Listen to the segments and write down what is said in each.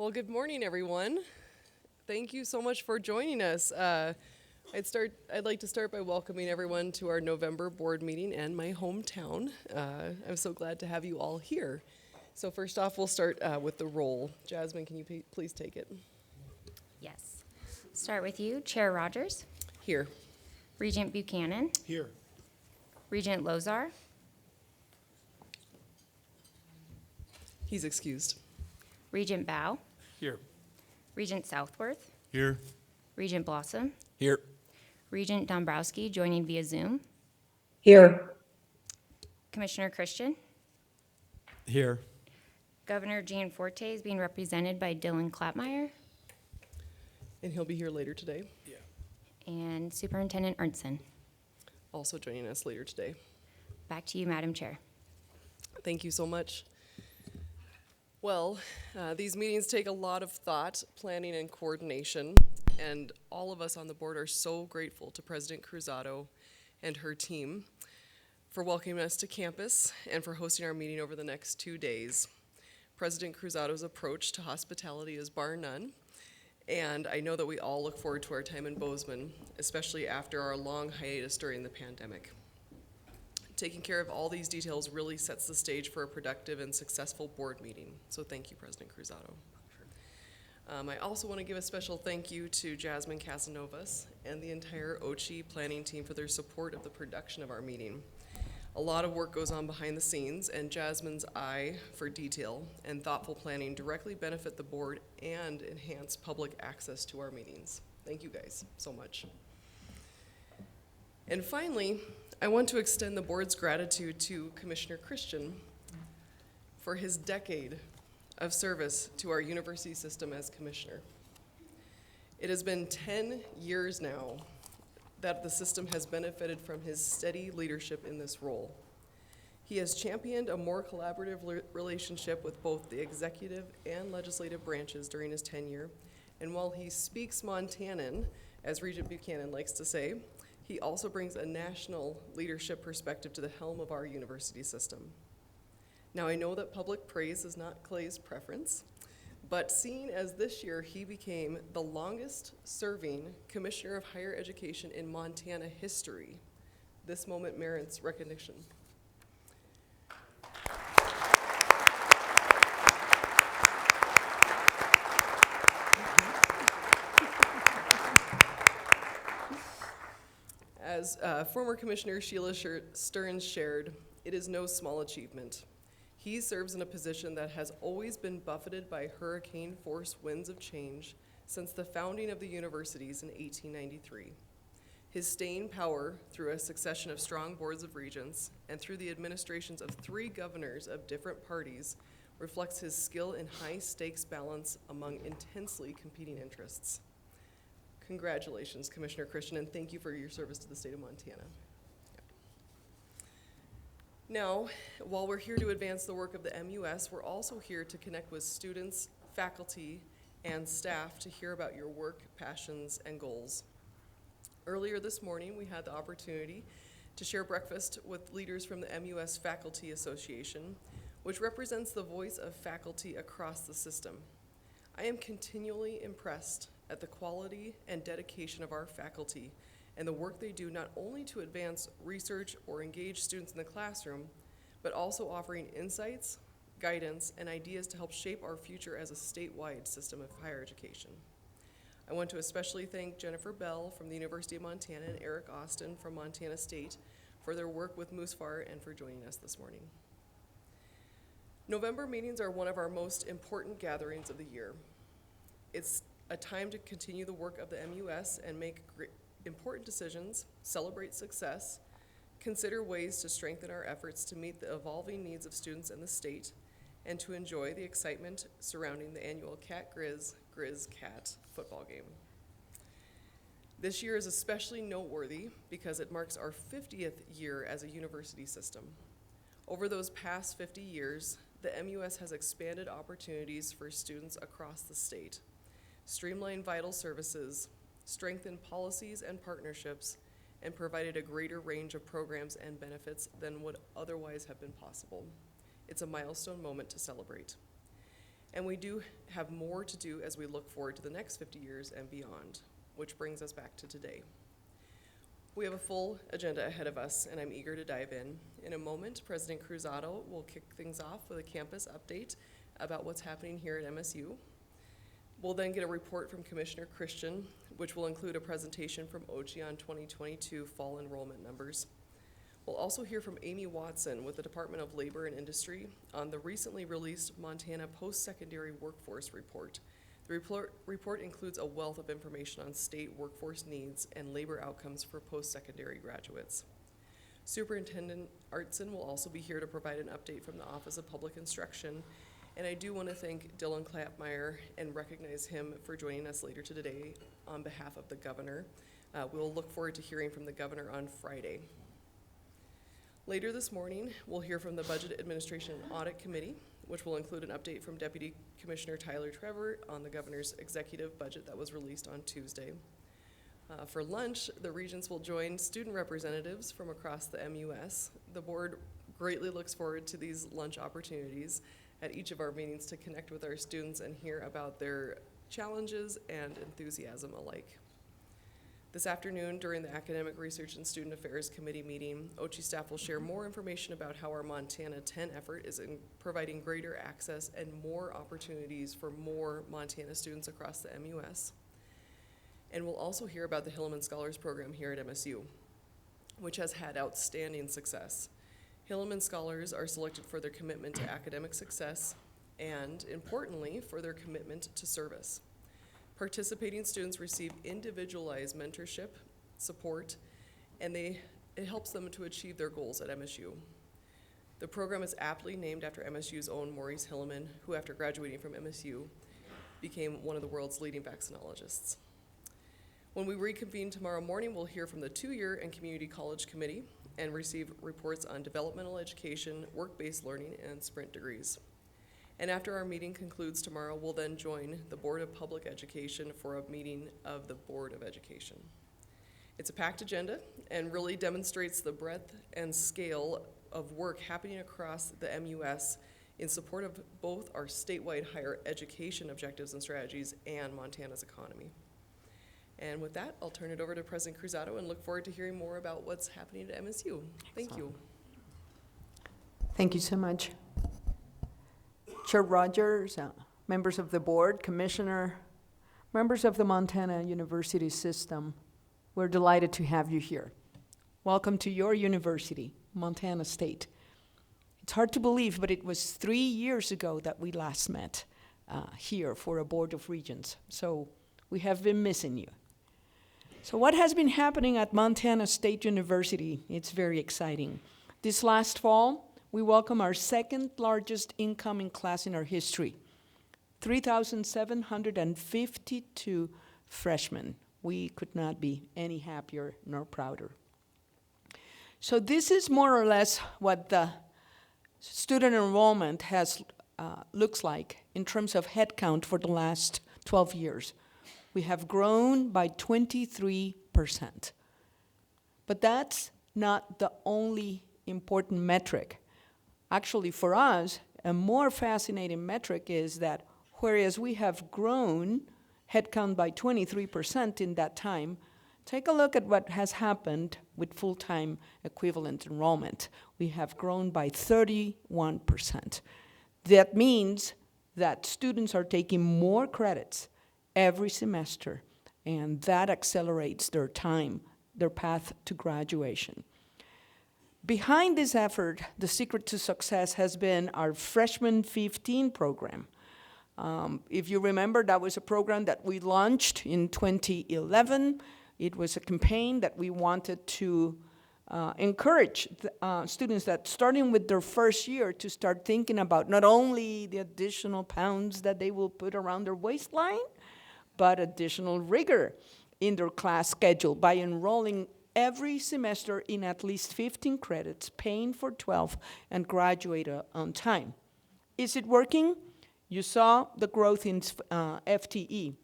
Well, good morning, everyone. Thank you so much for joining us. I'd like to start by welcoming everyone to our November board meeting and my hometown. I'm so glad to have you all here. So first off, we'll start with the roll. Jasmine, can you please take it? Yes. Start with you, Chair Rogers, Here. Regent Buchanan, Here. Regent Lozar, He's excused. Regent Bow, Here. Regent Southworth, Here. Regent Blossom, Here. Regent Dombrowski joining via Zoom, Here. Commissioner Christian, Here. Governor Gianforte is being represented by Dylan Clapmeyer, And he'll be here later today. and Superintendent Ernstson. Also joining us later today. Back to you, Madam Chair. Thank you so much. Well, these meetings take a lot of thought, planning, and coordination, and all of us on the board are so grateful to President Cruzado and her team for welcoming us to campus and for hosting our meeting over the next 2 days. President Cruzado's approach to hospitality is bar none, and I know that we all look forward to our time in Bozeman, especially after our long hiatus during the pandemic. Taking care of all these details really sets the stage for a productive and successful board meeting. So thank you, President Cruzado. I also want to give a special thank you to Jasmine Casanovas and the entire OCHI planning team for their support of the production of our meeting. A lot of work goes on behind the scenes, and Jasmine's eye for detail and thoughtful planning directly benefit the board and enhance public access to our meetings. Thank you guys so much. And finally, I want to extend the board's gratitude to Commissioner Christian for his decade of service to our university system as commissioner. It has been 10 years now that the system has benefited from his steady leadership in this role. He has championed a more collaborative relationship with both the executive and legislative branches during his tenure, and while he speaks Montanan, as Regent Buchanan likes to say, he also brings a national leadership perspective to the helm of our university system. Now, I know that public praise is not Clay's preference, but seeing as this year he became the longest serving Commissioner of Higher Education in Montana history, this moment merits recognition. As former Commissioner Sheila Stearns shared, it is no small achievement. He serves in a position that has always been buffeted by hurricane force winds of change since the founding of the universities in 1893. His staying power through a succession of strong boards of regents and through the administrations of 3 governors of different parties reflects his skill in high-stakes balance among intensely competing interests. Congratulations, Commissioner Christian, and thank you for your service to the state of Montana. Now, while we're here to advance the work of the MUS, we're also here to connect with students, faculty, and staff to hear about your work, passions, and goals. Earlier this morning, we had the opportunity to share breakfast with leaders from the MUS Faculty Association, which represents the voice of faculty across the system. I am continually impressed at the quality and dedication of our faculty and the work they do not only to advance research or engage students in the classroom, but also offering insights, guidance, and ideas to help shape our future as a statewide system of higher education. I want to especially thank Jennifer Bell from the University of Montana and Eric Austin from Montana State for their work with MUSFAR and for joining us this morning. November meetings are one of our most important gatherings of the year. It's a time to continue the work of the MUS and make important decisions, celebrate success, consider ways to strengthen our efforts to meet the evolving needs of students in the state, and to enjoy the excitement surrounding the annual Cat Grizz Cat football game. This year is especially noteworthy because it marks our 50th year as a university system. Over those past 50 years, the MUS has expanded opportunities for students across the state, streamlined vital services, strengthened policies and partnerships, and provided a greater range of programs and benefits than would otherwise have been possible. It's a milestone moment to celebrate. And we do have more to do as we look forward to the next 50 years and beyond, which brings us back to today. We have a full agenda ahead of us, and I'm eager to dive in. In a moment, President Cruzado will kick things off with a campus update about what's happening here at MSU. We'll then get a report from Commissioner Christian, which will include a presentation from OCHI on 2022 fall enrollment numbers. We'll also hear from Amy Watson with the Department of Labor and Industry on the recently released Montana Post-Secondary Workforce Report. The report includes a wealth of information on state workforce needs and labor outcomes for post-secondary graduates. Superintendent Artson will also be here to provide an update from the Office of Public Instruction. And I do want to thank Dylan Klappmeyer and recognize him for joining us later today on behalf of the governor. We'll look forward to hearing from the governor on Friday. Later this morning, we'll hear from the Budget Administration and Audit Committee, which will include an update from Deputy Commissioner Tyler Trevor on the governor's executive budget that was released on Tuesday. For lunch, the regents will join student representatives from across the MUS. The board greatly looks forward to these lunch opportunities at each of our meetings to connect with our students and hear about their challenges and enthusiasm alike. This afternoon, during the Academic Research and Student Affairs Committee meeting, OCHI staff will share more information about how our Montana 10 effort is in providing greater access and more opportunities for more Montana students across the MUS. And we'll also hear about the Hilleman Scholars Program here at MSU, which has had outstanding success. Hilleman Scholars are selected for their commitment to academic success and, importantly, for their commitment to service. Participating students receive individualized mentorship, support, and it helps them to achieve their goals at MSU. The program is aptly named after MSU's own Maurice Hilleman, who after graduating from MSU became one of the world's leading vaccinologists. When we reconvene tomorrow morning, we'll hear from the 2-year and community college committee and receive reports on developmental education, work-based learning, and sprint degrees. And after our meeting concludes tomorrow, we'll then join the Board of Public Education for a meeting of the Board of Education. It's a packed agenda and really demonstrates the breadth and scale of work happening across the MUS in support of both our statewide higher education objectives and strategies and Montana's economy. And with that, I'll turn it over to President Cruzado and look forward to hearing more about what's happening at MSU. Thank you. Thank you so much. Chair Rogers, members of the board, commissioner, members of the Montana University system, we're delighted to have you here. Welcome to your university, Montana State. It's hard to believe, but it was 3 years ago that we last met here for a Board of Regents. So we have been missing you. So what has been happening at Montana State University? It's very exciting. This last fall, we welcome our second largest incoming class in our history, 3,752 freshmen. We could not be any happier nor prouder. So this is more or less what the student enrollment looks like in terms of headcount for the last 12 years. We have grown by 23%. But that's not the only important metric. Actually, for us, a more fascinating metric is that whereas we have grown headcount by 23% in that time, take a look at what has happened with full-time equivalent enrollment. We have grown by 31%. That means that students are taking more credits every semester, and that accelerates their path to graduation. Behind this effort, the secret to success has been our Freshman 15 program. If you remember, that was a program that we launched in 2011. It was a campaign that we wanted to encourage students that starting with their first year to start thinking about not only the additional pounds that they will put around their waistline, but additional rigor in their class schedule by enrolling every semester in at least 15 credits, paying for 12, and graduate on time. Is it working? You saw the growth in FTE.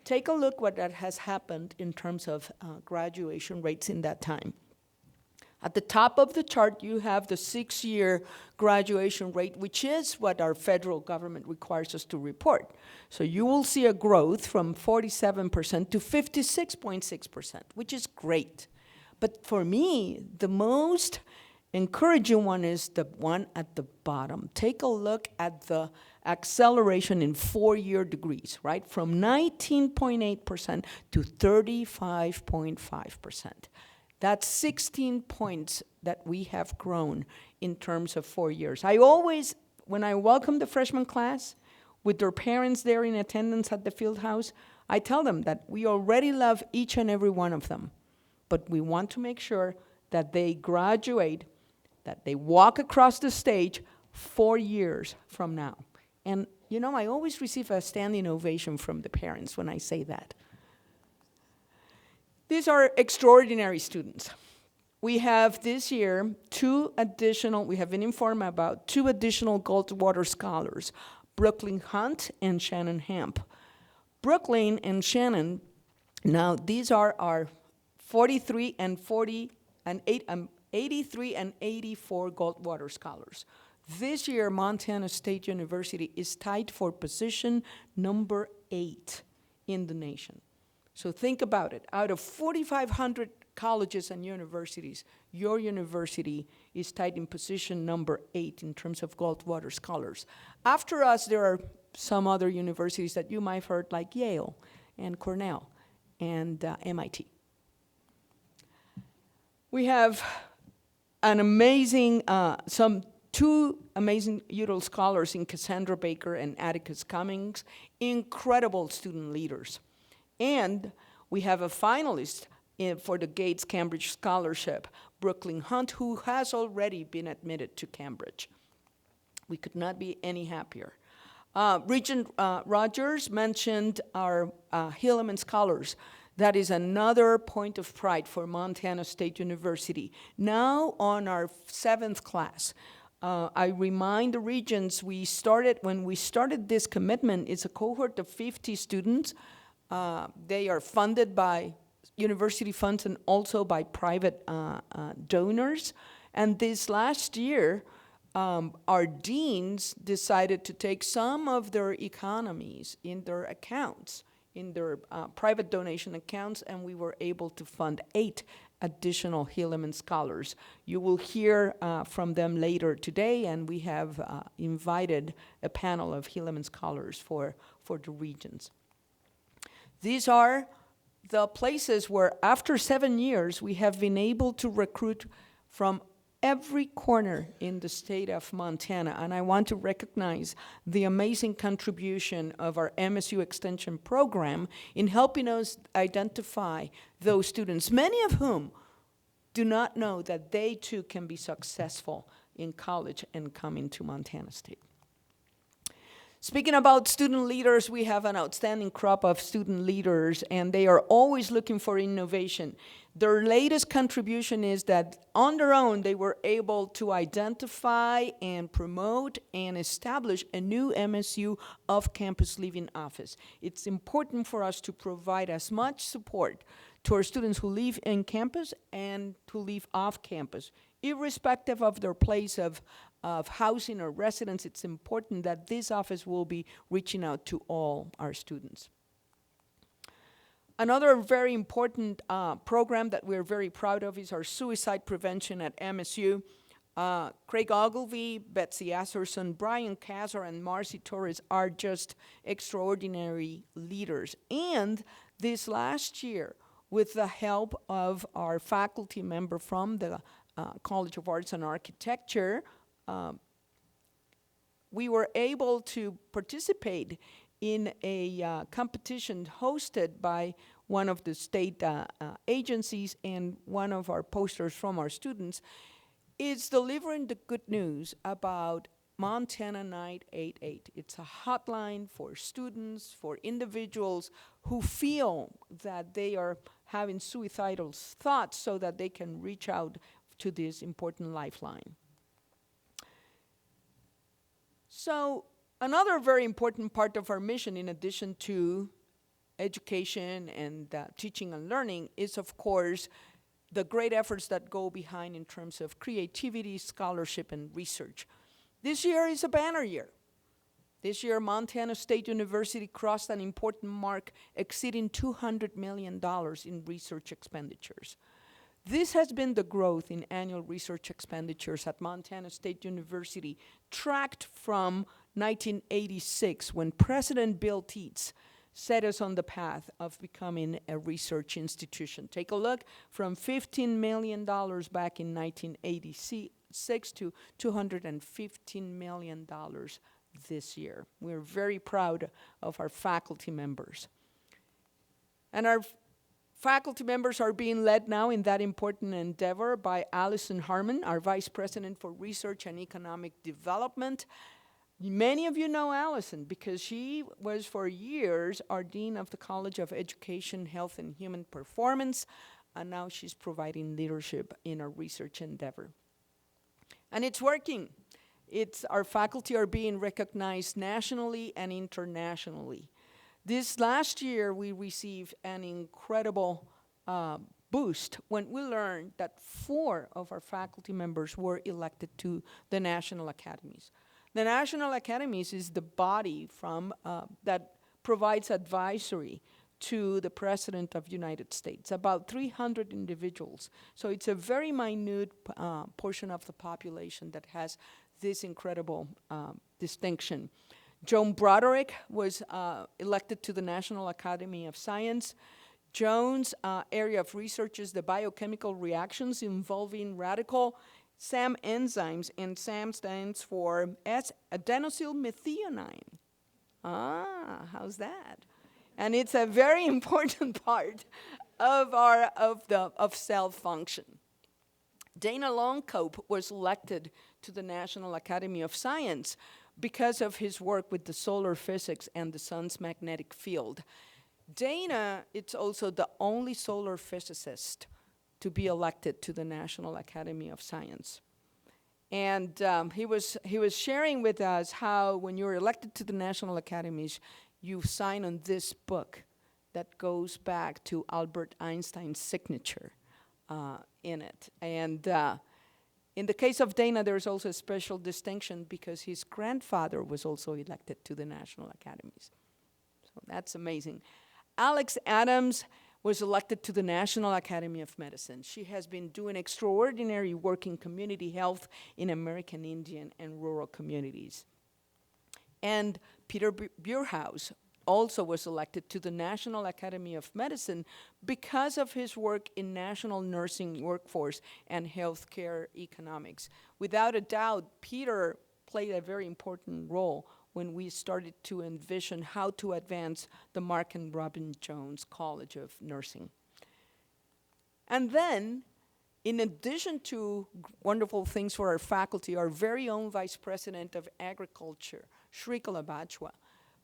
Take a look what that has happened in terms of graduation rates in that time. At the top of the chart, you have the 6-year graduation rate, which is what our federal government requires us to report. So you will see a growth from 47% to 56.6%, which is great. But for me, the most encouraging one is the one at the bottom. Take a look at the acceleration in 4-year degrees, right? From 19.8% to 35.5%. That's 16 points that we have grown in terms of 4 years. I always, when I welcome the freshman class with their parents there in attendance at the field house, I tell them that we already love each and every one of them, but we want to make sure that they graduate, that they walk across the stage 4 years from now. And, you know, I always receive a standing ovation from the parents when I say that. These are extraordinary students. We have this year we have been informed about 2 additional Goldwater scholars, Brooklyn Hunt and Shannon Hamp. Brooklyn and Shannon, now these are our 83 and 84 Goldwater scholars. This year, Montana State University is tied for position number 8 in the nation. So think about it. Out of 4,500 colleges and universities, your university is tied in position number 8 in terms of Goldwater scholars. After us, there are some other universities that you might have heard, like Yale and Cornell and MIT. We have an amazing, 2 amazing UDL scholars in Cassandra Baker and Atticus Cummings, incredible student leaders. And we have a finalist for the Gates Cambridge Scholarship, Brooklyn Hunt, who has already been admitted to Cambridge. We could not be any happier. Regent Rogers mentioned our Hilleman Scholars. That is another point of pride for Montana State University. Now on our 7th class, I remind the regents, when we started this commitment, it's a cohort of 50 students. They are funded by university funds and also by private donors. And this last year, our deans decided to take some of their economies in their accounts, in their private donation accounts, and we were able to fund 8 additional Hilleman scholars. You will hear from them later today, and we have invited a panel of Hilleman scholars for the regions. These are the places where after 7 years, we have been able to recruit from every corner in the state of Montana, and I want to recognize the amazing contribution of our MSU Extension program in helping us identify those students, many of whom do not know that they too can be successful in college and come into Montana State. Speaking about student leaders, we have an outstanding crop of student leaders, and they are always looking for innovation. Their latest contribution is that on their own, they were able to identify and promote and establish a new MSU off-campus living office. It's important for us to provide as much support to our students who live in campus and who live off campus. Irrespective of their place of housing or residence, it's important that this office will be reaching out to all our students. Another very important program that we're very proud of is our suicide prevention at MSU. Craig Ogilvie, Betsy Asserson, Brian Kazar, and Marcy Torres are just extraordinary leaders. And this last year, with the help of our faculty member from the College of Arts and Architecture, we were able to participate in a competition hosted by one of the state agencies, and one of our posters from our students is delivering the good news about Montana Night 88. It's a hotline for students, for individuals who feel that they are having suicidal thoughts, so that they can reach out to this important lifeline. So another very important part of our mission, in addition to education and teaching and learning, is of course the great efforts that go behind in terms of creativity, scholarship, and research. This year is a banner year. This year, Montana State University crossed an important mark exceeding $200 million in research expenditures. This has been the growth in annual research expenditures at Montana State University, tracked from 1986, when President Bill Teets set us on the path of becoming a research institution. Take a look, from $15 million back in 1986 to $215 million this year. We're very proud of our faculty members. And our faculty members are being led now in that important endeavor by Allison Harmon, our Vice President for Research and Economic Development. Many of you know Allison because she was for years our Dean of the College of Education, Health, and Human Performance, and now she's providing leadership in our research endeavor. And it's working. Our faculty are being recognized nationally and internationally. This last year, we received an incredible boost when we learned that 4 of our faculty members were elected to the National Academies. The National Academies is the body that provides advisory to the President of the United States, about 300 individuals. So it's a very minute portion of the population that has this incredible distinction. Joan Broderick was elected to the National Academy of Science. Joan's area of research is the biochemical reactions involving radical SAM enzymes, and SAM stands for adenosylmethionine. How's that? And it's a very important part of cell function. Dana Longcope was elected to the National Academy of Science because of his work with the solar physics and the sun's magnetic field. Dana, it's also the only solar physicist to be elected to the National Academy of Science. And he was sharing with us how when you're elected to the National Academies, you sign on this book that goes back to Albert Einstein's signature in it. And in the case of Dana, there's also a special distinction because his grandfather was also elected to the National Academies. So that's amazing. Alex Adams was elected to the National Academy of Medicine. She has been doing extraordinary work in community health in American Indian and rural communities. And Peter Buerhaus also was elected to the National Academy of Medicine because of his work in national nursing workforce and healthcare economics. Without a doubt, Peter played a very important role when we started to envision how to advance the Mark and Robin Jones College of Nursing. And then, in addition to wonderful things for our faculty, our very own Vice President of Agriculture, Shrikala Bajwa,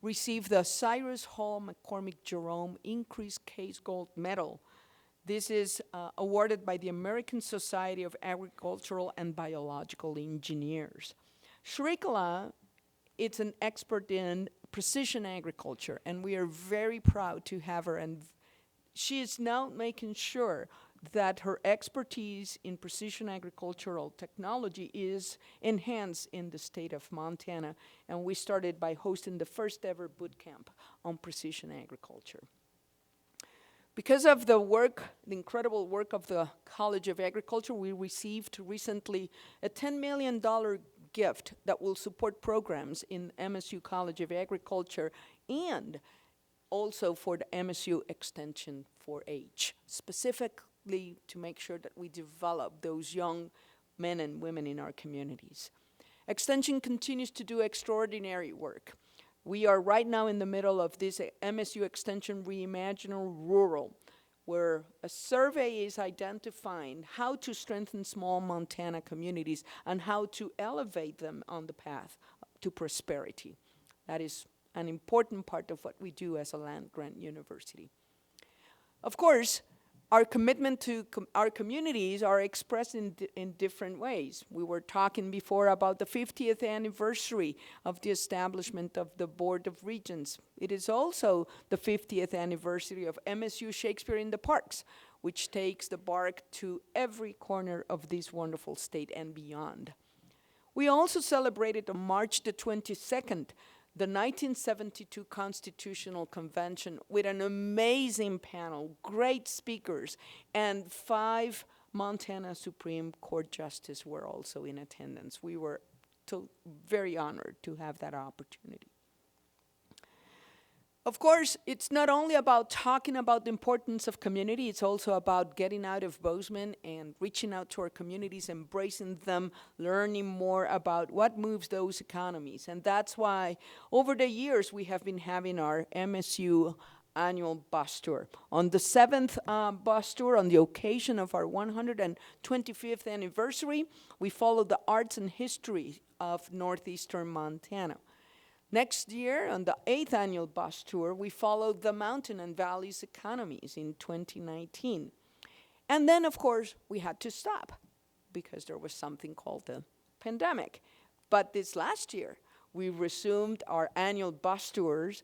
received the Cyrus Hall McCormick Jerome Increased Case Gold Medal. This is awarded by the American Society of Agricultural and Biological Engineers. Shrikala, it's an expert in precision agriculture, and we are very proud to have her. And she is now making sure that her expertise in precision agricultural technology is enhanced in the state of Montana. And we started by hosting the first ever boot camp on precision agriculture. Because of the incredible work of the College of Agriculture, we received recently a $10 million gift that will support programs in MSU College of Agriculture and also for the MSU Extension 4-H, specifically to make sure that we develop those young men and women in our communities. Extension continues to do extraordinary work. We are right now in the middle of this MSU Extension Reimagine Rural, where a survey is identifying how to strengthen small Montana communities and how to elevate them on the path to prosperity. That is an important part of what we do as a land-grant university. Of course, our commitment to our communities are expressed in different ways. We were talking before about the 50th anniversary of the establishment of the Board of Regents. It is also the 50th anniversary of MSU Shakespeare in the Parks, which takes the bark to every corner of this wonderful state and beyond. We also celebrated on March the 22nd, the 1972 Constitutional Convention with an amazing panel, great speakers, and 5 Montana Supreme Court justices were also in attendance. We were very honored to have that opportunity. Of course, it's not only about talking about the importance of community, it's also about getting out of Bozeman and reaching out to our communities, embracing them, learning more about what moves those economies. And that's why over the years we have been having our MSU annual bus tour. On the 7th bus tour, on the occasion of our 125th anniversary, we followed the arts and history of northeastern Montana. Next year, on the 8th annual bus tour, we followed the mountain and valleys economies in 2019. And then, of course, we had to stop because there was something called the pandemic. But this last year, we resumed our annual bus tours.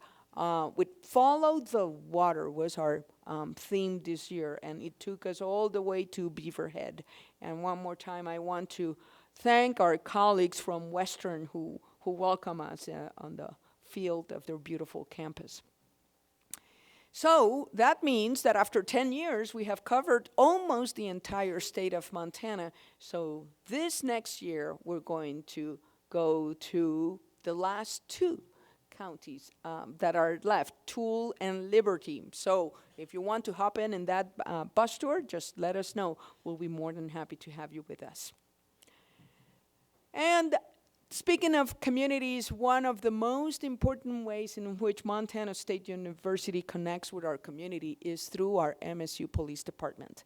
We Follow the Water was our theme this year, and it took us all the way to Beaverhead. And one more time, I want to thank our colleagues from Western who welcome us on the field of their beautiful campus. So that means that after 10 years, we have covered almost the entire state of Montana. So this next year, we're going to go to the last 2 counties that are left, Toole and Liberty. So if you want to hop in that bus tour, just let us know. We'll be more than happy to have you with us. And speaking of communities, one of the most important ways in which Montana State University connects with our community is through our MSU Police Department.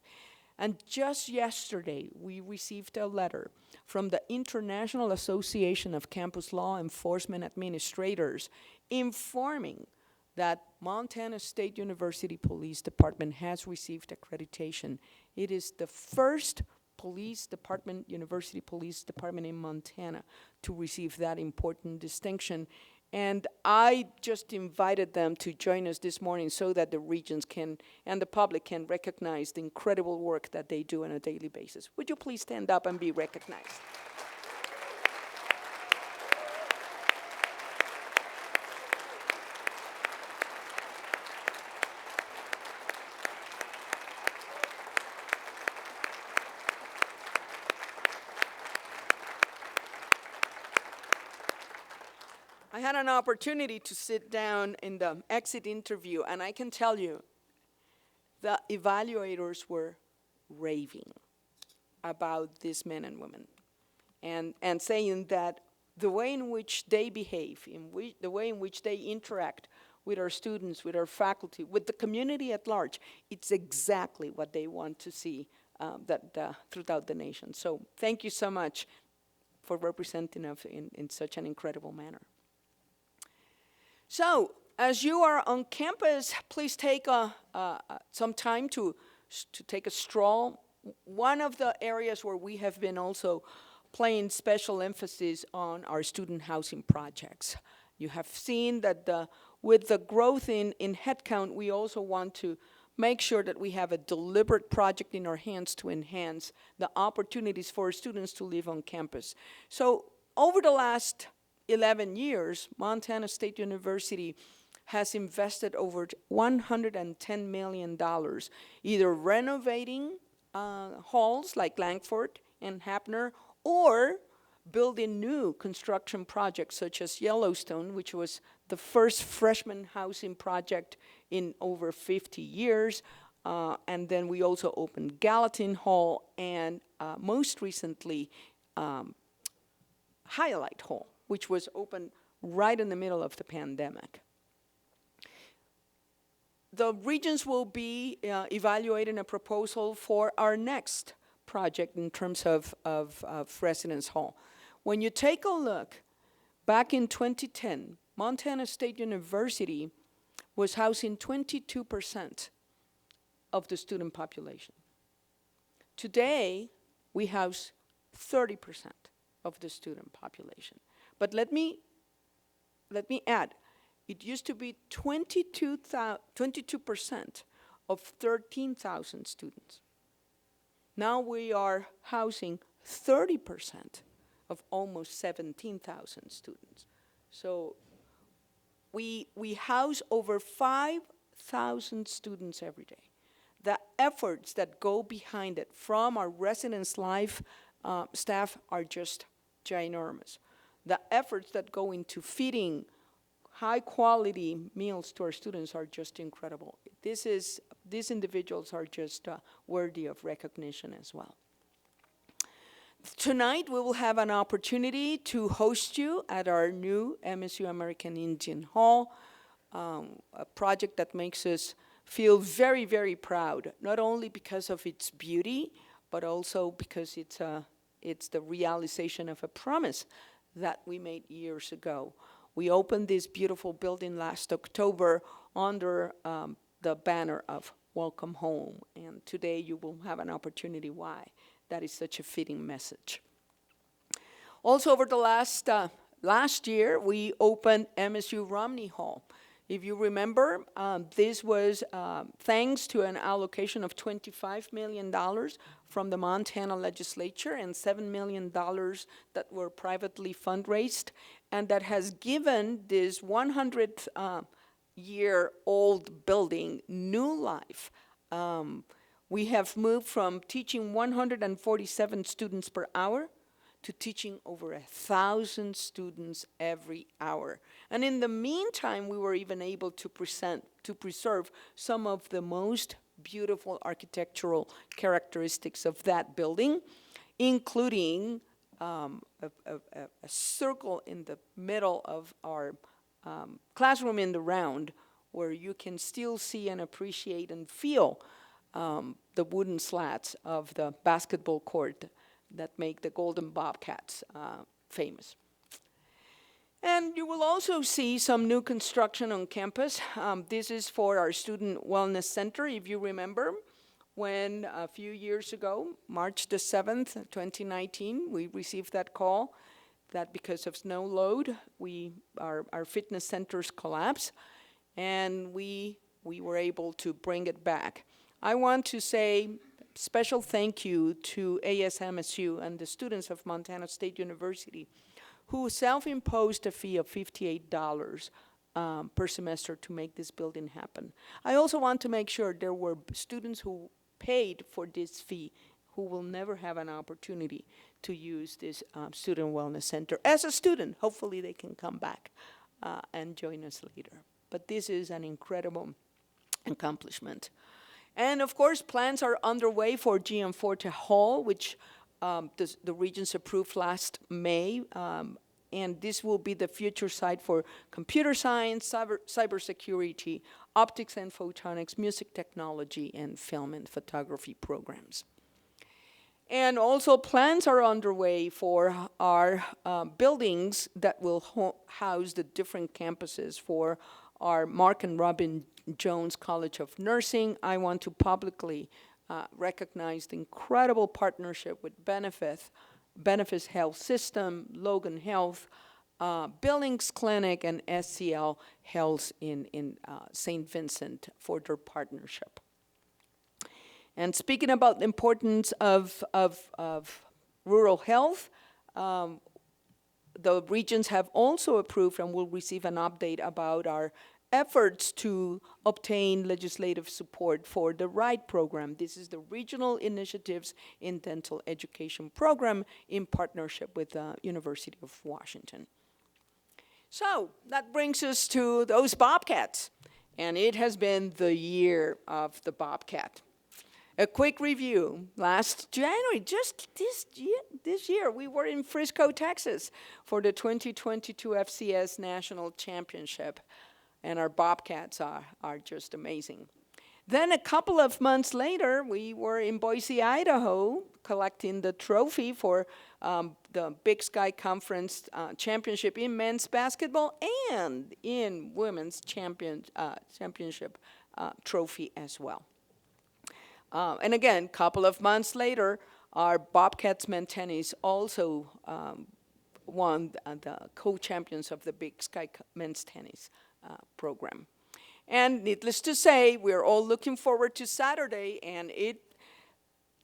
And just yesterday, we received a letter from the International Association of Campus Law Enforcement Administrators informing that Montana State University Police Department has received accreditation. It is the first University Police Department in Montana to receive that important distinction. And I just invited them to join us this morning so that the regions can, and the public can recognize the incredible work that they do on a daily basis. Would you please stand up and be recognized? I had an opportunity to sit down in the exit interview, and I can tell you, the evaluators were raving about these men and women, and saying that the way in which they behave, the way in which they interact with our students, with our faculty, with the community at large, it's exactly what they want to see throughout the nation. So thank you so much for representing us in such an incredible manner. So, as you are on campus, please take some time to take a stroll. One of the areas where we have been also playing special emphasis on our student housing projects. You have seen that with the growth in headcount, we also want to make sure that we have a deliberate project in our hands to enhance the opportunities for students to live on campus. So, over the last 11 years, Montana State University has invested over $110 million, either renovating halls like Langford and Hapner, or building new construction projects such as Yellowstone, which was the first freshman housing project in over 50 years. And then we also opened Gallatin Hall and most recently Highlight Hall, which was opened right in the middle of the pandemic. The regions will be evaluating a proposal for our next project in terms of Residence Hall. When you take a look, back in 2010, Montana State University was housing 22% of the student population. Today, we house 30% of the student population. But let me add, it used to be 22% of 13,000 students. Now we are housing 30% of almost 17,000 students. So we house over 5,000 students every day. The efforts that go behind it from our residence life staff are just ginormous. The efforts that go into feeding high quality meals to our students are just incredible. These individuals are just worthy of recognition as well. Tonight we will have an opportunity to host you at our new MSU American Indian Hall, a project that makes us feel very, very proud, not only because of its beauty, but also because it's the realization of a promise that we made years ago. We opened this beautiful building last October under the banner of Welcome Home, and today you will have an opportunity why that is such a fitting message. Also, over the last year, we opened MSU Romney Hall. If you remember, this was thanks to an allocation of $25 million from the Montana legislature and $7 million that were privately fundraised, and that has given this 100-year-old building new life. We have moved from teaching 147 students per hour to teaching over 1,000 students every hour. And in the meantime, we were even able to preserve some of the most beautiful architectural characteristics of that building, including a circle in the middle of our classroom in the round, where you can still see and appreciate and feel the wooden slats of the basketball court that make the Golden Bobcats famous. And you will also see some new construction on campus. This is for our Student Wellness Center. If you remember, when a few years ago, March the 7th, 2019, we received that call that because of snow load, our fitness centers collapsed, and we were able to bring it back. I want to say special thank you to ASMSU and the students of Montana State University, who self-imposed a fee of $58 per semester to make this building happen. I also want to make sure there were students who paid for this fee who will never have an opportunity to use this Student Wellness Center. As a student, hopefully they can come back and join us later. But this is an incredible accomplishment. And of course, plans are underway for Gianforte Hall, which the Regents approved last May. And this will be the future site for computer science, cybersecurity, optics and photonics, music technology, and film and photography programs. And also plans are underway for our buildings that will house the different campuses for our Mark and Robin Jones College of Nursing. I want to publicly recognize the incredible partnership with Benefis Health System, Logan Health, Billings Clinic, and SCL Health in St. Vincent for their partnership. And speaking about the importance of rural health, the Regents have also approved and will receive an update about our efforts to obtain legislative support for the RIDE program. This is the Regional Initiatives in Dental Education program in partnership with the University of Washington. So that brings us to those Bobcats, and it has been the year of the Bobcat. A quick review. Last January, just this year, we were in Frisco, Texas for the 2022 FCS National Championship, and our Bobcats are just amazing. Then a couple of months later, we were in Boise, Idaho, collecting the trophy for the Big Sky Conference Championship in men's basketball and in women's championship trophy as well. And again, a couple of months later, our Bobcats men tennis also won the co-champions of the Big Sky men's tennis program. And needless to say, we're all looking forward to Saturday, and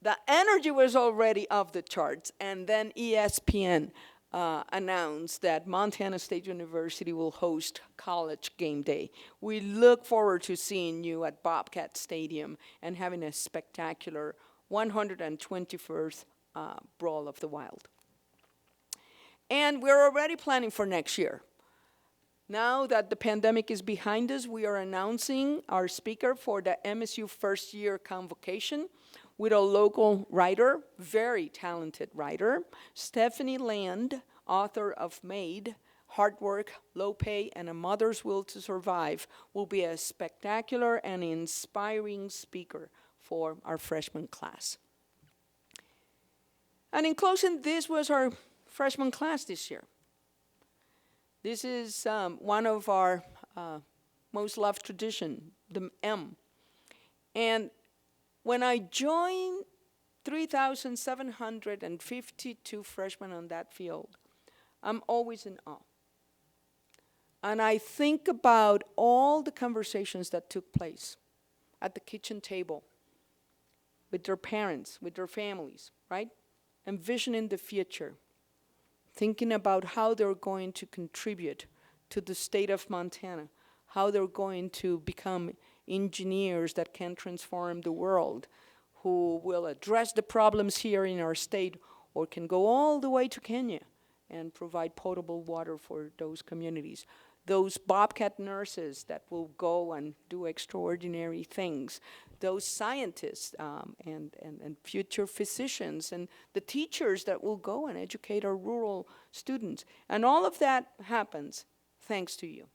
the energy was already off the charts. And then ESPN announced that Montana State University will host College Game Day. We look forward to seeing you at Bobcat Stadium and having a spectacular 121st Brawl of the Wild. And we're already planning for next year. Now that the pandemic is behind us, we are announcing our speaker for the MSU first year convocation with a local writer, very talented writer, Stephanie Land, author of Made, Hard Work, Low Pay, and A Mother's Will to Survive, will be a spectacular and inspiring speaker for our freshman class. And in closing, this was our freshman class this year. This is one of our most loved tradition, the M. And when I joined 3,752 freshmen on that field, I'm always in awe. And I think about all the conversations that took place at the kitchen table with their parents, with their families, right? Envisioning the future, thinking about how they're going to contribute to the state of Montana, how they're going to become engineers that can transform the world, who will address the problems here in our state or can go all the way to Kenya and provide potable water for those communities. Those Bobcat nurses that will go and do extraordinary things. Those scientists and future physicians and the teachers that will go and educate our rural students. And all of that happens thanks to you.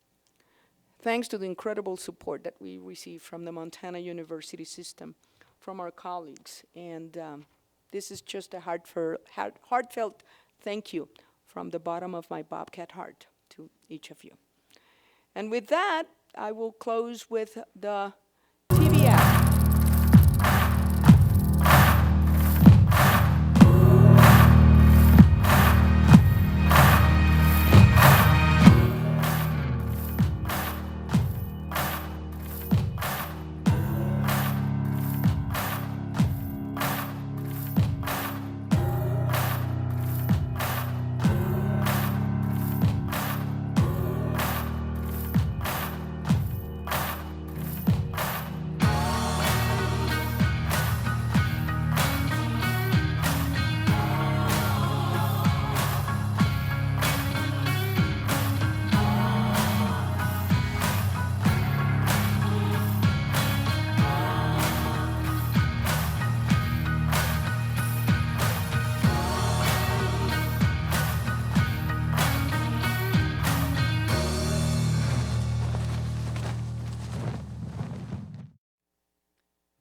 Thanks to the incredible support that we receive from the Montana University system, from our colleagues. And this is just a heartfelt thank you from the bottom of my Bobcat heart to each of you. And with that, I will close with the TV ad.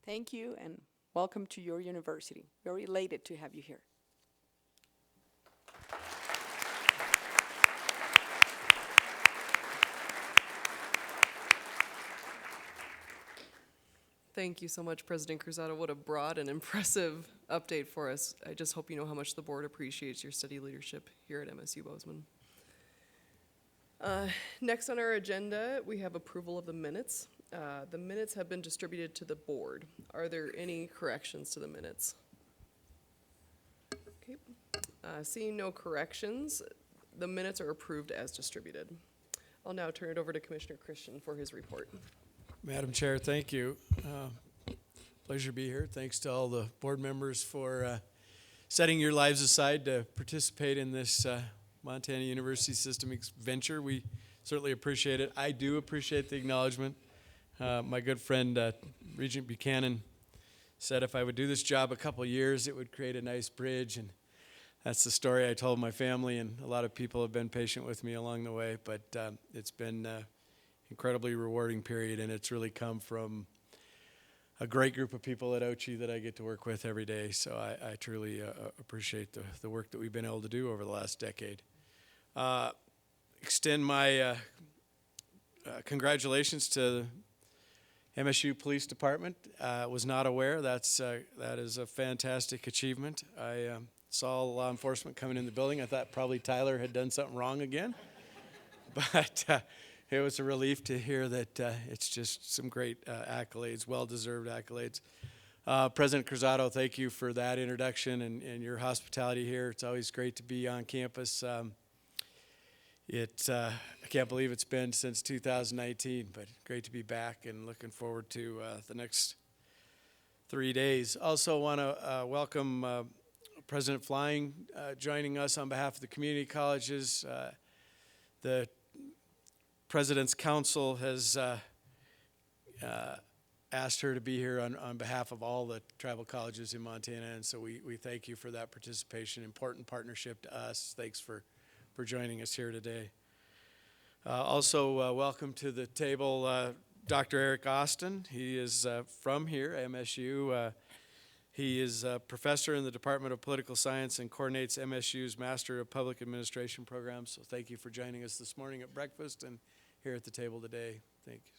Thank you and welcome to your university. We're elated to have you here. Thank you so much, President Cruzado. What a broad and impressive update for us. I just hope you know how much the board appreciates your steady leadership here at MSU Bozeman. Next on our agenda, we have approval of the minutes. The minutes have been distributed to the board. Are there any corrections to the minutes? Okay. Seeing no corrections, the minutes are approved as distributed. I'll now turn it over to Commissioner Christian for his report. Madam Chair, thank you. Pleasure to be here. Thanks to all the board members for setting your lives aside to participate in this Montana University System venture. We certainly appreciate it. I do appreciate the acknowledgement. My good friend Regent Buchanan said if I would do this job a couple years, it would create a nice bridge, and that's the story I told my family, and a lot of people have been patient with me along the way, but it's been an incredibly rewarding period, and it's really come from a great group of people at Ochi that I get to work with every day, so I truly appreciate the work that we've been able to do over the last decade. Extend my congratulations to the MSU Police Department. Was not aware. That is a fantastic achievement. I saw law enforcement coming in the building. I thought probably Tyler had done something wrong again. But it was a relief to hear that it's just some great accolades, well-deserved accolades. President Cruzado, thank you for that introduction and your hospitality here. It's always great to be on campus. I can't believe it's been since 2019, but great to be back and looking forward to the next 3 days. Also want to welcome President Flying joining us on behalf of the community colleges. The President's Council has asked her to be here on behalf of all the tribal colleges in Montana, and so we thank you for that participation. Important partnership to us. Thanks for joining us here today. Also, welcome to the table Dr. Eric Austin. He is from here, MSU. He is a professor in the Department of Political Science and coordinates MSU's Master of Public Administration program. So thank you for joining us this morning at breakfast and here at the table today. Thank you.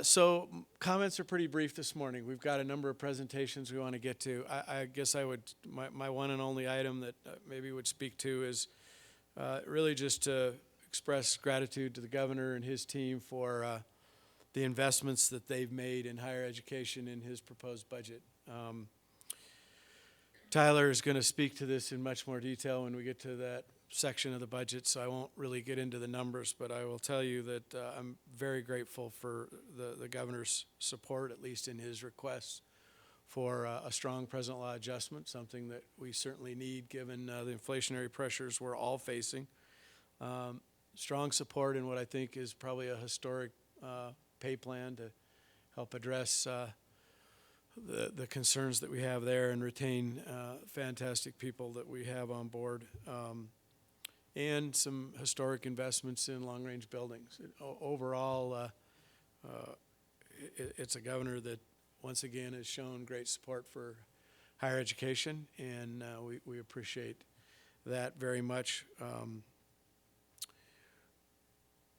So comments are pretty brief this morning. We've got a number of presentations we want to get to. I guess my one and only item that maybe would speak to is really just to express gratitude to the governor and his team for the investments that they've made in higher education in his proposed budget. Tyler is going to speak to this in much more detail when we get to that section of the budget, so I won't really get into the numbers, but I will tell you that I'm very grateful for the governor's support, at least in his requests for a strong present law adjustment, something that we certainly need given the inflationary pressures we're all facing. Strong support in what I think is probably a historic pay plan to help address the concerns that we have there and retain fantastic people that we have on board, and some historic investments in long-range buildings. Overall, it's a governor that once again has shown great support for higher education, and we appreciate that very much.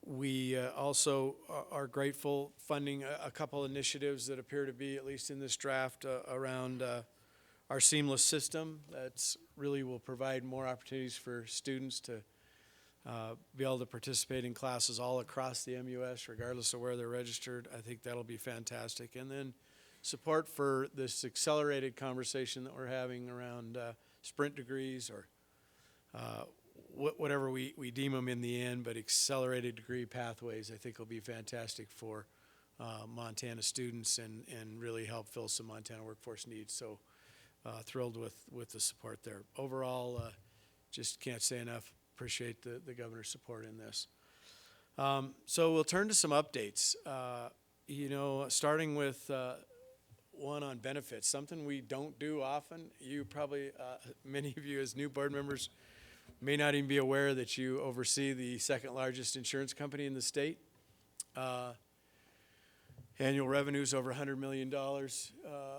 We also are grateful funding a couple initiatives that appear to be, at least in this draft, around our seamless system. That's really will provide more opportunities for students to be able to participate in classes all across the MUS, regardless of where they're registered. I think that'll be fantastic. And then support for this accelerated conversation that we're having around sprint degrees or whatever we deem them in the end, but accelerated degree pathways I think will be fantastic for Montana students and really help fill some Montana workforce needs. So thrilled with the support there. Overall, just can't say enough. Appreciate the governor's support in this. So we'll turn to some updates. Starting with one on benefits, something we don't do often. You probably, many of you as new board members, may not even be aware that you oversee the second largest insurance company in the state. Annual revenues over $100 million,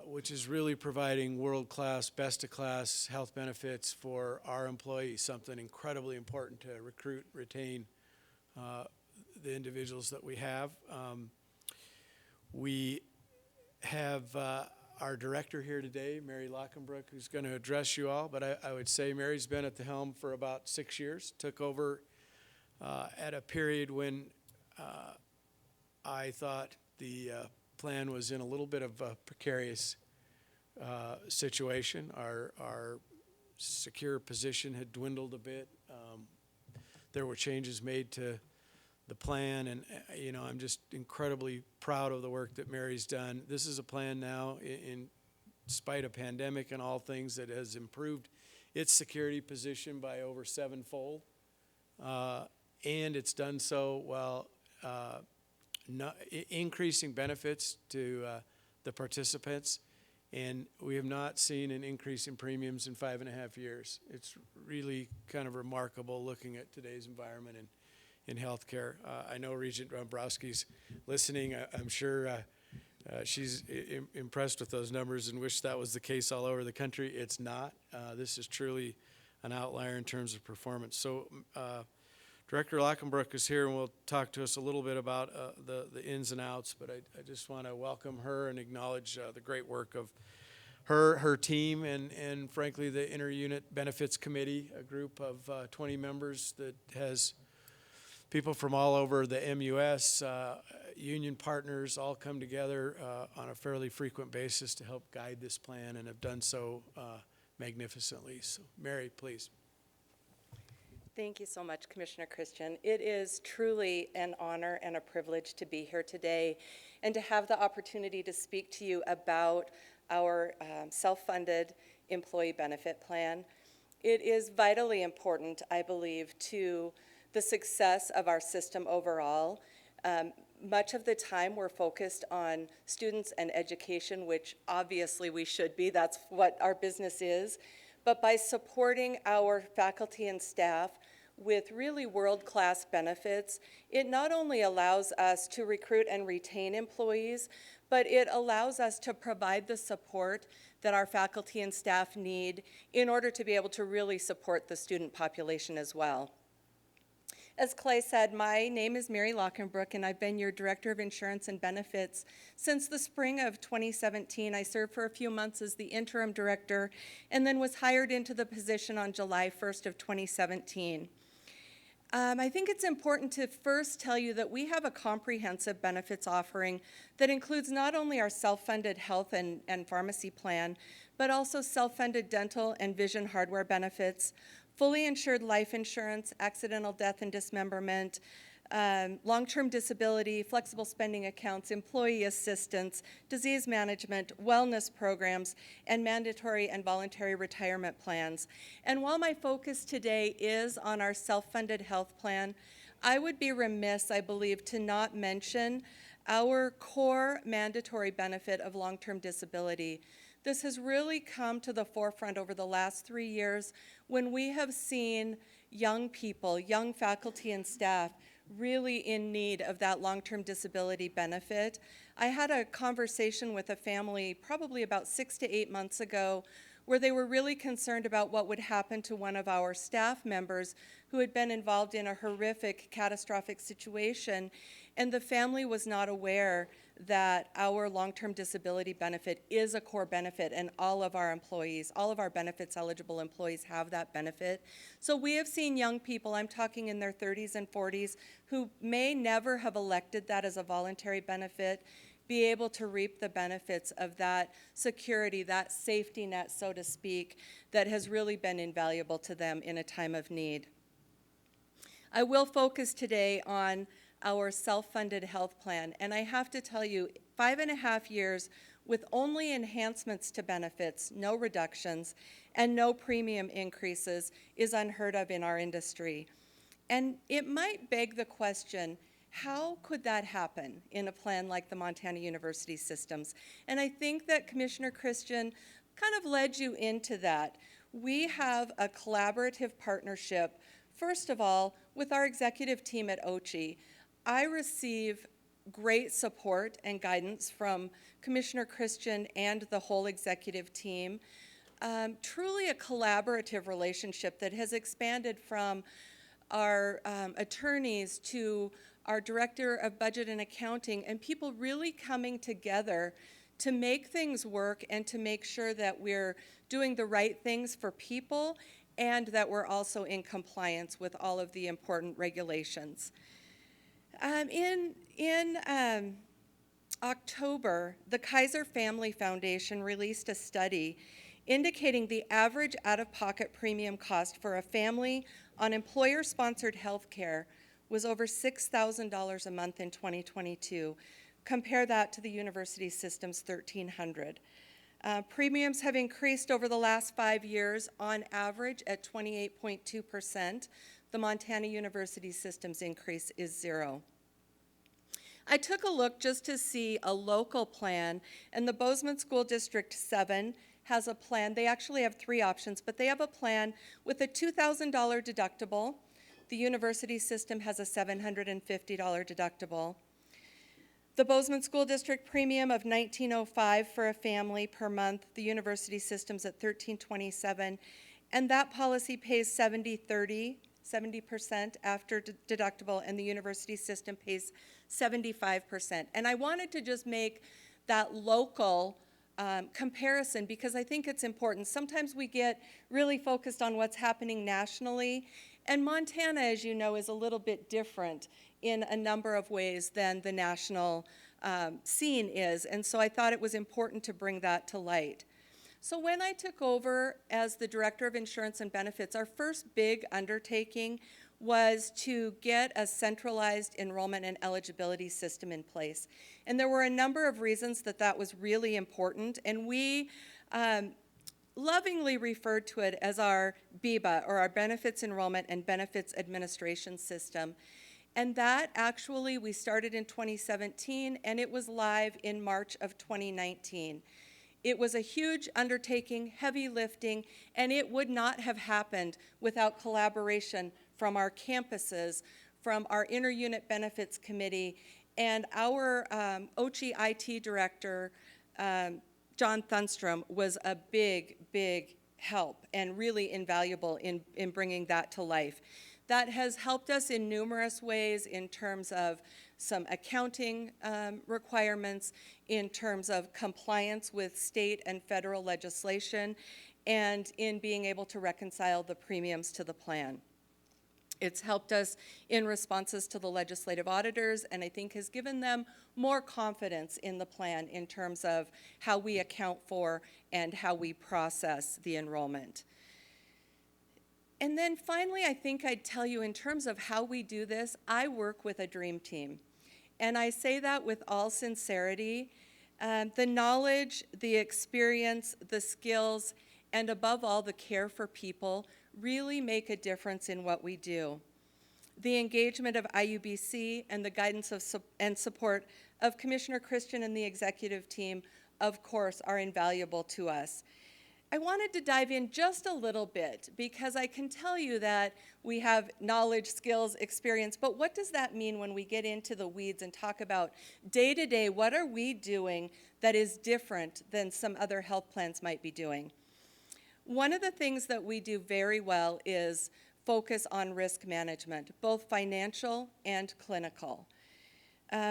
which is really providing world-class, best-of-class health benefits for our employees, something incredibly important to recruit, retain the individuals that we have. We have our director here today, Mary Lockenbrook, who's going to address you all, but I would say Mary's been at the helm for about 6 years, took over at a period when I thought the plan was in a little bit of a precarious situation. Our secure position had dwindled a bit. There were changes made to the plan, and I'm just incredibly proud of the work that Mary's done. This is a plan now, in spite of pandemic and all things, that has improved its security position by over 7-fold, and it's done so while increasing benefits to the participants, and we have not seen an increase in premiums in 5.5 years. It's really kind of remarkable looking at today's environment and in healthcare. I know Regent Dombrowski's listening. I'm sure she's impressed with those numbers and wish that was the case all over the country. It's not. This is truly an outlier in terms of performance. So Director Lockenbrook is here and will talk to us a little bit about the ins and outs, but I just want to welcome her and acknowledge the great work of her team and frankly the Inter-Unit Benefits Committee, a group of 20 members that has people from all over the MUS, union partners all come together on a fairly frequent basis to help guide this plan and have done so magnificently. So Mary, please. Thank you so much, Commissioner Christian. It is truly an honor and a privilege to be here today and to have the opportunity to speak to you about our self-funded employee benefit plan. It is vitally important, I believe, to the success of our system overall. Much of the time we're focused on students and education, which obviously we should be. That's what our business is. But by supporting our faculty and staff with really world-class benefits, it not only allows us to recruit and retain employees, but it allows us to provide the support that our faculty and staff need in order to be able to really support the student population as well. As Clay said, my name is Mary Lockenbrook, and I've been your Director of Insurance and Benefits since the spring of 2017. I served for a few months as the interim director and then was hired into the position on July 1st of 2017. I think it's important to first tell you that we have a comprehensive benefits offering that includes not only our self-funded health and pharmacy plan, but also self-funded dental and vision hardware benefits, fully insured life insurance, accidental death and dismemberment, long-term disability, flexible spending accounts, employee assistance, disease management, wellness programs, and mandatory and voluntary retirement plans. And while my focus today is on our self-funded health plan, I would be remiss, I believe, to not mention our core mandatory benefit of long-term disability. This has really come to the forefront over the last 3 years when we have seen young people, young faculty and staff, really in need of that long-term disability benefit. I had a conversation with a family probably about 6 to 8 months ago where they were really concerned about what would happen to one of our staff members who had been involved in a horrific, catastrophic situation, and the family was not aware that our long-term disability benefit is a core benefit, and all of our employees, all of our benefits eligible employees have that benefit. So we have seen young people, I'm talking in their 30s and 40s, who may never have elected that as a voluntary benefit, be able to reap the benefits of that security, that safety net, so to speak, that has really been invaluable to them in a time of need. I will focus today on our self-funded health plan, and I have to tell you, 5.5 years with only enhancements to benefits, no reductions, and no premium increases is unheard of in our industry. And it might beg the question, how could that happen in a plan like the Montana University Systems? And I think that Commissioner Christian kind of led you into that. We have a collaborative partnership, first of all, with our executive team at OCHI. I receive great support and guidance from Commissioner Christian and the whole executive team. Truly a collaborative relationship that has expanded from our attorneys to our Director of Budget and Accounting, and people really coming together to make things work and to make sure that we're doing the right things for people and that we're also in compliance with all of the important regulations. In October, the Kaiser Family Foundation released a study indicating the average out-of-pocket premium cost for a family on employer-sponsored health care was over $6,000 a month in 2022. Compare that to the university system's $1,300. Premiums have increased over the last 5 years on average at 28.2%. The Montana University System's increase is 0. I took a look just to see a local plan, and the Bozeman School District 7 has a plan. They actually have 3 options, but they have a plan with a $2,000 deductible. The university system has a $750 deductible. The Bozeman School District premium of $1,905 for a family per month. The university system's at $1,327, and that policy pays 70% after deductible, and the university system pays 75%. And I wanted to just make that local comparison, because I think it's important. Sometimes we get really focused on what's happening nationally, and Montana, as you know, is a little bit different in a number of ways than the national scene is, and so I thought it was important to bring that to light. So when I took over as the Director of Insurance and Benefits, our first big undertaking was to get a centralized enrollment and eligibility system in place. And there were a number of reasons that that was really important, and we lovingly referred to it as our BEBA, or our Benefits Enrollment and Benefits Administration System. And that actually, we started in 2017, and it was live in March of 2019. It was a huge undertaking, heavy lifting, and it would not have happened without collaboration from our campuses, from our Inter-Unit Benefits Committee, and our OCHI IT Director, John Thunstrom, was a big, big help and really invaluable in bringing that to life. That has helped us in numerous ways in terms of some accounting requirements, in terms of compliance with state and federal legislation, and in being able to reconcile the premiums to the plan. It's helped us in responses to the legislative auditors, and I think has given them more confidence in the plan in terms of how we account for and how we process the enrollment. And then finally, I think I'd tell you, in terms of how we do this, I work with a dream team. And I say that with all sincerity. The knowledge, the experience, the skills, and above all, the care for people really make a difference in what we do. The engagement of IUBC and the guidance and support of Commissioner Christian and the executive team, of course, are invaluable to us. I wanted to dive in just a little bit because I can tell you that we have knowledge, skills, experience, but what does that mean when we get into the weeds and talk about day-to-day, what are we doing that is different than some other health plans might be doing? One of the things that we do very well is focus on risk management, both financial and clinical.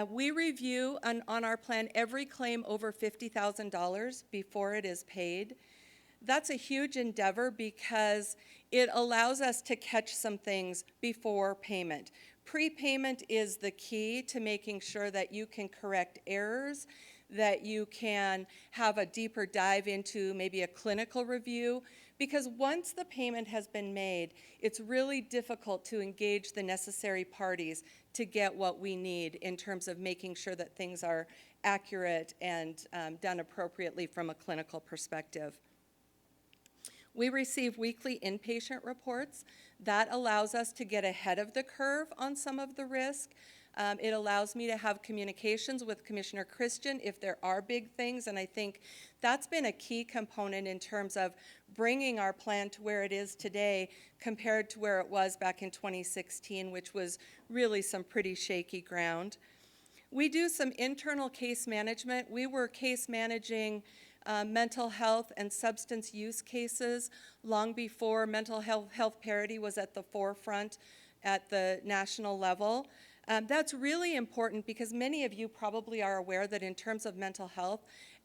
We review on our plan every claim over $50,000 before it is paid. That's a huge endeavor because it allows us to catch some things before payment. Prepayment is the key to making sure that you can correct errors, that you can have a deeper dive into maybe a clinical review, because once the payment has been made, it's really difficult to engage the necessary parties to get what we need in terms of making sure that things are accurate and done appropriately from a clinical perspective. We receive weekly inpatient reports. That allows us to get ahead of the curve on some of the risk. It allows me to have communications with Commissioner Christian if there are big things, and I think that's been a key component in terms of bringing our plan to where it is today compared to where it was back in 2016, which was really some pretty shaky ground. We do some internal case management. We were case managing mental health and substance use cases long before mental health parity was at the forefront at the national level. That's really important because many of you probably are aware that in terms of mental health,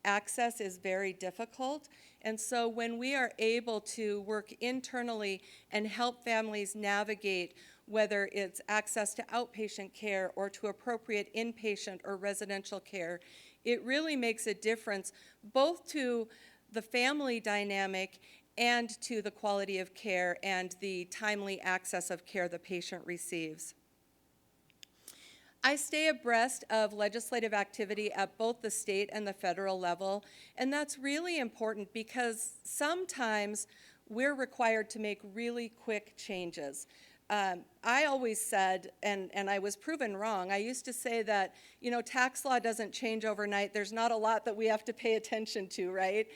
access is very difficult. And so when we are able to work internally and help families navigate whether it's access to outpatient care or to appropriate inpatient or residential care, it really makes a difference both to the family dynamic and to the quality of care and the timely access of care the patient receives. I stay abreast of legislative activity at both the state and the federal level, and that's really important because sometimes we're required to make really quick changes. I always said, and I was proven wrong, I used to say that, tax law doesn't change overnight. There's not a lot that we have to pay attention to, right?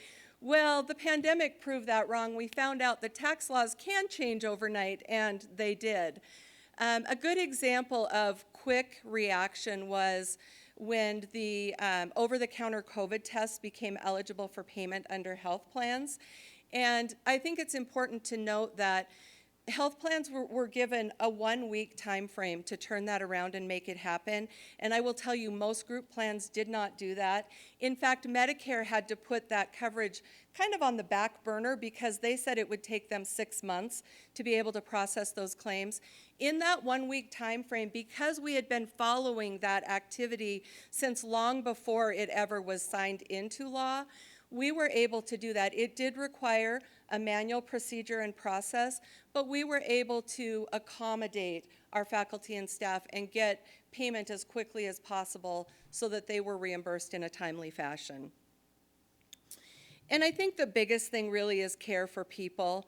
Well, the pandemic proved that wrong. We found out that tax laws can change overnight, and they did. A good example of quick reaction was when the over-the-counter COVID tests became eligible for payment under health plans. And I think it's important to note that Health plans were given a 1-week time frame to turn that around and make it happen. And I will tell you, most group plans did not do that. In fact, Medicare had to put that coverage kind of on the back burner because they said it would take them 6 months to be able to process those claims. In that 1-week time frame, because we had been following that activity since long before it ever was signed into law, we were able to do that. It did require a manual procedure and process, but we were able to accommodate our faculty and staff and get payment as quickly as possible so that they were reimbursed in a timely fashion. And I think the biggest thing really is care for people.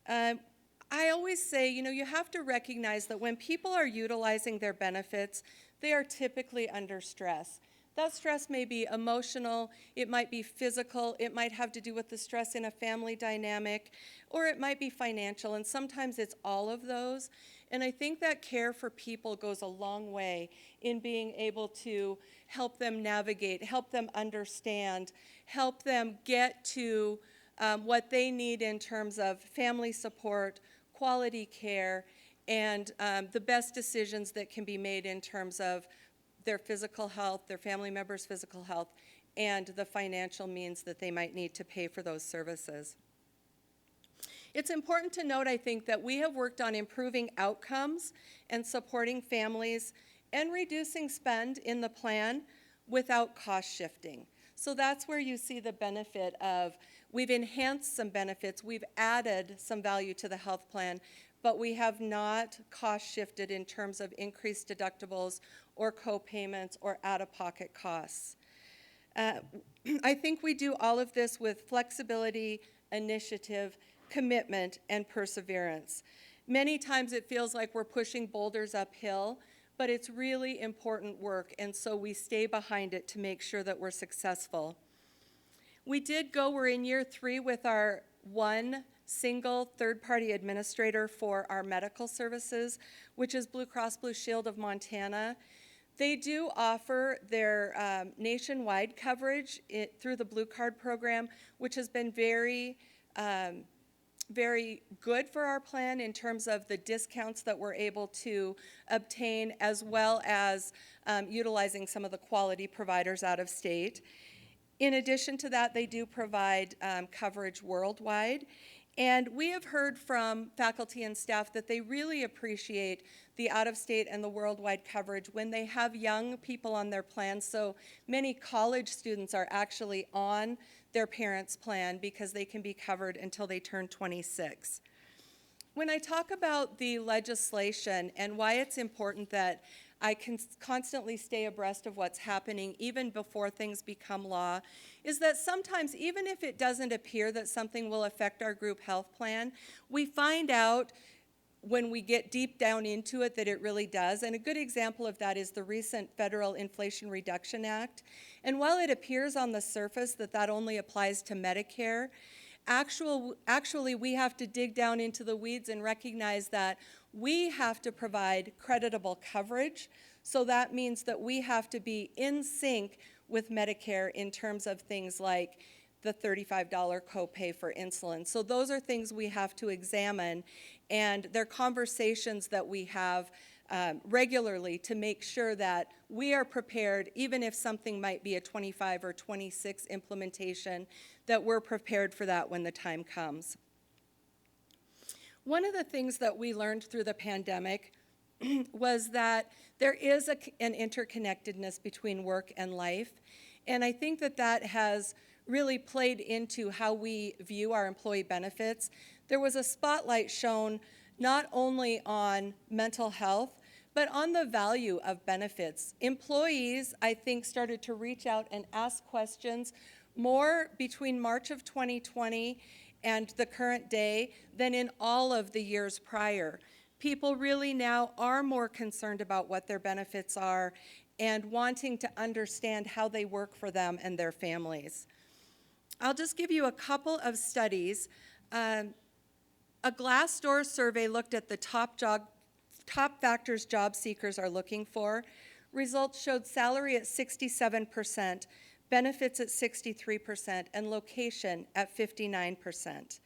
I always say, you have to recognize that when people are utilizing their benefits, they are typically under stress. That stress may be emotional, it might be physical, it might have to do with the stress in a family dynamic, or it might be financial, and sometimes it's all of those. And I think that care for people goes a long way in being able to help them navigate, help them understand, help them get to what they need in terms of family support, quality care, and the best decisions that can be made in terms of their physical health, their family members' physical health, and the financial means that they might need to pay for those services. It's important to note, I think, that we have worked on improving outcomes and supporting families and reducing spend in the plan without cost shifting. So that's where you see the benefit of, we've enhanced some benefits, we've added some value to the health plan, but we have not cost shifted in terms of increased deductibles or co-payments or out-of-pocket costs. I think we do all of this with flexibility, initiative, commitment, and perseverance. Many times it feels like we're pushing boulders uphill, but it's really important work, and so we stay behind it to make sure that we're successful. We're in year 3 with our one single third-party administrator for our medical services, which is Blue Cross Blue Shield of Montana. They do offer their nationwide coverage through the Blue Card program, which has been very good for our plan in terms of the discounts that we're able to obtain, as well as utilizing some of the quality providers out of state. In addition to that, they do provide coverage worldwide. And we have heard from faculty and staff that they really appreciate the out-of-state and the worldwide coverage when they have young people on their plan. So many college students are actually on their parents' plan because they can be covered until they turn 26. When I talk about the legislation and why it's important that I can constantly stay abreast of what's happening even before things become law, is that sometimes, even if it doesn't appear that something will affect our group health plan, we find out when we get deep down into it that it really does. And a good example of that is the recent Federal Inflation Reduction Act. And while it appears on the surface that that only applies to Medicare, actually we have to dig down into the weeds and recognize that we have to provide creditable coverage. So that means that we have to be in sync with Medicare in terms of things like the $35 copay for insulin. So those are things we have to examine, and they're conversations that we have regularly to make sure that we are prepared, even if something might be a 25 or 26 implementation, that we're prepared for that when the time comes. One of the things that we learned through the pandemic was that there is an interconnectedness between work and life, and I think that that has really played into how we view our employee benefits. There was a spotlight shown not only on mental health, but on the value of benefits. Employees, I think, started to reach out and ask questions more between March of 2020 and the current day than in all of the years prior. People really now are more concerned about what their benefits are and wanting to understand how they work for them and their families. I'll just give you a couple of studies. A Glassdoor survey looked at the top factors job seekers are looking for. Results showed salary at 67%, benefits at 63%, and location at 59%.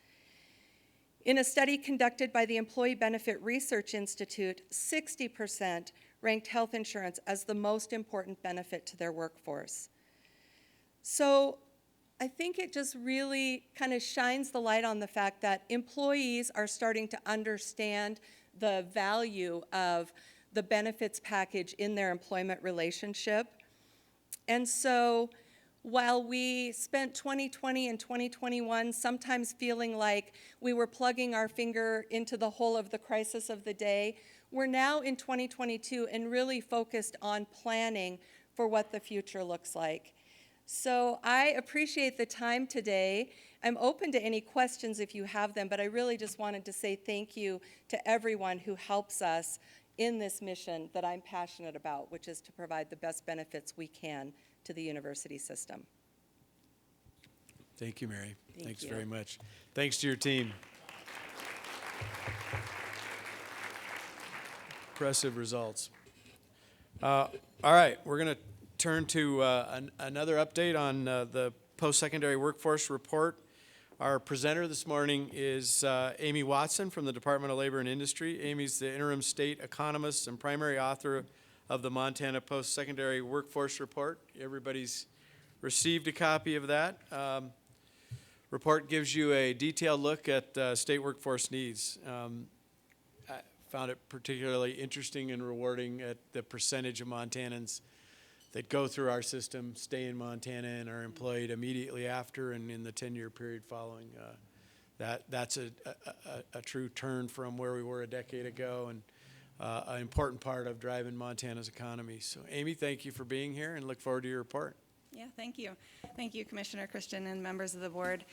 In a study conducted by the Employee Benefit Research Institute, 60% ranked health insurance as the most important benefit to their workforce. So I think it just really kind of shines the light on the fact that employees are starting to understand the value of the benefits package in their employment relationship. And so while we spent 2020 and 2021 sometimes feeling like we were plugging our finger into the hole of the crisis of the day, we're now in 2022 and really focused on planning for what the future looks like. So I appreciate the time today. I'm open to any questions if you have them, but I really just wanted to say thank you to everyone who helps us in this mission that I'm passionate about, which is to provide the best benefits we can to the university system. Thank you, Mary. Thanks you. very much. Thanks to your team. Impressive results. All right, we're going to turn to another update on the post-secondary workforce report. Our presenter this morning is Amy Watson from the Department of Labor and Industry. Amy's the interim state economist and primary author of the Montana Post-Secondary Workforce Report. Everybody's received a copy of that. Report gives you a detailed look at state workforce needs. I found it particularly interesting and rewarding at the percentage of Montanans that go through our system, stay in Montana, and are employed immediately after and in the 10-year period following. That's a true turn from where we were a decade ago, and an important part of driving Montana's economy. So, Amy, thank you for being here, and look forward to your report. Yeah, thank you. Thank you, Commissioner Christian and members of the board.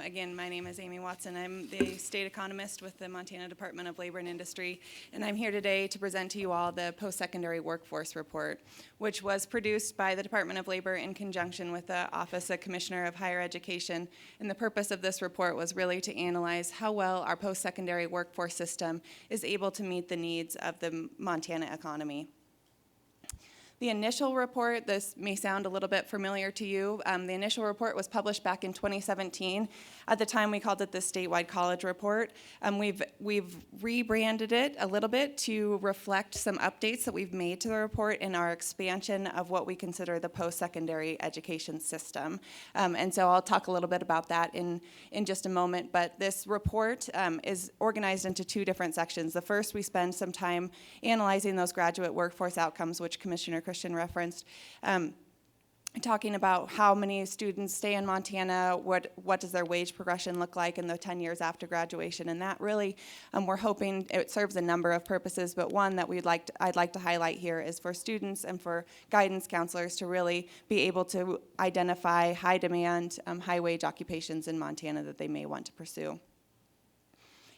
Again, my name is Amy Watson. I'm the state economist with the Montana Department of Labor and Industry, and I'm here today to present to you all the post-secondary workforce report, which was produced by the Department of Labor in conjunction with the Office of Commissioner of Higher Education. And the purpose of this report was really to analyze how well our post-secondary workforce system is able to meet the needs of the Montana economy. The initial report, this may sound a little bit familiar to you. The initial report was published back in 2017. At the time, we called it the Statewide College Report. We've rebranded it a little bit to reflect some updates that we've made to the report in our expansion of what we consider the post-secondary education system. And so I'll talk a little bit about that in just a moment. But this report is organized into two different sections. The first, we spend some time analyzing those graduate workforce outcomes, which Commissioner Christian referenced, talking about how many students stay in Montana, what does their wage progression look like in the 10 years after graduation, and that really, we're hoping it serves a number of purposes, but one that I'd like to highlight here is for students and for guidance counselors to really be able to identify high demand, high wage occupations in Montana that they may want to pursue.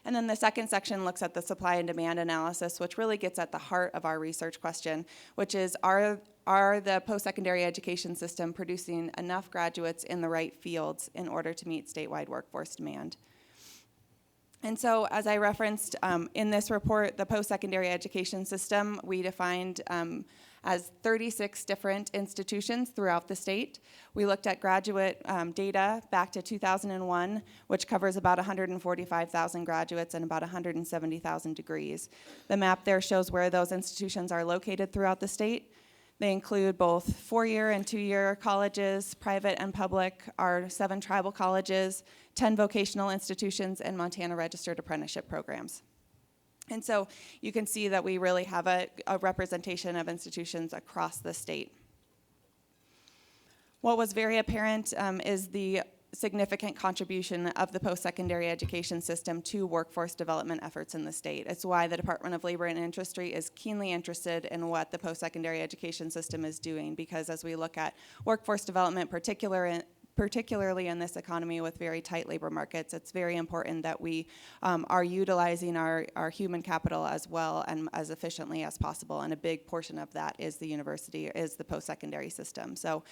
And then the second section looks at the supply and demand analysis, which really gets at the heart of our research question, which is, are the post-secondary education system producing enough graduates in the right fields in order to meet statewide workforce demand? And so, as I referenced in this report, the post-secondary education system, we defined as 36 different institutions throughout the state. We looked at graduate data back to 2001, which covers about 145,000 graduates and about 170,000 degrees. The map there shows where those institutions are located throughout the state. They include both 4-year and 2-year colleges, private and public, our 7 tribal colleges, 10 vocational institutions, and Montana registered apprenticeship programs. And so you can see that we really have a representation of institutions across the state. What was very apparent is the significant contribution of the post-secondary education system to workforce development efforts in the state. It's why the Department of Labor and Industry is keenly interested in what the post-secondary education system is doing, because as we look at workforce development, particularly in this economy with very tight labor markets, it's very important that we are utilizing our human capital as well and as efficiently as possible. And a big portion of that is the post-secondary system. So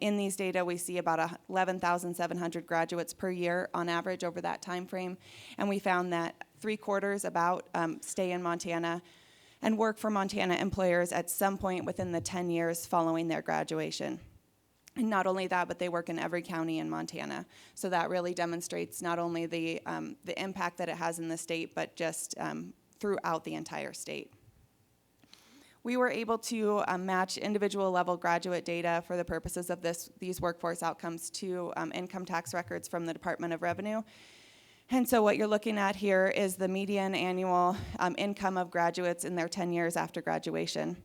in these data, we see about 11,700 graduates per year on average over that time frame. And we found that 3/4 about stay in Montana and work for Montana employers at some point within the 10 years following their graduation. And not only that, but they work in every county in Montana. So that really demonstrates not only the impact that it has in the state, but just throughout the entire state. We were able to match individual level graduate data for the purposes of these workforce outcomes to income tax records from the Department of Revenue. And so what you're looking at here is the median annual income of graduates in their 10 years after graduation.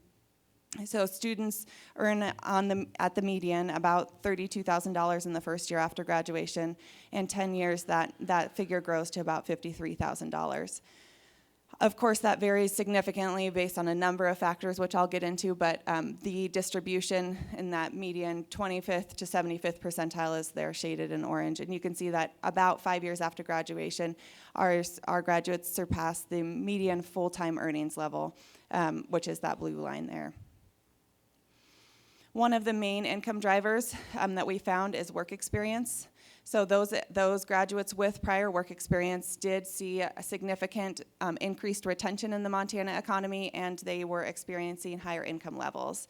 So students earn at the median about $32,000 in the first year after graduation. In 10 years, that figure grows to about $53,000. Of course, that varies significantly based on a number of factors, which I'll get into, but the distribution in that median 25th to 75th percentile is there shaded in orange. And you can see that about 5 years after graduation, our graduates surpass the median full-time earnings level, which is that blue line there. One of the main income drivers that we found is work experience. So those graduates with prior work experience did see a significant increased retention in the Montana economy, and they were experiencing higher income levels.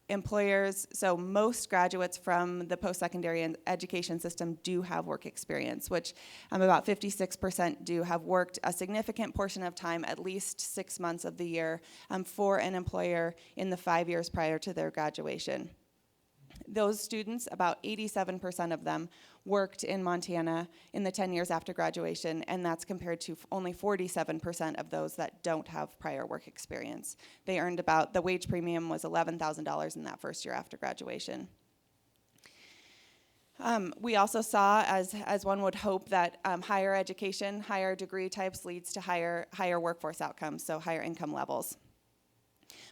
Employers, so most graduates from the post-secondary education system do have work experience, which about 56% do have worked a significant portion of time, at least 6 months of the year, for an employer in the 5 years prior to their graduation. Those students, about 87% of them, worked in Montana in the 10 years after graduation, and that's compared to only 47% of those that don't have prior work experience. They earned the wage premium was $11,000 in that first year after graduation. We also saw, as one would hope, that higher education, higher degree types leads to higher workforce outcomes, so higher income levels.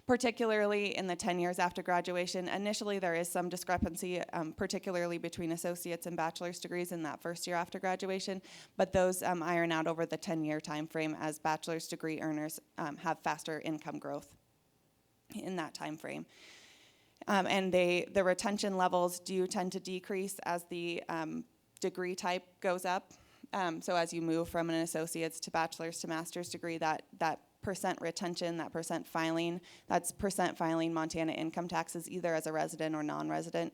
Particularly in the 10 years after graduation. Initially, there is some discrepancy, particularly between associates and bachelor's degrees in that first year after graduation, but those iron out over the 10-year time frame as bachelor's degree earners have faster income growth in that time frame. And the retention levels do tend to decrease as the degree type goes up. So as you move from an associate's to bachelor's to master's degree, that percent retention, that percent filing, that's percent filing Montana income taxes either as a resident or non-resident,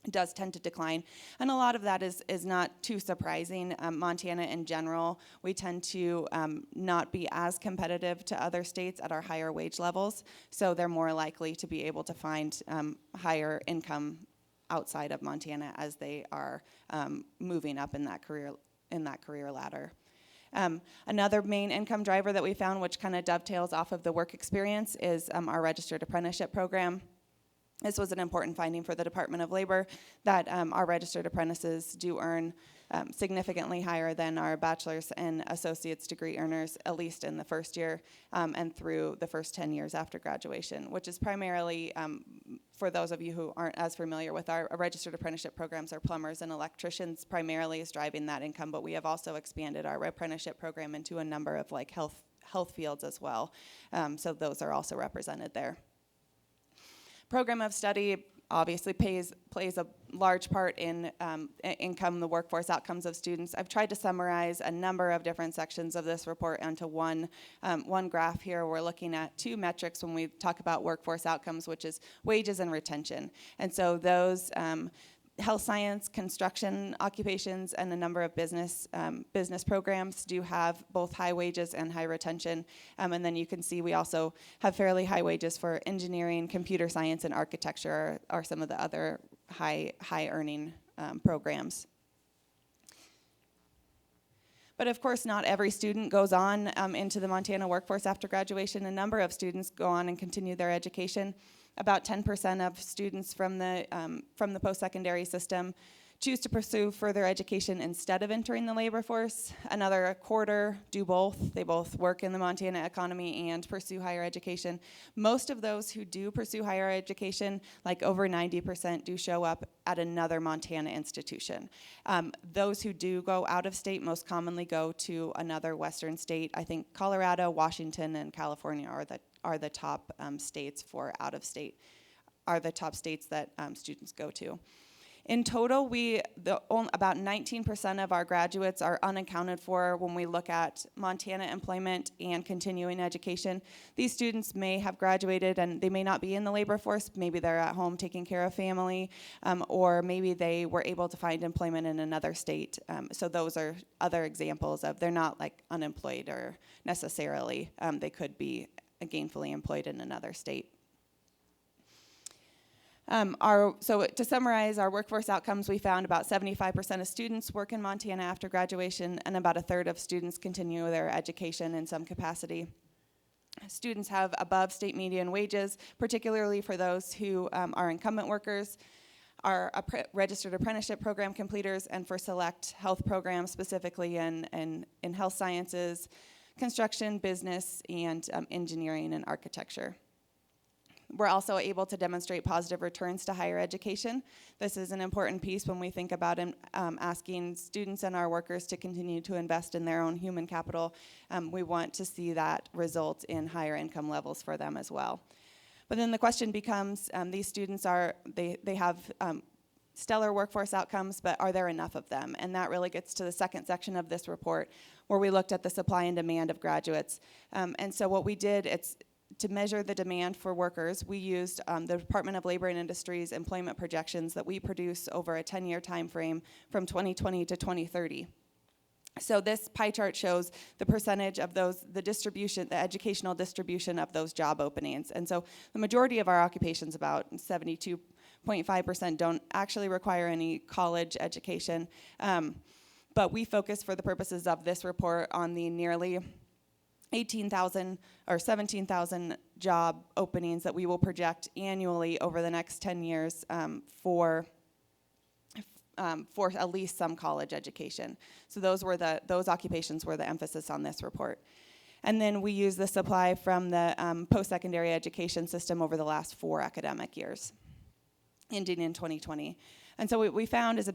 does tend to decline. And a lot of that is not too surprising. Montana in general, we tend to not be as competitive to other states at our higher wage levels, so they're more likely to be able to find higher income outside of Montana as they are moving up in that career ladder. Another main income driver that we found, which kind of dovetails off of the work experience, is our registered apprenticeship program. This was an important finding for the Department of Labor, that our registered apprentices do earn significantly higher than our bachelor's and associate's degree earners, at least in the first year and through the first 10 years after graduation, which is primarily, for those of you who aren't as familiar with our registered apprenticeship programs, our plumbers and electricians primarily is driving that income, but we have also expanded our apprenticeship program into a number of like health fields as well. So those are also represented there. Program of study obviously plays a large part in income, the workforce outcomes of students. I've tried to summarize a number of different sections of this report onto one graph here. We're looking at two metrics when we talk about workforce outcomes, which is wages and retention. And so those health science, construction occupations, and a number of business programs do have both high wages and high retention. And then you can see we also have fairly high wages for engineering, computer science, and architecture are some of the other high earning programs. But of course, not every student goes on into the Montana workforce after graduation. A number of students go on and continue their education. About 10% of students from the post-secondary system choose to pursue further education instead of entering the labor force. Another quarter do both. They both work in the Montana economy and pursue higher education. Most of those who do pursue higher education, like over 90%, do show up at another Montana institution. Those who do go out of state most commonly go to another western state. I think Colorado, Washington, and California are the top states for out of state, are the top states that students go to. In total, about 19% of our graduates are unaccounted for when we look at Montana employment and continuing education. These students may have graduated and they may not be in the labor force. Maybe they're at home taking care of family, or maybe they were able to find employment in another state. So those are other examples of, they're not like unemployed or necessarily, they could be gainfully employed in another state. So to summarize our workforce outcomes, we found about 75% of students work in Montana after graduation, and about a third of students continue their education in some capacity. Students have above state median wages, particularly for those who are incumbent workers, are registered apprenticeship program completers, and for select health programs, specifically in health sciences, construction, business, and engineering and architecture. We're also able to demonstrate positive returns to higher education. This is an important piece when we think about asking students and our workers to continue to invest in their own human capital. We want to see that result in higher income levels for them as well. But then the question becomes, these students they have stellar workforce outcomes, but are there enough of them? And that really gets to the second section of this report, where we looked at the supply and demand of graduates. And so what we did, to measure the demand for workers, we used the Department of Labor and Industries employment projections that we produce over a 10-year time frame from 2020 to 2030. So this pie chart shows the percentage of those, the educational distribution of those job openings. And so the majority of our occupations, about 72.5%, don't actually require any college education. But we focus, for the purposes of this report, on the nearly 18,000 or 17,000 job openings that we will project annually over the next 10 years for at least some college education. So those occupations were the emphasis on this report. And then we use the supply from the post-secondary education system over the last 4 academic years, ending in 2020. And so what we found is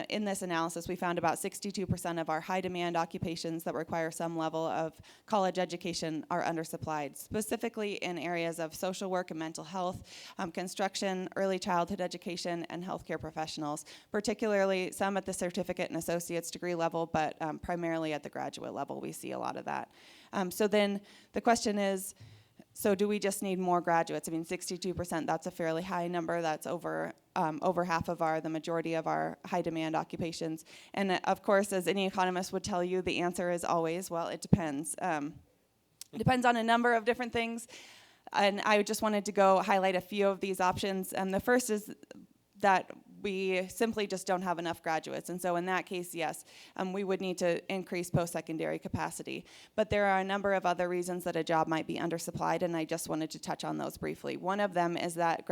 in this analysis, we found about 62% of our high demand occupations that require some level of college education are undersupplied, specifically in areas of social work and mental health, construction, early childhood education, and healthcare professionals, particularly some at the certificate and associate's degree level, but primarily at the graduate level, we see a lot of that. So then the question is, so do we just need more graduates? I mean, 62%, that's a fairly high number. That's over half of the majority of our high demand occupations. And of course, as any economist would tell you, the answer is always, well, it depends. It depends on a number of different things. And I just wanted to highlight a few of these options. The first is that we simply just don't have enough graduates. And so in that case, yes, we would need to increase post-secondary capacity. But there are a number of other reasons that a job might be undersupplied, and I just wanted to touch on those briefly. One of them is that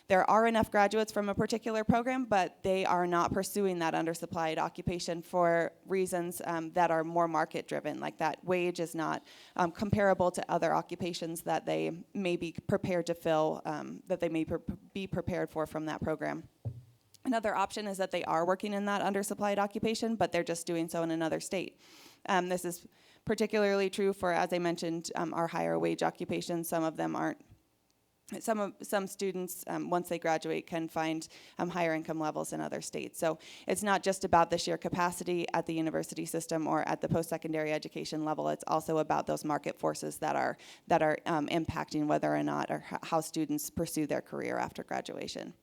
there are enough graduates from a particular program, but they are not pursuing that undersupplied occupation for reasons that are more market-driven, like that wage is not comparable to other occupations that they may be prepared to fill, that they may be prepared for from that program. Another option is that they are working in that undersupplied occupation, but they're just doing so in another state. This is particularly true for, as I mentioned, our higher wage occupations. Some of them aren't. Some students, once they graduate, can find higher income levels in other states. So it's not just about the sheer capacity at the university system or at the post-secondary education level. It's also about those market forces that are impacting whether or not or how students pursue their career after graduation.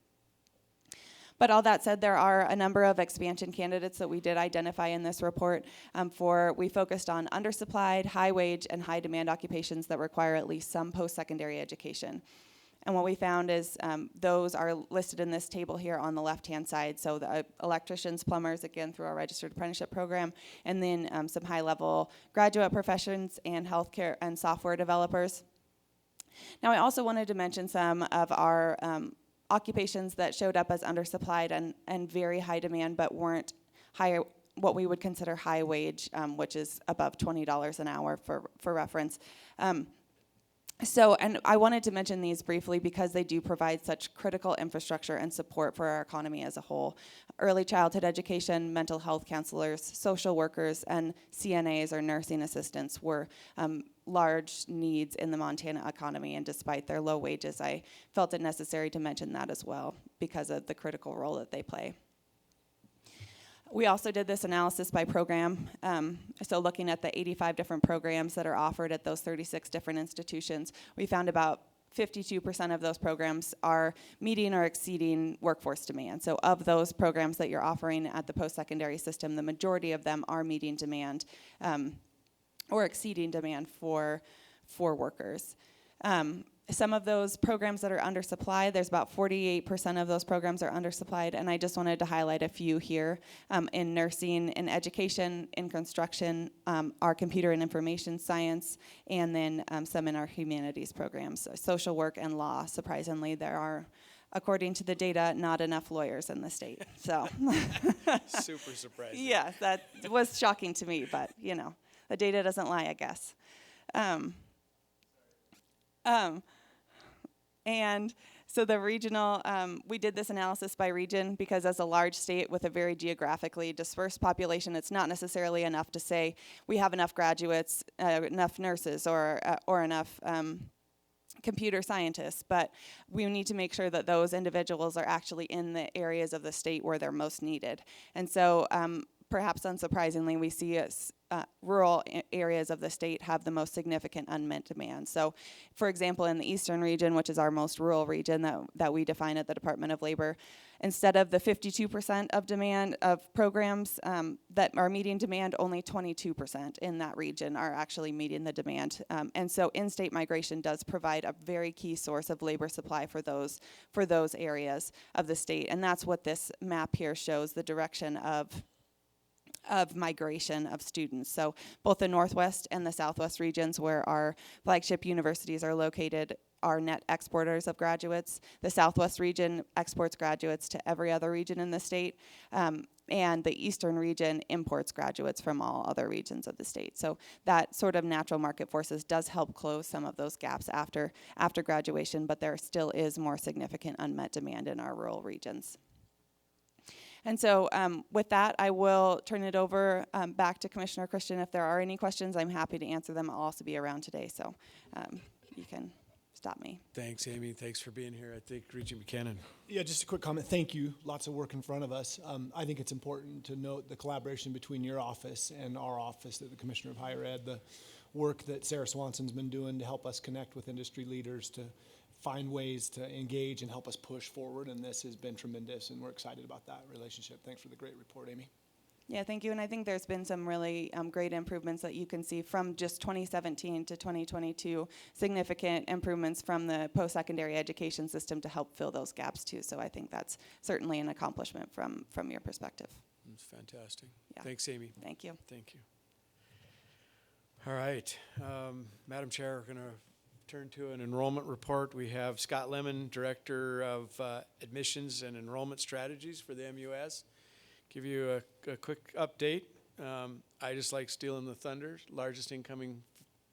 But all that said, there are a number of expansion candidates that we did identify in this report. We focused on undersupplied, high wage, and high demand occupations that require at least some post-secondary education. And what we found is those are listed in this table here on the left-hand side. So the electricians, plumbers, again, through our registered apprenticeship program, and then some high-level graduate professions and healthcare and software developers. Now, I also wanted to mention some of our occupations that showed up as undersupplied and very high demand, but weren't higher, what we would consider high wage, which is above $20 an hour for reference. So, and I wanted to mention these briefly because they do provide such critical infrastructure and support for our economy as a whole. Early childhood education, mental health counselors, social workers, and CNAs or nursing assistants were large needs in the Montana economy, and despite their low wages, I felt it necessary to mention that as well because of the critical role that they play. We also did this analysis by program, so looking at the 85 different programs that are offered at those 36 different institutions, we found about 52% of those programs are meeting or exceeding workforce demand. So of those programs that you're offering at the post-secondary system, the majority of them are meeting demand or exceeding demand for workers. Some of those programs that are undersupplied, there's about 48% of those programs are undersupplied, and I just wanted to highlight a few here. In nursing, in education, in construction, our computer and information science, and then some in our humanities programs. So social work and law, surprisingly, there are, according to the data, not enough lawyers in the state. So, Super surprising. yeah, that was shocking to me, but you know, the data doesn't lie, I guess. And so the regional, we did this analysis by region because as a large state with a very geographically dispersed population, it's not necessarily enough to say we have enough graduates, enough nurses, or enough computer scientists, but we need to make sure that those individuals are actually in the areas of the state where they're most needed. And so perhaps unsurprisingly, we see rural areas of the state have the most significant unmet demand. So, for example, in the eastern region, which is our most rural region that we define at the Department of Labor, instead of the 52% of demand of programs that are meeting demand, only 22% in that region are actually meeting the demand. And so in-state migration does provide a very key source of labor supply for those areas of the state. And that's what this map here shows, the direction of migration of students. So both the Northwest and the Southwest regions where our flagship universities are located are net exporters of graduates. The Southwest region exports graduates to every other region in the state, and the Eastern region imports graduates from all other regions of the state. So that sort of natural market forces does help close some of those gaps after graduation, but there still is more significant unmet demand in our rural regions. And so with that, I will turn it over back to Commissioner Christian. If there are any questions, I'm happy to answer them. I'll also be around today, so you can stop me. Thanks, Amy. Thanks for being here. I think Regent Buchanan. Yeah, just a quick comment. Thank you. Lots of work in front of us. I think it's important to note the collaboration between your office and our office, the Commissioner of Higher Ed, the work that Sarah Swanson's been doing to help us connect with industry leaders to find ways to engage and help us push forward, and this has been tremendous, and we're excited about that relationship. Thanks for the great report, Amy. Yeah, thank you, and I think there's been some really great improvements that you can see from just 2017 to 2022, significant improvements from the post-secondary education system to help fill those gaps too, so I think that's certainly an accomplishment from your perspective. That's fantastic. Yeah. Thanks, Amy. Thank you. Thank you. All right, Madam Chair, we're going to turn to an enrollment report. We have Scott Lemon, Director of Admissions and Enrollment Strategies for the MUS. Give you a quick update. I just like stealing the thunder. Largest incoming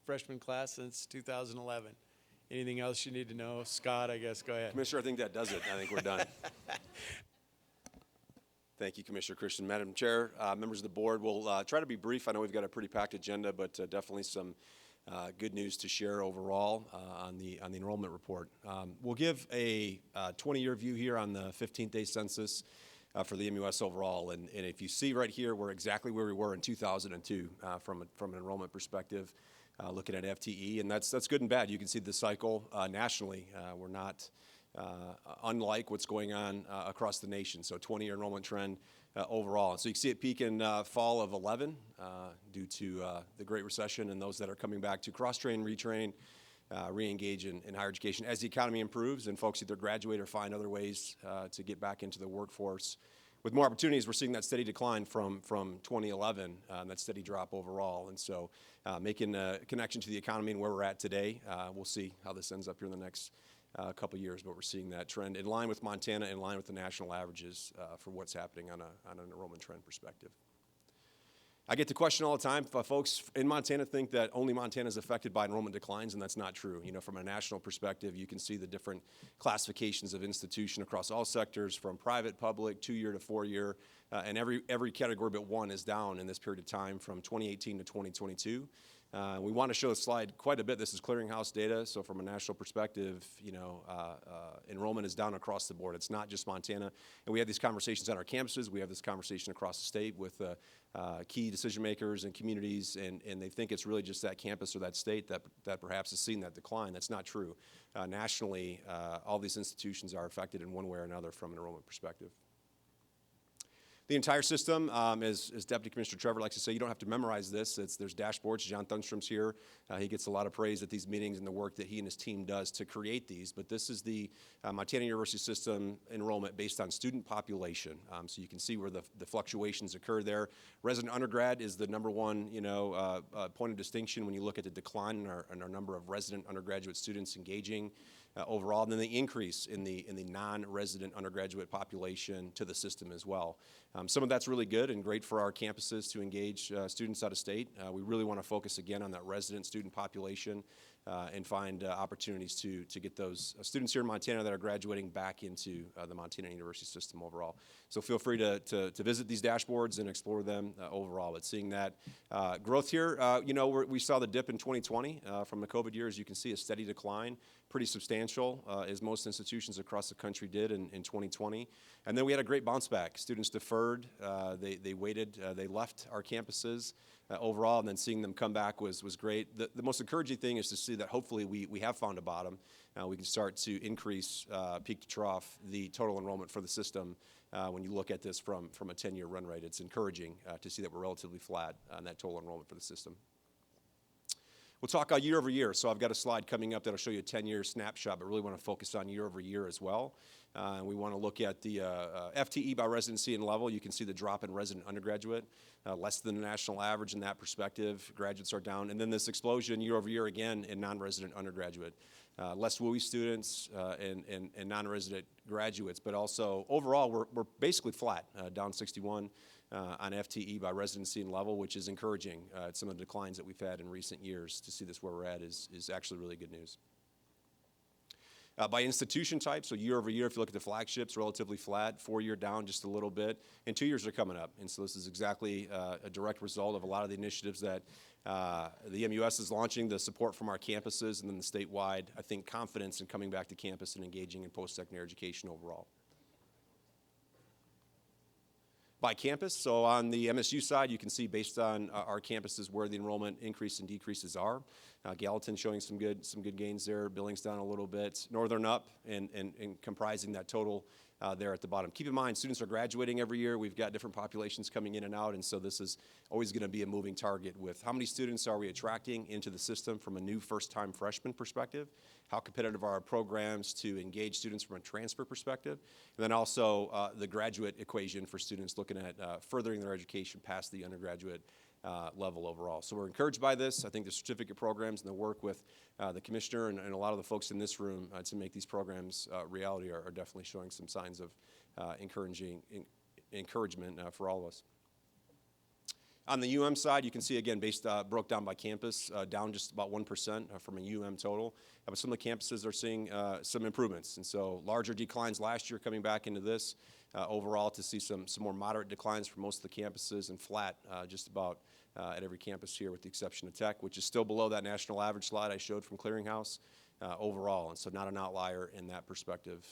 freshman class since 2011. Anything else you need to know? Scott, I guess, go ahead. Commissioner, I think that does it. I think we're done. Thank you, Commissioner Christian. Madam Chair, members of the board, we'll try to be brief. I know we've got a pretty packed agenda, but definitely some good news to share overall on the enrollment report. We'll give a 20-year view here on the 15th day census for the MUS overall, and if you see right here, we're exactly where we were in 2002 from an enrollment perspective, looking at FTE, and that's good and bad. You can see the cycle nationally. We're not unlike what's going on across the nation. So 20-year enrollment trend overall. And so you can see it peak in fall of 11 due to the Great Recession and those that are coming back to cross-train, retrain, re-engage in higher education as the economy improves and folks either graduate or find other ways to get back into the workforce. With more opportunities, we're seeing that steady decline from 2011, that steady drop overall. And so making a connection to the economy and where we're at today, we'll see how this ends up here in the next couple years, but we're seeing that trend in line with Montana, in line with the national averages for what's happening on an enrollment trend perspective. I get the question all the time. Folks in Montana think that only Montana is affected by enrollment declines, and that's not true. You know, from a national perspective, you can see the different classifications of institution across all sectors, from private, public, 2-year to 4-year, and every category but one is down in this period of time from 2018 to 2022. We want to show the slide quite a bit. This is clearinghouse data, so from a national perspective, you know, enrollment is down across the board. It's not just Montana. And we have these conversations on our campuses. We have this conversation across the state with key decision makers and communities, and they think it's really just that campus or that state that perhaps has seen that decline. That's not true. Nationally, all these institutions are affected in one way or another from an enrollment perspective. The entire system, as Deputy Commissioner Trevor likes to say, you don't have to memorize this. There's dashboards. John Thunstrom's here. He gets a lot of praise at these meetings and the work that he and his team does to create these. But this is the Montana University System enrollment based on student population. So you can see where the fluctuations occur there. Resident undergrad is the number one, you know, point of distinction when you look at the decline in our number of resident undergraduate students engaging overall, and then the increase in the non-resident undergraduate population to the system as well. Some of that's really good and great for our campuses to engage students out of state. We really want to focus again on that resident student population and find opportunities to get those students here in Montana that are graduating back into the Montana University System overall. So feel free to visit these dashboards and explore them overall. But seeing that growth here, you know, we saw the dip in 2020 from the COVID years. You can see a steady decline, pretty substantial, as most institutions across the country did in 2020. And then we had a great bounce back. Students deferred, they waited, they left our campuses overall, and then seeing them come back was great. The most encouraging thing is to see that hopefully we have found a bottom. We can start to increase peak to trough the total enrollment for the system. When you look at this from a 10-year run rate, it's encouraging to see that we're relatively flat on that total enrollment for the system. We'll talk year over year. So I've got a slide coming up that'll show you a 10-year snapshot, but really want to focus on year over year as well. We want to look at the FTE by residency and level. You can see the drop in resident undergraduate, less than the national average in that perspective. Graduates are down. And then this explosion year over year again in non-resident undergraduate. Less WUI students and non-resident graduates, but also overall we're basically flat, down 61 on FTE by residency and level, which is encouraging. Some of the declines that we've had in recent years. To see this where we're at is actually really good news. By institution type, so year over year, if you look at the flagships, relatively flat, 4-year down just a little bit, and 2 years are coming up. And so this is exactly a direct result of a lot of the initiatives that the MUS is launching, the support from our campuses, and then the statewide, I think, confidence in coming back to campus and engaging in post-secondary education overall. By campus, so on the MSU side, you can see based on our campuses where the enrollment increase and decreases are. Gallatin showing some good gains there. Billings down a little bit. Northern up and comprising that total there at the bottom. Keep in mind, students are graduating every year. We've got different populations coming in and out, and so this is always going to be a moving target with how many students are we attracting into the system from a new first-time freshman perspective, how competitive are our programs to engage students from a transfer perspective, and then also the graduate equation for students looking at furthering their education past the undergraduate level overall. So we're encouraged by this. I think the certificate programs and the work with the commissioner and a lot of the folks in this room to make these programs reality are definitely showing some signs of encouragement for all of us. On the UM side, you can see again, broke down by campus, down just about 1% from a UM total. But some of the campuses are seeing some improvements, and so larger declines last year coming back into this. Overall, to see some more moderate declines for most of the campuses and flat just about at every campus here with the exception of Tech, which is still below that national average slide I showed from Clearinghouse overall, and so not an outlier in that perspective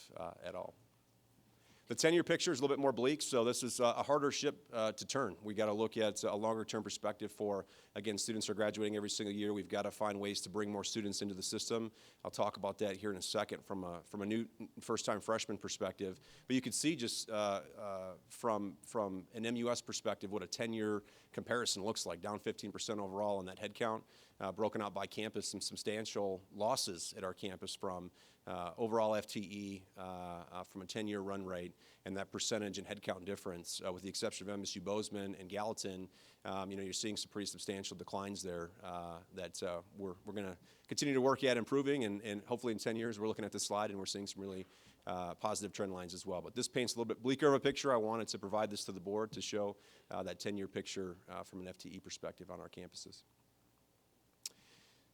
at all. The 10-year picture is a little bit more bleak, so this is a harder ship to turn. We got to look at a longer-term perspective for, again, students are graduating every single year. We've got to find ways to bring more students into the system. I'll talk about that here in a second from a new first-time freshman perspective. But you can see just from an MUS perspective what a 10-year comparison looks like, down 15% overall in that head count, broken out by campus, some substantial losses at our campus from overall FTE from a 10-year run rate, and that percentage and headcount difference, with the exception of MSU Bozeman and Gallatin, you're seeing some pretty substantial declines there that we're going to continue to work at improving, and hopefully in 10 years we're looking at this slide and we're seeing some really positive trend lines as well. But this paints a little bit bleaker of a picture. I wanted to provide this to the board to show that 10-year picture from an FTE perspective on our campuses.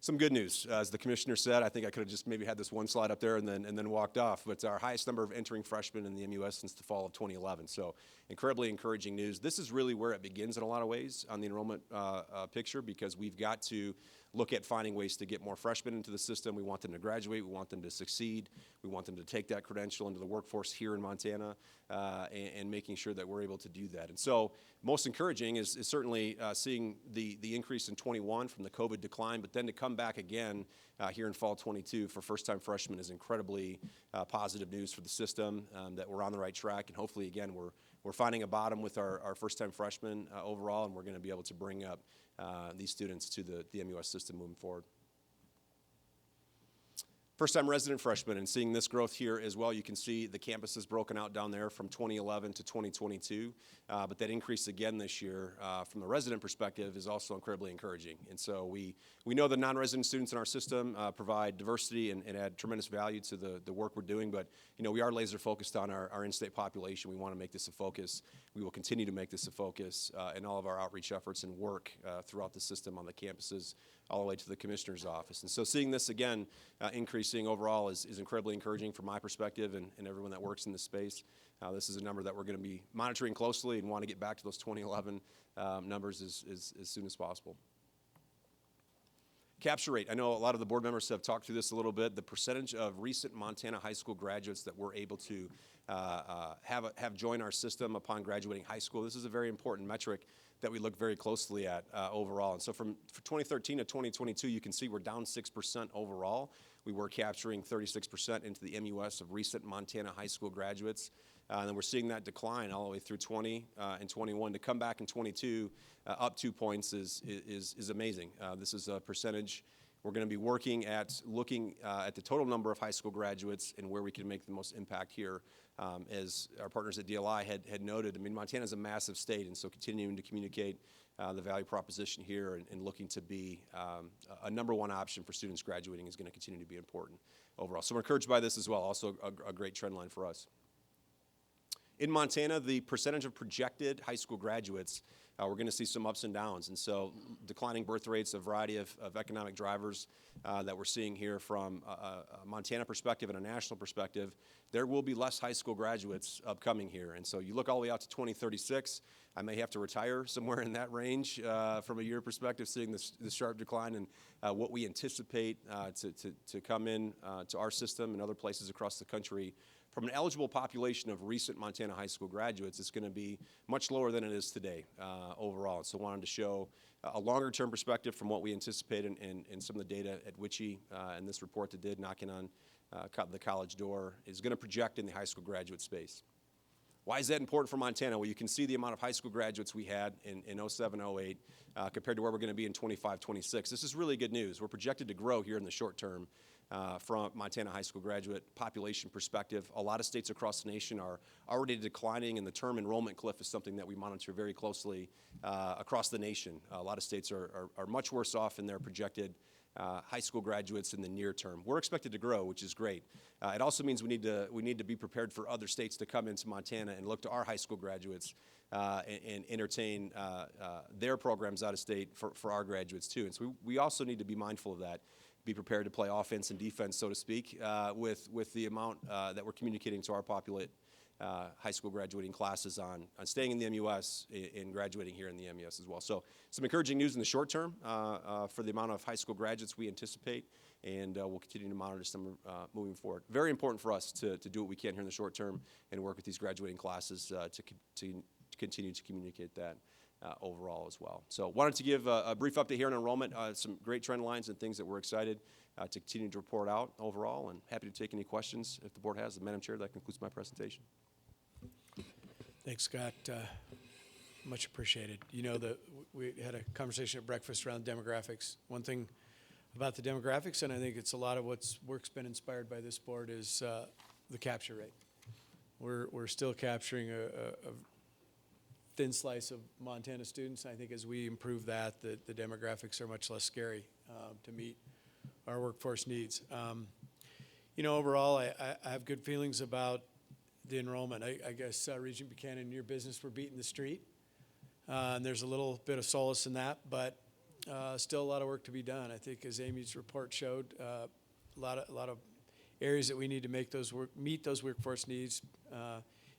Some good news, as the commissioner said. I think I could have just maybe had this one slide up there and then walked off. But it's our highest number of entering freshmen in the MUS since the fall of 2011. So incredibly encouraging news. This is really where it begins in a lot of ways on the enrollment picture, because we've got to look at finding ways to get more freshmen into the system. We want them to graduate. We want them to succeed. We want them to take that credential into the workforce here in Montana, and making sure that we're able to do that. And so most encouraging is certainly seeing the increase in 21 from the COVID decline, but then to come back again here in fall 22 for first-time freshmen is incredibly positive news for the system, that we're on the right track, and hopefully, again, we're finding a bottom with our first-time freshmen overall, and we're going to be able to bring up these students to the MUS system moving forward. First-time resident freshmen, and seeing this growth here as well. You can see the campus is broken out down there from 2011 to 2022, but that increase again this year from the resident perspective is also incredibly encouraging. And so we know the non-resident students in our system provide diversity and add tremendous value to the work we're doing, but we are laser focused on our in-state population. We want to make this a focus. We will continue to make this a focus in all of our outreach efforts and work throughout the system on the campuses, all the way to the commissioner's office. And so seeing this again increasing overall is incredibly encouraging from my perspective and everyone that works in this space. This is a number that we're going to be monitoring closely and want to get back to those 2011 numbers as soon as possible. Capture rate. I know a lot of the board members have talked through this a little bit. The percentage of recent Montana high school graduates that we're able to have join our system upon graduating high school. This is a very important metric that we look very closely at overall. And so for 2013 to 2022, you can see we're down 6% overall. We were capturing 36% into the MUS of recent Montana high school graduates. And then we're seeing that decline all the way through 20 and 21. To come back in 22 up 2 points is amazing. This is a percentage. We're going to be working at looking at the total number of high school graduates and where we can make the most impact here. As our partners at DLI had noted, I mean, Montana is a massive state, and so continuing to communicate the value proposition here and looking to be a number one option for students graduating is going to continue to be important overall. So we're encouraged by this as well, also a great trend line for us. In Montana, the percentage of projected high school graduates, we're going to see some ups and downs. And so declining birth rates, a variety of economic drivers that we're seeing here from a Montana perspective and a national perspective. There will be less high school graduates upcoming here. And so you look all the way out to 2036, I may have to retire somewhere in that range from a year perspective, seeing this sharp decline in what we anticipate to come in to our system and other places across the country. From an eligible population of recent Montana high school graduates, it's going to be much lower than it is today overall. So wanted to show a longer-term perspective from what we anticipate in some of the data at WICHE and this report that did knocking on the college door is going to project in the high school graduate space. Why is that important for Montana? Well, you can see the amount of high school graduates we had in 07, 08 compared to where we're going to be in 25, 26. This is really good news. We're projected to grow here in the short term from Montana high school graduate population perspective. A lot of states across the nation are already declining, and the term enrollment cliff is something that we monitor very closely across the nation. A lot of states are much worse off in their projected high school graduates in the near term. We're expected to grow, which is great. It also means we need to be prepared for other states to come into Montana and look to our high school graduates and entertain their programs out of state for our graduates too. And so we also need to be mindful of that, be prepared to play offense and defense, so to speak, with the amount that we're communicating to our populate high school graduating classes on staying in the MUS and graduating here in the MUS as well. So some encouraging news in the short term for the amount of high school graduates we anticipate, and we'll continue to monitor some moving forward. Very important for us to do what we can here in the short term and work with these graduating classes to continue to communicate that overall as well. So wanted to give a brief update here on enrollment, some great trend lines and things that we're excited to continue to report out overall, and happy to take any questions if the board has. Madam Chair, that concludes my presentation. Thanks, Scott. Much appreciated. You know, we had a conversation at breakfast around demographics. One thing about the demographics, and I think it's a lot of work's been inspired by this board, is the capture rate. We're still capturing a thin slice of Montana students. I think as we improve that, the demographics are much less scary to meet our workforce needs. overall, I have good feelings about the enrollment. I guess Regent Buchanan, your business, we're beating the street. And there's a little bit of solace in that, but still a lot of work to be done. I think as Amy's report showed, a lot of areas that we need to meet those workforce needs.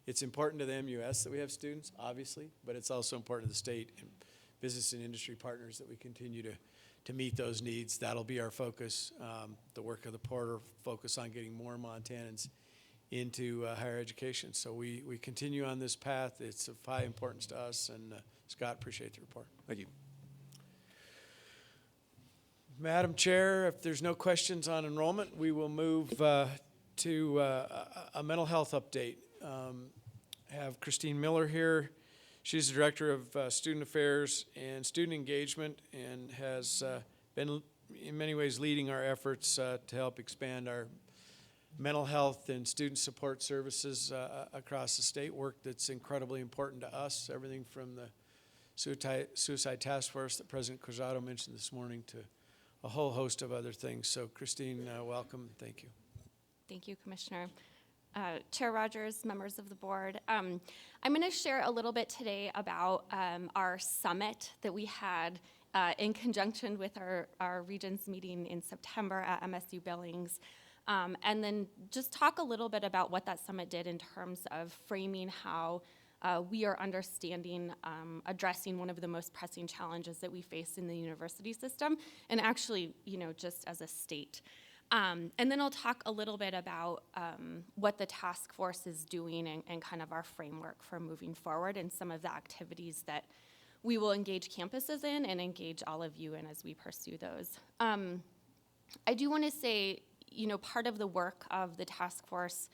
It's important to the MUS that we have students, obviously, but it's also important to the state and business and industry partners that we continue to meet those needs. That'll be our focus. The work of the porter focus on getting more Montanans into higher education. So we continue on this path. It's of high importance to us, and Scott, appreciate the report. Thank you. Madam Chair, if there's no questions on enrollment, we will move to a mental health update. Have Christine Miller here. She's the Director of Student Affairs and Student Engagement and has been in many ways leading our efforts to help expand our mental health and student support services across the state, work that's incredibly important to us, everything from the suicide task force that President Cruzado mentioned this morning to a whole host of other things. So Christine, welcome. Thank you. Thank you, Commissioner. Chair Rogers, members of the board. I'm going to share a little bit today about our summit that we had in conjunction with our Regents meeting in September at MSU Billings. And then just talk a little bit about what that summit did in terms of framing how we are understanding, addressing one of the most pressing challenges that we face in the university system, and actually, just as a state. And then I'll talk a little bit about what the task force is doing and kind of our framework for moving forward and some of the activities that we will engage campuses in and engage all of you in as we pursue those. I do want to say, part of the work of the task force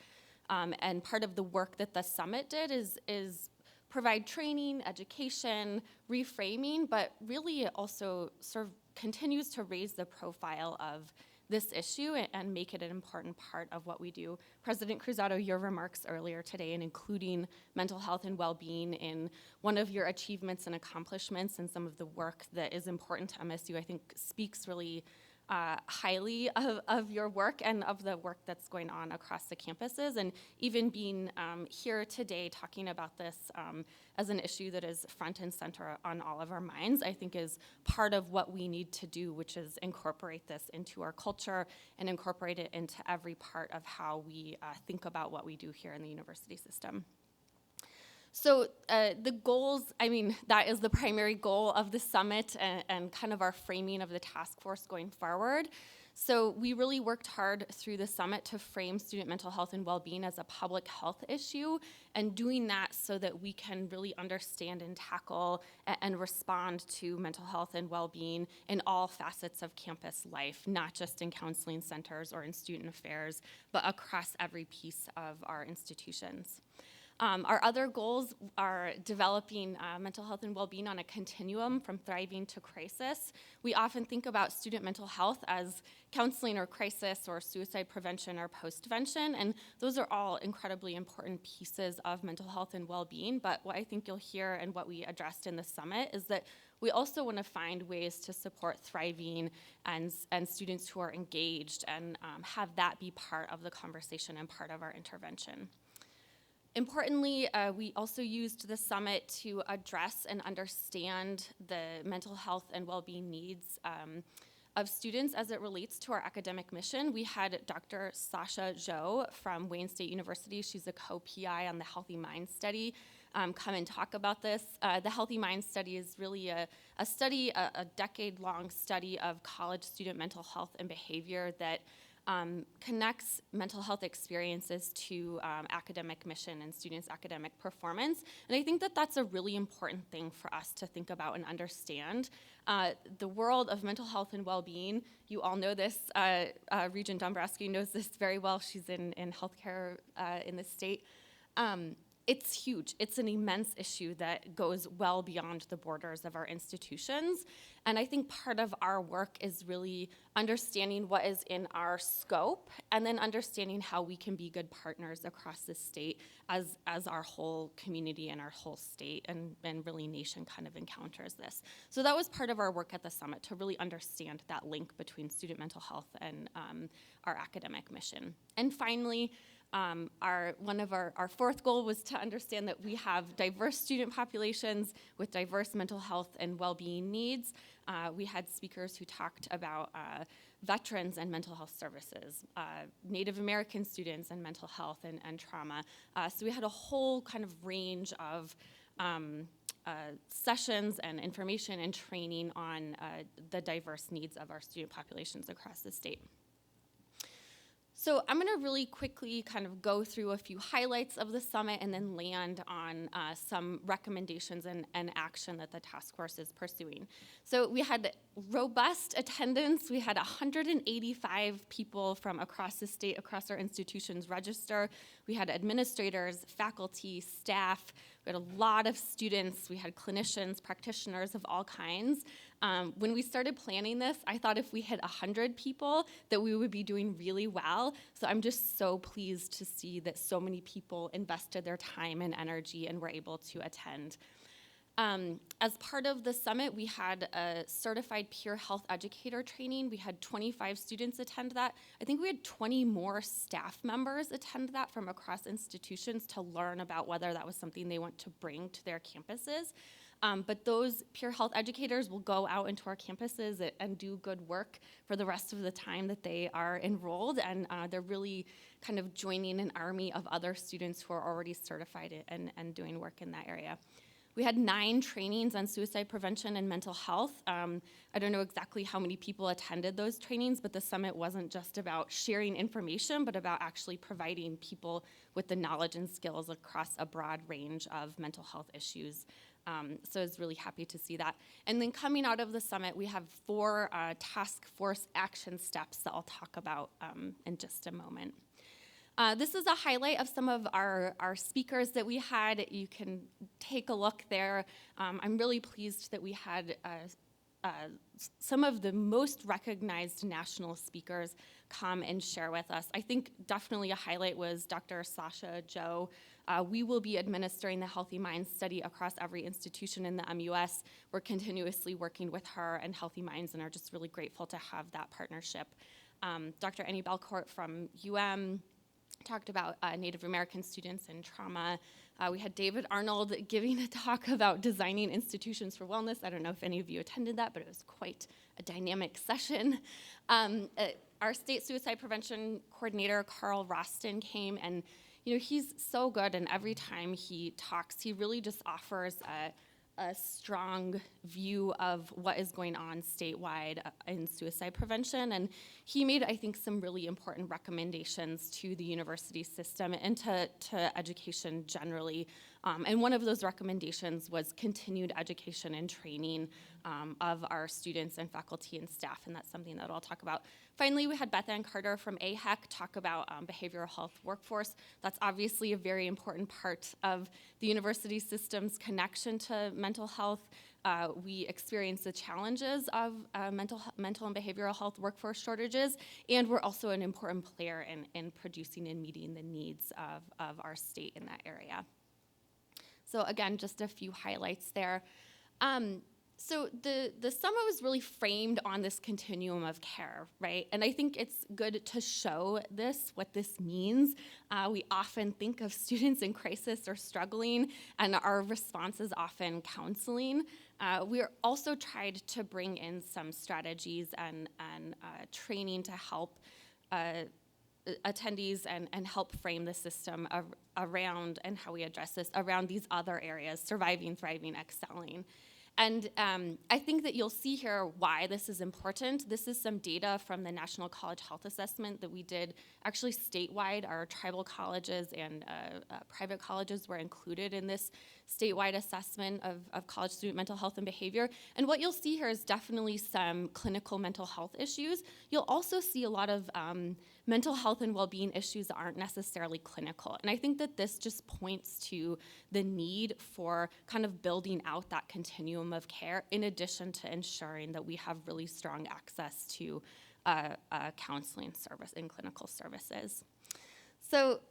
and part of the work that the summit did is provide training, education, reframing, but really it also sort of continues to raise the profile of this issue and make it an important part of what we do. President Cruzado, your remarks earlier today in including mental health and well-being in one of your achievements and accomplishments and some of the work that is important to MSU, I think speaks really highly of your work and of the work that's going on across the campuses, and even being here today talking about this as an issue that is front and center on all of our minds, I think is part of what we need to do, which is incorporate this into our culture and incorporate it into every part of how we think about what we do here in the university system. So the goals, that is the primary goal of the summit and kind of our framing of the task force going forward. So we really worked hard through the summit to frame student mental health and well-being as a public health issue, and doing that so that we can really understand and tackle and respond to mental health and well-being in all facets of campus life, not just in counseling centers or in student affairs, but across every piece of our institutions. Our other goals are developing mental health and well-being on a continuum from thriving to crisis. We often think about student mental health as counseling or crisis or suicide prevention or postvention, and those are all incredibly important pieces of mental health and well-being. But what I think you'll hear and what we addressed in the summit is that we also want to find ways to support thriving and students who are engaged and have that be part of the conversation and part of our intervention. Importantly, we also used the summit to address and understand the mental health and well-being needs of students as it relates to our academic mission. We had Dr. Sasha Zhou from Wayne State University. She's a co-PI on the Healthy Mind Study. Come and talk about this. The Healthy Mind Study is really a decade-long study of college student mental health and behavior that connects mental health experiences to academic mission and students' academic performance. And I think that that's a really important thing for us to think about and understand. The world of mental health and well-being, you all know this, Regent Dombrowski knows this very well. She's in healthcare in the state. it's huge. It's an immense issue that goes well beyond the borders of our institutions. And I think part of our work is really understanding what is in our scope and then understanding how we can be good partners across the state as our whole community and our whole state and really nation kind of encounters this. So that was part of our work at the summit, to really understand that link between student mental health and our academic mission. And finally, one of our fourth goal was to understand that we have diverse student populations with diverse mental health and well-being needs. We had speakers who talked about veterans and mental health services, Native American students and mental health and trauma. So we had a whole kind of range of sessions and information and training on the diverse needs of our student populations across the state. So I'm going to really quickly kind of go through a few highlights of the summit and then land on some recommendations and action that the task force is pursuing. So we had robust attendance. We had 185 people from across the state, across our institutions register. We had administrators, faculty, staff. We had a lot of students. We had clinicians, practitioners of all kinds. When we started planning this, I thought if we hit 100 people that we would be doing really well. So I'm just so pleased to see that so many people invested their time and energy and were able to attend. As part of the summit, we had a certified peer health educator training. We had 25 students attend that. I think we had 20 more staff members attend that from across institutions to learn about whether that was something they want to bring to their campuses. But those peer health educators will go out into our campuses and do good work for the rest of the time that they are enrolled, and they're really kind of joining an army of other students who are already certified and doing work in that area. We had 9 trainings on suicide prevention and mental health. I don't know exactly how many people attended those trainings, but the summit wasn't just about sharing information, but about actually providing people with the knowledge and skills across a broad range of mental health issues. So I was really happy to see that. And then coming out of the summit, we have 4 task force action steps that I'll talk about in just a moment. This is a highlight of some of our speakers that we had. You can take a look there. I'm really pleased that we had some of the most recognized national speakers come and share with us. I think definitely a highlight was Dr. Sasha Joe. We will be administering the Healthy Minds study across every institution in the MUS. We're continuously working with her and Healthy Minds and are just really grateful to have that partnership. Dr. Annie Belcourt from UM talked about Native American students and trauma. We had David Arnold giving a talk about designing institutions for wellness. I don't know if any of you attended that, but it was quite a dynamic session. Our state suicide prevention coordinator, Carl Roston, came, and he's so good, and every time he talks, he really just offers a strong view of what is going on statewide in suicide prevention. And he made, I think, some really important recommendations to the university system and to education generally. And one of those recommendations was continued education and training of our students and faculty and staff, and that's something that I'll talk about. Finally, we had Beth Ann Carter from AHEC talk about behavioral health workforce. That's obviously a very important part of the university system's connection to mental health. We experience the challenges of mental and behavioral health workforce shortages, and we're also an important player in producing and meeting the needs of our state in that area. So again, just a few highlights there. So the summit was really framed on this continuum of care, right? And I think it's good to show what this means. We often think of students in crisis or struggling, and our response is often counseling. We also tried to bring in some strategies and training to help attendees and help frame the system around, and how we address this, around these other areas: surviving, thriving, excelling. And I think that you'll see here why this is important. This is some data from the National College Health Assessment that we did actually statewide. Our tribal colleges and private colleges were included in this statewide assessment of college student mental health and behavior. And what you'll see here is definitely some clinical mental health issues. You'll also see a lot of mental health and well-being issues that aren't necessarily clinical. And I think that this just points to the need for kind of building out that continuum of care, in addition to ensuring that we have really strong access to counseling service and clinical services. So,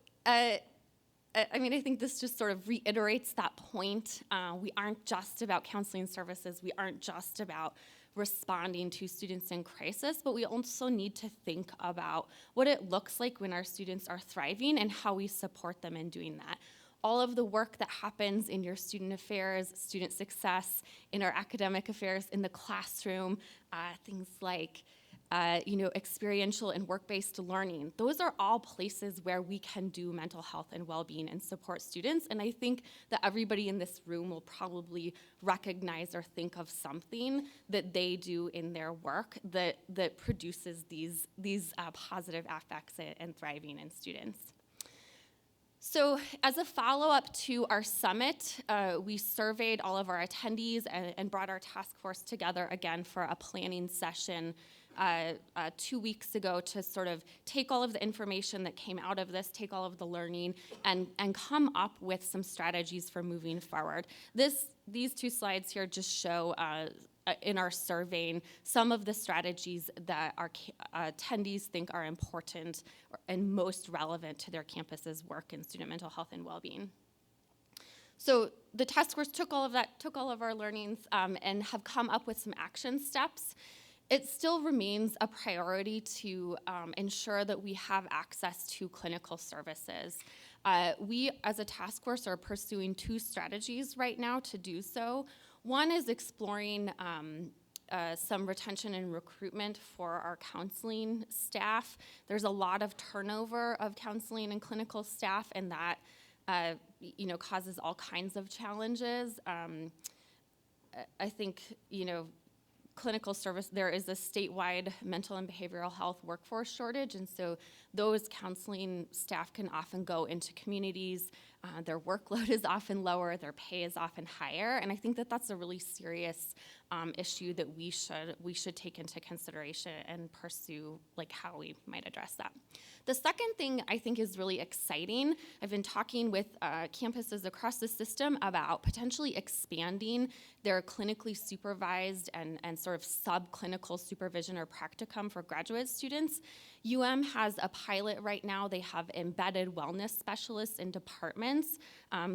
I think this just sort of reiterates that point. We aren't just about counseling services. We aren't just about responding to students in crisis, but we also need to think about what it looks like when our students are thriving and how we support them in doing that. All of the work that happens in your student affairs, student success, in our academic affairs, in the classroom, things like experiential and work-based learning. Those are all places where we can do mental health and well-being and support students. And I think that everybody in this room will probably recognize or think of something that they do in their work that produces these positive affects and thriving in students. So as a follow-up to our summit, we surveyed all of our attendees and brought our task force together again for a planning session 2 weeks ago to sort of take all of the information that came out of this, take all of the learning, and come up with some strategies for moving forward. These two slides here just show in our surveying some of the strategies that our attendees think are important and most relevant to their campus's work in student mental health and well-being. So the task force took all of our learnings and have come up with some action steps. It still remains a priority to ensure that we have access to clinical services. We, as a task force, are pursuing 2 strategies right now to do so. One is exploring some retention and recruitment for our counseling staff. There's a lot of turnover of counseling and clinical staff, and that causes all kinds of challenges. I think, clinical service, there is a statewide mental and behavioral health workforce shortage, and so those counseling staff can often go into communities. Their workload is often lower, their pay is often higher, and I think that that's a really serious issue that we should take into consideration and pursue, like how we might address that. The second thing I think is really exciting. I've been talking with campuses across the system about potentially expanding their clinically supervised and sort of subclinical supervision or practicum for graduate students. has a pilot right now. They have embedded wellness specialists in departments.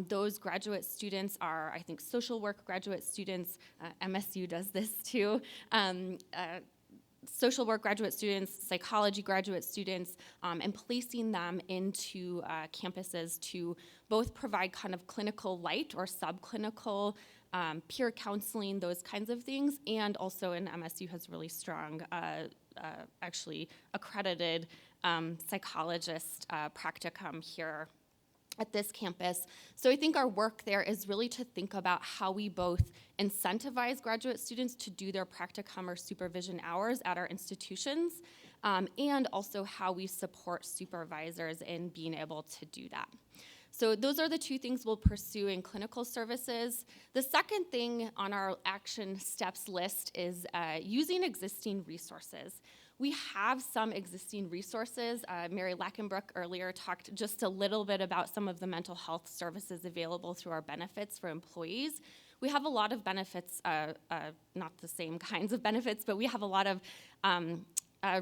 Those graduate students are, I think, social work graduate students. MSU does this too. Social work graduate students, psychology graduate students, and placing them into campuses to both provide kind of clinical light or subclinical peer counseling, those kinds of things, and also in MSU has really strong, actually accredited psychologist practicum here at this campus. So I think our work there is really to think about how we both incentivize graduate students to do their practicum or supervision hours at our institutions, and also how we support supervisors in being able to do that. So those are the 2 things we'll pursue in clinical services. The second thing on our action steps list is using existing resources. We have some existing resources. Mary Lackenbrook earlier talked just a little bit about some of the mental health services available through our benefits for employees. We have a lot of benefits, not the same kinds of benefits, but we have a lot of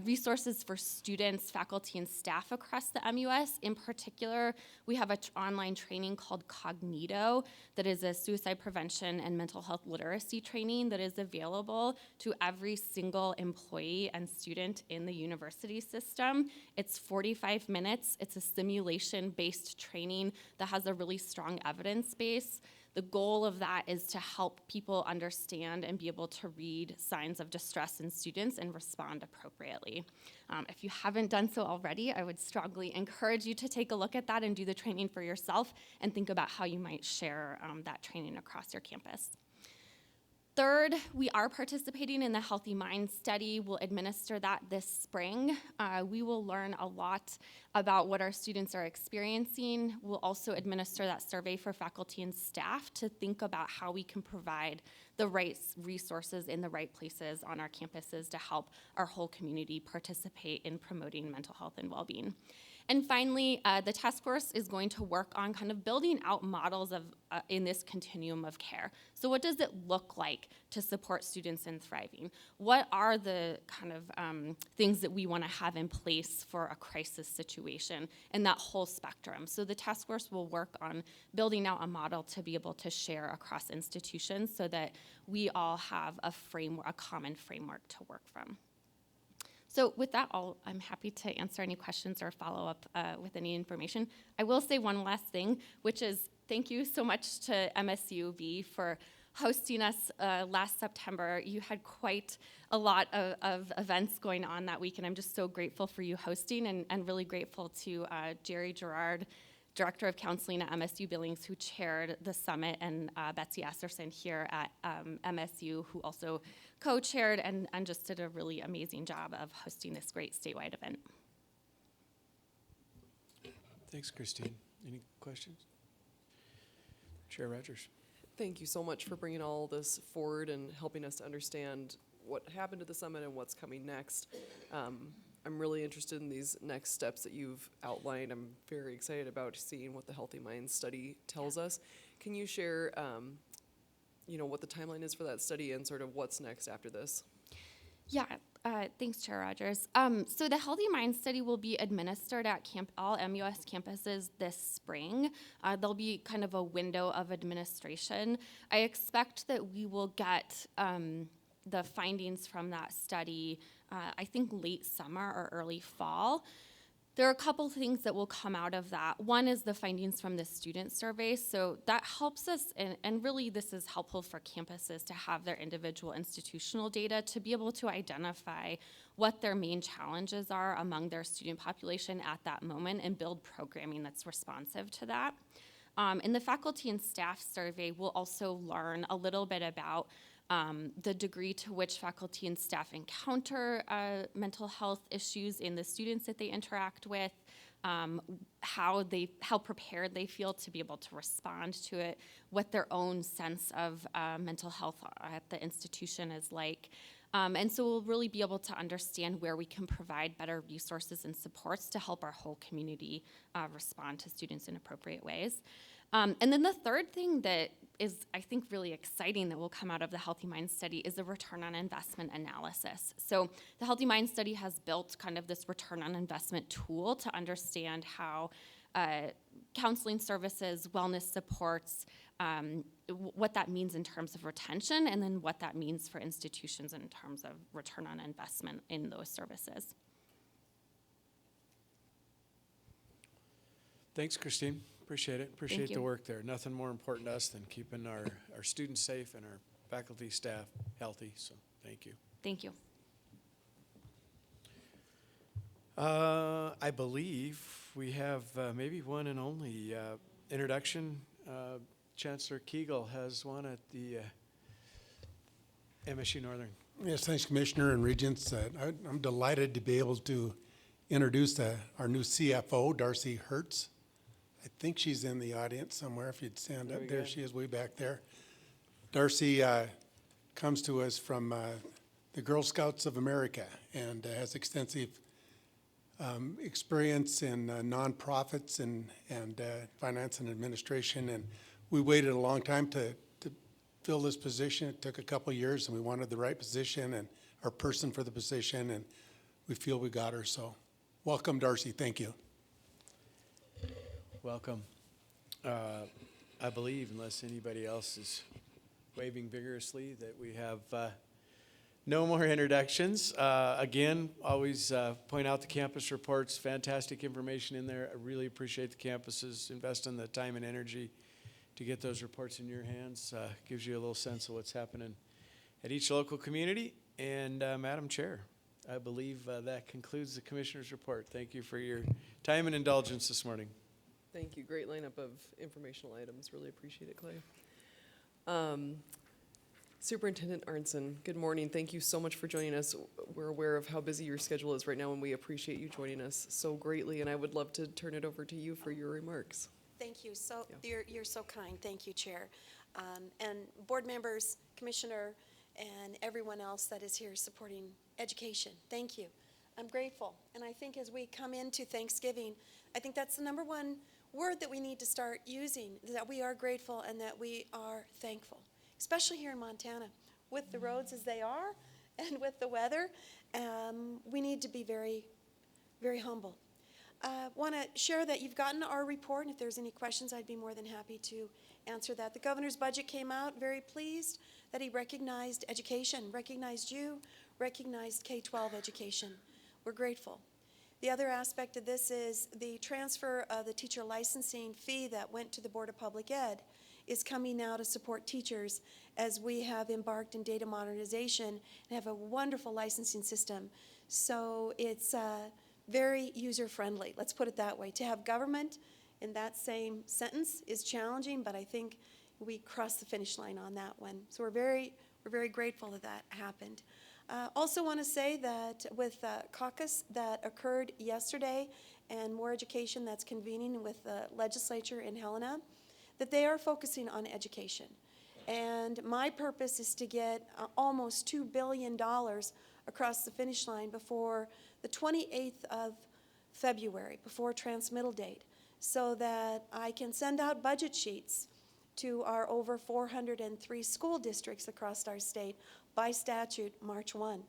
resources for students, faculty, and staff across the MUS. In particular, we have an online training called Cognito that is a suicide prevention and mental health literacy training that is available to every single employee and student in the university system. It's 45 minutes. It's a simulation-based training that has a really strong evidence base. The goal of that is to help people understand and be able to read signs of distress in students and respond appropriately. If you haven't done so already, I would strongly encourage you to take a look at that and do the training for yourself and think about how you might share that training across your campus. Third, we are participating in the Healthy Mind Study. We'll administer that this spring. We will learn a lot about what our students are experiencing. We'll also administer that survey for faculty and staff to think about how we can provide the right resources in the right places on our campuses to help our whole community participate in promoting mental health and well-being. And finally, the task force is going to work on kind of building out models of in this continuum of care. So what does it look like to support students in thriving? What are the kind of things that we want to have in place for a crisis situation and that whole spectrum? So the task force will work on building out a model to be able to share across institutions so that we all have a framework, a common framework to work from. So with that, I'm happy to answer any questions or follow up with any information. I will say one last thing, which is thank you so much to MSUB for hosting us last September. You had quite a lot of events going on that week, and I'm just so grateful for you hosting and really grateful to Jerry Gerard, Director of Counseling at MSU Billings, who chaired the summit, and Betsy Esserson here at MSU, who also co-chaired and just did a really amazing job of hosting this great statewide event. Thanks, Christine. Any questions? Chair Rogers. Thank you so much for bringing all this forward and helping us to understand what happened at the summit and what's coming next. I'm really interested in these next steps that you've outlined. I'm very excited about seeing what the Healthy Minds study tells us. Can you share, what the timeline is for that study and sort of what's next after this? Yeah, thanks, Chair Rogers. So the Healthy Mind Study will be administered at all MUS campuses this spring. There'll be kind of a window of administration. I expect that we will get the findings from that study, I think late summer or early fall. There are a couple things that will come out of that. One is the findings from the student survey. So that helps us, and really this is helpful for campuses to have their individual institutional data to be able to identify what their main challenges are among their student population at that moment and build programming that's responsive to that. In the faculty and staff survey, we'll also learn a little bit about the degree to which faculty and staff encounter mental health issues in the students that they interact with, how prepared they feel to be able to respond to it, what their own sense of mental health at the institution is like. And so we'll really be able to understand where we can provide better resources and supports to help our whole community respond to students in appropriate ways. And then the third thing that is, I think, really exciting that will come out of the Healthy Mind Study is a return on investment analysis. So the Healthy Mind Study has built kind of this return on investment tool to understand how counseling services, wellness supports, what that means in terms of retention, and then what that means for institutions in terms of return on investment in those services. Thanks, Christine. Appreciate it. Appreciate you. the work there. Nothing more important to us than keeping our students safe and our faculty, staff healthy. So thank you. Thank you. I believe we have maybe one and only introduction. Chancellor Kegel has one at the MSU Northern. Yes, thanks, Commissioner and Regents. I'm delighted to be able to introduce our new CFO, Darcy Hertz. I think she's in the audience somewhere. If you'd stand up, there she is, way back there. Darcy comes to us from the Girl Scouts of America and has extensive experience in nonprofits and finance and administration. And we waited a long time to fill this position. It took a couple of years, and we wanted the right position and our person for the position, and we feel we got her. So welcome, Darcy. Thank you. Welcome. I believe, unless anybody else is waving vigorously, that we have no more introductions. Again, always point out the campus reports. Fantastic information in there. I really appreciate the campuses investing the time and energy to get those reports in your hands. Gives you a little sense of what's happening at each local community. And Madam Chair, I believe that concludes the Commissioner's report. Thank you for your time and indulgence this morning. Thank you. Great lineup of informational items. Really appreciate it, Clay. Superintendent Arnson, good morning. Thank you so much for joining us. We're aware of how busy your schedule is right now, and we appreciate you joining us so greatly, and I would love to turn it over to you for your remarks. Thank you. So you're so kind. Thank you, Chair. And board members, Commissioner, and everyone else that is here supporting education. Thank you. I'm grateful. And I think as we come into Thanksgiving, I think that's the number one word that we need to start using, that we are grateful and that we are thankful, especially here in Montana. With the roads as they are and with the weather, we need to be very, very humble. Want to share that you've gotten our report, and if there's any questions, I'd be more than happy to answer that. The governor's budget came out, very pleased that he recognized education, recognized you, recognized K-12 education. We're grateful. The other aspect of this is the transfer of the teacher licensing fee that went to the Board of Public Ed is coming now to support teachers as we have embarked in data modernization and have a wonderful licensing system. So it's very user-friendly, let's put it that way. To have government in that same sentence is challenging, but I think we crossed the finish line on that one. So we're very grateful that that happened. Also want to say that with caucus that occurred yesterday and More Education that's convening with the legislature in Helena, that they are focusing on education. And my purpose is to get almost $2 billion across the finish line before the 28th of February, before transmittal date, so that I can send out budget sheets to our over 403 school districts across our state by statute March 1.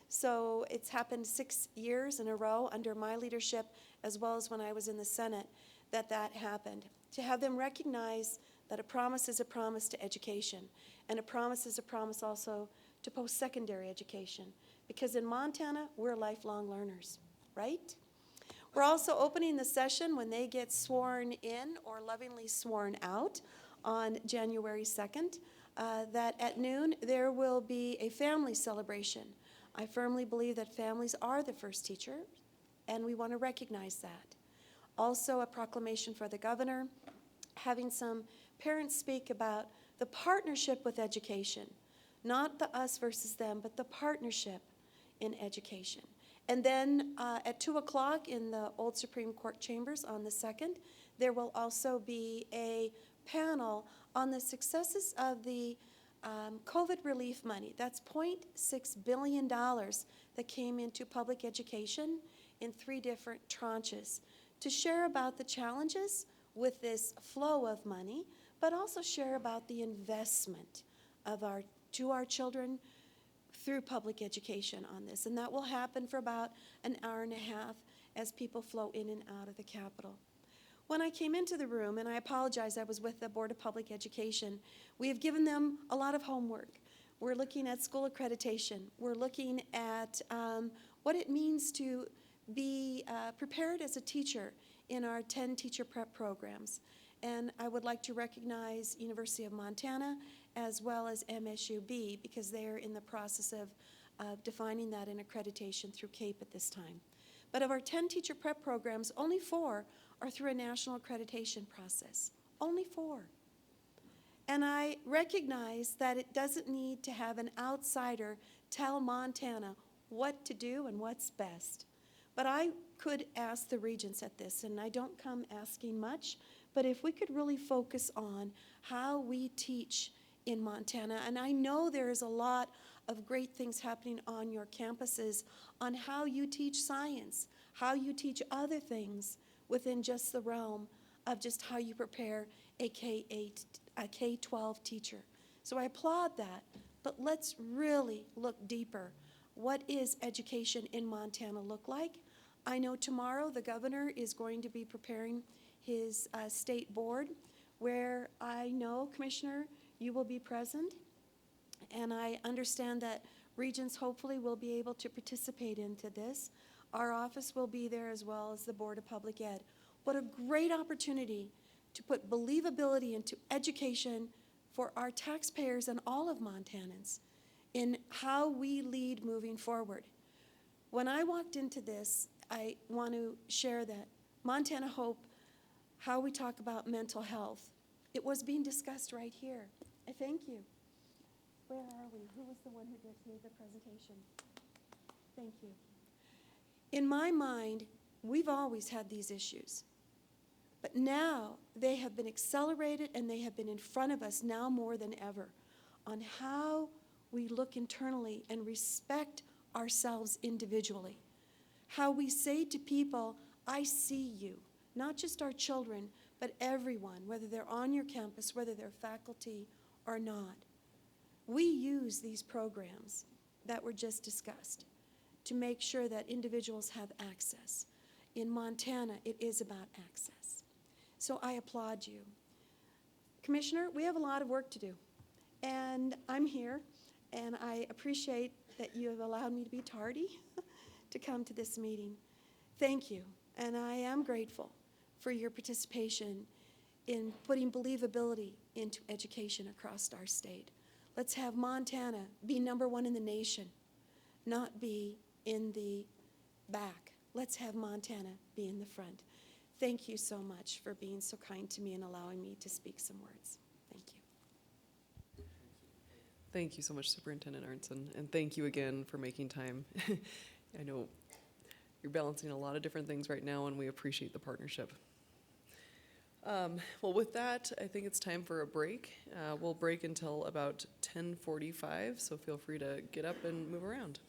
So it's happened 6 years in a row under my leadership, as well as when I was in the Senate, that happened. To have them recognize that a promise is a promise to education, and a promise is a promise also to post-secondary education. Because in Montana, we're lifelong learners, right? We're also opening the session when they get sworn in or lovingly sworn out on January 2nd, that at noon there will be a family celebration. I firmly believe that families are the first teacher, and we want to recognize that. Also, a proclamation for the governor, having some parents speak about the partnership with education, not the us versus them, but the partnership in education. And then at 2 o'clock in the old Supreme Court chambers on the 2nd, there will also be a panel on the successes of the COVID relief money. That's $0.6 billion that came into public education in 3 different tranches to share about the challenges with this flow of money, but also share about the investment of to our children through public education on this. And that will happen for about an hour and a half as people flow in and out of the Capitol. When I came into the room, and I apologize, I was with the Board of Public Education, we have given them a lot of homework. We're looking at school accreditation. We're looking at what it means to be prepared as a teacher in our 10 teacher prep programs. And I would like to recognize University of Montana as well as MSUB because they're in the process of defining that in accreditation through CAPE at this time. But of our 10 teacher prep programs, only 4 are through a national accreditation process. Only 4. And I recognize that it doesn't need to have an outsider tell Montana what to do and what's best. But I could ask the regents at this, and I don't come asking much, but if we could really focus on how we teach in Montana, and I know there is a lot of great things happening on your campuses on how you teach science, how you teach other things within just the realm of just how you prepare a K-12 teacher. So I applaud that, but let's really look deeper. What is education in Montana look like? I know tomorrow the governor is going to be preparing his state board, where I know, Commissioner, you will be present, and I understand that regents hopefully will be able to participate into this. Our office will be there as well as the Board of Public Ed. What a great opportunity to put believability into education for our taxpayers and all of Montanans in how we lead moving forward. When I walked into this, I want to share that Montana Hope, how we talk about mental health, it was being discussed right here. I thank you. Where are we? Who was the one who just made the presentation? Thank you. In my mind, we've always had these issues. But now they have been accelerated and they have been in front of us now more than ever on how we look internally and respect ourselves individually. How we say to people, I see you, not just our children, but everyone, whether they're on your campus, whether they're faculty or not. We use these programs that were just discussed to make sure that individuals have access. In Montana, it is about access. So I applaud you. Commissioner, we have a lot of work to do. And I'm here, and I appreciate that you have allowed me to be tardy to come to this meeting. Thank you, and I am grateful for your participation in putting believability into education across our state. Let's have Montana be #1 in the nation, not be in the back. Let's have Montana be in the front. Thank you so much for being so kind to me and allowing me to speak some words. Thank you. Thank you so much, Superintendent Arntzen, and thank you again for making time. I know you're balancing a lot of different things right now, and we appreciate the partnership. Well, with that, I think it's time for a break. We'll break until about 10:45, so feel free to get up and move around.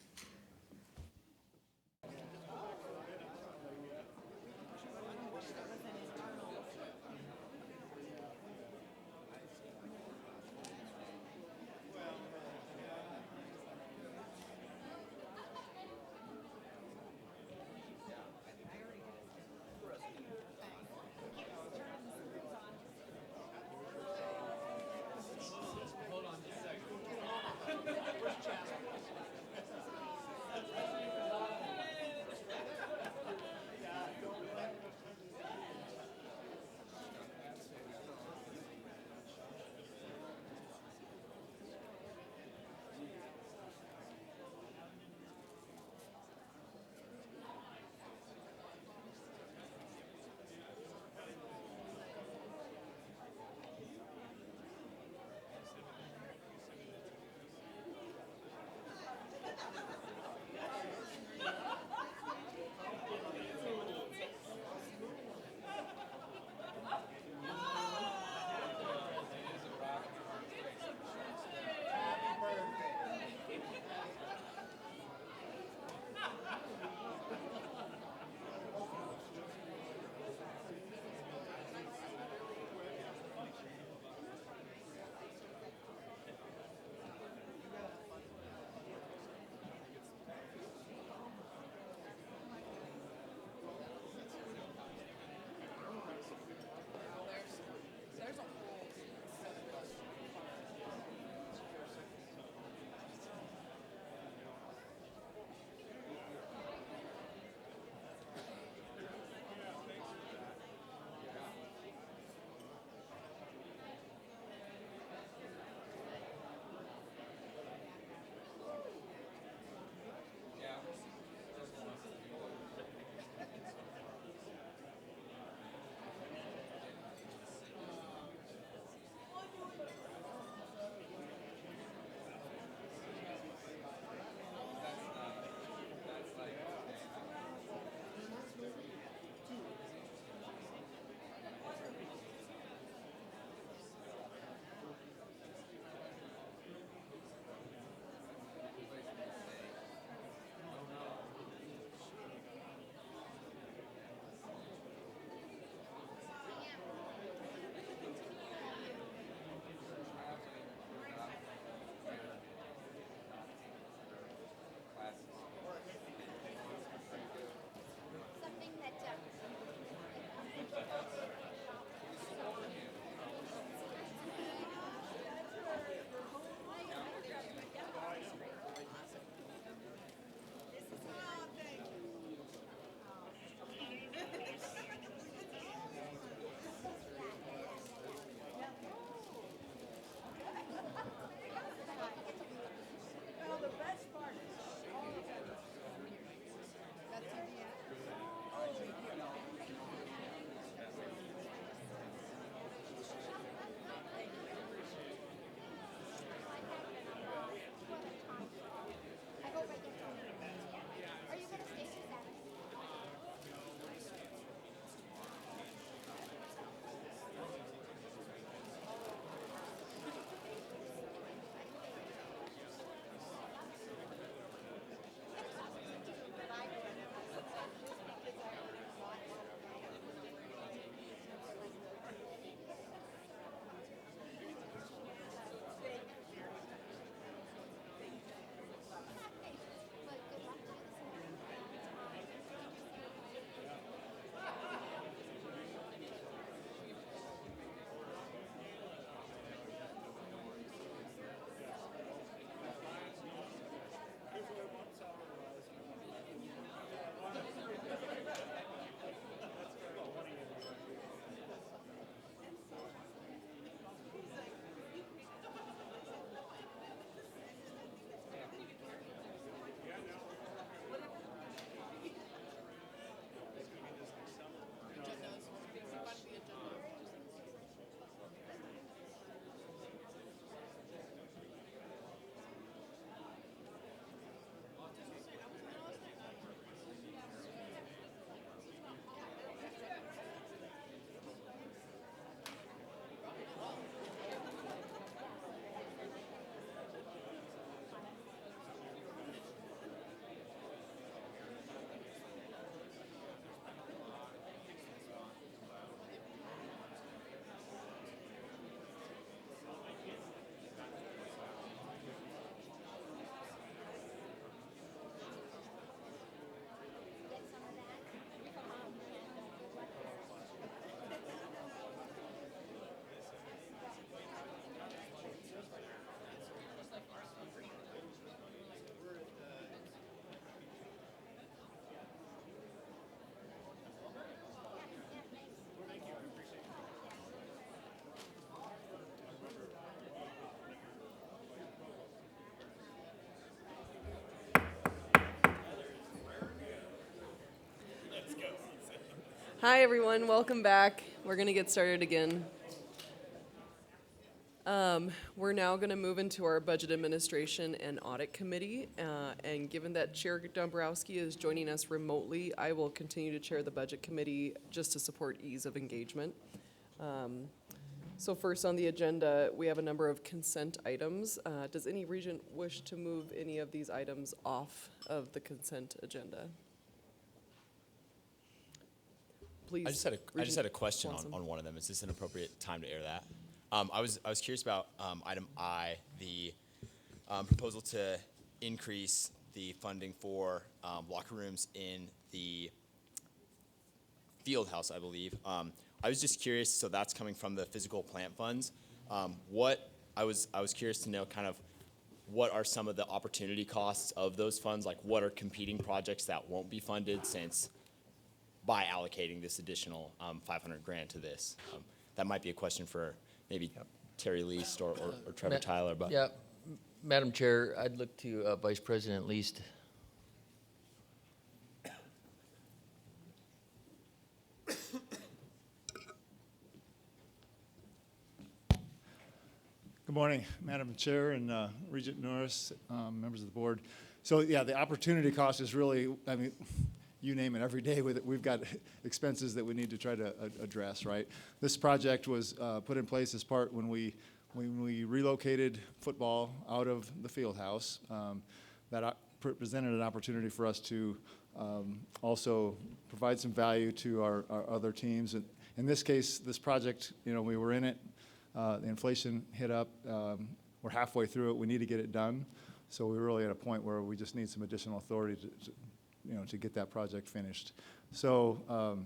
Hi, everyone. Welcome back. We're going to get started again. We're now going to move into our Budget Administration and Audit Committee. And given that Chair Dombrowski is joining us remotely, I will continue to chair the Budget Committee just to support ease of engagement. So first on the agenda, we have a number of consent items. Does any regent wish to move any of these items off of the consent agenda? Please. I just had a Regent question Swanson. on one of them. Is this an appropriate time to air that? I was curious about item I, the proposal to increase the funding for locker rooms in the field house, I believe. I was just curious. So that's coming from the physical plant funds. I was curious to know kind of what are some of the opportunity costs of those funds? Like what are competing projects that won't be funded since by allocating this additional 500 grand to this? That might be a question for maybe Terry Least or Trevor Tyler. But Yeah, Madam Chair, I'd look to Vice President Least. Good morning, Madam Chair and Regent Norris, members of the board. So yeah, the opportunity cost is really, I mean, you name it, every day with it, we've got expenses that we need to try to address, right? This project was put in place as part when we relocated football out of the field house. That presented an opportunity for us to also provide some value to our other teams. And in this case, this project, you know, we were in it. The inflation hit up. We're halfway through it. We need to get it done. So we're really at a point where we just need some additional authority to get that project finished. So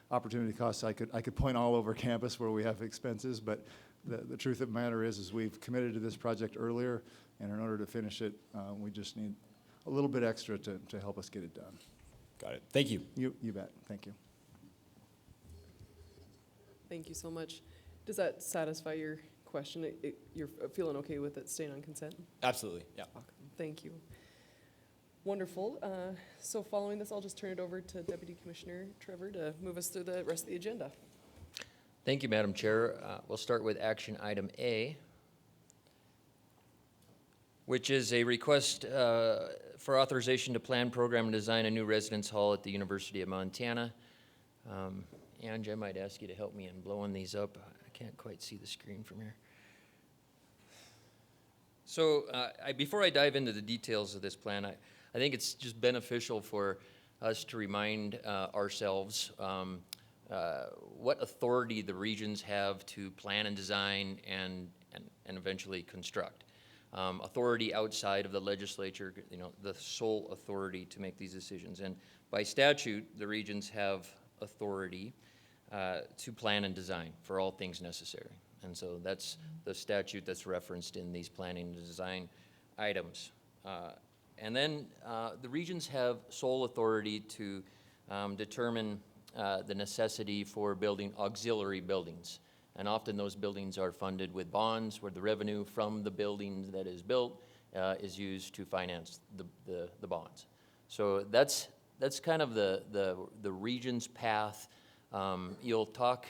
opportunity costs, I could point all over campus where we have expenses, but the truth of the matter is we've committed to this project earlier, and in order to finish it, we just need a little bit extra to help us get it done. got it. Thank you. You bet. Thank you. Thank you so much. Does that satisfy your question? You're feeling okay with it staying on consent? Absolutely. Yeah. Thank you. Wonderful. So following this, I'll just turn it over to Deputy Commissioner Trevor to move us through the rest of the agenda. Thank you, Madam Chair. We'll start with action item A, which is a request for authorization to plan, program, and design a new residence hall at the University of Montana. Ange, I might ask you to help me in blowing these up. I can't quite see the screen from here. So before I dive into the details of this plan, I think it's just beneficial for us to remind ourselves what authority the regions have to plan and design and eventually construct. Authority outside of the legislature, you know, the sole authority to make these decisions. And by statute, the regions have authority to plan and design for all things necessary. And so that's the statute that's referenced in these planning and design items. And then the regions have sole authority to determine the necessity for building auxiliary buildings. And often those buildings are funded with bonds where the revenue from the building that is built is used to finance the bonds. So that's kind of the region's path. You'll talk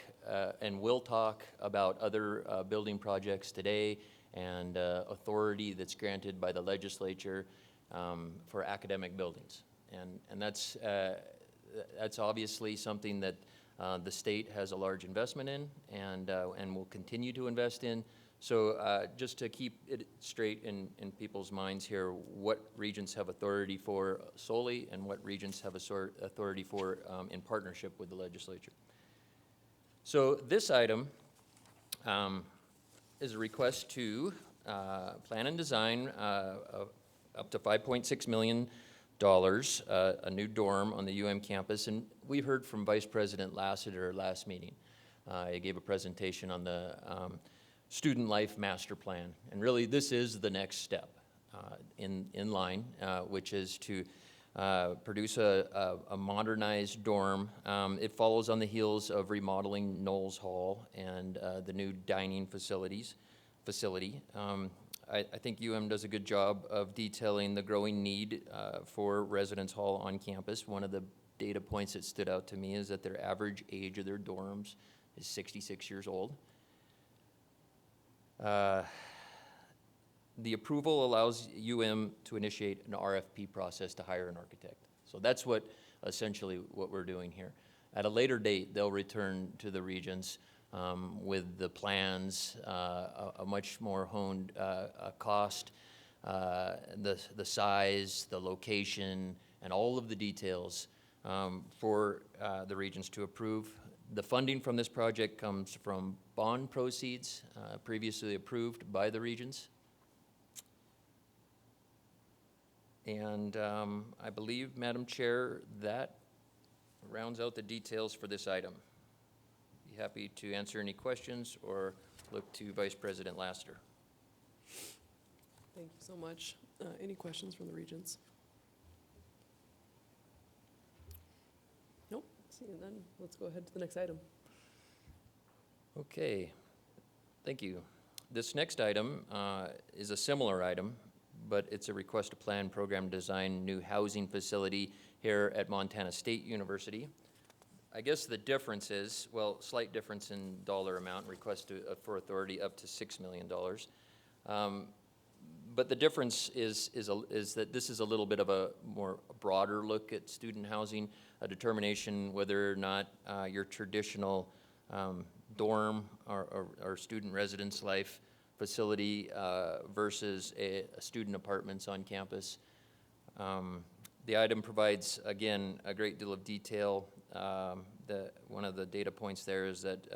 and we'll talk about other building projects today and authority that's granted by the legislature for academic buildings. And that's obviously something that the state has a large investment in and will continue to invest in. So just to keep it straight in people's minds here, what regions have authority for solely and what regions have authority for in partnership with the legislature. So this item is a request to plan and design up to $5.6 million, a new dorm on the UM campus. And we heard from Vice President Lassiter last meeting. He gave a presentation on the Student Life Master Plan. And really, this is the next step in line, which is to produce a modernized dorm. It follows on the heels of remodeling Knowles Hall and the new dining facility. I think does a good job of detailing the growing need for residence hall on campus. One of the data points that stood out to me is that their average age of their dorms is 66 years old. The approval allows to initiate an RFP process to hire an architect. So that's essentially what we're doing here. At a later date, they'll return to the regions with the plans, a much more honed cost, the size, the location, and all of the details for the regions to approve. The funding from this project comes from bond proceeds previously approved by the regions. And I believe, Madam Chair, that rounds out the details for this item. Be happy to answer any questions or look to Vice President Laster. Thank you so much. Any questions from the regents? Nope. Seeing none, let's go ahead to the next item. Okay, thank you. This next item is a similar item, but it's a request to plan, program, design new housing facility here at Montana State University. I guess the difference is, well, slight difference in dollar amount, request for authority up to $6 million. But the difference is that this is a little bit of a more broader look at student housing, a determination whether or not your traditional dorm or student residence life facility versus a student apartments on campus. The item provides, again, a great deal of detail. One of the data points there is that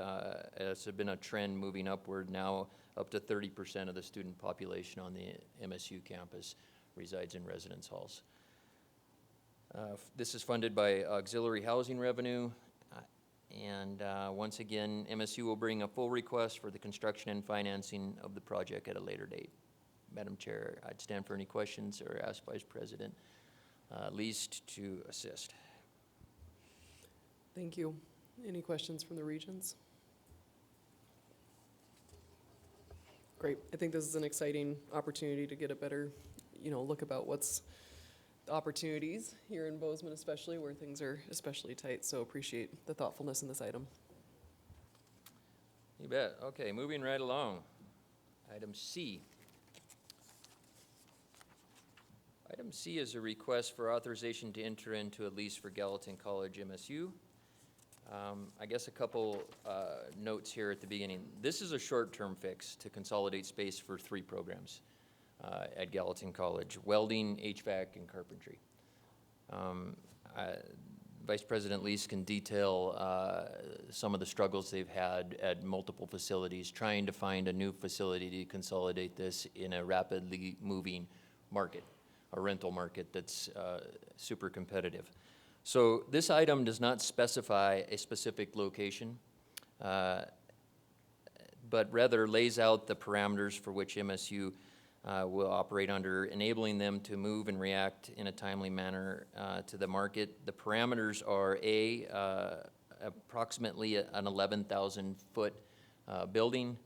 it's been a trend moving upward. Now up to 30% of the student population on the MSU campus resides in residence halls. This is funded by auxiliary housing revenue. And once again, MSU will bring a full request for the construction and financing of the project at a later date. Madam Chair, I'd stand for any questions or ask Vice President Least to assist. Thank you. Any questions from the regents? Great. I think this is an exciting opportunity to get a better, look about what's the opportunities here in Bozeman, especially where things are especially tight. So appreciate the thoughtfulness in this item. You bet. Okay, moving right along. Item C. Item C is a request for authorization to enter into a lease for Gallatin College MSU. I guess a couple notes here at the beginning. This is a short-term fix to consolidate space for 3 programs at Gallatin College: welding, HVAC, and carpentry. Vice President Lease can detail some of the struggles they've had at multiple facilities, trying to find a new facility to consolidate this in a rapidly moving market, a rental market that's super competitive. So this item does not specify a specific location, but rather lays out the parameters for which MSU will operate under, enabling them to move and react in a timely manner to the market. The parameters are approximately an 11,000 foot building,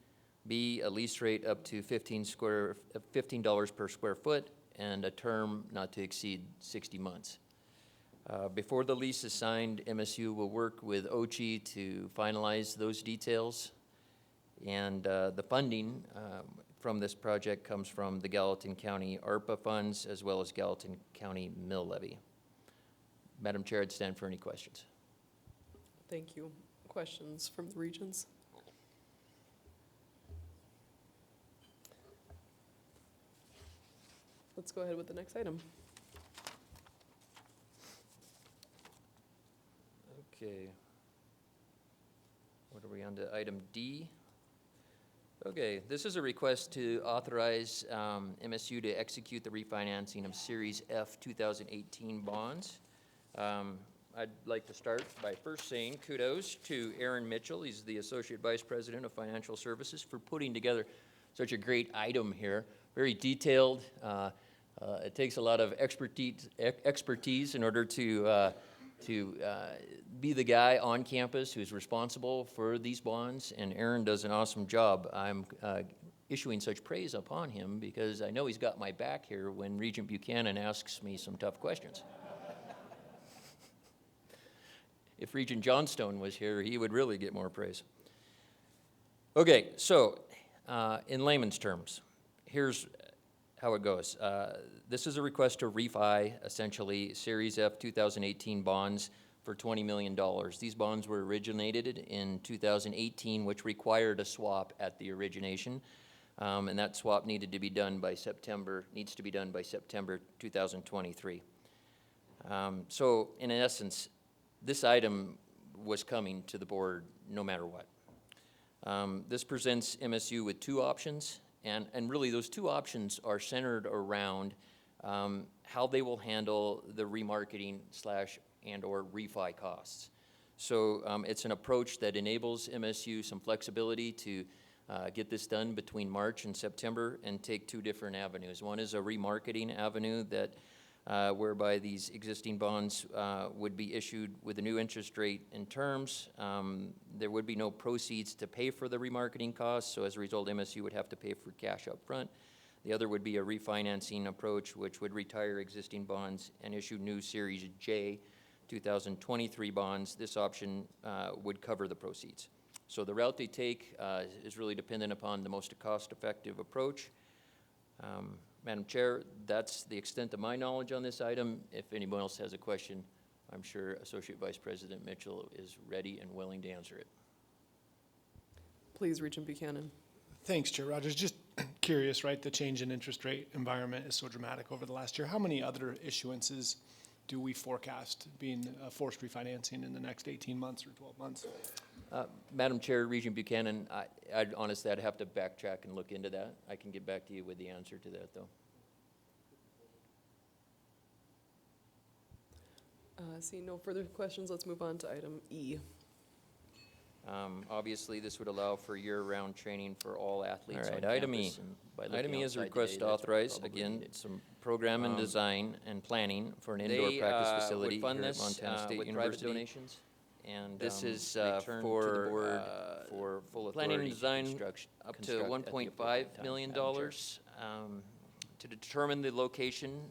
B, a lease rate up to $15 per square foot, and a term not to exceed 60 months. Before the lease is signed, MSU will work with OCHI to finalize those details. And the funding from this project comes from the Gallatin County ARPA funds as well as Gallatin County mill levy. Madam Chair, I'd stand for any questions. Thank you. Questions from the regents? Let's go ahead with the next item. Okay. What are we on to? Item D. Okay, this is a request to authorize MSU to execute the refinancing of Series F 2018 bonds. I'd like to start by first saying kudos to Aaron Mitchell. He's the Associate Vice President of Financial Services for putting together such a great item here. Very detailed. It takes a lot of expertise in order to be the guy on campus who's responsible for these bonds, and Aaron does an awesome job. I'm issuing such praise upon him because I know he's got my back here when Regent Buchanan asks me some tough questions. If Regent Johnstone was here, he would really get more praise. Okay, so in layman's terms, here's how it goes. This is a request to refi, essentially, Series F 2018 bonds for $20 million. These bonds were originated in 2018, which required a swap at the origination, and that swap needs to be done by September 2023. So, in essence, this item was coming to the board no matter what. This presents MSU with two options, and really those two options are centered around how they will handle the remarketing and/or refi costs. So it's an approach that enables MSU some flexibility to get this done between March and September and take two different avenues. One is a remarketing avenue that whereby these existing bonds would be issued with a new interest rate and terms. There would be no proceeds to pay for the remarketing costs, so as a result, MSU would have to pay for cash up front. The other would be a refinancing approach, which would retire existing bonds and issue new Series J 2023 bonds. This option would cover the proceeds. So the route they take is really dependent upon the most cost-effective approach. Madam Chair, that's the extent of my knowledge on this item. If anyone else has a question, I'm sure Associate Vice President Mitchell is ready and willing to answer it. Please, Regent Buchanan. Thanks, Chair Rogers. Just curious, right? The change in interest rate environment is so dramatic over the last year. How many other issuances do we forecast being forced refinancing in the next 18 months or 12 months? Madam Chair, Regent Buchanan, I'd honestly, I'd have to backtrack and look into that. I can get back to you with the answer to that, though. Seeing no further questions, let's move on to item E. Obviously, this would allow for year-round training for all athletes All right, on item E. campus. And by looking Item E is a outside request today, to that's authorize, probably again, needed. some program and design and planning for an indoor practice facility would fund here at this Montana State with University. private donations. And This is return to the board for full planning and authority to design construct- up to construct at the $1.5 appropriate time. million. Madam Chair. To determine the location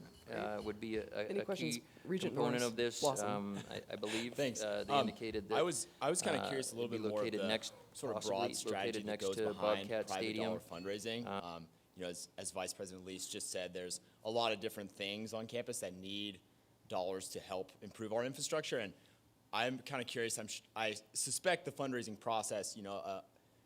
would be Any a questions? key Regent component Norris, of this. Blossom. I believe Thanks. they indicated that I was kind of curious a little it'd bit be more of located the next, sort of possibly broad strategy located that next goes to behind Bobcat private Stadium. dollar fundraising. You know, as Vice President Lease just said, there's a lot of different things on campus that need dollars to help improve our infrastructure. And I'm kind of curious. I suspect the fundraising process, you know,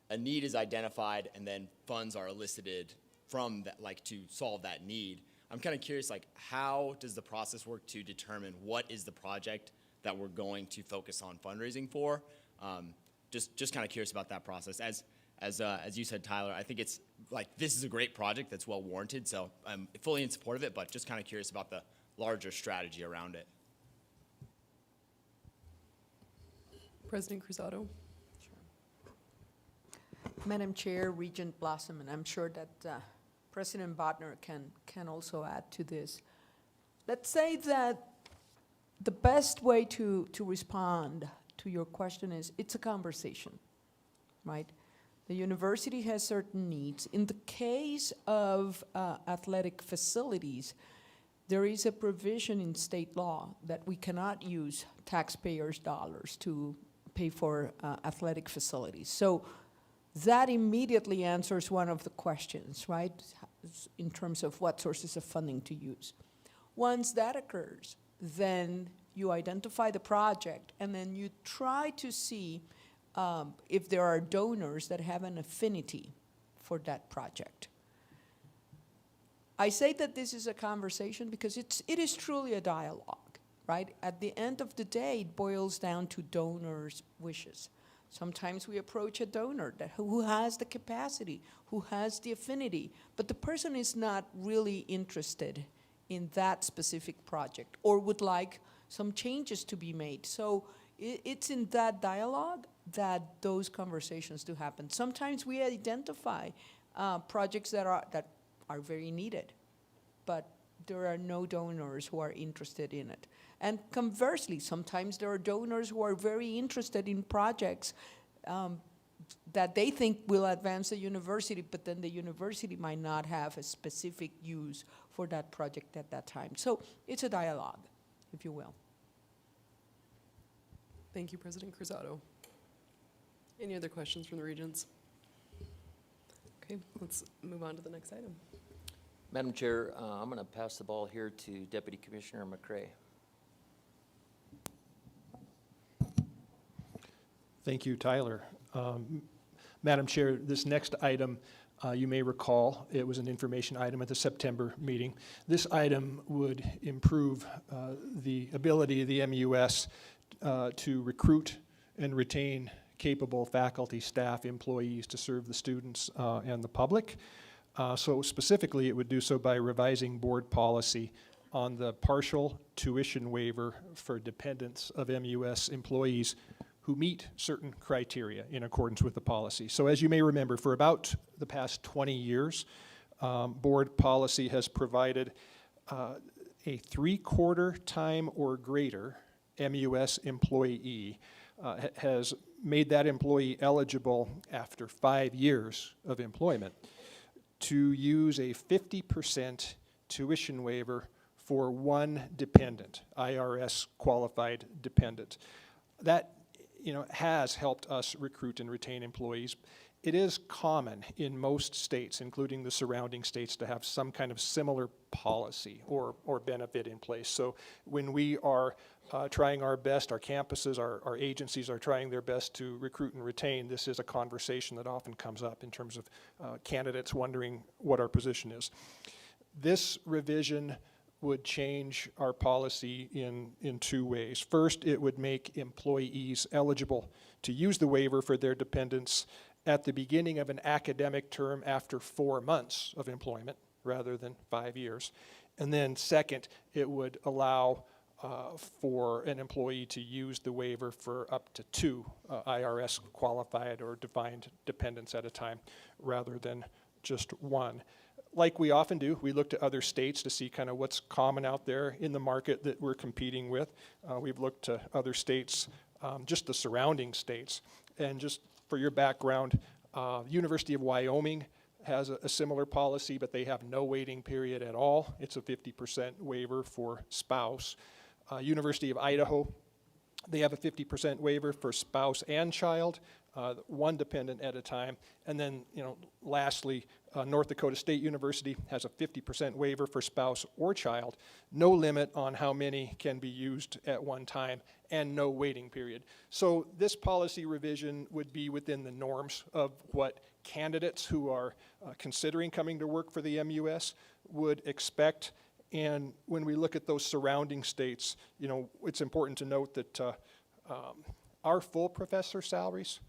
a need is identified and then funds are elicited from that, like to solve that need. I'm kind of curious, like, how does the process work to determine what is the project that we're going to focus on fundraising for? Just kind of curious about that process. As you said, Tyler, I think it's like this is a great project that's well warranted, so I'm fully in support of it, but just kind of curious about the larger strategy around it. President Cruzado. Madam Chair, Regent Blossom, and I'm sure that President Bodnar can also add to this. Let's say that the best way to respond to your question is it's a conversation, right? The university has certain needs. In the case of athletic facilities, there is a provision in state law that we cannot use taxpayers' dollars to pay for athletic facilities. So that immediately answers one of the questions, right, in terms of what sources of funding to use. Once that occurs, then you identify the project, and then you try to see if there are donors that have an affinity for that project. I say that this is a conversation because it is truly a dialogue, right? At the end of the day, it boils down to donors' wishes. Sometimes we approach a donor who has the capacity, who has the affinity, but the person is not really interested in that specific project or would like some changes to be made. So it's in that dialogue that those conversations do happen. Sometimes we identify projects that are very needed, but there are no donors who are interested in it. And conversely, sometimes there are donors who are very interested in projects, that they think will advance the university, but then the university might not have a specific use for that project at that time. So it's a dialogue, if you will. Thank you, President Cruzado. Any other questions from the regents? Okay, let's move on to the next item. Madam Chair, I'm going to pass the ball here to Deputy Commissioner McCray. Thank you, Tyler. Madam Chair, this next item, you may recall, it was an information item at the September meeting. This item would improve the ability of the MUS to recruit and retain capable faculty, staff, employees to serve the students and the public. So specifically, it would do so by revising board policy on the partial tuition waiver for dependents of MUS employees who meet certain criteria in accordance with the policy. So as you may remember, for about the past 20 years, board policy has provided a 3/4 time or greater MUS employee has made that employee eligible after 5 years of employment to use a 50% tuition waiver for one dependent, IRS qualified dependent. That has helped us recruit and retain employees. It is common in most states, including the surrounding states, to have some kind of similar policy or benefit in place. So when we are trying our best, our campuses, our agencies are trying their best to recruit and retain, this is a conversation that often comes up in terms of candidates wondering what our position is. This revision would change our policy in 2 ways. First, it would make employees eligible to use the waiver for their dependents at the beginning of an academic term after 4 months of employment rather than 5 years. And then second, it would allow for an employee to use the waiver for up to 2 IRS qualified or defined dependents at a time rather than just 1. Like we often do, we look to other states to see kind of what's common out there in the market that we're competing with. We've looked to other states, just the surrounding states. And just for your background, University of Wyoming has a similar policy, but they have no waiting period at all. It's a 50% waiver for spouse. University of Idaho, they have a 50% waiver for spouse and child, one dependent at a time. And then, lastly, North Dakota State University has a 50% waiver for spouse or child, no limit on how many can be used at one time, and no waiting period. So this policy revision would be within the norms of what candidates who are considering coming to work for the MUS would expect. And when we look at those surrounding states, it's important to note that our full professor salaries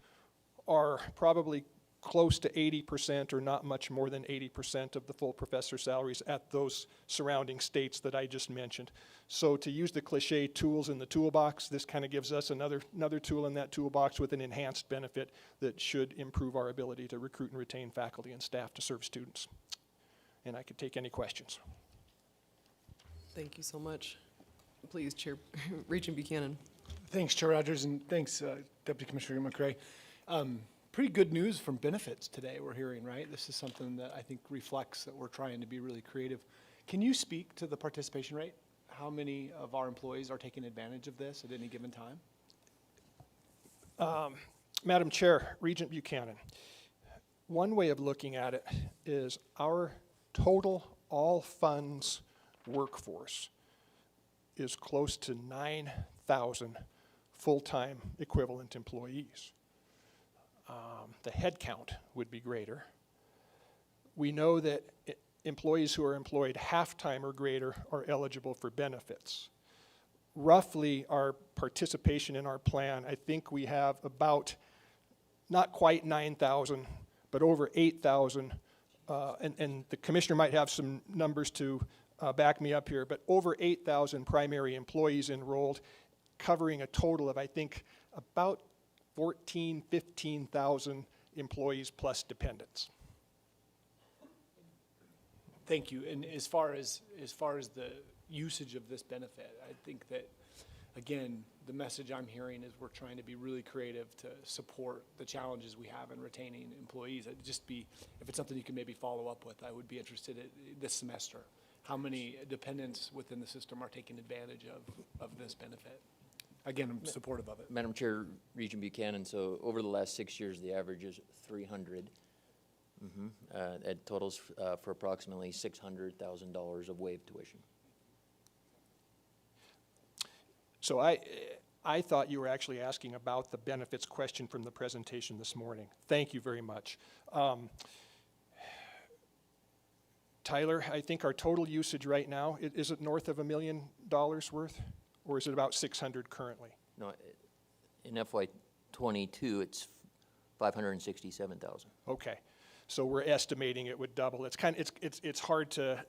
are probably close to 80% or not much more than 80% of the full professor salaries at those surrounding states that I just mentioned. So to use the cliche tools in the toolbox, this kind of gives us another tool in that toolbox with an enhanced benefit that should improve our ability to recruit and retain faculty and staff to serve students. And I could take any questions. Thank you so much. Please, Chair Regent Buchanan. Thanks, Chair Rogers, and thanks, Deputy Commissioner McCray. Pretty good news from benefits today we're hearing, right? This is something that I think reflects that we're trying to be really creative. Can you speak to the participation rate? How many of our employees are taking advantage of this at any given time? Madam Chair, Regent Buchanan, one way of looking at it is our total all funds workforce is close to 9,000 full-time equivalent employees. The head count would be greater. We know that employees who are employed half-time or greater are eligible for benefits. Roughly, our participation in our plan, I think we have about, not quite 9,000, but over 8,000, and the commissioner might have some numbers to back me up here, but over 8,000 primary employees enrolled, covering a total of, I think, about 15,000 employees plus dependents. Thank you. And as far as the usage of this benefit, I think that again, the message I'm hearing is we're trying to be really creative to support the challenges we have in retaining employees. It'd just be, if it's something you can maybe follow up with, I would be interested in this semester. How many dependents within the system are taking advantage of this benefit? Again, I'm supportive of it. Madam Chair, Regent Buchanan, so over the last 6 years, the average is 300. It totals for approximately $600,000 of waived tuition. So I thought you were actually asking about the benefits question from the presentation this morning. Thank you very much. Tyler, I think our total usage right now, is it north of $1 million worth? Or is it about 600 currently? No, in FY '22, it's 567,000. Okay, so we're estimating it would double. It's kind of, it's hard to,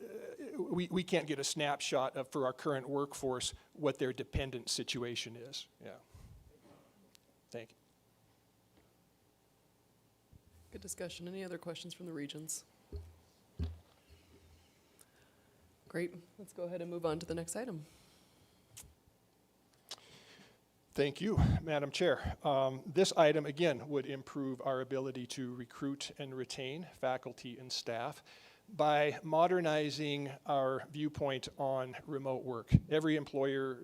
we can't get a snapshot of, for our current workforce, what their dependent situation is. Yeah. Thank you. Good discussion. Any other questions from the regions? Great. Let's go ahead and move on to the next item. Thank you, Madam Chair. This item, again, would improve our ability to recruit and retain faculty and staff by modernizing our viewpoint on remote work. Every employer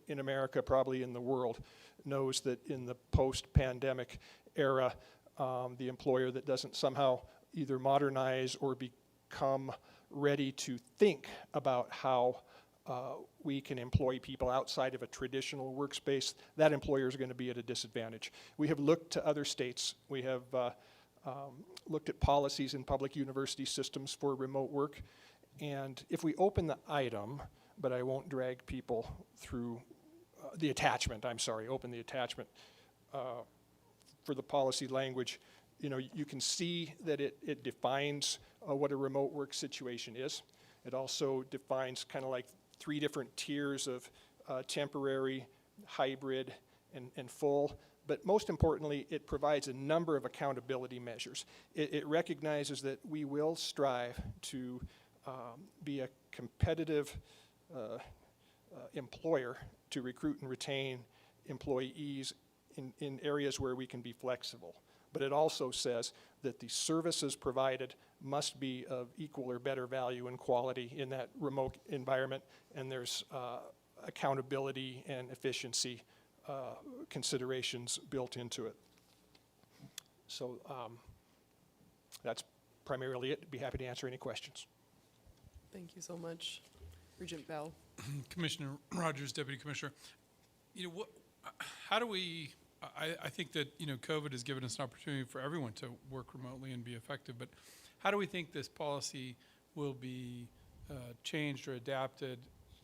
in America, probably in the world, knows that in the post-pandemic era, the employer that doesn't somehow either modernize or become ready to think about how we can employ people outside of a traditional workspace, that employer is going to be at a disadvantage. We have looked to other states. We have looked at policies in public university systems for remote work. And if we open the item, but I won't drag people through the attachment, I'm sorry, open the attachment for the policy language, you know, you can see that it defines what a remote work situation is. It also defines kind of like 3 different tiers of temporary, hybrid, and full. But most importantly, it provides a number of accountability measures. It recognizes that we will strive to be a competitive employer to recruit and retain employees in areas where we can be flexible. But it also says that the services provided must be of equal or better value and quality in that remote environment, and there's accountability and efficiency considerations built into it. So that's primarily it. I'd be happy to answer any questions. Thank you so much. Regent Bell. Commissioner Rogers, Deputy Commissioner. You know, how do we, I think that, you know, COVID has given us an opportunity for everyone to work remotely and be effective, but how do we think this policy will be changed or adapted?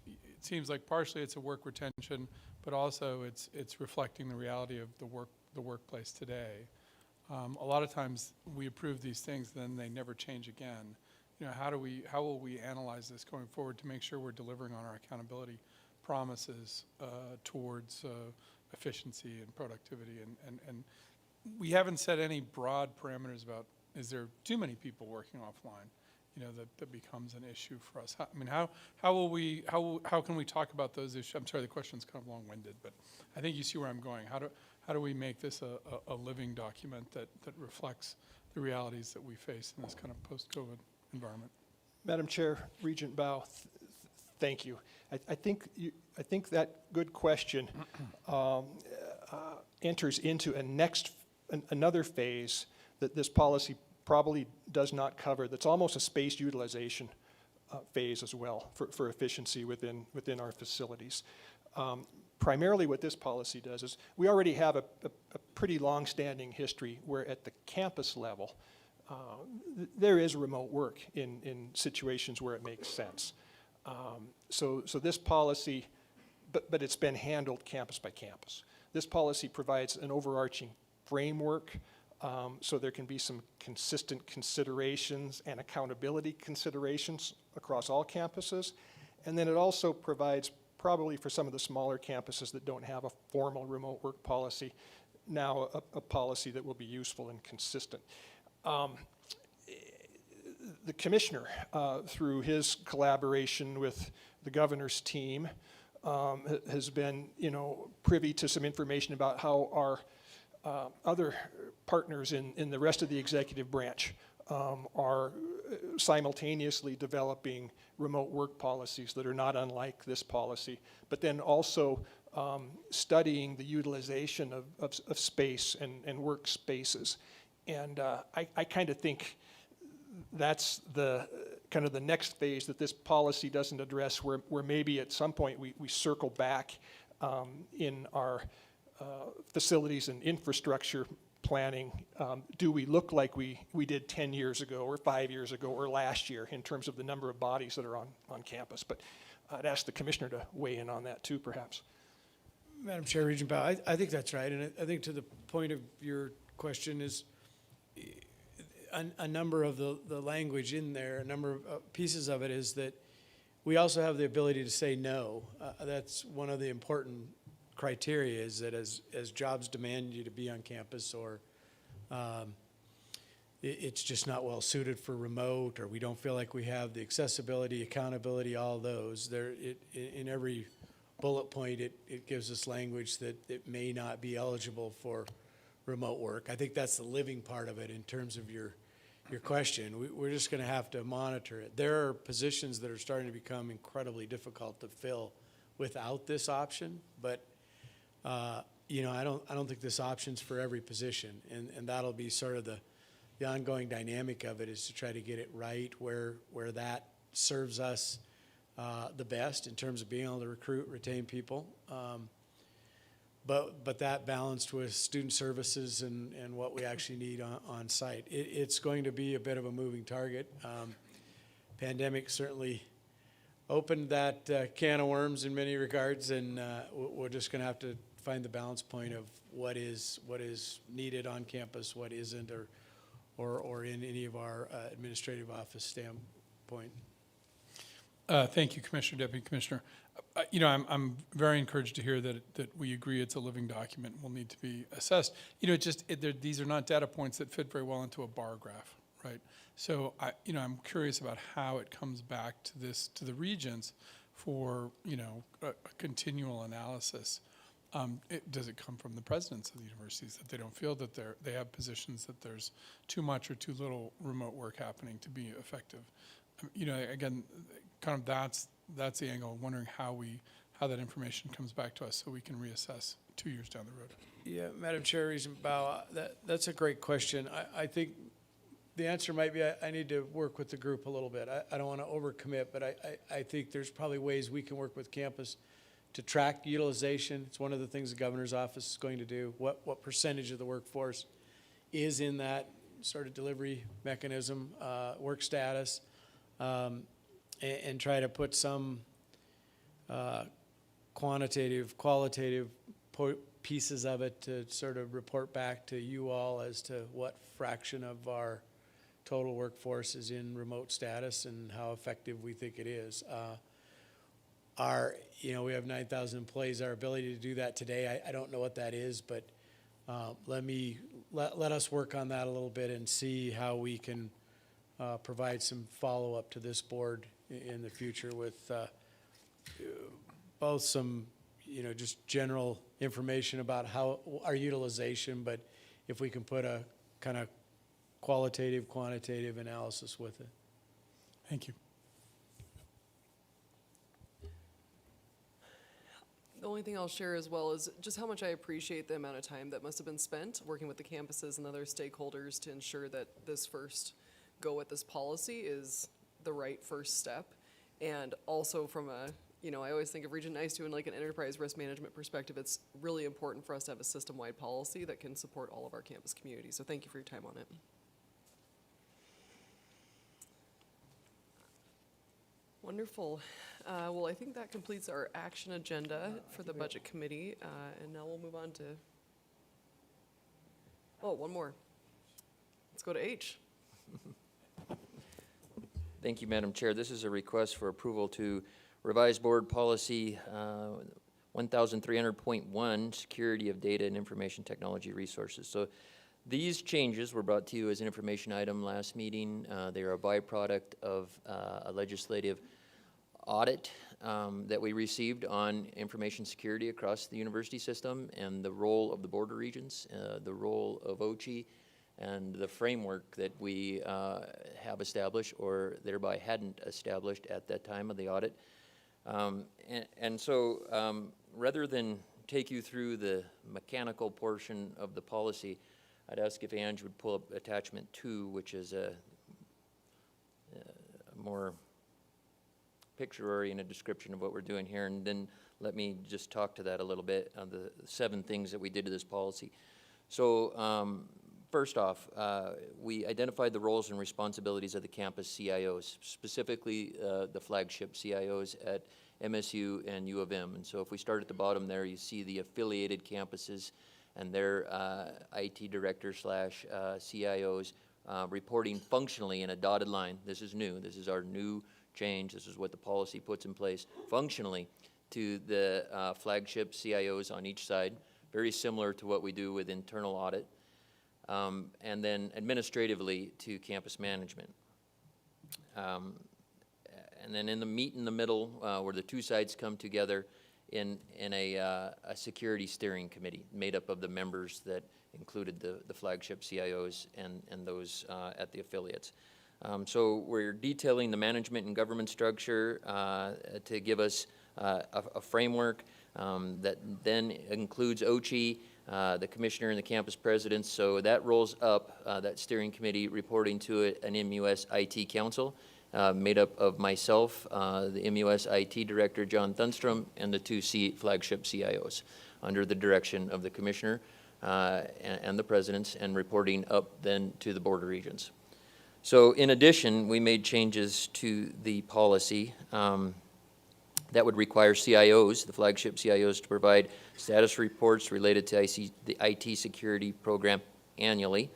It seems like partially it's a work retention, but also it's reflecting the reality of the workplace today. A lot of times we approve these things, then they never change again. You know, how will we analyze this going forward to make sure we're delivering on our accountability promises towards efficiency and productivity? And we haven't set any broad parameters about, is there too many people working offline? You know, that becomes an issue for us. I mean, how can we talk about those issues? I'm sorry, the question's kind of long-winded, but I think you see where I'm going. How do we make this a living document that reflects the realities that we face in this kind of post-COVID environment? Madam Chair, Regent Bao, thank you. I think that good question enters into another phase that this policy probably does not cover. That's almost a space utilization phase as well for efficiency within our facilities. Primarily what this policy does is we already have a pretty long-standing history where at the campus level there is remote work in situations where it makes sense. So this policy, but it's been handled campus by campus. This policy provides an overarching framework so there can be some consistent considerations and accountability considerations across all campuses. And then it also provides, probably for some of the smaller campuses that don't have a formal remote work policy, now a policy that will be useful and consistent. The commissioner, through his collaboration with the governor's team, has been, privy to some information about how our other partners in the rest of the executive branch are simultaneously developing remote work policies that are not unlike this policy, but then also studying the utilization of space and workspaces. And I kind of think that's the kind of the next phase that this policy doesn't address, where maybe at some point we circle back in our facilities and infrastructure planning. Do we look like we did 10 years ago or 5 years ago or last year in terms of the number of bodies that are on campus? But I'd ask the commissioner to weigh in on that too, perhaps. Madam Chair, Regent Bow, I think that's right. And I think to the point of your question is a number of the language in there, a number of pieces of it is that we also have the ability to say no. That's one of the important criteria, is that as jobs demand you to be on campus, or it's just not well suited for remote, or we don't feel like we have the accessibility, accountability, all those. In every bullet point, it gives us language that it may not be eligible for remote work. I think that's the living part of it in terms of your question. We're just going to have to monitor it. There are positions that are starting to become incredibly difficult to fill without this option, but I don't think this option's for every position, and that'll be sort of the ongoing dynamic of it, is to try to get it right where that serves us the best in terms of being able to recruit, retain people. But that balanced with student services and what we actually need on site. It's going to be a bit of a moving target. Pandemic certainly opened that can of worms in many regards, and we're just going to have to find the balance point of what is needed on campus, what isn't, or in any of our administrative office standpoint. Thank you, Commissioner, Deputy Commissioner. I'm very encouraged to hear that we agree it's a living document and will need to be assessed. These are not data points that fit very well into a bar graph, right? So I'm curious about how it comes back to the regents for a continual analysis. Does it come from the presidents of the universities that they don't feel that they have positions that there's too much or too little remote work happening to be effective? Again, kind of that's the angle. I'm wondering how that information comes back to us so we can reassess 2 years down the road. Yeah, Madam Chair, Regent Bow, that's a great question. I think the answer might be I need to work with the group a little bit. I don't want to overcommit, but I think there's probably ways we can work with campus to track utilization. It's one of the things the governor's office is going to do. What percentage of the workforce is in that sort of delivery mechanism, work status, and try to put some quantitative, qualitative pieces of it to sort of report back to you all as to what fraction of our total workforce is in remote status and how effective we think it is. We have 9,000 employees. Our ability to do that today, I don't know what that is, but let us work on that a little bit and see how we can provide some follow-up to this board in the future with both some, just general information about how our utilization, but if we can put a kind of qualitative, quantitative analysis with it. Thank you. The only thing I'll share as well is just how much I appreciate the amount of time that must have been spent working with the campuses and other stakeholders to ensure that this first go at this policy is the right first step. And also from I always think of Regent Nice in like an enterprise risk management perspective, it's really important for us to have a system-wide policy that can support all of our campus communities. So thank you for your time on it. Wonderful. Well, I think that completes our action agenda for the Budget Committee. And now we'll move on to, one more. Let's go to H. Thank you, Madam Chair. This is a request for approval to revise Board Policy 1300.1, Security of Data and Information Technology Resources. So these changes were brought to you as an information item last meeting. They are a byproduct of a legislative audit that we received on information security across the university system and the role of the border regions, the role of OCHI, and the framework that we have established or thereby hadn't established at that time of the audit. So rather than take you through the mechanical portion of the policy, I'd ask if Ange would pull up attachment 2, which is a more picture-oriented description of what we're doing here, and then let me just talk to that a little bit on the 7 things that we did to this policy. So first off, we identified the roles and responsibilities of the campus CIOs, specifically the flagship CIOs at MSU and U of M. And so if we start at the bottom there, you see the affiliated campuses and their IT director slash CIOs reporting functionally in a dotted line. This is new. This is our new change. This is what the policy puts in place functionally to the flagship CIOs on each side, very similar to what we do with internal audit, and then administratively to campus management. And then in the meet in the middle, where the two sides come together in a security steering committee made up of the members that included the flagship CIOs and those at the affiliates. So we're detailing the management and government structure to give us a framework that then includes OCHI, the commissioner and the campus presidents. So that rolls up that steering committee reporting to an MUS IT council made up of myself, the MUS IT director, John Thunstrom, and the 2 flagship CIOs under the direction of the commissioner and the presidents, and reporting up then to the border regions. So in addition, we made changes to the policy that would require CIOs, the flagship CIOs, to provide status reports related to the IT security program annually.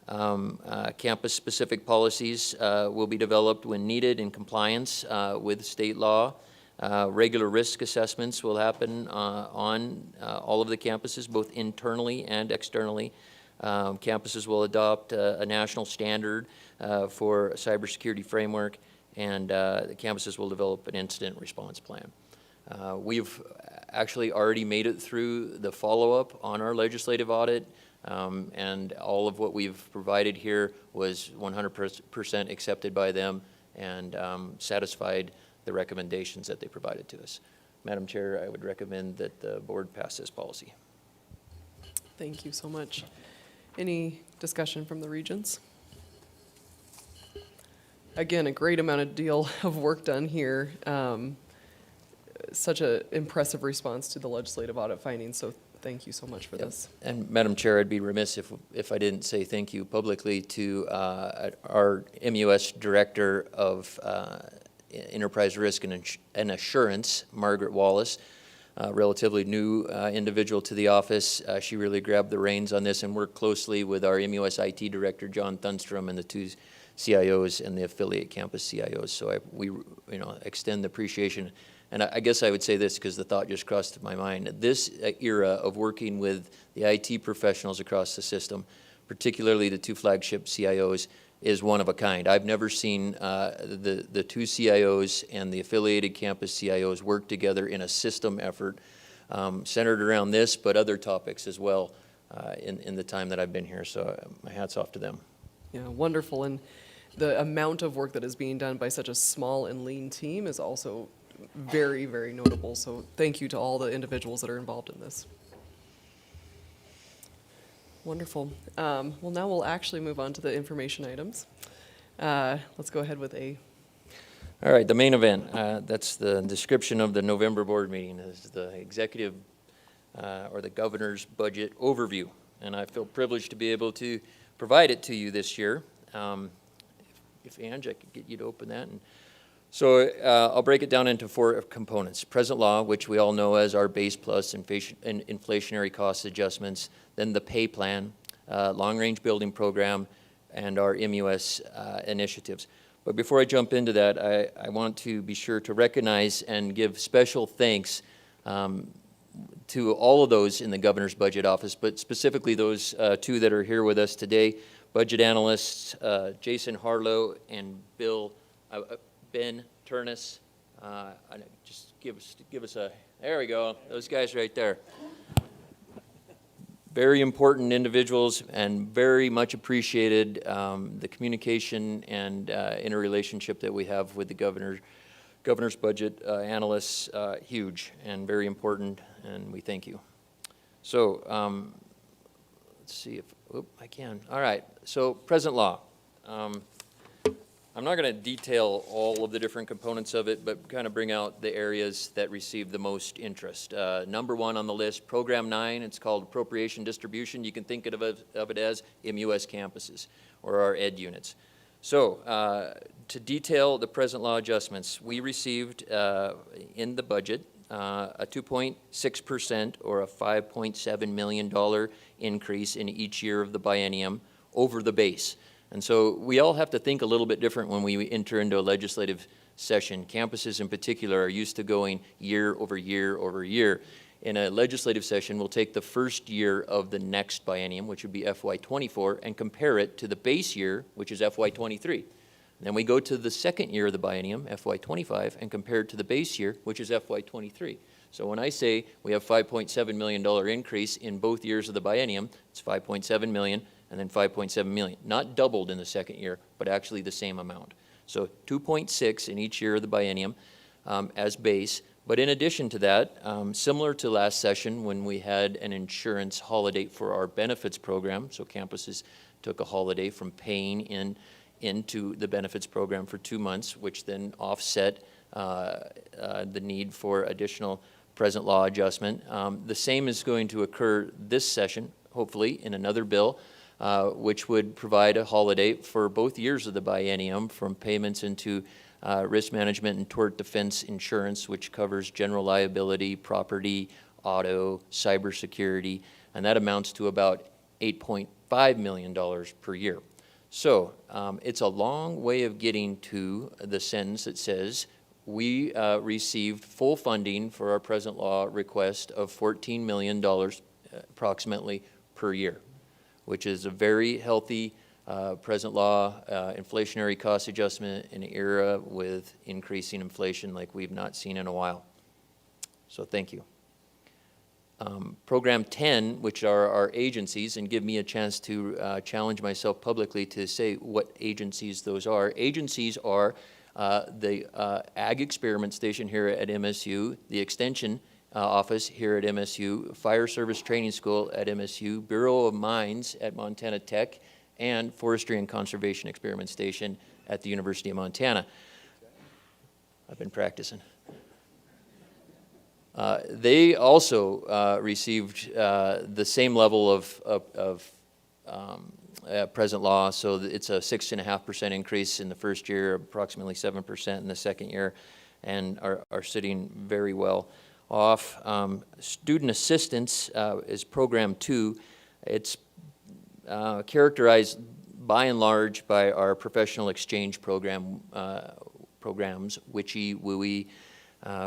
Campus-specific policies will be developed when needed in compliance with state law. Regular risk assessments will happen on all of the campuses, both internally and externally. Campuses will adopt a national standard for a cybersecurity framework, and the campuses will develop an incident response plan. We've actually already made it through the follow-up on our legislative audit, and all of what we've provided here was 100% accepted by them and satisfied the recommendations that they provided to us. Madam Chair, I would recommend that the board pass this policy. Thank you so much. Any discussion from the regions? Again, a great amount of work done here. Such an impressive response to the legislative audit findings, so thank you so much for this. And Madam Chair, I'd be remiss if I didn't say thank you publicly to our MUS Director of Enterprise Risk and Assurance, Margaret Wallace, relatively new individual to the office. She really grabbed the reins on this and worked closely with our MUS IT Director, John Thunstrom, and the 2 CIOs and the affiliate campus CIOs. So we extend the appreciation. And I guess I would say this because the thought just crossed my mind. This era of working with the IT professionals across the system, particularly the 2 flagship CIOs, is one of a kind. I've never seen the 2 CIOs and the affiliated campus CIOs work together in a system effort centered around this, but other topics as well in the time that I've been here. So my hat's off to them. Yeah, wonderful. And the amount of work that is being done by such a small and lean team is also very, very notable. So thank you to all the individuals that are involved in this. Wonderful. Well, now we'll actually move on to the information items. Let's go ahead with A. All right, the main event. That's the description of the November board meeting, is the executive or the governor's budget overview. And I feel privileged to be able to provide it to you this year. If Ange, I could get you to open that. And so I'll break it down into 4 components. Present law, which we all know as our base plus inflationary cost adjustments, then the pay plan, long-range building program, and our MUS initiatives. But before I jump into that, I want to be sure to recognize and give special thanks to all of those in the governor's budget office, but specifically those 2 that are here with us today, budget analysts Jason Harlow and Ben Turnus. Just give us a, there we go, those guys right there. Very important individuals and very much appreciated the communication and interrelationship that we have with the governor's budget analysts, huge and very important, and we thank you. So let's see if, I can. All right, so present law. I'm not going to detail all of the different components of it, but kind of bring out the areas that receive the most interest. Number one on the list, Program 9, it's called Appropriation Distribution. You can think of it as MUS campuses or our ed units. So to detail the present law adjustments, we received in the budget a 2.6% or a $5.7 million increase in each year of the biennium over the base. And so we all have to think a little bit different when we enter into a legislative session. Campuses in particular are used to going year over year over year. In a legislative session, we'll take the first year of the next biennium, which would be FY24, and compare it to the base year, which is FY23. Then we go to the second year of the biennium, FY25, and compare it to the base year, which is FY23. So when I say we have $5.7 million increase in both years of the biennium, it's $5.7 million and then $5.7 million. Not doubled in the second year, but actually the same amount. So 2.6 in each year of the biennium as base. But in addition to that, similar to last session when we had an insurance holiday for our benefits program, so campuses took a holiday from paying into the benefits program for 2 months, which then offset the need for additional present law adjustment. The same is going to occur this session, hopefully, in another bill, which would provide a holiday for both years of the biennium from payments into risk management and tort defense insurance, which covers general liability, property, auto, cybersecurity, and that amounts to about $8.5 million per year. So it's a long way of getting to the sentence that says we received full funding for our present law request of $14 million approximately per year, which is a very healthy present law inflationary cost adjustment in an era with increasing inflation like we've not seen in a while. So thank you. Program 10, which are our agencies, and give me a chance to challenge myself publicly to say what agencies those are. Agencies are the Ag Experiment Station here at MSU, the Extension Office here at MSU, Fire Service Training School at MSU, Bureau of Mines at Montana Tech, and Forestry and Conservation Experiment Station at the University of Montana. I've been practicing. They also received the same level of present law, so it's a 6.5% increase in the first year, approximately 7% in the second year, and are sitting very well off. Student assistance is Program 2. It's characterized by and large by our professional exchange programs, WICHE, WUI,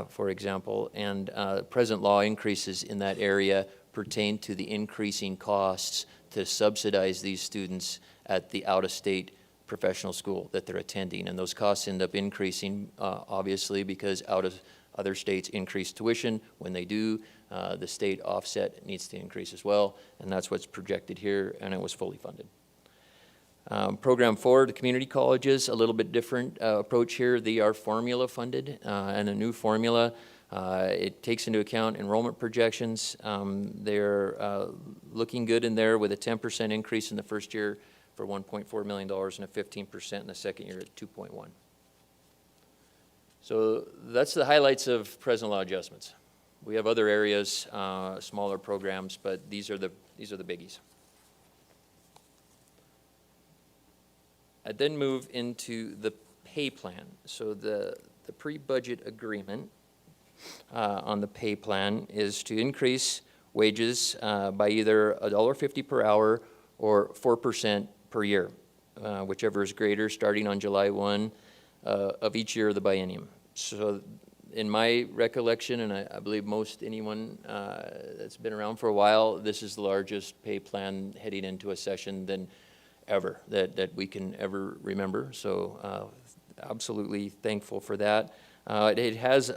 for example, and present law increases in that area pertain to the increasing costs to subsidize these students at the out-of-state professional school that they're attending. And those costs end up increasing, obviously, because other states increase tuition. When they do, the state offset needs to increase as well, and that's what's projected here, and it was fully funded. Program 4, the community colleges, a little bit different approach here. They are formula funded, and a new formula, it takes into account enrollment projections. They're looking good in there with a 10% increase in the first year for $1.4 million and a 15% in the second year at 2.1. So that's the highlights of present law adjustments. We have other areas, smaller programs, but these are the biggies. I then move into the pay plan. So the pre-budget agreement on the pay plan is to increase wages by either $1.50 per hour or 4% per year, whichever is greater, starting on July 1 of each year of the biennium. So in my recollection, and I believe anyone that's been around for a while, this is the largest pay plan heading into a session than ever, that we can ever remember. So absolutely thankful for that. It has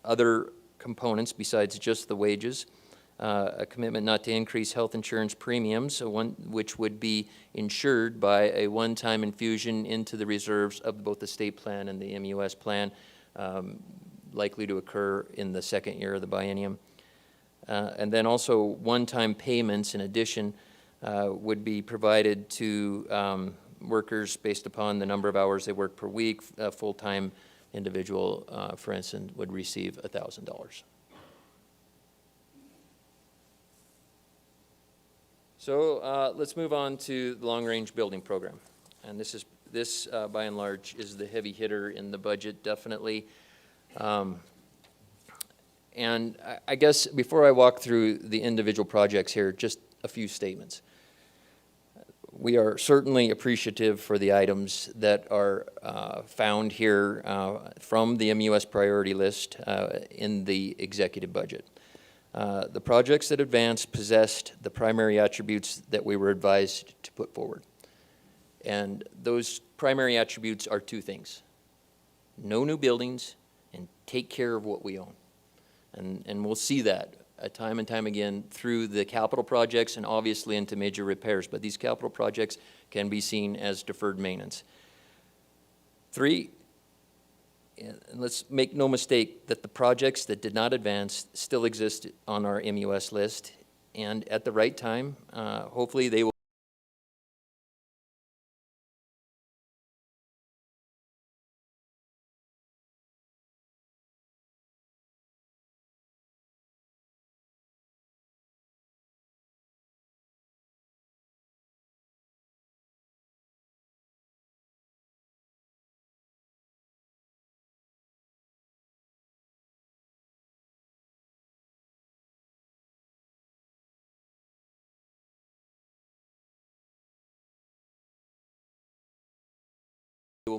other components besides just the wages. A commitment not to increase health insurance premiums, which would be insured by a one-time infusion into the reserves of both the state plan and the MUS plan, likely to occur in the second year of the biennium. And then also one-time payments in addition would be provided to workers based upon the number of hours they work per week. A full-time individual, for instance, would receive $1,000. So let's move on to the long-range building program. And this by and large is the heavy hitter in the budget, definitely. And I guess before I walk through the individual projects here, just a few statements. We are certainly appreciative for the items that are found here from the MUS priority list in the executive budget. The projects that advanced possessed the primary attributes that we were advised to put forward. And those primary attributes are two things: no new buildings and take care of what we own. And we'll see that time and time again through the capital projects and obviously into major repairs. But these capital projects can be seen as deferred maintenance. 3, and let's make no mistake that the projects that did not advance still exist on our MUS list. And at the right time, hopefully they will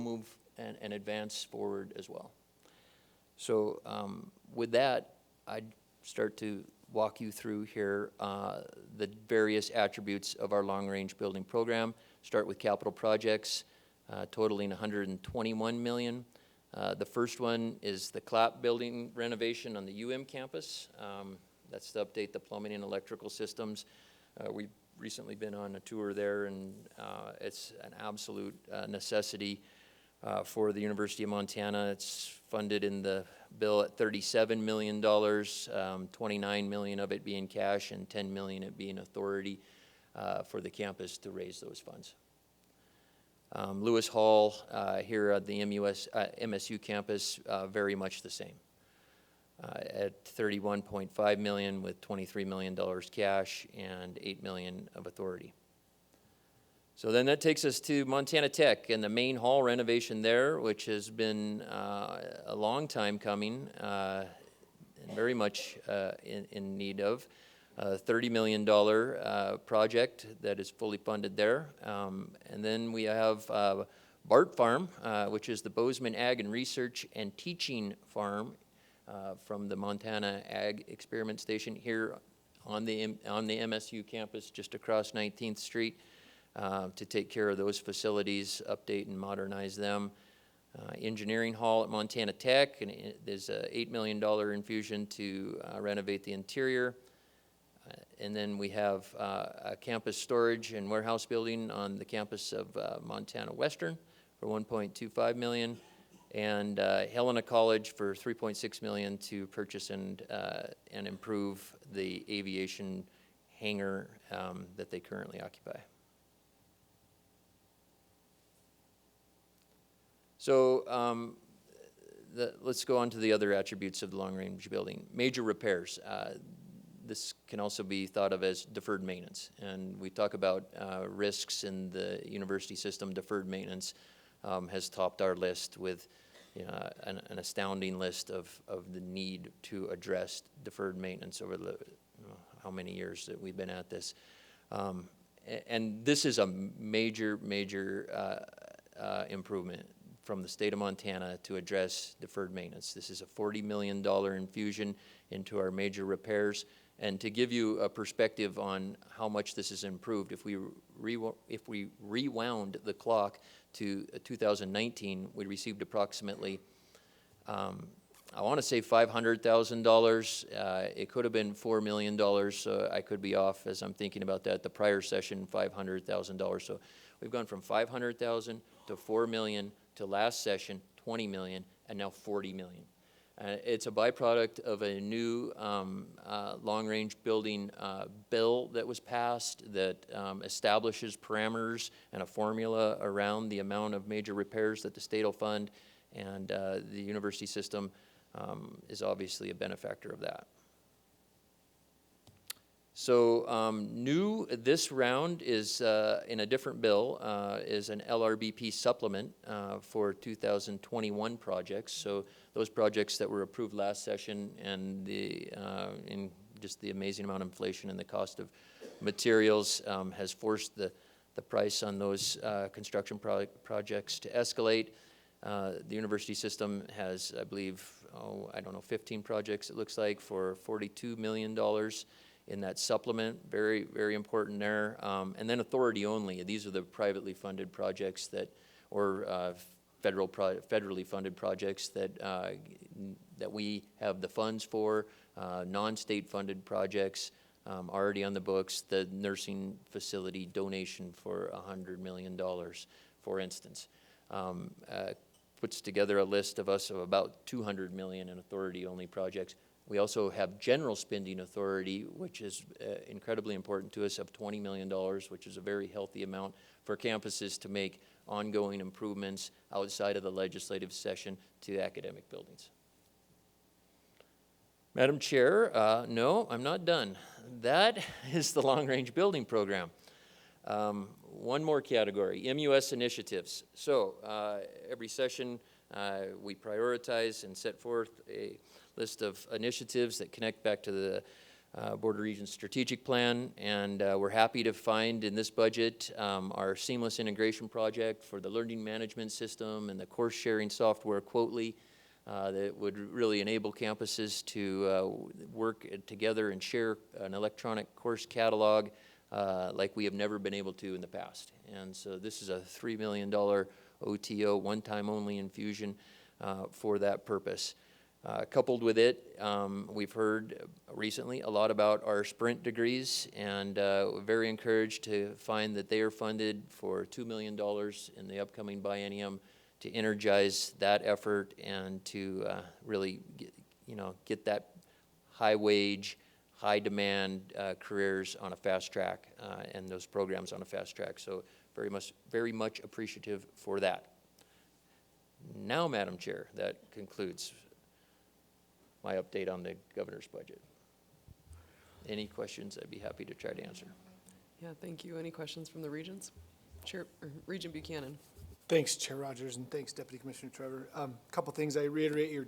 move and advance forward as well. So with that, I'd start to walk you through here the various attributes of our long-range building program. Start with capital projects, totaling $121 million. The first one is the Clapp building renovation on the UM campus. That's to update the plumbing and electrical systems. We've recently been on a tour there, and it's an absolute necessity for the University of Montana. It's funded in the bill at $37 million, $29 million of it being cash and $10 million it being authority for the campus to raise those funds. Lewis Hall here at the MSU campus, very much the same. At $31.5 million with $23 million cash and $8 million of authority. So then that takes us to Montana Tech and the main hall renovation there, which has been a long time coming and very much in need of. A $30 million project that is fully funded there. And then we have BART Farm, which is the Bozeman Ag and Research and Teaching Farm from the Montana Ag Experiment Station here on the MSU campus just across 19th Street. To take care of those facilities, update and modernize them. Engineering Hall at Montana Tech, and there's a $8 million infusion to renovate the interior. And then we have a campus storage and warehouse building on the campus of Montana Western for $1.25 million, and Helena College for $3.6 million to purchase and improve the aviation hangar that they currently occupy. So let's go on to the other attributes of the long-range building. Major repairs. This can also be thought of as deferred maintenance. And we talk about risks in the university system. Deferred maintenance has topped our list with an astounding list of the need to address deferred maintenance over the how many years that we've been at this. And this is a major improvement from the state of Montana to address deferred maintenance. This is a $40 million infusion into our major repairs. And to give you a perspective on how much this has improved, if we rewound the clock to 2019, we received approximately I want to say $500,000. It could have been $4 million, so I could be off as I'm thinking about that. The prior session, $500,000. So we've gone from 500,000 to 4 million to last session, 20 million, and now 40 million. It's a byproduct of a new long-range building bill that was passed that establishes parameters and a formula around the amount of major repairs that the state will fund, and the university system is obviously a benefactor of that. So new this round is in a different bill is an LRBP supplement for 2021 projects. So those projects that were approved last session, and in just the amazing amount of inflation and the cost of materials has forced the price on those construction projects to escalate. The university system has, I believe, I don't know, 15 projects it looks like for $42 million in that supplement. Very, very important there. And then authority only. These are the privately funded projects that, or federally funded projects that that we have the funds for. Non-state funded projects already on the books. The nursing facility donation for $100 million, for instance. Puts together a list of us of about 200 million in authority-only projects. We also have general spending authority, which is incredibly important to us, of $20 million, which is a very healthy amount for campuses to make ongoing improvements outside of the legislative session to academic buildings. Madam Chair, no, I'm not done. That is the long-range building program. One more category, MUS initiatives. So every session we prioritize and set forth a list of initiatives that connect back to the Board of Regents strategic plan, and we're happy to find in this budget our seamless integration project for the learning management system and the course sharing software Quotely that would really enable campuses to work together and share an electronic course catalog like we have never been able to in the past. And so this is a $3 million OTO, one-time only infusion for that purpose. Coupled with it, we've heard recently a lot about our Sprint degrees, and we're very encouraged to find that they are funded for $2 million in the upcoming biennium to energize that effort and to really get that high wage, high demand careers on a fast track and those programs on a fast track. So very much appreciative for that. Now, Madam Chair, that concludes my update on the governor's budget. Any questions, I'd be happy to try to answer. Yeah, thank you. Any questions from the regents? Regent Buchanan. Thanks, Chair Rogers, and thanks, Deputy Commissioner Trevor. Couple things. I reiterate your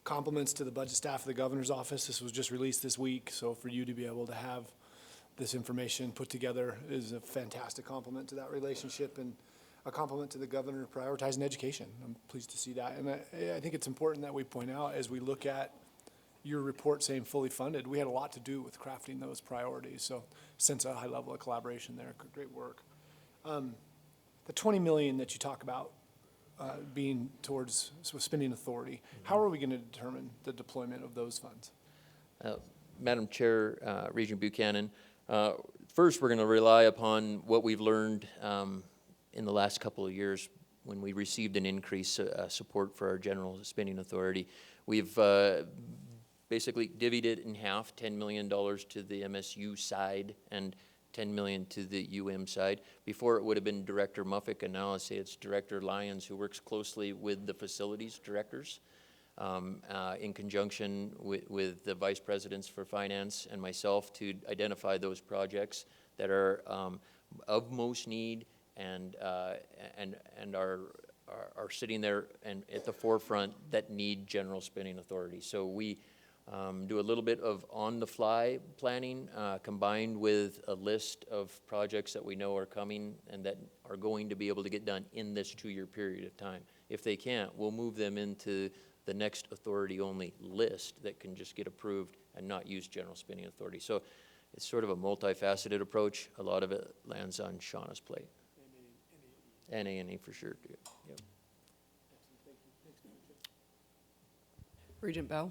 compliments to the budget staff of the governor's office. This was just released this week, so for you to be able to have this information put together is a fantastic compliment to that relationship and a compliment to the governor prioritizing education. I'm pleased to see that. And I think it's important that we point out as we look at your report saying fully funded, we had a lot to do with crafting those priorities. So sense a high level of collaboration there. Great work. The 20 million that you talk about being towards spending authority, how are we going to determine the deployment of those funds? Madam Chair, Regent Buchanan, first we're going to rely upon what we've learned in the last couple of years when we received an increase support for our general spending authority. We've basically divvied it in half, $10 million to the MSU side and $10 million to the UM side. Before it would have been Director Muffick, and now I say it's Director Lyons, who works closely with the facilities directors in conjunction with the vice presidents for finance and myself to identify those projects that are of most need and are sitting there and at the forefront that need general spending authority. So we do a little bit of on-the-fly planning combined with a list of projects that we know are coming and that are going to be able to get done in this 2-year period of time. If they can't, we'll move them into the next authority-only list that can just get approved and not use general spending authority. So it's sort of a multifaceted approach. A lot of it lands on Shauna's plate. And A&E for sure, too. Yep. Regent Bao.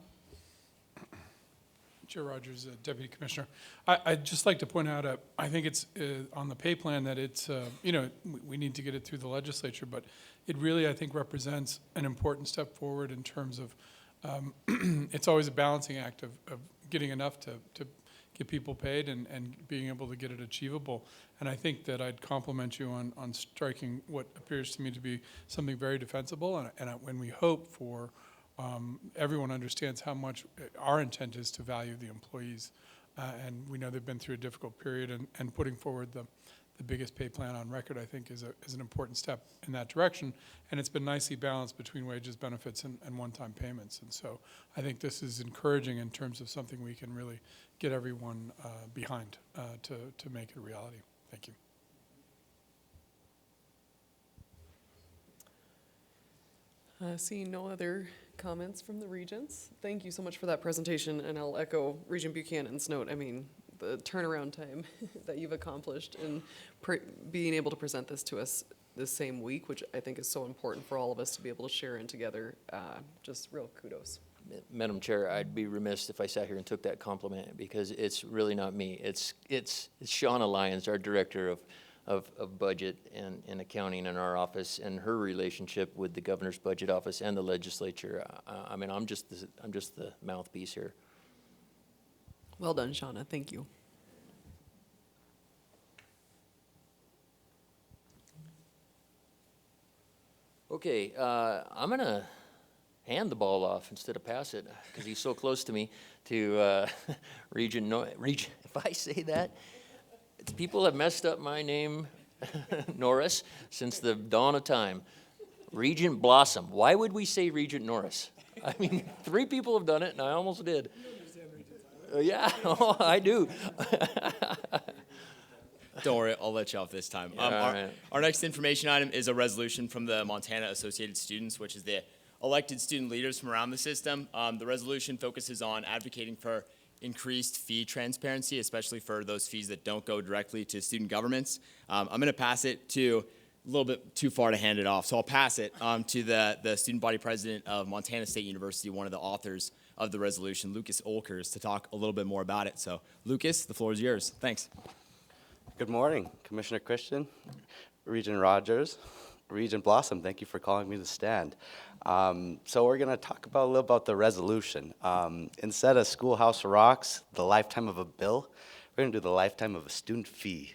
Chair Rogers, Deputy Commissioner. I'd just like to point out, I think it's on the pay plan that it's, we need to get it through the legislature, but it really, I think, represents an important step forward in terms of, it's always a balancing act of getting enough to get people paid and being able to get it achievable. And I think that I'd compliment you on striking what appears to me to be something very defensible, and when we hope for everyone understands how much our intent is to value the employees. And we know they've been through a difficult period, and putting forward the biggest pay plan on record, I think, is an important step in that direction. And it's been nicely balanced between wages, benefits, and one-time payments. And so I think this is encouraging in terms of something we can really get everyone behind to make it a reality. Thank you. Seeing no other comments from the regents, thank you so much for that presentation, and I'll echo Regent Buchanan's note. I mean, the turnaround time that you've accomplished in being able to present this to us this same week, which I think is so important for all of us to be able to share in together, just real kudos. Madam Chair, I'd be remiss if I sat here and took that compliment, because it's really not me. It's Shauna Lyons, our Director of Budget and Accounting in our office, and her relationship with the Governor's Budget Office and the legislature. I mean, I'm just the mouthpiece here. Well done, Shauna. Thank you. Okay, I'm gonna hand the ball off instead of pass it, because he's so close to me, to Regent, if I say that, people have messed up my name, Norris, since the dawn of time. Regent Blossom. Why would we say Regent Norris? I mean, 3 people have done it, and I almost did. Yeah, oh, I do. Don't worry, I'll let you off this time. Our next information item is a resolution from the Montana Associated Students, which is the elected student leaders from around the system. The resolution focuses on advocating for increased fee transparency, especially for those fees that don't go directly to student governments. I'm going to pass it to a little bit too far to hand it off, so I'll pass it to the student body president of Montana State University, one of the authors of the resolution, Lucas Olkers, to talk a little bit more about it. So, Lucas, the floor is yours. Thanks. Good morning, Commissioner Christian, Regent Rogers, Regent Blossom. Thank you for calling me to stand. So we're going to talk about a little about the resolution. Instead of Schoolhouse Rocks, the lifetime of a bill, we're going to do the lifetime of a student fee.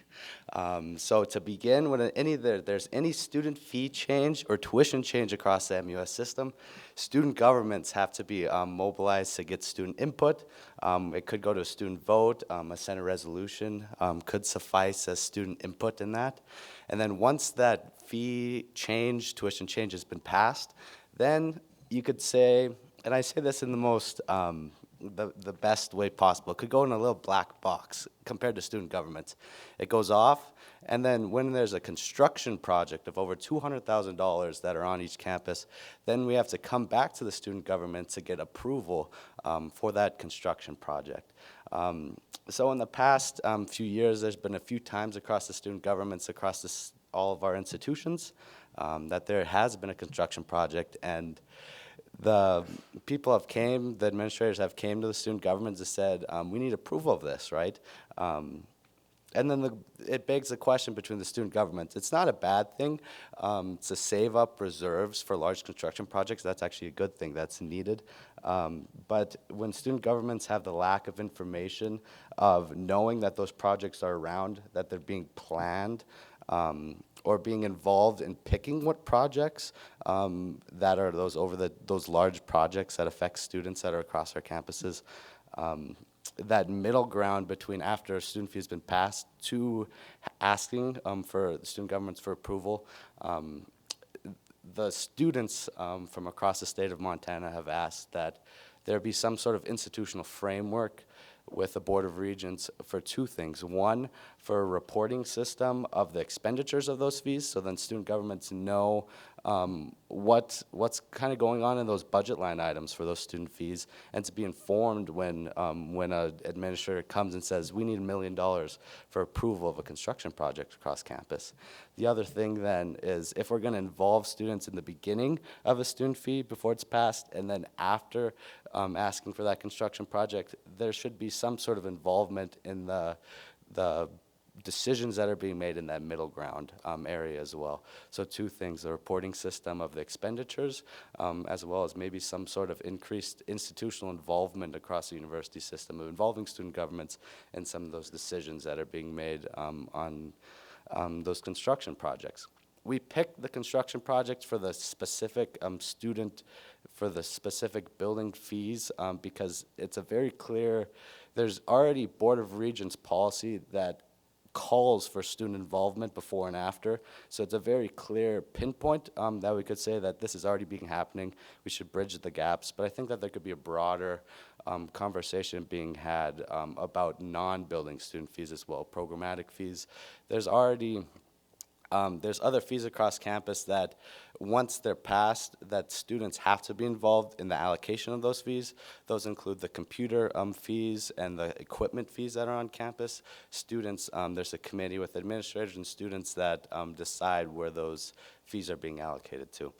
So to begin, when there's any student fee change or tuition change across the MUS system, student governments have to be mobilized to get student input. It could go to a student vote. A Senate resolution could suffice as student input in that. And then once that fee change, tuition change has been passed, then you could say, and I say this in the most, the best way possible, it could go in a little black box compared to student governments. It goes off, and then when there's a construction project of over $200,000 that are on each campus, then we have to come back to the student government to get approval for that construction project. So in the past few years, there's been a few times across the student governments, across all of our institutions, that there has been a construction project, and the people have came, the administrators have came to the student governments and said, we need approval of this, right? And then it begs the question between the student governments. It's not a bad thing to save up reserves for large construction projects. That's actually a good thing. That's needed. But when student governments have the lack of information of knowing that those projects are around, that they're being planned, or being involved in picking what projects that are those large projects that affect students that are across our campuses, that middle ground between after a student fee has been passed to asking for student governments for approval, the students from across the state of Montana have asked that there be some sort of institutional framework with the Board of Regents for 2 things. One, for a reporting system of the expenditures of those fees, so then student governments know what's kind of going on in those budget line items for those student fees, and to be informed when an administrator comes and says, we need $1 million for approval of a construction project across campus. The other thing then is, if we're going to involve students in the beginning of a student fee before it's passed, and then after asking for that construction project, there should be some sort of involvement in the decisions that are being made in that middle ground area as well. So two things: the reporting system of the expenditures, as well as maybe some sort of increased institutional involvement across the university system of involving student governments in some of those decisions that are being made on those construction projects. We picked the construction projects for the specific for the specific building fees because it's a very clear, there's already Board of Regents policy that calls for student involvement before and after. So it's a very clear pinpoint that we could say that this is already being happening. We should bridge the gaps. But I think that there could be a broader conversation being had about non-building student fees as well, programmatic fees. There's already there's other fees across campus that once they're passed, that students have to be involved in the allocation of those fees. Those include the computer fees and the equipment fees that are on campus. Students, there's a committee with administrators and students that decide where those fees are being allocated to.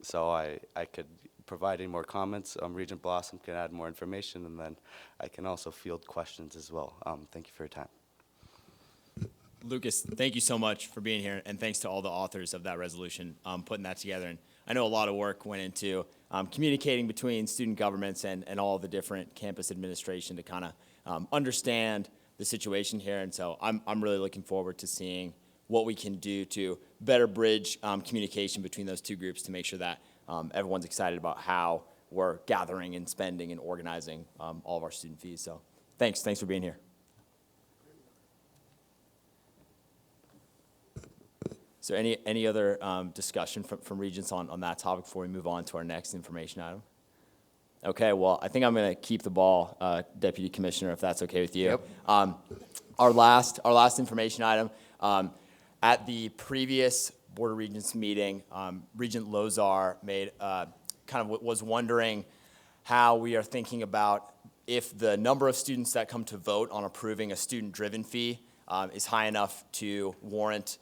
So I could provide any more comments. Regent Blossom can add more information, and then I can also field questions as well. Thank you for your time. Lucas, thank you so much for being here, and thanks to all the authors of that resolution putting that together. And I know a lot of work went into communicating between student governments and all the different campus administration to kind of understand the situation here. And so I'm really looking forward to seeing what we can do to better bridge communication between those two groups to make sure that everyone's excited about how we're gathering and spending and organizing all of our student fees. So thanks for being here. Is there any other discussion from Regents on that topic before we move on to our next information item? Okay, well, I think I'm going to keep the ball, Deputy Commissioner, if that's okay with you. Yep. Our last information item, at the previous Board of Regents meeting, Regent Lozar was wondering how we are thinking about if the number of students that come to vote on approving a student-driven fee is high enough to warrant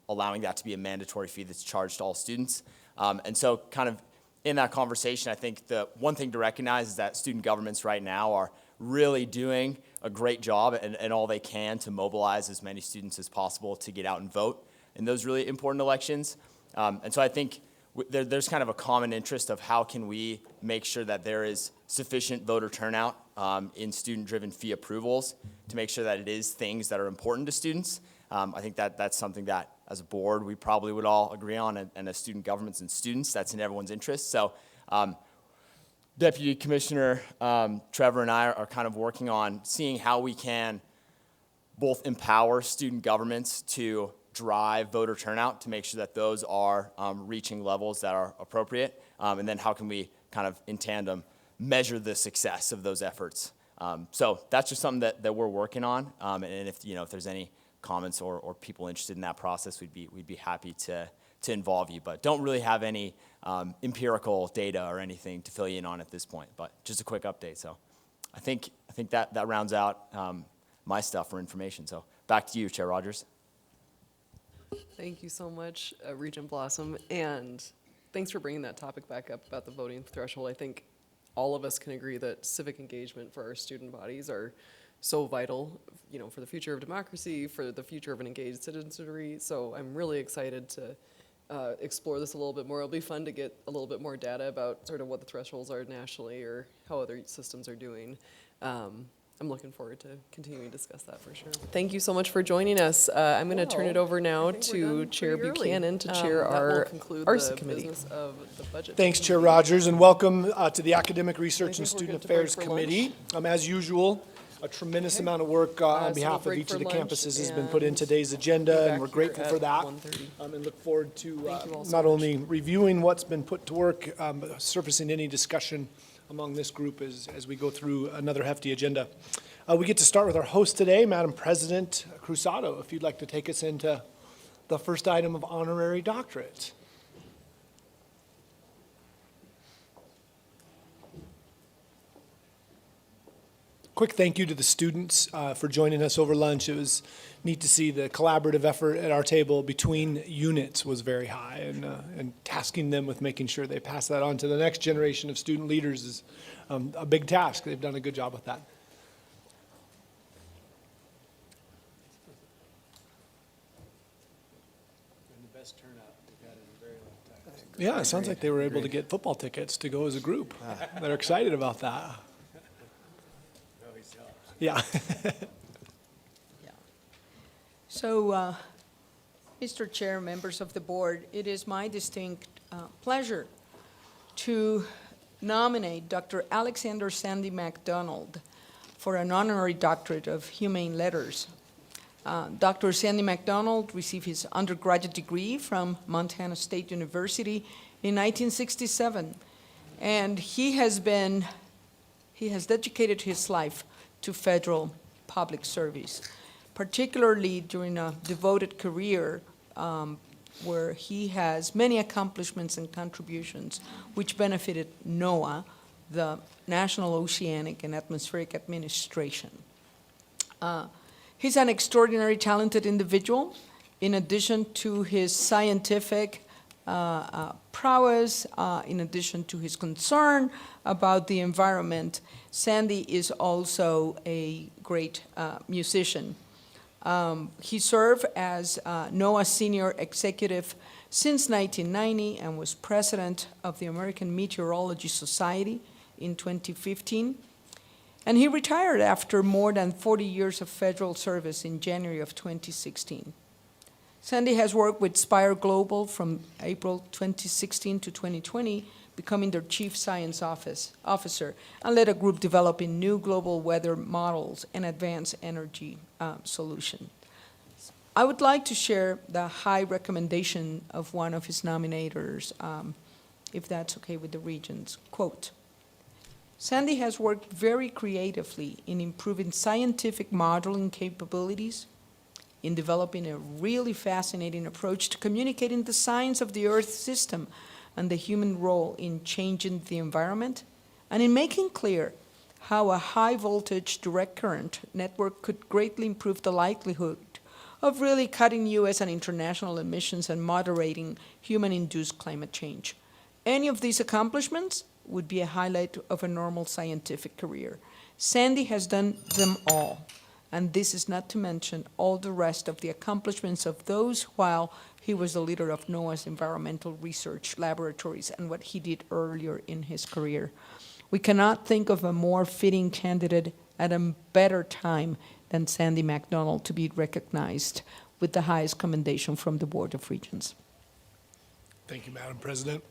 allowing that to be a mandatory fee that's charged to all students. And so kind of in that conversation, I think the one thing to recognize is that student governments right now are really doing a great job and all they can to mobilize as many students as possible to get out and vote in those really important elections. And so I think there's kind of a common interest of how can we make sure that there is sufficient voter turnout in student-driven fee approvals to make sure that it is things that are important to students. I think that's something that, as a board, we probably would all agree on, and as student governments and students, that's in everyone's interest. So Deputy Commissioner Trevor and I are kind of working on seeing how we can both empower student governments to drive voter turnout to make sure that those are reaching levels that are appropriate, and then how can we kind of in tandem measure the success of those efforts. So that's just something that we're working on, and if there's any comments or people interested in that process, we'd be happy to involve you, but don't really have any empirical data or anything to fill you in on at this point, but just a quick update. So I think that rounds out my stuff for information. So back to you, Chair Rogers. Thank you so much, Regent Blossom, and thanks for bringing that topic back up about the voting threshold. I think all of us can agree that civic engagement for our student bodies are so vital, for the future of democracy, for the future of an engaged citizenry. So I'm really excited to explore this a little bit more. It'll be fun to get a little bit more data about sort of what the thresholds are nationally or how other systems are doing. I'm looking forward to continuing to discuss that for sure. Thank you so much for joining us. I'm going to turn it over now to Chair Buchanan to chair our ARC committee. Thanks, Chair Rogers, and welcome to the Academic Research and Student Affairs Committee. As usual, a tremendous amount of work on behalf of each of the campuses has been put in today's agenda, and we're grateful for that. And look forward to not only reviewing what's been put to work, but surfacing any discussion among this group as we go through another hefty agenda. We get to start with our host today, Madam President Cruzado, if you'd like to take us into the first item of honorary doctorate. Quick thank you to the students for joining us over lunch. It was neat to see the collaborative effort at our table between units was very high, and tasking them with making sure they pass that on to the next generation of student leaders is a big task. They've done a good job with that. Yeah, it sounds like they were able to get football tickets to go as a group. They're excited about that. Yeah. So, Mr. Chair, members of the board, it is my distinct pleasure to nominate Dr. Alexander Sandy MacDonald for an honorary doctorate of humane letters. Dr. Sandy MacDonald received his undergraduate degree from Montana State University in 1967, and he has dedicated his life to federal public service, particularly during a devoted career where he has many accomplishments and contributions which benefited NOAA, the National Oceanic and Atmospheric Administration. He's an extraordinarily talented individual. In addition to his scientific prowess, in addition to his concern about the environment, Sandy is also a great musician. He served as NOAA Senior Executive since 1990 and was president of the American Meteorology Society in 2015. And he retired after more than 40 years of federal service in January of 2016. Sandy has worked with Spire Global from April 2016 to 2020, becoming their chief science officer, and led a group developing new global weather models and advanced energy solutions. I would like to share the high recommendation of one of his nominators, if that's okay with the Regents. Quote, Sandy has worked very creatively in improving scientific modeling capabilities, in developing a really fascinating approach to communicating the science of the Earth system and the human role in changing the environment, and in making clear how a high-voltage direct current network could greatly improve the likelihood of really cutting U.S. and international emissions and moderating human-induced climate change. Any of these accomplishments would be a highlight of a normal scientific career. Sandy has done them all, and this is not to mention all the rest of the accomplishments of those while he was the leader of NOAA's environmental research laboratories and what he did earlier in his career. We cannot think of a more fitting candidate at a better time than Sandy MacDonald to be recognized with the highest commendation from the Board of Regents. Thank you, Madam President.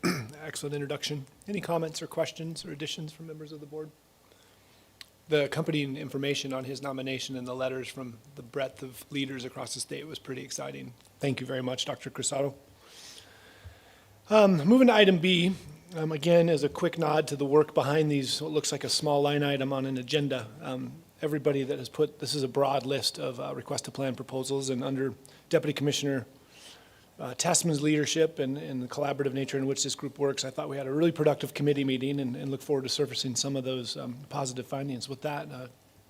Excellent introduction. Any comments or questions or additions from members of the board? The accompanying information on his nomination and the letters from the breadth of leaders across the state was pretty exciting. Thank you very much, Dr. Cruzado. Moving to item B, again, as a quick nod to the work behind these, what looks like a small line item on an agenda. Everybody that has put, this is a broad list of request to plan proposals, and under Deputy Commissioner Tessman's leadership and the collaborative nature in which this group works, I thought we had a really productive committee meeting and look forward to surfacing some of those positive findings. With that,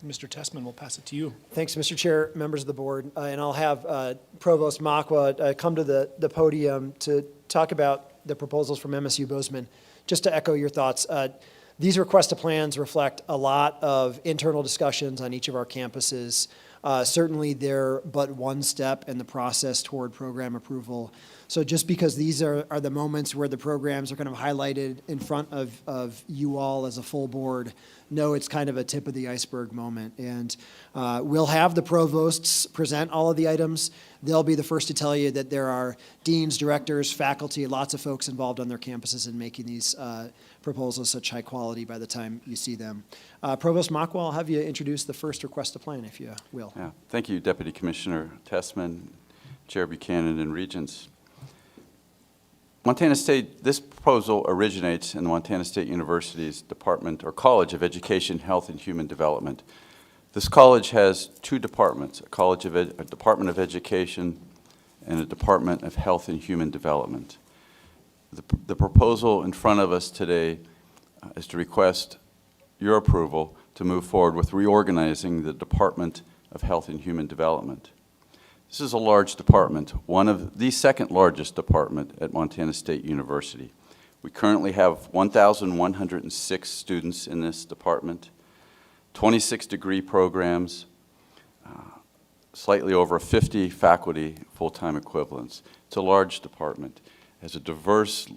Mr. Tessman, we'll pass it to you. Thanks, Mr. Chair, members of the board, and I'll have Provost Makwa come to the podium to talk about the proposals from MSU Bozeman. Just to echo your thoughts, these request to plans reflect a lot of internal discussions on each of our campuses. Certainly they're but one step in the process toward program approval. So just because these are the moments where the programs are kind of highlighted in front of you all as a full board, no, it's kind of a tip of the iceberg moment. And we'll have the provosts present all of the items. They'll be the first to tell you that there are deans, directors, faculty, lots of folks involved on their campuses in making these proposals such high quality by the time you see them. Provost Makwa, I'll have you introduce the first request to plan, if you will. Yeah, thank you, Deputy Commissioner Tessman, Chair Buchanan, and Regents. Montana State, this proposal originates in the Montana State University's Department or College of Education, Health, and Human Development. This college has two departments, a Department of Education and a Department of Health and Human Development. The proposal in front of us today is to request your approval to move forward with reorganizing the Department of Health and Human Development. This is a large department, one of the second largest department at Montana State University. We currently have 1,106 students in this department, 26 degree programs, slightly over 50 faculty full-time equivalents. It's a large department. It has a diverse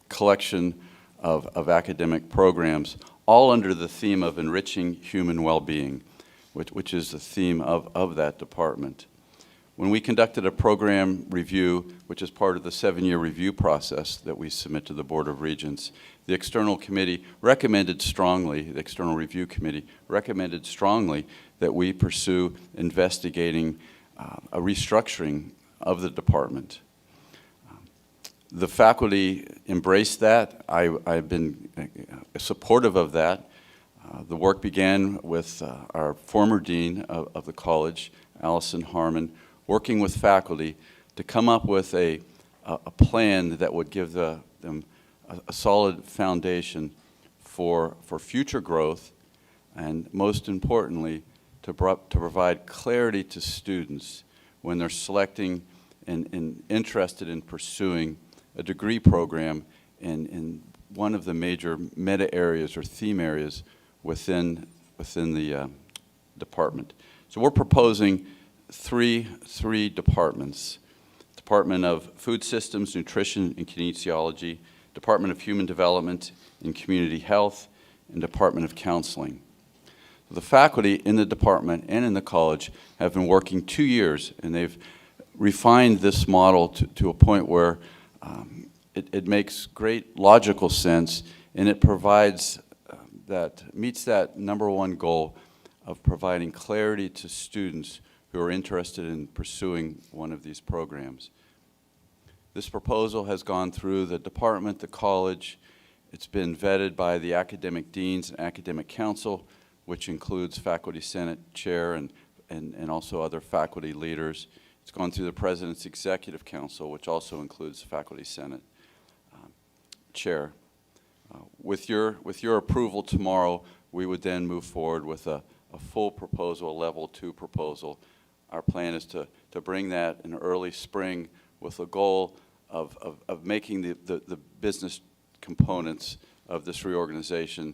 collection of academic programs, all under the theme of enriching human well-being, which is the theme of that department. When we conducted a program review, which is part of the 7-year review process that we submit to the Board of Regents, the external committee recommended strongly, the external review committee recommended strongly that we pursue investigating a restructuring of the department. The faculty embraced that. I've been supportive of that. The work began with our former dean of the college, Allison Harmon, working with faculty to come up with a plan that would give them a solid foundation for future growth, and most importantly, to provide clarity to students when they're selecting and interested in pursuing a degree program in one of the major meta areas or theme areas within the department. So we're proposing three departments: Department of Food Systems, Nutrition, and Kinesiology, Department of Human Development and Community Health, and Department of Counseling. The faculty in the department and in the college have been working 2 years, and they've refined this model to a point where it makes great logical sense, and it provides meets that #1 goal of providing clarity to students who are interested in pursuing one of these programs. This proposal has gone through the department, the college. It's been vetted by the academic deans and academic council, which includes faculty senate chair and also other faculty leaders. It's gone through the president's executive council, which also includes faculty senate chair. With your approval tomorrow, we would then move forward with a full proposal, a level 2 proposal. Our plan is to bring that in early spring with a goal of making the business components of this reorganization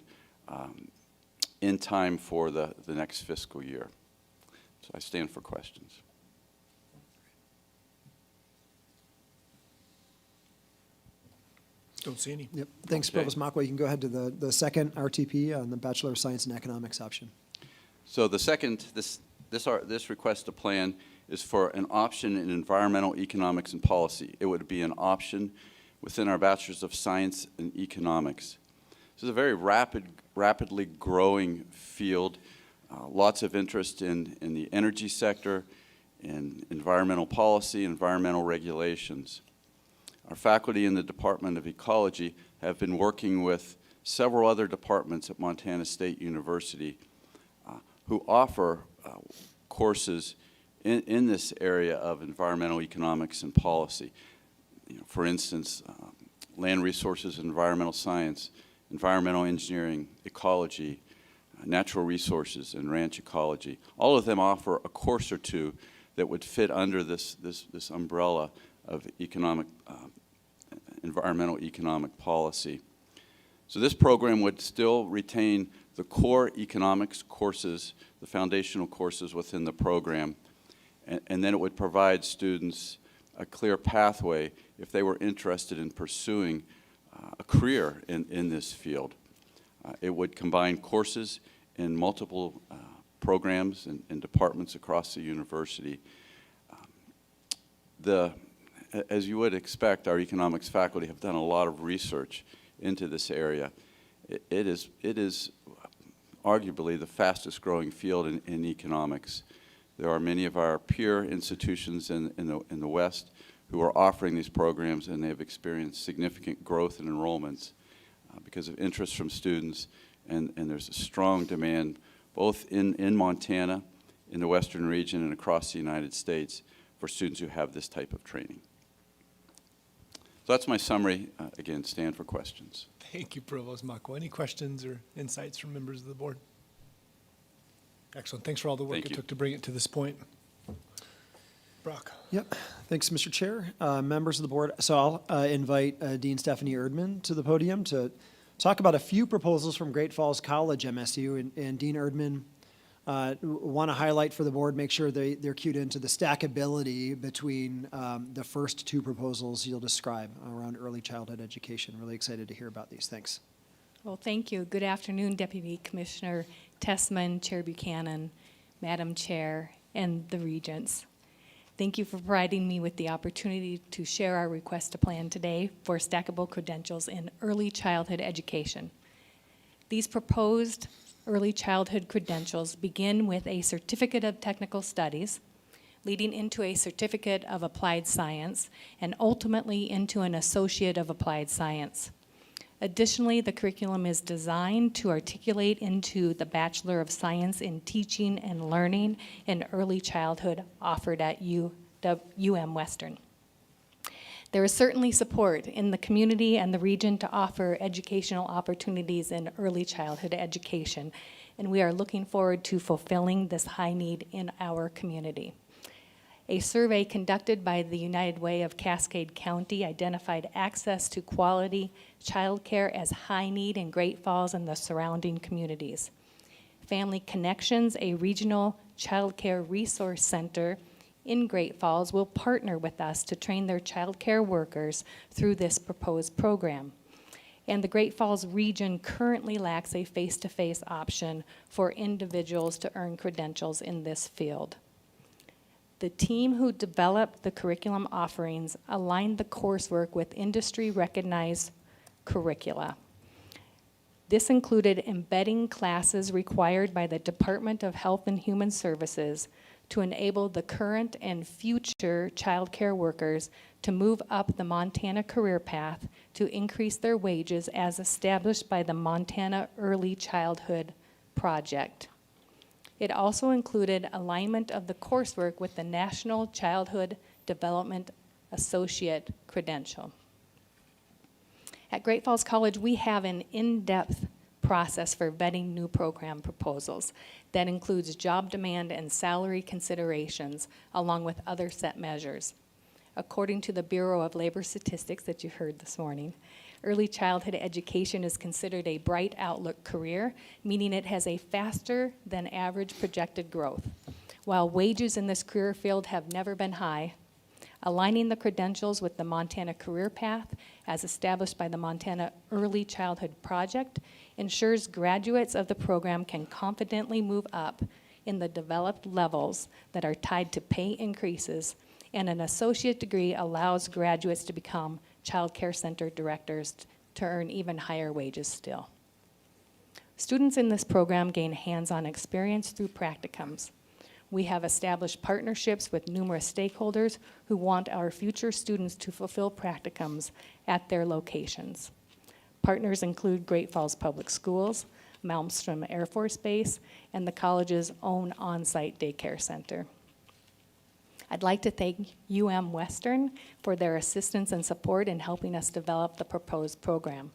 in time for the next fiscal year. So I stand for questions. Don't see any. Yep. Thanks, Okay. Provost Makwa. You can go ahead to the second RTP on the Bachelor of Science in Economics option. So the second, this request to plan is for an option in environmental economics and policy. It would be an option within our Bachelor's of Science in Economics. This is a very rapidly growing field. Lots of interest in the energy sector, in environmental policy, environmental regulations. Our faculty in the Department of Ecology have been working with several other departments at Montana State University who offer courses in this area of environmental economics and policy. For instance, land resources and environmental science, environmental engineering, ecology, natural resources, and ranch ecology. All of them offer a course or two that would fit under this umbrella of environmental economic policy. So this program would still retain the core economics courses, the foundational courses within the program, and then it would provide students a clear pathway if they were interested in pursuing a career in this field. It would combine courses in multiple programs and departments across the university. As you would expect, our economics faculty have done a lot of research into this area. It is arguably the fastest growing field in economics. There are many of our peer institutions in the West who are offering these programs, and they have experienced significant growth in enrollments because of interest from students, and there's a strong demand both in Montana, in the Western region, and across the United States for students who have this type of training. So that's my summary. Again, stand for questions. Thank you, Provost Makwa. Any questions or insights from members of the board? Excellent. Thanks for all the work it took to bring it to this point. Brock. Yep. Thanks, Mr. Chair. Members of the board, so I'll invite Dean Stephanie Erdman to the podium to talk about a few proposals from Great Falls College MSU. And Dean Erdman, want to highlight for the board, make sure they're cued into the stackability between the first two proposals you'll describe around early childhood education. Really excited to hear about these. Thanks. Well, thank you. Good afternoon, Deputy Commissioner Tessman, Chair Buchanan, Madam Chair, and the Regents. Thank you for providing me with the opportunity to share our request to plan today for stackable credentials in early childhood education. These proposed early childhood credentials begin with a Certificate of Technical Studies, leading into a Certificate of Applied Science, and ultimately into an Associate of Applied Science. Additionally, the curriculum is designed to articulate into the Bachelor of Science in Teaching and Learning in Early Childhood offered at UM Western. There is certainly support in the community and the region to offer educational opportunities in early childhood education, and we are looking forward to fulfilling this high need in our community. A survey conducted by the United Way of Cascade County identified access to quality childcare as high need in Great Falls and the surrounding communities. Family Connections, a regional childcare resource center in Great Falls, will partner with us to train their childcare workers through this proposed program. And the Great Falls region currently lacks a face-to-face option for individuals to earn credentials in this field. The team who developed the curriculum offerings aligned the coursework with industry-recognized curricula. This included embedding classes required by the Department of Health and Human Services to enable the current and future child care workers to move up the Montana career path to increase their wages as established by the Montana Early Childhood Project. It also included alignment of the coursework with the National Childhood Development Associate credential. At Great Falls College, we have an in-depth process for vetting new program proposals that includes job demand and salary considerations, along with other set measures. According to the Bureau of Labor Statistics that you heard this morning, early childhood education is considered a bright outlook career, meaning it has a faster than average projected growth. While wages in this career field have never been high, aligning the credentials with the Montana Career Path, as established by the Montana Early Childhood Project, ensures graduates of the program can confidently move up in the developed levels that are tied to pay increases, and an associate degree allows graduates to become child care center directors to earn even higher wages still. Students in this program gain hands-on experience through practicums. We have established partnerships with numerous stakeholders who want our future students to fulfill practicums at their locations. Partners include Great Falls Public Schools, Malmstrom Air Force Base, and the college's own on-site daycare center. I'd like to thank UM Western for their assistance and support in helping us develop the proposed program.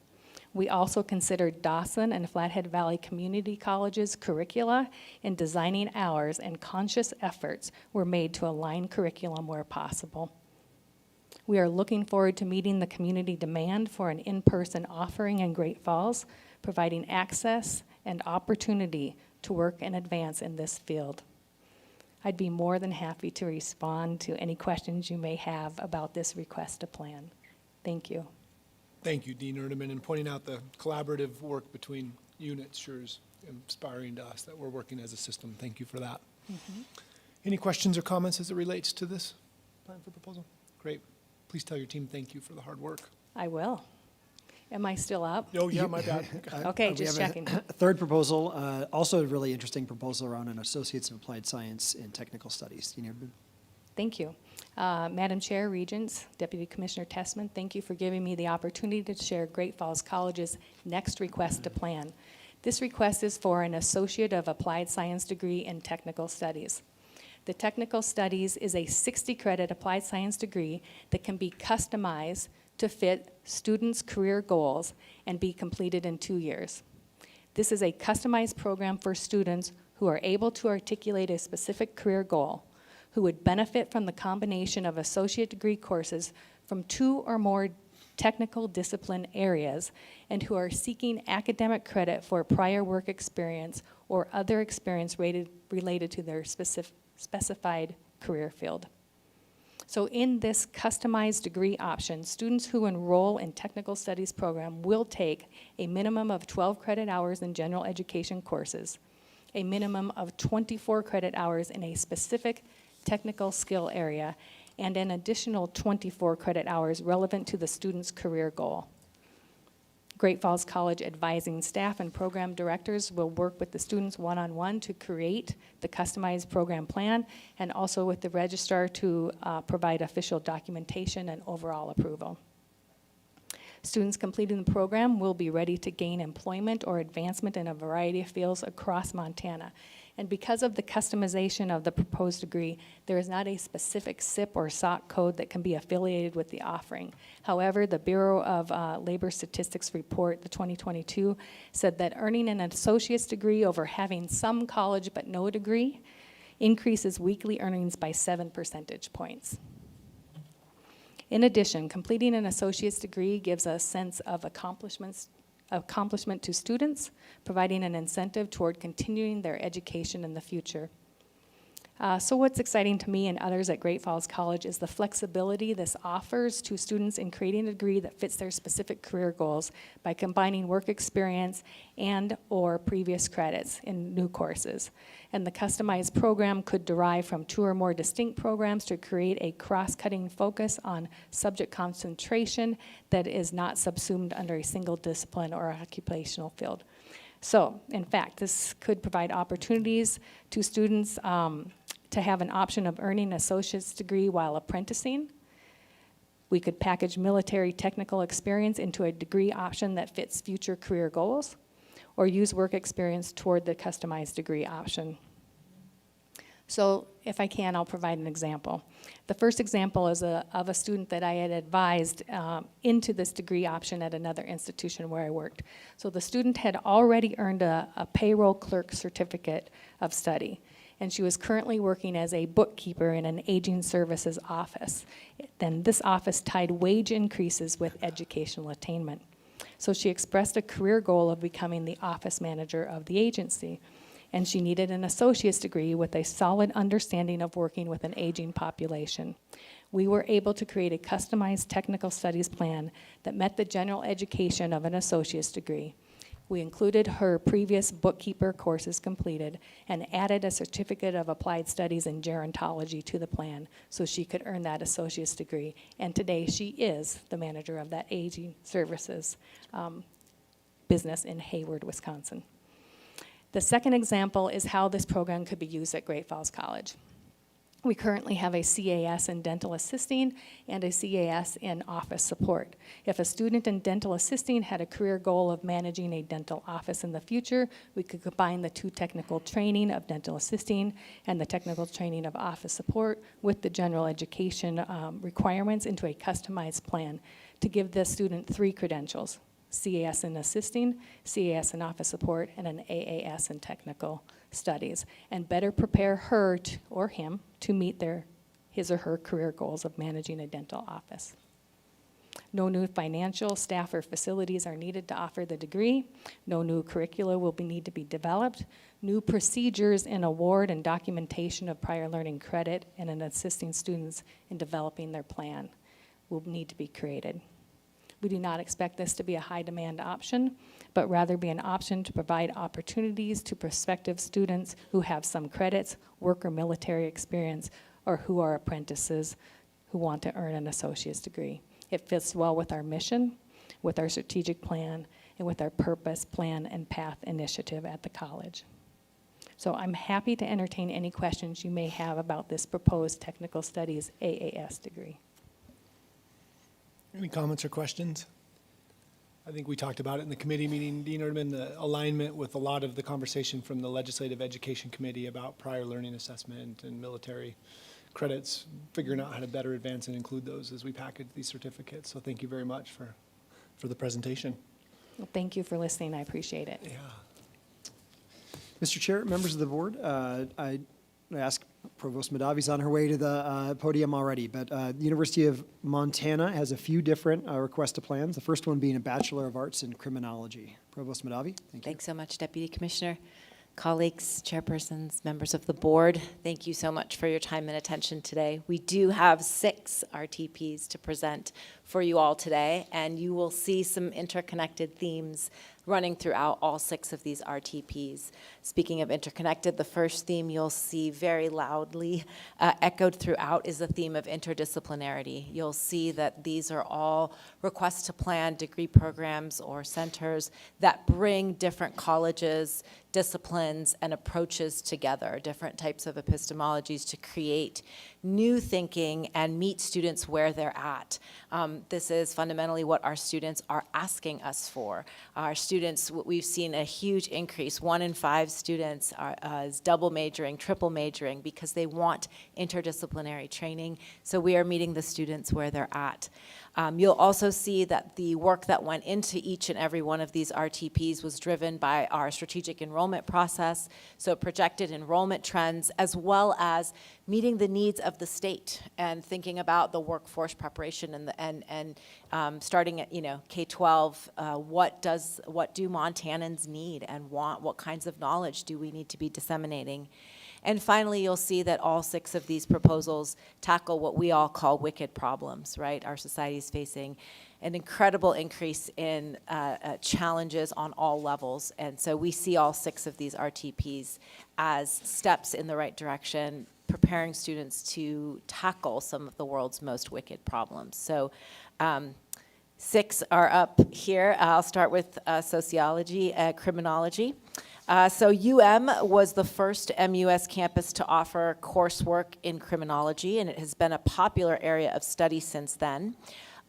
We also considered Dawson and Flathead Valley Community College's curricula in designing ours, and conscious efforts were made to align curriculum where possible. We are looking forward to meeting the community demand for an in-person offering in Great Falls, providing access and opportunity to work and advance in this field. I'd be more than happy to respond to any questions you may have about this request to plan. Thank you. Thank you, Dean Erdman, and pointing out the collaborative work between units sure is inspiring to us that we're working as a system. Thank you for that. Any questions or comments as it relates to this plan for proposal? Great. Please tell your team thank you for the hard work. I will. Am I still up? Oh, yeah, my bad. Okay, We just have checking. A third proposal, also a really interesting proposal around an Associates of Applied Science in Technical Studies. Dean Erdman. Thank you. Madam Chair, Regents, Deputy Commissioner Tessman, thank you for giving me the opportunity to share Great Falls College's next request to plan. This request is for an Associate of Applied Science degree in Technical Studies. The technical studies is a 60-credit applied science degree that can be customized to fit students' career goals and be completed in 2 years. This is a customized program for students who are able to articulate a specific career goal, who would benefit from the combination of associate degree courses from 2 or more technical discipline areas, and who are seeking academic credit for prior work experience or other experience related to their specified career field. So in this customized degree option, students who enroll in technical studies program will take a minimum of 12 credit hours in general education courses, a minimum of 24 credit hours in a specific technical skill area, and an additional 24 credit hours relevant to the student's career goal. Great Falls College advising staff and program directors will work with the students one-on-one to create the customized program plan, and also with the registrar to provide official documentation and overall approval. Students completing the program will be ready to gain employment or advancement in a variety of fields across Montana. And because of the customization of the proposed degree, there is not a specific SIP or SOC code that can be affiliated with the offering. However, the Bureau of Labor Statistics report, the 2022, said that earning an associate's degree over having some college but no degree increases weekly earnings by 7 percentage points. In addition, completing an associate's degree gives a sense of accomplishment to students, providing an incentive toward continuing their education in the future. So what's exciting to me and others at Great Falls College is the flexibility this offers to students in creating a degree that fits their specific career goals by combining work experience and or previous credits in new courses. And the customized program could derive from 2 or more distinct programs to create a cross-cutting focus on subject concentration that is not subsumed under a single discipline or occupational field. So, in fact, this could provide opportunities to students to have an option of earning an associate's degree while apprenticing. We could package military technical experience into a degree option that fits future career goals, or use work experience toward the customized degree option. So if I can, I'll provide an example. The first example is of a student that I had advised into this degree option at another institution where I worked. So the student had already earned a payroll clerk certificate of study, and she was currently working as a bookkeeper in an aging services office. Then this office tied wage increases with educational attainment. So she expressed a career goal of becoming the office manager of the agency, and she needed an associate's degree with a solid understanding of working with an aging population. We were able to create a customized technical studies plan that met the general education of an associate's degree. We included her previous bookkeeper courses completed and added a certificate of applied studies in gerontology to the plan so she could earn that associate's degree. And today she is the manager of that aging services business in Hayward, Wisconsin. The second example is how this program could be used at Great Falls College. We currently have a CAS in dental assisting and a CAS in office support. If a student in dental assisting had a career goal of managing a dental office in the future, we could combine the 2 technical training of dental assisting and the technical training of office support with the general education requirements into a customized plan to give the student 3 credentials: CAS in assisting, CAS in office support, and an AAS in technical studies, and better prepare her or him to meet his or her career goals of managing a dental office. No new financial, staff, or facilities are needed to offer the degree. No new curricula will need to be developed. New procedures in award and documentation of prior learning credit and in assisting students in developing their plan will need to be created. We do not expect this to be a high-demand option, but rather be an option to provide opportunities to prospective students who have some credits, work or military experience, or who are apprentices who want to earn an associate's degree. It fits well with our mission, with our strategic plan, and with our purpose, plan, and path initiative at the college. So I'm happy to entertain any questions you may have about this proposed technical studies AAS degree. Any comments or questions? I think we talked about it in the committee meeting, Dean Erdman, the alignment with a lot of the conversation from the Legislative Education Committee about prior learning assessment and military credits, figuring out how to better advance and include those as we package these certificates. So thank you very much for the presentation. Well, thank you for listening. I appreciate it. Yeah. Mr. Chair, members of the board, I ask Provost Madavi's on her way to the podium already, but the University of Montana has a few different requests to plans, the first one being a Bachelor of Arts in Criminology. Provost Madavi, thank you. Thanks so much, Deputy Commissioner. Colleagues, chairpersons, members of the board, thank you so much for your time and attention today. We do have 6 RTPs to present for you all today, and you will see some interconnected themes running throughout all 6 of these RTPs. Speaking of interconnected, the first theme you'll see very loudly echoed throughout is the theme of interdisciplinarity. You'll see that these are all requests to plan degree programs or centers that bring different colleges, disciplines, and approaches together, different types of epistemologies to create new thinking and meet students where they're at. This is fundamentally what our students are asking us for. Our students, we've seen a huge increase. 1 in 5 students is double majoring, triple majoring, because they want interdisciplinary training. So we are meeting the students where they're at. You'll also see that the work that went into each and every one of these RTPs was driven by our strategic enrollment process, so projected enrollment trends, as well as meeting the needs of the state and thinking about the workforce preparation and starting at K-12. What do Montanans need and want? What kinds of knowledge do we need to be disseminating? And finally, you'll see that all 6 of these proposals tackle what we all call wicked problems, right? Our society is facing an incredible increase in challenges on all levels. And so we see all 6 of these RTPs as steps in the right direction, preparing students to tackle some of the world's most wicked problems. So 6 are up here. I'll start with sociology, criminology. So UM was the first MUS campus to offer coursework in criminology, and it has been a popular area of study since then.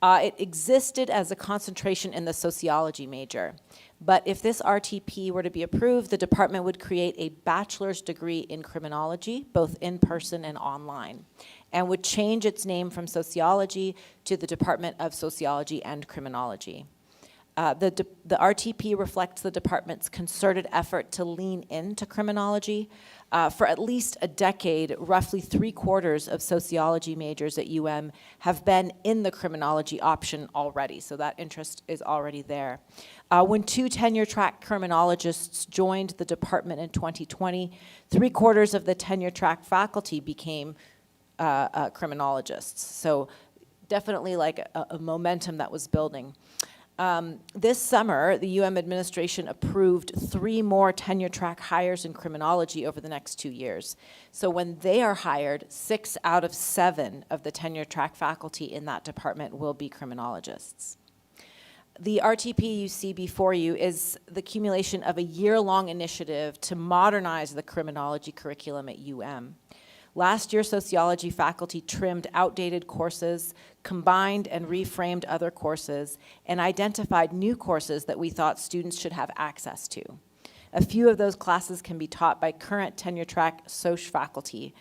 It existed as a concentration in the sociology major. But if this RTP were to be approved, the department would create a bachelor's degree in criminology, both in person and online, and would change its name from sociology to the Department of Sociology and Criminology. The RTP reflects the department's concerted effort to lean into criminology. For at least a decade, roughly 3/4 of sociology majors at UM have been in the criminology option already, so that interest is already there. When 2 tenure-track criminologists joined the department in 2020, 3/4 of the tenure-track faculty became criminologists. So definitely like a momentum that was building. This summer, the UM administration approved 3 more tenure-track hires in criminology over the next 2 years. So when they are hired, 6 out of 7 of the tenure-track faculty in that department will be criminologists. The RTP you see before you is the accumulation of a year-long initiative to modernize the criminology curriculum at UM. Last year, sociology faculty trimmed outdated courses, combined and reframed other courses, and identified new courses that we thought students should have access to. A few of those classes can be taught by current tenure-track Soc faculty.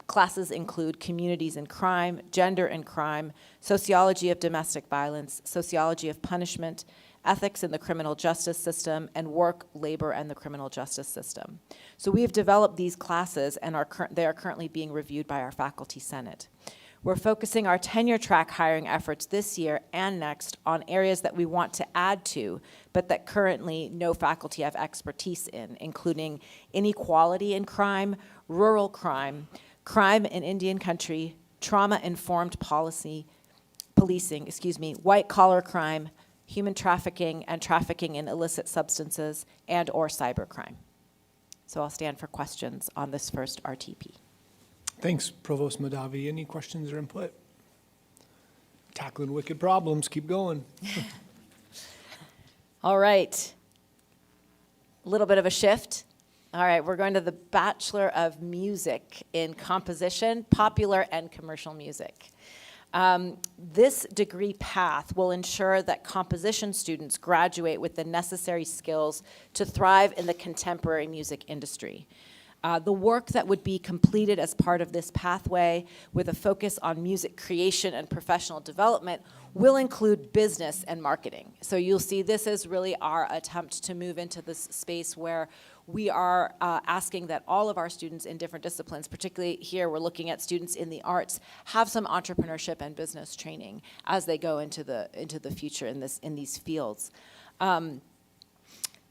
Classes include Communities in Crime, Gender and Crime, Sociology of Domestic Violence, Sociology of Punishment, Ethics in the Criminal Justice System, and Work, Labor, and the Criminal Justice System. So we have developed these classes, and they are currently being reviewed by our Faculty Senate. We're focusing our tenure-track hiring efforts this year and next on areas that we want to add to, but that currently no faculty have expertise in, including inequality in crime, rural crime, crime in Indian country, trauma-informed policing, white-collar crime, human trafficking, and trafficking in illicit substances, and/or cybercrime. So I'll stand for questions on this first RTP. Thanks, Provost Madavi. Any questions or input? Tackling wicked problems, keep going. All right. A little bit of a shift. All right, we're going to the Bachelor of Music in Composition, Popular and Commercial Music. This degree path will ensure that composition students graduate with the necessary skills to thrive in the contemporary music industry. The work that would be completed as part of this pathway with a focus on music creation and professional development will include business and marketing. So you'll see this is really our attempt to move into this space where we are asking that all of our students in different disciplines, particularly here we're looking at students in the arts, have some entrepreneurship and business training as they go into the future in these fields.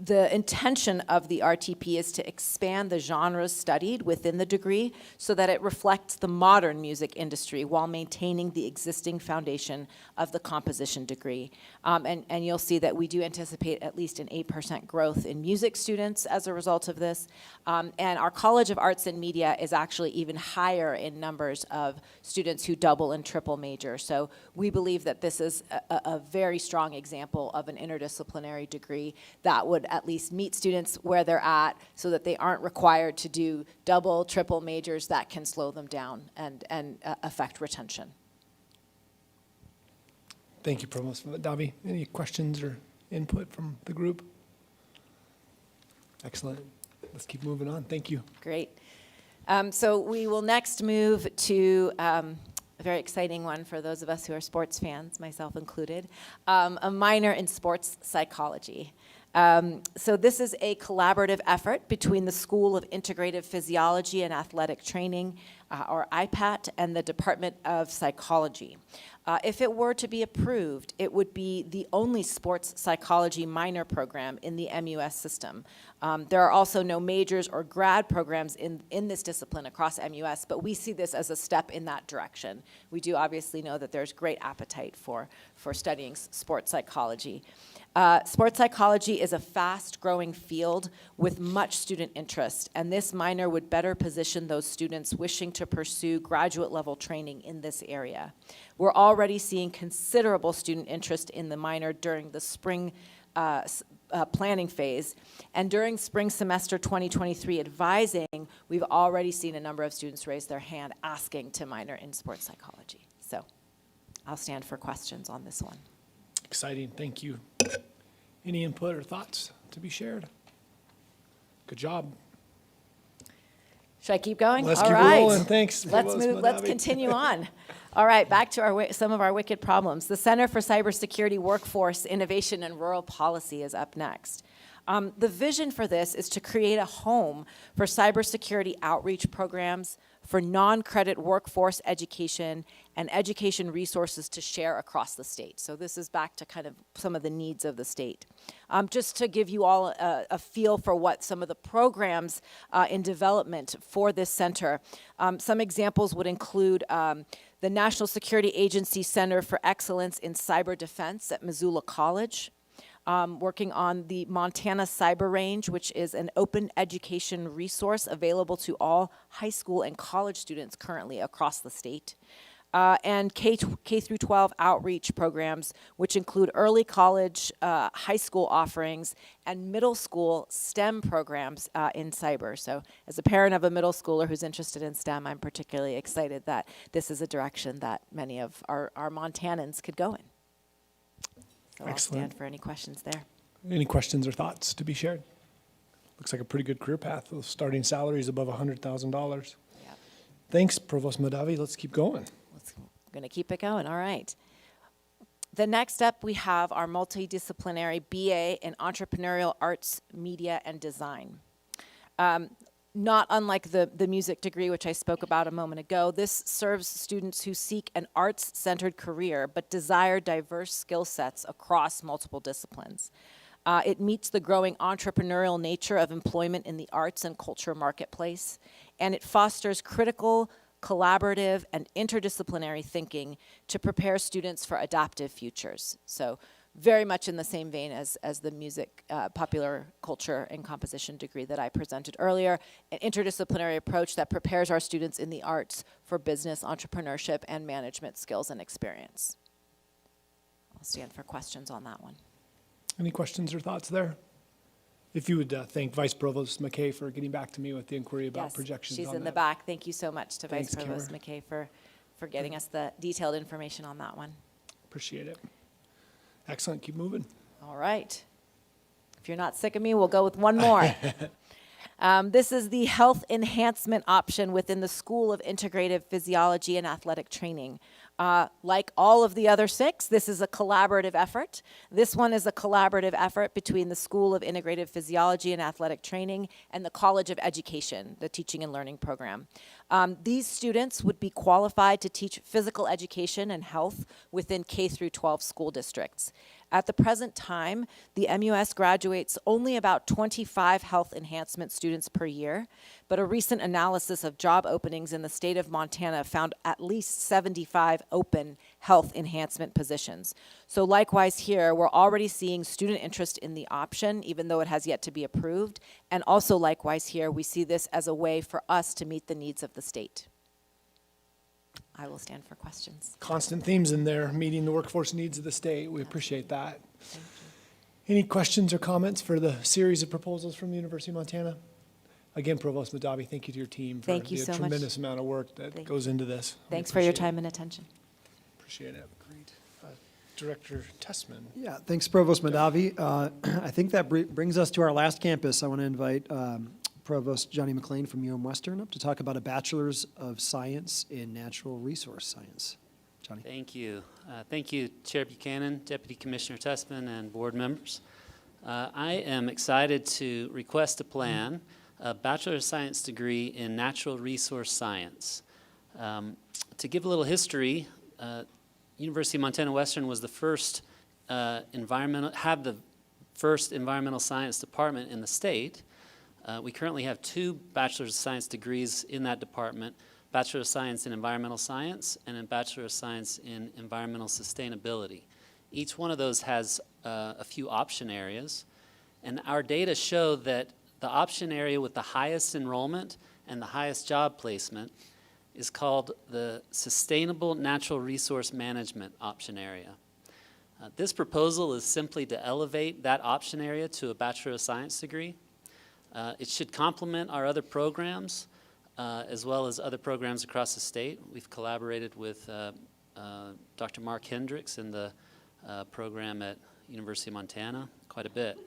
The intention of the RTP is to expand the genres studied within the degree so that it reflects the modern music industry while maintaining the existing foundation of the composition degree. And you'll see that we do anticipate at least an 8% growth in music students as a result of this. And our College of Arts and Media is actually even higher in numbers of students who double and triple major. So we believe that this is a very strong example of an interdisciplinary degree that would at least meet students where they're at so that they aren't required to do double, triple majors that can slow them down and affect retention. Thank you, Provost Mahdavi. Any questions or input from the group? Excellent. Let's keep moving on. Thank you. Great. So we will next move to a very exciting one for those of us who are sports fans, myself included, a minor in sports psychology. So this is a collaborative effort between the School of Integrative Physiology and Athletic Training, or IPAT, and the Department of Psychology. If it were to be approved, it would be the only sports psychology minor program in the MUS system. There are also no majors or grad programs in this discipline across MUS, but we see this as a step in that direction. We do obviously know that there's great appetite for studying sports psychology. Sports psychology is a fast-growing field with much student interest, and this minor would better position those students wishing to pursue graduate-level training in this area. We're already seeing considerable student interest in the minor during the spring planning phase, and during spring semester 2023 advising, we've already seen a number of students raise their hand asking to minor in sports psychology. So I'll stand for questions on this one. Exciting. Thank you. Any input or thoughts to be shared? Good job. Should I keep going? Let's All keep right. rolling. Thanks. Let's move. Let's continue on. All right, back to some of our wicked problems. The Center for Cybersecurity Workforce Innovation and Rural Policy is up next. The vision for this is to create a home for cybersecurity outreach programs, for non-credit workforce education, and education resources to share across the state. So this is back to kind of some of the needs of the state. Just to give you all a feel for what some of the programs in development for this center, some examples would include the National Security Agency Center for Excellence in Cyber Defense at Missoula College, working on the Montana Cyber Range, which is an open education resource available to all high school and college students currently across the state. And K through 12 outreach programs, which include early college, high school offerings, and middle school STEM programs in cyber. So as a parent of a middle schooler who's interested in STEM, I'm particularly excited that this is a direction that many of our Montanans could go in. So I'll stand for any questions there. Any questions or thoughts to be shared? Looks like a pretty good career path. Those starting salaries above $100,000. Yep. Thanks, Provost Mahdavi. Let's keep going. We're going to keep it going. All right. The next up, we have our multidisciplinary BA in Entrepreneurial Arts, Media, and Design. Not unlike the music degree, which I spoke about a moment ago, this serves students who seek an arts-centered career but desire diverse skill sets across multiple disciplines. It meets the growing entrepreneurial nature of employment in the arts and culture marketplace, and it fosters critical, collaborative, and interdisciplinary thinking to prepare students for adaptive futures. So very much in the same vein as the music, popular culture, and composition degree that I presented earlier, an interdisciplinary approach that prepares our students in the arts for business, entrepreneurship, and management skills and experience. I'll stand for questions on that one. Any questions or thoughts there? If you would thank Vice Provost McKay for getting back to me with the inquiry about projections She's on in the that. back. Thank you so much to Thanks, Vice Provost Kara. McKay for for getting us the detailed information on that one. Appreciate it. Excellent, keep moving. All right. If you're not sick of me, we'll go with one more. This is the health enhancement option within the School of Integrative Physiology and Athletic Training. Like all of the other 6, this is a collaborative effort. This one is a collaborative effort between the School of Integrative Physiology and Athletic Training and the College of Education, the teaching and learning program. These students would be qualified to teach physical education and health within K through 12 school districts. At the present time, the MUS graduates only about 25 health enhancement students per year, but a recent analysis of job openings in the state of Montana found at least 75 open health enhancement positions. So likewise here, we're already seeing student interest in the option, even though it has yet to be approved. And also likewise here, we see this as a way for us to meet the needs of the state. I will stand for questions. Constant themes in there, meeting the workforce needs of the state. We appreciate that. Any questions or comments for the series of proposals from the University of Montana? Again, Provost Madabi, thank you to your team for Thank you the so much. tremendous amount of work that goes into this. We Thanks for your appreciate time and attention. Appreciate it. Great. Director Tessman. Yeah, thanks, Provost Madavi. I think that brings us to our last campus. I want to invite Provost Johnny McLean from UM Western up to talk about a Bachelor's of Science in Natural Resource Science. Johnny. Thank you. Thank you, Chair Buchanan, Deputy Commissioner Tessman, and board members. I am excited to request a plan, a Bachelor of Science degree in Natural Resource Science. To give a little history, University of Montana Western was the first the first environmental science department in the state. We currently have 2 Bachelor of Science degrees in that department, Bachelor of Science in Environmental Science and a Bachelor of Science in Environmental Sustainability. Each one of those has a few option areas, and our data show that the option area with the highest enrollment and the highest job placement is called the Sustainable Natural Resource Management option area. This proposal is simply to elevate that option area to a Bachelor of Science degree. It should complement our other programs as well as other programs across the state. We've collaborated with Dr. Mark Hendricks in the program at University of Montana quite a bit.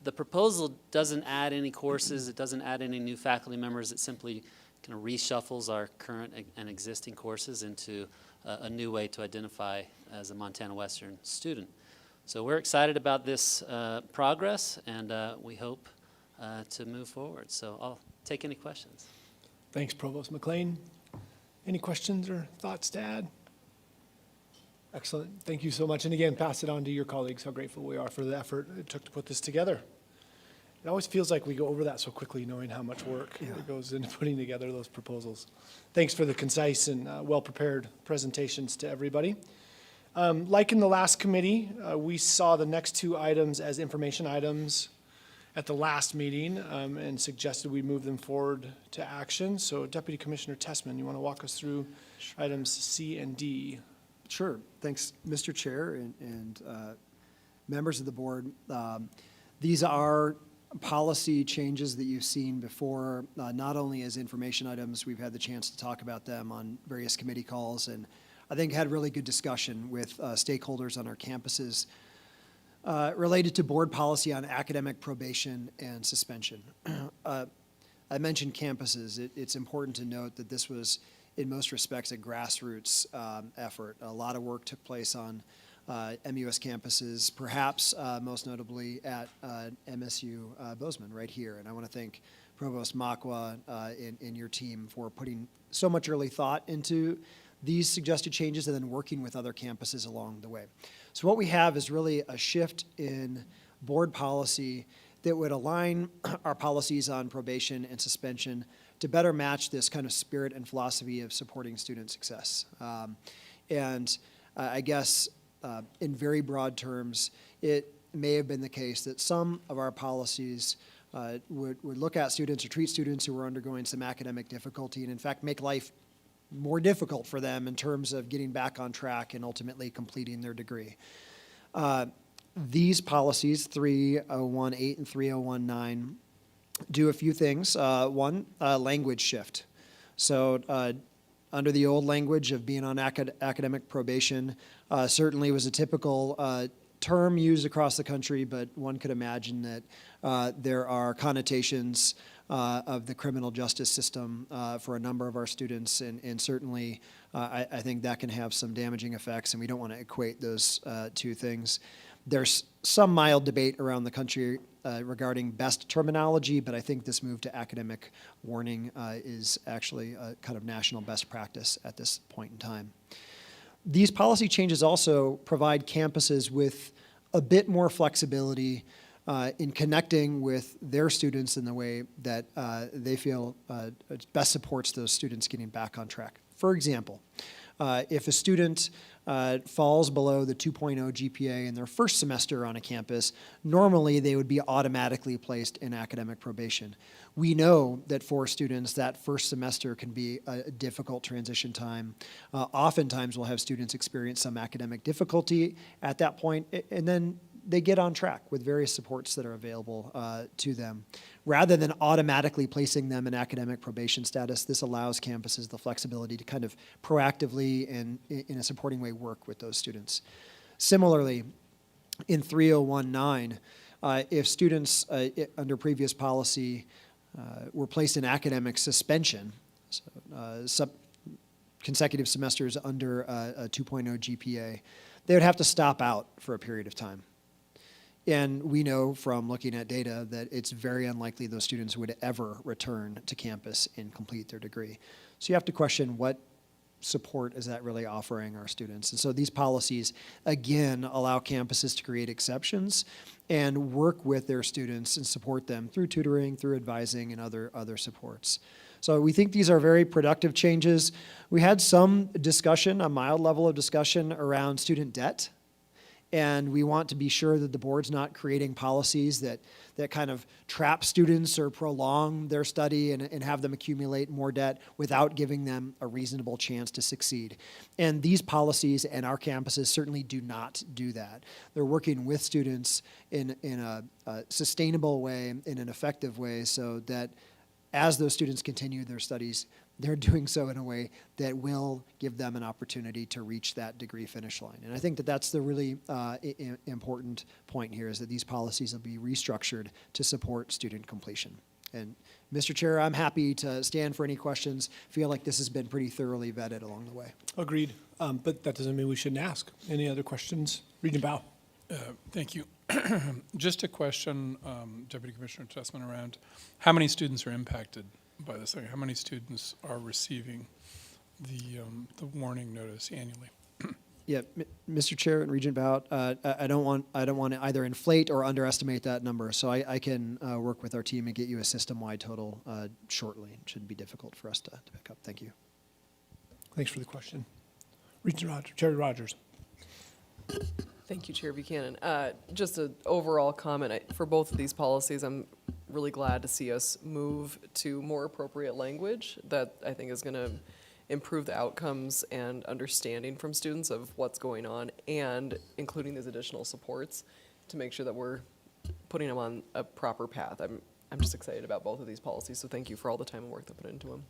The proposal doesn't add any courses, it doesn't add any new faculty members, it simply kind of reshuffles our current and existing courses into a new way to identify as a Montana Western student. So we're excited about this progress, and we hope to move forward. So I'll take any questions. Thanks, Provost McLean. Any questions or thoughts to add? Excellent. Thank you so much. And again, pass it on to your colleagues, how grateful we are for the effort it took to put this together. It always feels like we go over that so quickly, knowing how much work goes into putting together those proposals. Thanks for the concise and well-prepared presentations to everybody. Like in the last committee, we saw the next 2 items as information items at the last meeting and suggested we move them forward to action. So Deputy Commissioner Tessman, you want to walk us through items C and D? Sure. Thanks, Mr. Chair and members of the board. These are policy changes that you've seen before, not only as information items, we've had the chance to talk about them on various committee calls, and I think had really good discussion with stakeholders on our campuses related to board policy on academic probation and suspension. I mentioned campuses. It's important to note that this was, in most respects, a grassroots effort. A lot of work took place on MUS campuses, perhaps most notably at MSU Bozeman right here. And I want to thank Provost Makwa and your team for putting so much early thought into these suggested changes and then working with other campuses along the way. So what we have is really a shift in board policy that would align our policies on probation and suspension to better match this kind of spirit and philosophy of supporting student success. I guess in very broad terms, it may have been the case that some of our policies would look at students or treat students who were undergoing some academic difficulty and in fact make life more difficult for them in terms of getting back on track and ultimately completing their degree. These policies, 3018 and 3019, do a few things. One, language shift. So under the old language of being on academic probation. Certainly was a typical term used across the country, but one could imagine that there are connotations of the criminal justice system for a number of our students, and certainly I think that can have some damaging effects, and we don't want to equate those two things. There's some mild debate around the country regarding best terminology, but I think this move to academic warning is actually a kind of national best practice at this point in time. These policy changes also provide campuses with a bit more flexibility in connecting with their students in the way that they feel best supports those students getting back on track. For example, if a student falls below the 2.0 GPA in their first semester on a campus, normally they would be automatically placed in academic probation. We know that for students, that first semester can be a difficult transition time. Oftentimes, we'll have students experience some academic difficulty at that point, and then they get on track with various supports that are available to them. Rather than automatically placing them in academic probation status, this allows campuses the flexibility to kind of proactively and in a supporting way work with those students. Similarly, in 3019, if students under previous policy were placed in academic suspension, so, consecutive semesters under a 2.0 GPA, they would have to stop out for a period of time. And we know from looking at data that it's very unlikely those students would ever return to campus and complete their degree. So you have to question, what support is that really offering our students? And so these policies, again, allow campuses to create exceptions and work with their students and support them through tutoring, through advising, and other supports. So we think these are very productive changes. We had some discussion, a mild level of discussion around student debt. And we want to be sure that the board's not creating policies that kind of trap students or prolong their study and have them accumulate more debt without giving them a reasonable chance to succeed. And these policies and our campuses certainly do not do that. They're working with students in a sustainable way, in an effective way, so that as those students continue their studies, they're doing so in a way that will give them an opportunity to reach that degree finish line. And I think that that's the really important point here, is that these policies will be restructured to support student completion. And Mr. Chair, I'm happy to stand for any questions. Feel like this has been pretty thoroughly vetted along the way. Agreed, but that doesn't mean we shouldn't ask. Any other questions? Regent Bao. Thank you. Just a question, Deputy Commissioner Tessman, around how many students are impacted by this thing? How many students are receiving the warning notice annually? Yeah, Mr. Chair and Regent Bout, I don't want to either inflate or underestimate that number. So I can work with our team and get you a system-wide total shortly. It shouldn't be difficult for us to pick up. Thank you. Thanks for the question. Regent Rogers, Chair Rogers. Thank you, Chair Buchanan. Just an overall comment for both of these policies. I'm really glad to see us move to more appropriate language that I think is going to improve the outcomes and understanding from students of what's going on, and including these additional supports to make sure that we're putting them on a proper path. I'm just excited about both of these policies, so thank you for all the time and work that put into them.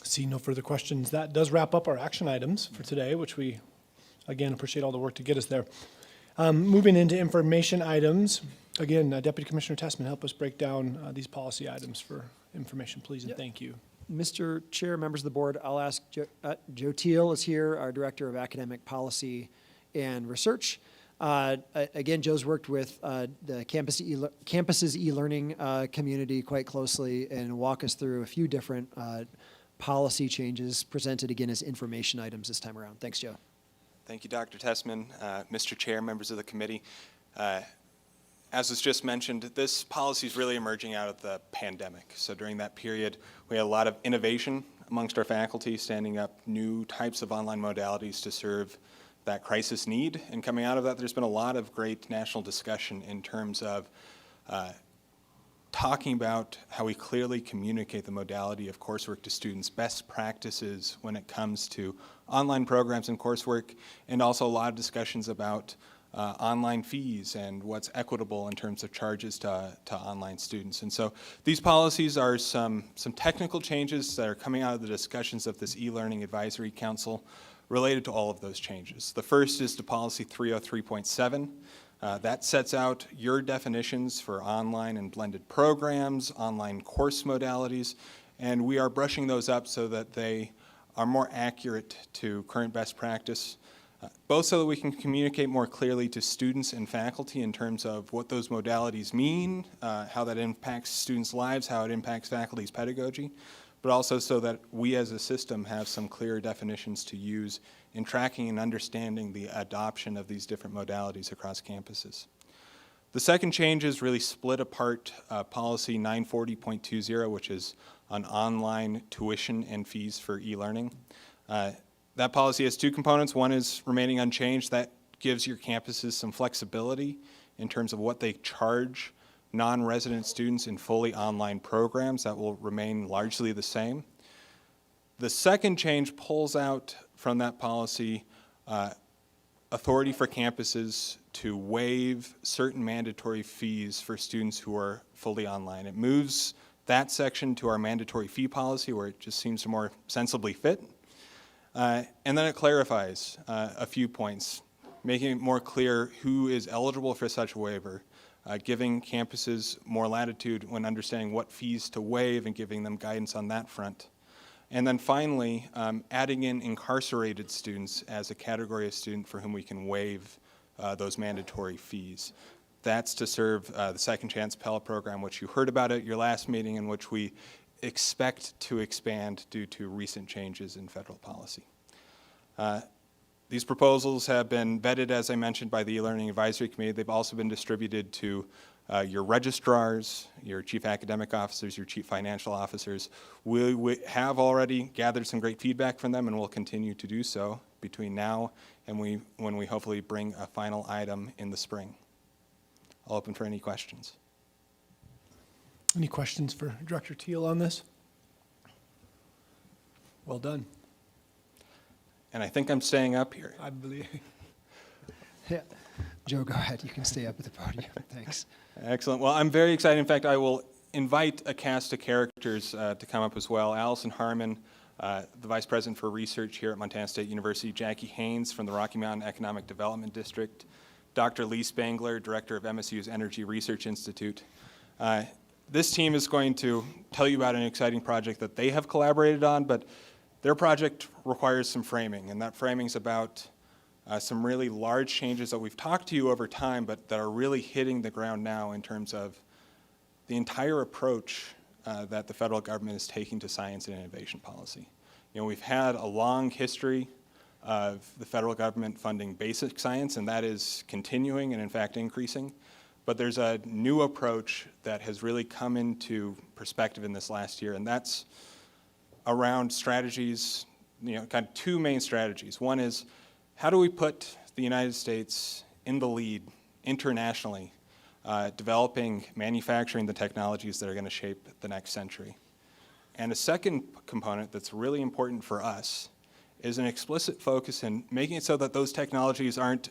See no further questions. That does wrap up our action items for today, which we, again, appreciate all the work to get us there. Moving into information items, again, Deputy Commissioner Tessman, help us break down these policy items for information, please, and thank you. Mr. Chair, members of the board, I'll ask Joe Teal is here, our Director of Academic Policy and Research. Again, Joe's worked with the campus's e-learning community quite closely and walk us through a few different policy changes presented again as information items this time around. Thanks, Joe. Thank you, Dr. Tessman, Mr. Chair, members of the committee. As was just mentioned, this policy is really emerging out of the pandemic. So during that period, we had a lot of innovation amongst our faculty, standing up new types of online modalities to serve that crisis need. And coming out of that, there's been a lot of great national discussion in terms of talking about how we clearly communicate the modality of coursework to students, best practices when it comes to online programs and coursework, and also a lot of discussions about online fees and what's equitable in terms of charges to online students. And so these policies are some technical changes that are coming out of the discussions of this e-learning advisory council related to all of those changes. The first is to policy 303.7. That sets out your definitions for online and blended programs, online course modalities, and we are brushing those up so that they are more accurate to current best practice, both so that we can communicate more clearly to students and faculty in terms of what those modalities mean, how that impacts students' lives, how it impacts faculty's pedagogy, but also so that we as a system have some clear definitions to use in tracking and understanding the adoption of these different modalities across campuses. The second change is really split apart policy 940.20, which is on online tuition and fees for e-learning. That policy has two components. One is remaining unchanged. That gives your campuses some flexibility in terms of what they charge non-resident students in fully online programs. That will remain largely the same. The second change pulls out from that policy authority for campuses to waive certain mandatory fees for students who are fully online. It moves that section to our mandatory fee policy where it just seems to more sensibly fit. And then it clarifies a few points, making it more clear who is eligible for such a waiver, giving campuses more latitude when understanding what fees to waive and giving them guidance on that front. And then finally, adding in incarcerated students as a category of student for whom we can waive those mandatory fees. That's to serve the Second Chance Pell Program, which you heard about at your last meeting and which we expect to expand due to recent changes in federal policy. These proposals have been vetted, as I mentioned, by the e-learning advisory committee. They've also been distributed to your registrars, your chief academic officers, your chief financial officers. We have already gathered some great feedback from them and will continue to do so between now and when we hopefully bring a final item in the spring. I'll open for any questions. Any questions for Director Teal on this? Well done. And I think I'm staying up here. I believe. Yeah. Joe, go ahead. You can stay up at the podium. Thanks. Excellent. Well, I'm very excited. In fact, I will invite a cast of characters to come up as well. Allison Harmon, the Vice President for Research here at Montana State University, Jackie Haynes from the Rocky Mountain Economic Development District, Dr. Lee Spangler, Director of MSU's Energy Research Institute. This team is going to tell you about an exciting project that they have collaborated on, but their project requires some framing, and that framing is about some really large changes that we've talked to you over time, but that are really hitting the ground now in terms of the entire approach that the federal government is taking to science and innovation policy. You know, we've had a long history of the federal government funding basic science, and that is continuing and in fact increasing. But there's a new approach that has really come into perspective in this last year, and that's around strategies, you know, kind of two main strategies. One is, how do we put the United States in the lead internationally, developing, manufacturing the technologies that are going to shape the next century? And a second component that's really important for us is an explicit focus in making it so that those technologies aren't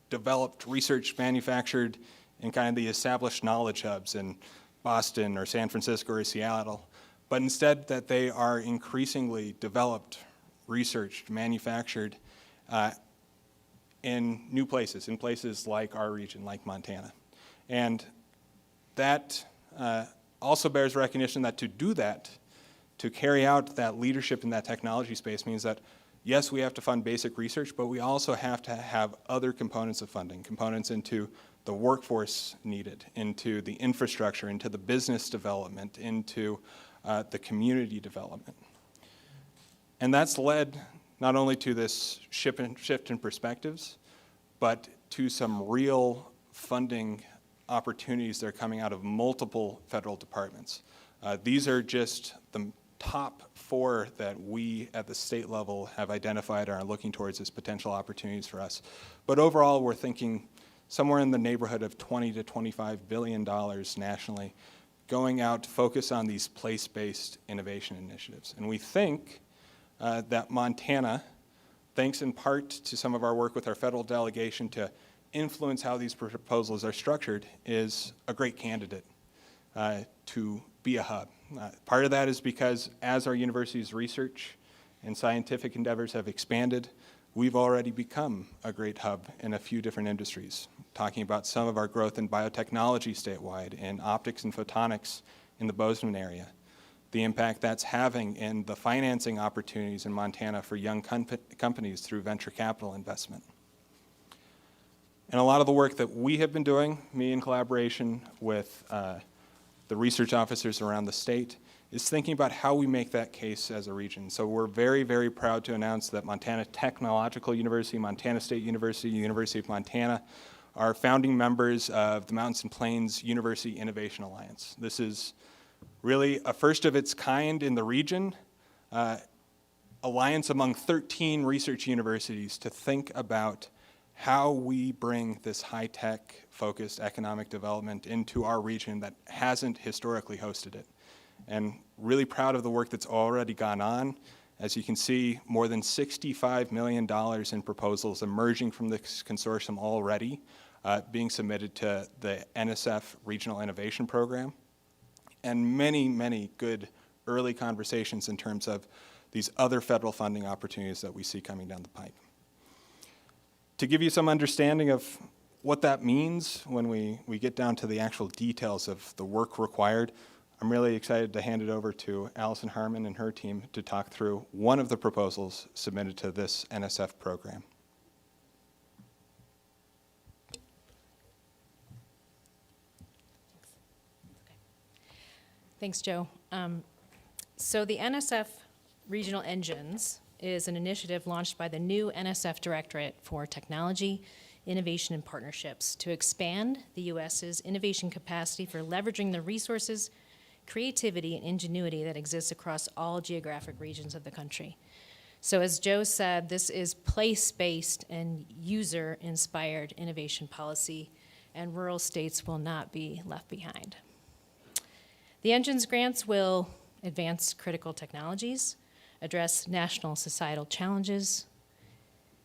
developed, researched, manufactured in kind of the established knowledge hubs in Boston or San Francisco or Seattle, but instead that they are increasingly developed, researched, manufactured in new places, in places like our region, like Montana. And that also bears recognition that to do that, to carry out that leadership in that technology space means that, yes, we have to fund basic research, but we also have to have other components of funding, components into the workforce needed, into the infrastructure, into the business development, into the community development. And that's led not only to this shift in perspectives, but to some real funding opportunities that are coming out of multiple federal departments. These are just the top 4 that we at the state level have identified and are looking towards as potential opportunities for us. But overall, we're thinking somewhere in the neighborhood of $20 to $25 billion nationally, going out to focus on these place-based innovation initiatives. And we think that Montana, thanks in part to some of our work with our federal delegation to influence how these proposals are structured is a great candidate to be a hub. Part of that is because as our university's research and scientific endeavors have expanded, we've already become a great hub in a few different industries. Talking about some of our growth in biotechnology statewide, in optics and photonics in the Bozeman area, the impact that's having in the financing opportunities in Montana for young companies through venture capital investment. And a lot of the work that we have been doing, me in collaboration with the research officers around the state, is thinking about how we make that case as a region. So we're very, very proud to announce that Montana Technological University, Montana State University, University of Montana are founding members of the Mountains and Plains University Innovation Alliance. This is really a first of its kind in the region, alliance among 13 research universities to think about how we bring this high-tech focused economic development into our region that hasn't historically hosted it. And really proud of the work that's already gone on. As you can see, more than $65 million in proposals emerging from this consortium already being submitted to the NSF Regional Innovation Program. And many, many good early conversations in terms of these other federal funding opportunities that we see coming down the pipe. To give you some understanding of what that means when we get down to the actual details of the work required, I'm really excited to hand it over to Allison Harmon and her team to talk through one of the proposals submitted to this NSF program. Thanks, Joe. So the NSF Regional Engines is an initiative launched by the new NSF Directorate for Technology, Innovation, and Partnerships to expand the U.S.'s innovation capacity for leveraging the resources, creativity, and ingenuity that exists across all geographic regions of the country. So as Joe said, this is place-based and user-inspired innovation policy, and rural states will not be left behind. The Engines grants will advance critical technologies, address national societal challenges,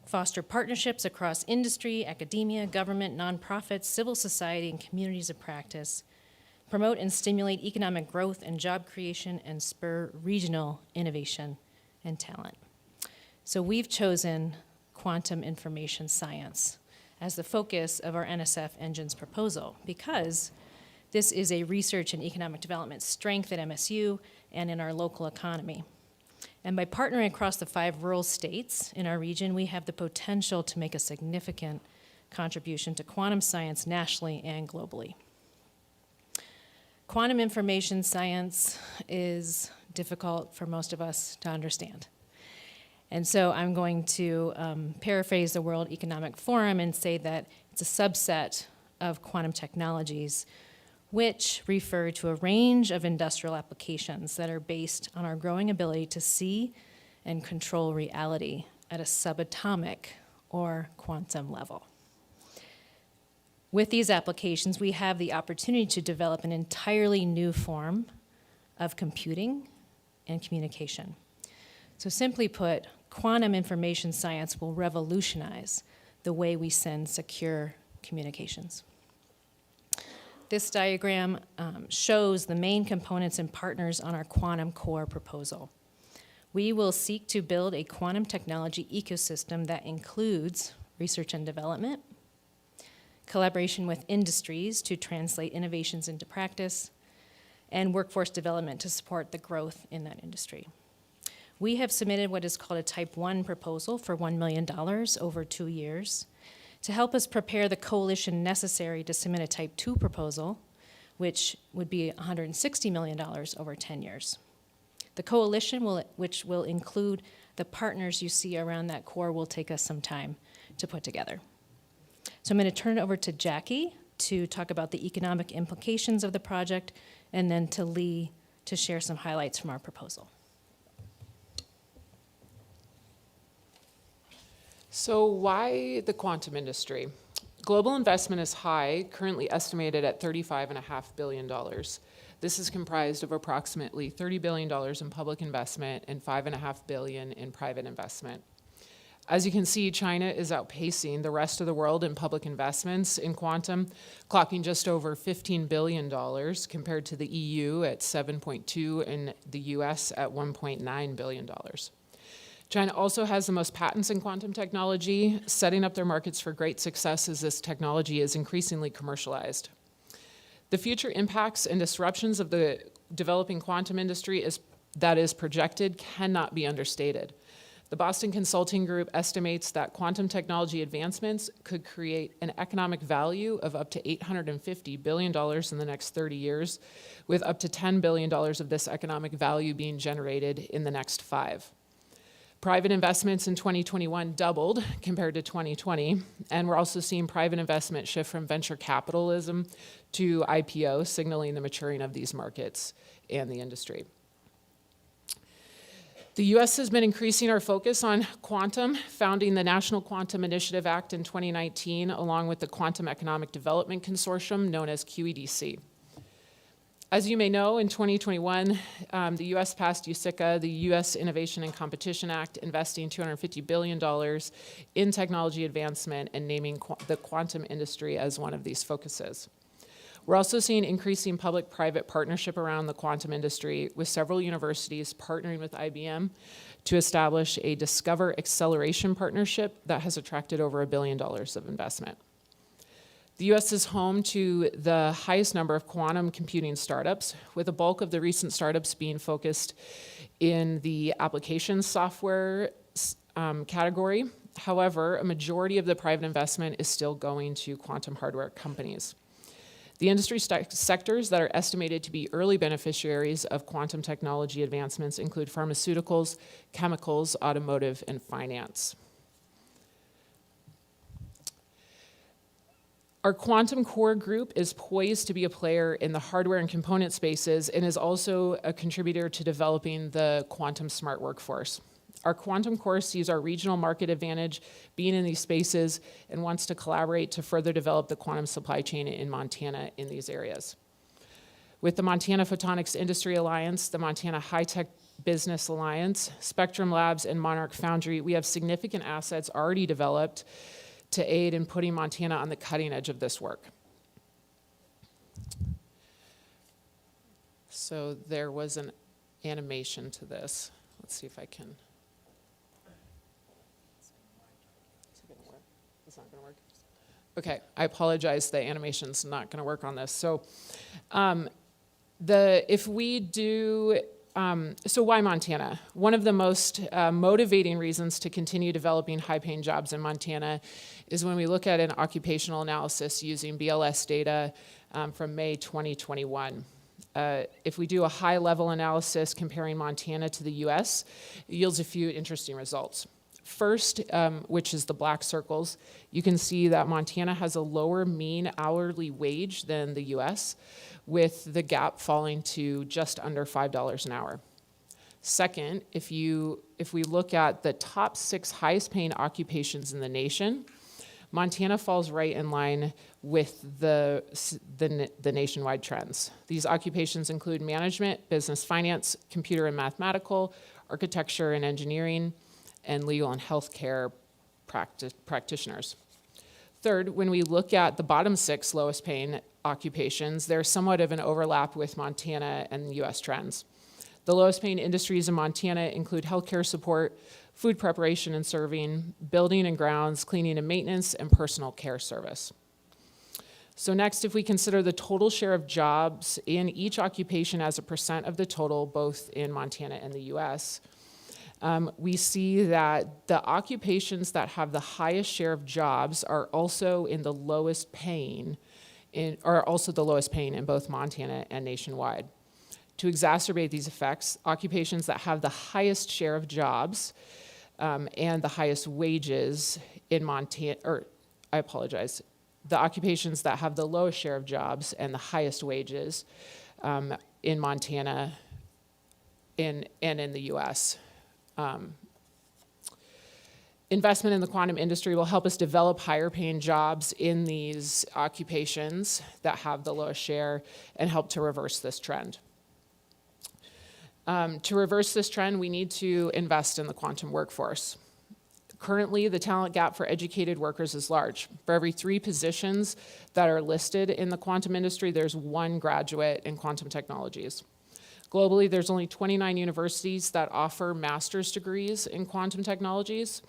foster partnerships across industry, academia, government, nonprofits, civil society, and communities of practice, promote and stimulate economic growth and job creation, and spur regional innovation and talent. So we've chosen quantum information science as the focus of our NSF Engines proposal because this is a research and economic development strength at MSU and in our local economy. And by partnering across the 5 rural states in our region, we have the potential to make a significant contribution to quantum science nationally and globally. Quantum information science is difficult for most of us to understand. And so I'm going to paraphrase the World Economic Forum and say that it's a subset of quantum technologies which refer to a range of industrial applications that are based on our growing ability to see and control reality at a subatomic or quantum level. With these applications, we have the opportunity to develop an entirely new form of computing and communication. So simply put, quantum information science will revolutionize the way we send secure communications. This diagram shows the main components and partners on our Quantum Core proposal. We will seek to build a quantum technology ecosystem that includes research and development, collaboration with industries to translate innovations into practice, and workforce development to support the growth in that industry. We have submitted what is called a Type 1 proposal for $1 million over 2 years to help us prepare the coalition necessary to submit a Type 2 proposal, which would be $160 million over 10 years. The coalition, which will include the partners you see around that core, will take us some time to put together. So I'm going to turn it over to Jackie to talk about the economic implications of the project, and then to Lee to share some highlights from our proposal. So why the quantum industry? Global investment is high, currently estimated at $35.5 billion. This is comprised of approximately $30 billion in public investment and $5.5 billion in private investment. As you can see, China is outpacing the rest of the world in public investments in quantum, clocking just over $15 billion compared to the EU at 7.2 and the US at $1.9 billion. China also has the most patents in quantum technology, setting up their markets for great success as this technology is increasingly commercialized. The future impacts and disruptions of the developing quantum industry that is projected cannot be understated. The Boston Consulting Group estimates that quantum technology advancements could create an economic value of up to $850 billion in the next 30 years, with up to $10 billion of this economic value being generated in the next 5. Private investments in 2021 doubled compared to 2020, and we're also seeing private investment shift from venture capitalism to IPO, signaling the maturing of these markets and the industry. The U.S. has been increasing our focus on quantum, founding the National Quantum Initiative Act in 2019, along with the Quantum Economic Development Consortium, known as QEDC. As you may know, in 2021, the U.S. passed USICA, the U.S. Innovation and Competition Act, investing $250 billion in technology advancement and naming the quantum industry as one of these focuses. We're also seeing increasing public-private partnership around the quantum industry, with several universities partnering with IBM to establish a Discover Acceleration Partnership that has attracted over $1 billion of investment. The U.S. is home to the highest number of quantum computing startups, with a bulk of the recent startups being focused in the application software category. However, a majority of the private investment is still going to quantum hardware companies. The industry sectors that are estimated to be early beneficiaries of quantum technology advancements include pharmaceuticals, chemicals, automotive, and finance. Our Quantum Core group is poised to be a player in the hardware and component spaces and is also a contributor to developing the quantum smart workforce. Our Quantum Core sees our regional market advantage being in these spaces and wants to collaborate to further develop the quantum supply chain in Montana in these areas. With the Montana Photonics Industry Alliance, the Montana High Tech Business Alliance, Spectrum Labs, and Monarch Foundry, we have significant assets already developed to aid in putting Montana on the cutting edge of this work. So there was an animation to this. Let's see if I can. It's not going to work. Okay, I apologize. The animation's not going to work on this. So, so why Montana? One of the most motivating reasons to continue developing high-paying jobs in Montana is when we look at an occupational analysis using BLS data from May 2021. If we do a high-level analysis comparing Montana to the US, it yields a few interesting results. First, which is the black circles, you can see that Montana has a lower mean hourly wage than the US, with the gap falling to just under $5 an hour. Second, if we look at the top 6 highest paying occupations in the nation, Montana falls right in line with the nationwide trends. These occupations include management, business finance, computer and mathematical, architecture and engineering, and legal and healthcare practitioners. Third, when we look at the bottom 6 lowest paying occupations, there's somewhat of an overlap with Montana and US trends. The lowest paying industries in Montana include healthcare support, food preparation and serving, building and grounds, cleaning and maintenance, and personal care service. So next, if we consider the total share of jobs in each occupation as a percent of the total, both in Montana and the US, we see that the occupations that have the highest share of jobs are also the lowest paying in both Montana and nationwide. To exacerbate these effects, occupations that have the highest share of jobs and the highest wages in Montana, the occupations that have the lowest share of jobs and the highest wages in Montana and in the US. Investment in the quantum industry will help us develop higher paying jobs in these occupations that have the lowest share and help to reverse this trend. To reverse this trend, we need to invest in the quantum workforce. Currently, the talent gap for educated workers is large. For every 3 positions that are listed in the quantum industry, there's 1 graduate in quantum technologies. Globally, there's only 29 universities that offer master's degrees in quantum technologies.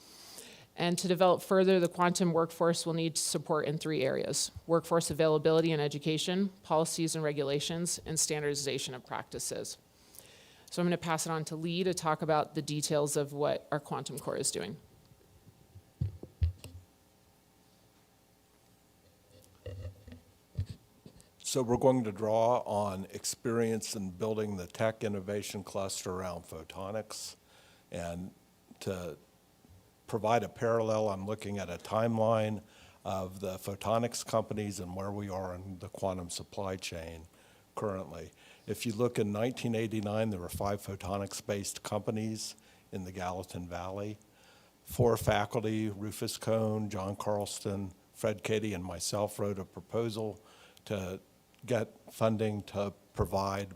And to develop further, the quantum workforce will need support in 3 areas: workforce availability and education, policies and regulations, and standardization of practices. So I'm going to pass it on to Lee to talk about the details of what our Quantum Core is doing. So we're going to draw on experience in building the tech innovation cluster around photonics, and to provide a parallel, I'm looking at a timeline of the photonics companies and where we are in the quantum supply chain currently. If you look in 1989, there were 5 photonics-based companies in the Gallatin Valley. 4 faculty, Rufus Cohn, John Carlston, Fred Cady, and myself wrote a proposal to get funding to provide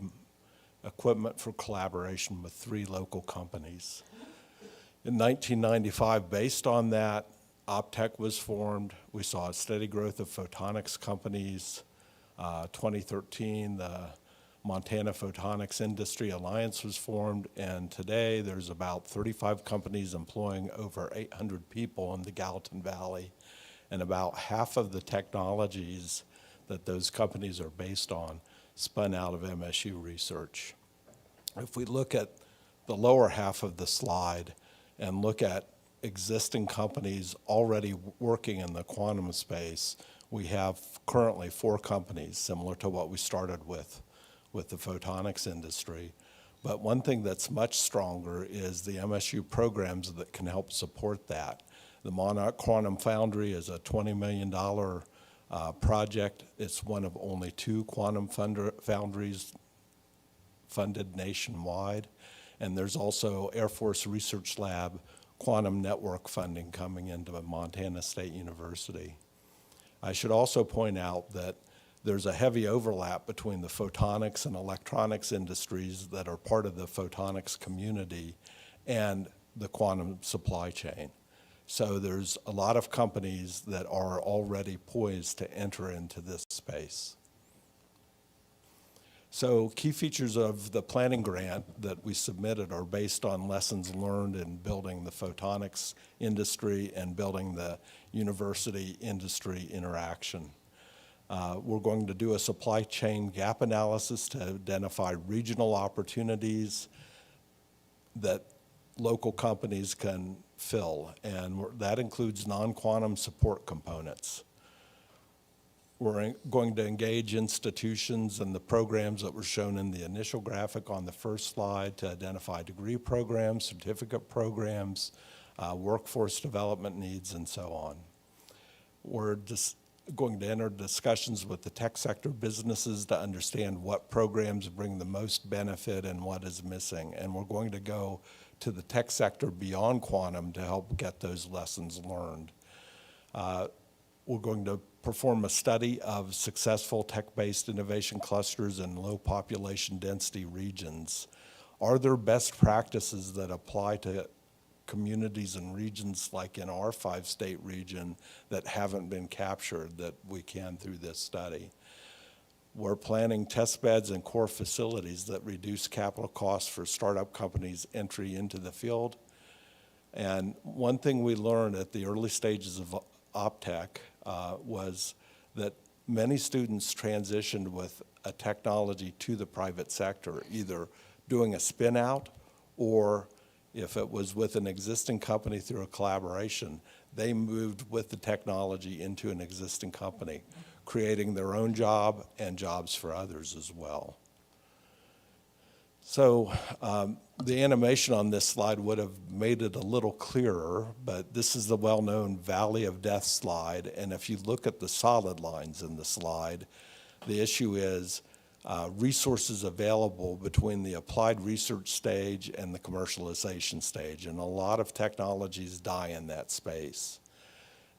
equipment for collaboration with 3 local companies. In 1995, based on that, Optech was formed. We saw a steady growth of photonics companies. 2013, the Montana Photonics Industry Alliance was formed, and today there's about 35 companies employing over 800 people in the Gallatin Valley, and about half of the technologies that those companies are based on spun out of MSU research. If we look at the lower half of the slide and look at existing companies already working in the quantum space, we have currently 4 companies, similar to what we started with the photonics industry. But one thing that's much stronger is the MSU programs that can help support that. The Monarch Quantum Foundry is a $20 million project. It's one of only 2 quantum foundries funded nationwide. And there's also Air Force Research Lab quantum network funding coming into Montana State University. I should also point out that there's a heavy overlap between the photonics and electronics industries that are part of the photonics community and the quantum supply chain. So there's a lot of companies that are already poised to enter into this space. So key features of the planning grant that we submitted are based on lessons learned in building the photonics industry and building the university-industry interaction. We're going to do a supply chain gap analysis to identify regional opportunities that local companies can fill, and that includes non-quantum support components. We're going to engage institutions and the programs that were shown in the initial graphic on the first slide to identify degree programs, certificate programs, workforce development needs, and so on. We're just going to enter discussions with the tech sector businesses to understand what programs bring the most benefit and what is missing. And we're going to go to the tech sector beyond quantum to help get those lessons learned. We're going to perform a study of successful tech-based innovation clusters in low population density regions. Are there best practices that apply to communities and regions like in our 5-state region that haven't been captured that we can through this study? We're planning test beds and core facilities that reduce capital costs for startup companies' entry into the field. And one thing we learned at the early stages of Optech was that many students transitioned with a technology to the private sector, either doing a spin out, or if it was with an existing company through a collaboration, they moved with the technology into an existing company, creating their own job and jobs for others as well. So the animation on this slide would have made it a little clearer, but this is the well-known Valley of Death slide. And if you look at the solid lines in the slide, the issue is resources available between the applied research stage and the commercialization stage. And a lot of technologies die in that space.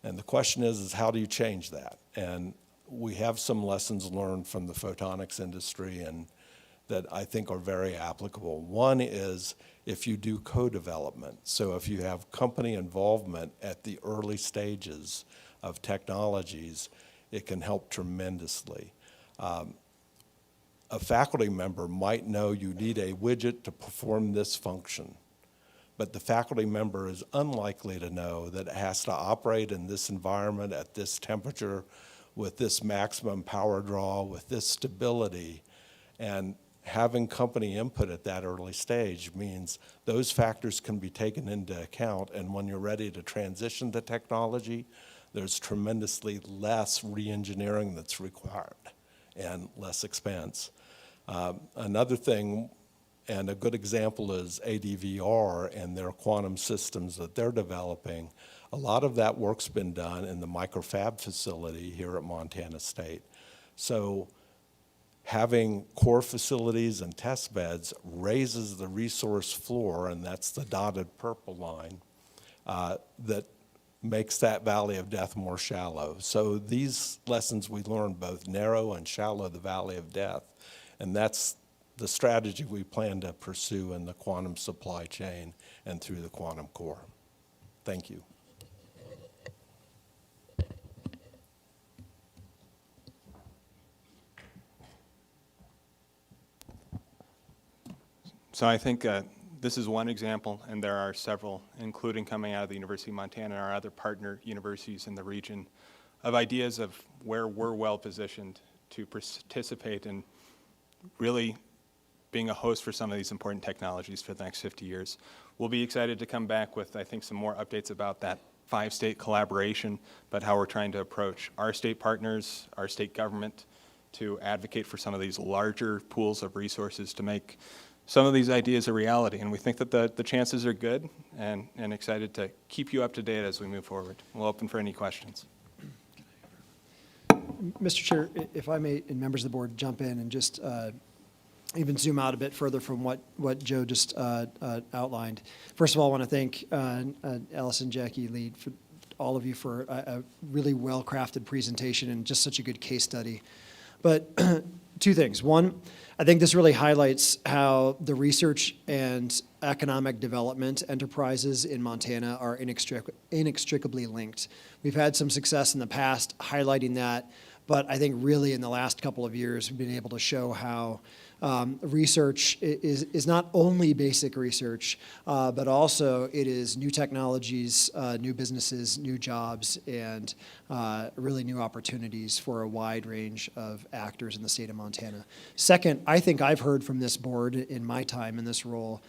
And the question is how do you change that? And we have some lessons learned from the photonics industry, and that I think are very applicable. One is if you do co-development. So if you have company involvement at the early stages of technologies, it can help tremendously. A faculty member might know you need a widget to perform this function, but the faculty member is unlikely to know that it has to operate in this environment at this temperature with this maximum power draw, with this stability. And having company input at that early stage means those factors can be taken into account, and when you're ready to transition to technology, there's tremendously less re-engineering that's required and less expense. Another thing, and a good example is ADVR and their quantum systems that they're developing. A lot of that work's been done in the microfab facility here at Montana State. So having core facilities and test beds raises the resource floor, and that's the dotted purple line, that makes that valley of death more shallow. So these lessons we learned both narrow and shallow the valley of death, and that's the strategy we plan to pursue in the quantum supply chain and through the quantum core. Thank you. So I think this is one example, and there are several, including coming out of the University of Montana and our other partner universities in the region, of ideas of where we're well positioned to participate in really being a host for some of these important technologies for the next 50 years. We'll be excited to come back with, I think, some more updates about that 5-state collaboration, but how we're trying to approach our state partners, our state government, to advocate for some of these larger pools of resources to make some of these ideas a reality. And we think that the chances are good, and excited to keep you up to date as we move forward. We'll open for any questions. Mr. Chair, if I may, and members of the board, jump in and just even zoom out a bit further from what Joe just outlined. First of all, I want to thank Allison, Jackie, Lee, for all of you for a really well-crafted presentation and just such a good case study. But two things. One, I think this really highlights how the research and economic development enterprises in Montana are inextricably linked. We've had some success in the past highlighting that, but I think really in the last couple of years, we've been able to show how research is not only basic research, but also it is new technologies, new businesses, new jobs, and really new opportunities for a wide range of actors in the state of Montana. Second, I think I've heard from this board in my time in this role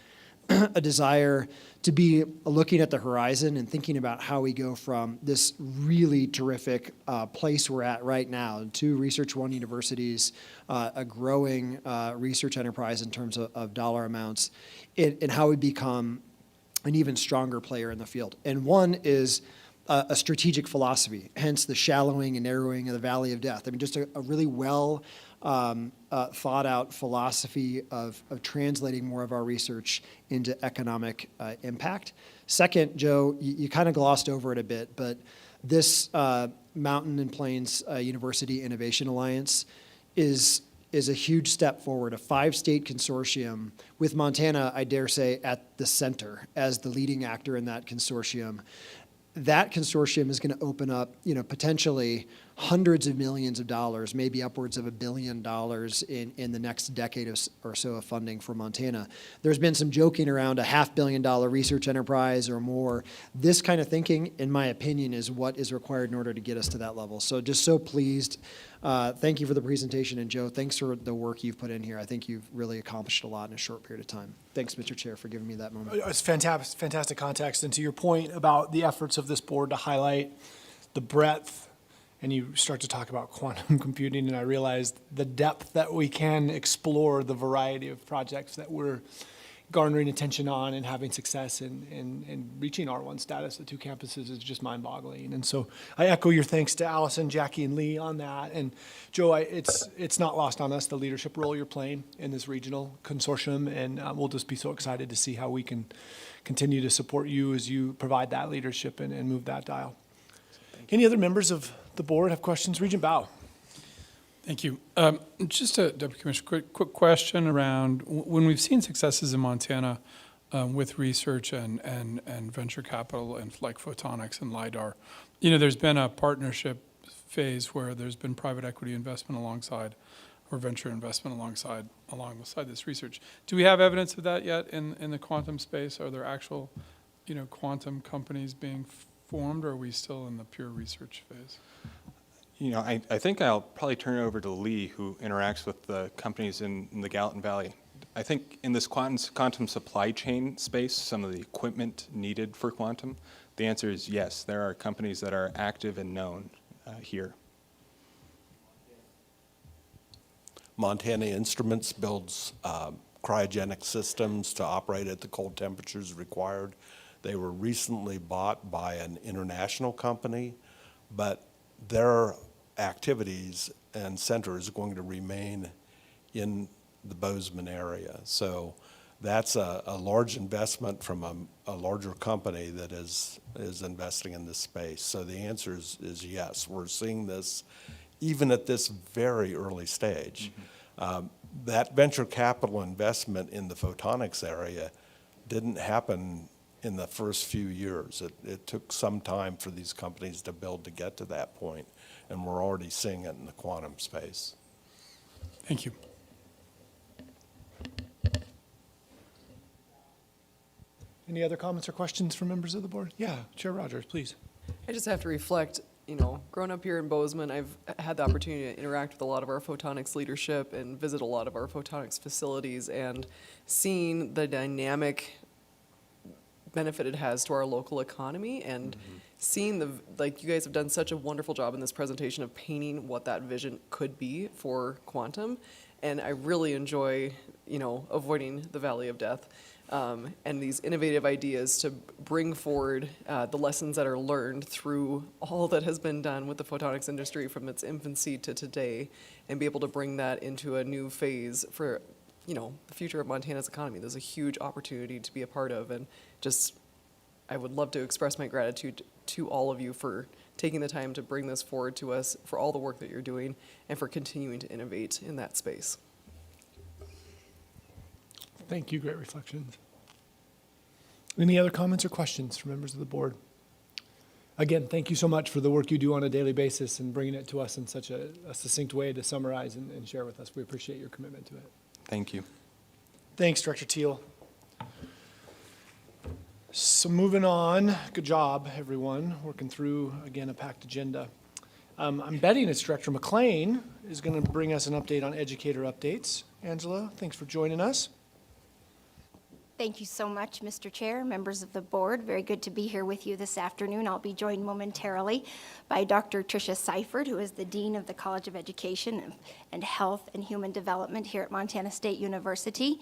a desire to be looking at the horizon and thinking about how we go from this really terrific place we're at right now, 2 Research One universities, a growing research enterprise in terms of dollar amounts, and how we become an even stronger player in the field. And one is a strategic philosophy, hence the shallowing and narrowing of the valley of death. I mean, just a really well thought out philosophy of translating more of our research into economic impact. Second, Joe, you kind of glossed over it a bit, but this Mountain and Plains University Innovation Alliance is a huge step forward, a 5-state consortium with Montana, I dare say, at the center as the leading actor in that consortium. That consortium is going to open up, potentially hundreds of millions of dollars, maybe upwards of $1 billion in the next decade or so of funding for Montana. There's been some joking around a $500 million research enterprise or more. This kind of thinking, in my opinion, is what is required in order to get us to that level. So just so pleased. Thank you for the presentation, and Joe, thanks for the work you've put in here. I think you've really accomplished a lot in a short period of time. Thanks, Mr. Chair, for giving me that moment. It's fantastic context. And to your point about the efforts of this board to highlight the breadth, and you start to talk about quantum computing, and I realized the depth that we can explore the variety of projects that we're garnering attention on and having success in reaching R1 status at 2 campuses is just mind-boggling. And so I echo your thanks to Allison, Jackie, and Lee on that. And Joe, it's not lost on us the leadership role you're playing in this regional consortium, and we'll just be so excited to see how we can continue to support you as you provide that leadership and move that dial. Any other members of the board have questions? Regent Bao. Thank you. Just a, Deputy Commissioner, quick question around, when we've seen successes in Montana with research and venture capital and like photonics and LiDAR, there's been a partnership phase where there's been private equity investment alongside, or venture investment alongside this research. Do we have evidence of that yet in the quantum space? Are there actual, quantum companies being formed, or are we still in the pure research phase? I think I'll probably turn it over to Lee, who interacts with the companies in the Gallatin Valley. I think in this quantum supply chain space, some of the equipment needed for quantum, the answer is yes. There are companies that are active and known here. Montana Instruments builds cryogenic systems to operate at the cold temperatures required. They were recently bought by an international company, but their activities and center is going to remain in the Bozeman area. So that's a large investment from a larger company that is investing in this space. So the answer is yes. We're seeing this even at this very early stage. That venture capital investment in the photonics area didn't happen in the first few years. It took some time for these companies to build to get to that point, and we're already seeing it in the quantum space. Thank you. Any other comments or questions from members of the board? Yeah, Chair Rogers, please. I just have to reflect, growing up here in Bozeman, I've had the opportunity to interact with a lot of our photonics leadership and visit a lot of our photonics facilities, and seeing the dynamic benefit it has to our local economy, and seeing you guys have done such a wonderful job in this presentation of painting what that vision could be for quantum. And I really enjoy, avoiding the valley of death. And these innovative ideas to bring forward the lessons that are learned through all that has been done with the photonics industry from its infancy to today, and be able to bring that into a new phase for, the future of Montana's economy. There's a huge opportunity to be a part of, and I would love to express my gratitude to all of you for taking the time to bring this forward to us, for all the work that you're doing, and for continuing to innovate in that space. Thank you, great reflections. Any other comments or questions from members of the board? Again, thank you so much for the work you do on a daily basis and bringing it to us in such a succinct way to summarize and share with us. We appreciate your commitment to it. Thank you. Thanks, Director Teal. So moving on, good job, everyone, working through, again, a packed agenda. I'm betting it's Director McLean is going to bring us an update on educator updates. Angela, thanks for joining us. Thank you so much, Mr. Chair, members of the board. Very good to be here with you this afternoon. I'll be joined momentarily by Dr. Tricia Seifert, who is the Dean of the College of Education and Health and Human Development here at Montana State University.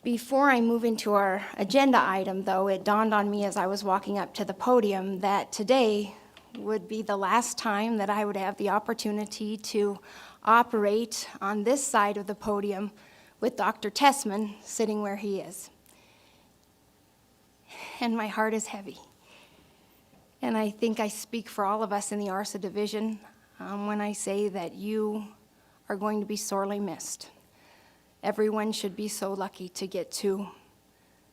Before I move into our agenda item, though, it dawned on me as I was walking up to the podium that today would be the last time that I would have the opportunity to operate on this side of the podium with Dr. Tessman sitting where he is. And my heart is heavy. And I think I speak for all of us in the ARSA division when I say that you are going to be sorely missed. Everyone should be so lucky to get to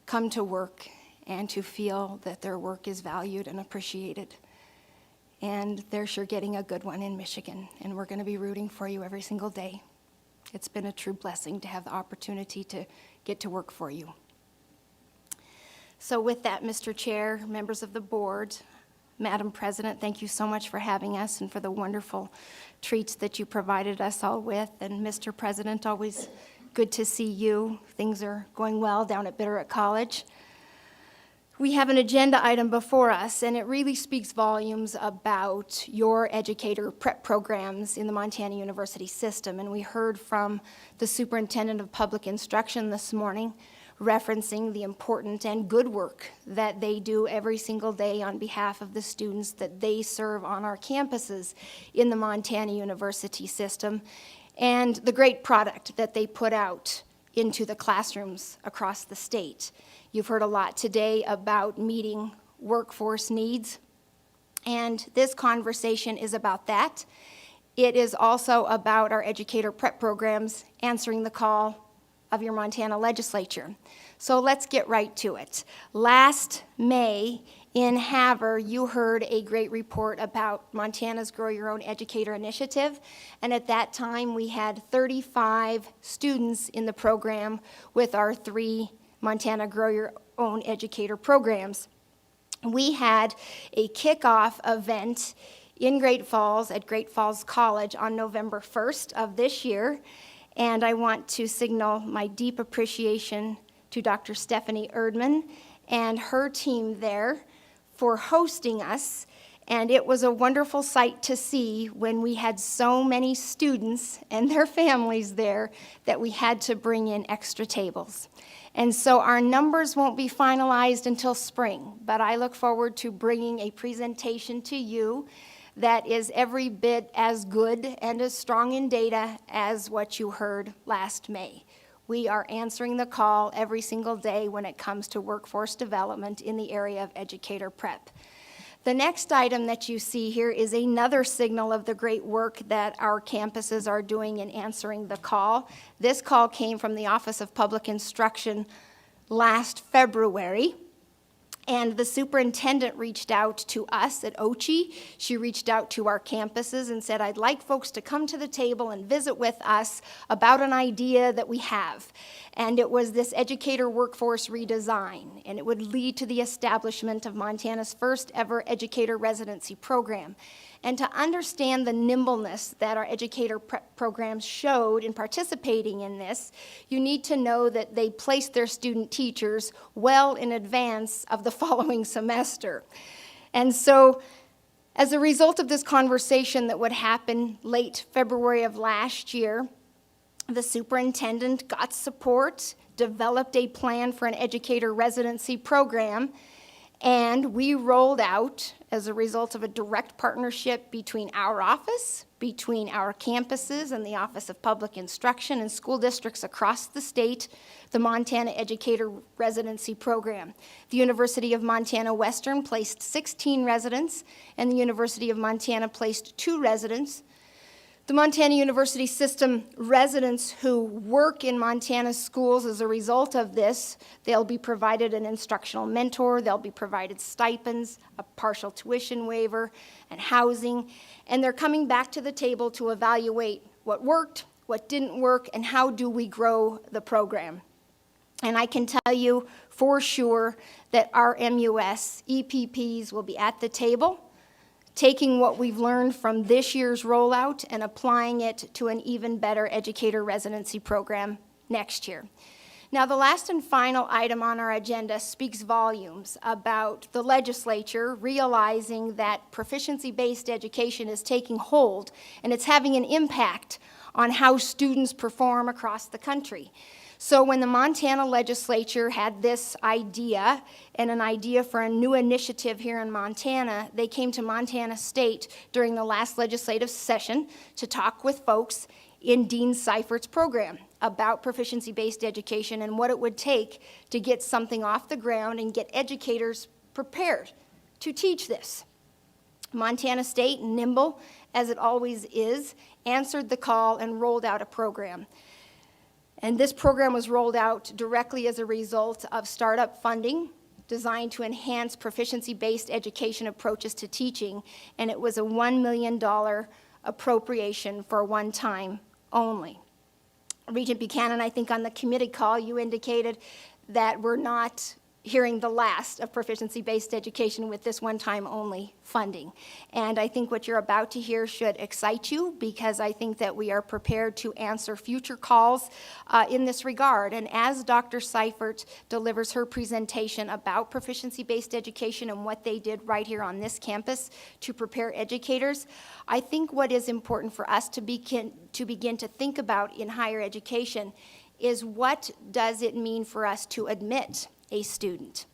come to work and to feel that their work is valued and appreciated. And they're sure getting a good one in Michigan, and we're going to be rooting for you every single day. It's been a true blessing to have the opportunity to get to work for you. So with that, Mr. Chair, members of the board, Madam President, thank you so much for having us and for the wonderful treats that you provided us all with. And Mr. President, always good to see you. Things are going well down at Bitterroot College. We have an agenda item before us, and it really speaks volumes about your educator prep programs in the Montana University system. And we heard from the Superintendent of Public Instruction this morning referencing the important and good work that they do every single day on behalf of the students that they serve on our campuses in the Montana University system, and the great product that they put out into the classrooms across the state. You've heard a lot today about meeting workforce needs, and this conversation is about that. it is also about our educator prep programs answering the call of your Montana legislature. So let's get right to it. Last May in Havre, you heard a great report about Montana's Grow Your Own Educator initiative, and at that time we had 35 students in the program with our 3 Montana Grow Your Own Educator programs. We had a kickoff event in Great Falls at Great Falls College on November 1st of this year, and I want to signal my deep appreciation to Dr. Stephanie Erdman and her team there for hosting us. And it was a wonderful sight to see when we had so many students and their families there that we had to bring in extra tables. And so our numbers won't be finalized until spring, but I look forward to bringing a presentation to you that is every bit as good and as strong in data as what you heard last May. We are answering the call every single day when it comes to workforce development in the area of educator prep. The next item that you see here is another signal of the great work that our campuses are doing in answering the call. This call came from the Office of Public Instruction last February. And the superintendent reached out to us at OCHE. She reached out to our campuses and said, I'd like folks to come to the table and visit with us about an idea that we have. And it was this educator workforce redesign, and it would lead to the establishment of Montana's first ever educator residency program. And to understand the nimbleness that our educator prep programs showed in participating in this, you need to know that they placed their student teachers well in advance of the following semester. And so, as a result of this conversation that would happen late February of last year, the superintendent got support, developed a plan for an educator residency program, and we rolled out, as a result of a direct partnership between our office, between our campuses and the Office of Public Instruction and school districts across the state, the Montana Educator Residency Program. The University of Montana Western placed 16 residents, and the University of Montana placed 2 residents. The Montana University System residents who work in Montana schools as a result of this, they'll be provided an instructional mentor, they'll be provided stipends, a partial tuition waiver, and housing, and they're coming back to the table to evaluate what worked, what didn't work, and how do we grow the program. And I can tell you for sure that our MUS EPPs will be at the table, taking what we've learned from this year's rollout and applying it to an even better educator residency program next year. Now, the last and final item on our agenda speaks volumes about the legislature realizing that proficiency-based education is taking hold and it's having an impact on how students perform across the country. So when the Montana legislature had this idea and an idea for a new initiative here in Montana, they came to Montana State during the last legislative session to talk with folks in Dean Seifert's program about proficiency-based education and what it would take to get something off the ground and get educators prepared to teach this. Montana State, nimble as it always is, answered the call and rolled out a program. And this program was rolled out directly as a result of startup funding designed to enhance proficiency-based education approaches to teaching, and it was a $1 million appropriation for one time only. Regent Buchanan, I think on the committee call, you indicated that we're not hearing the last of proficiency-based education with this one-time only funding. And I think what you're about to hear should excite you, because I think that we are prepared to answer future calls in this regard. And as Dr. Seifert delivers her presentation about proficiency-based education and what they did right here on this campus to prepare educators, I think what is important for us to begin to think about in higher education is what does it mean for us to admit a student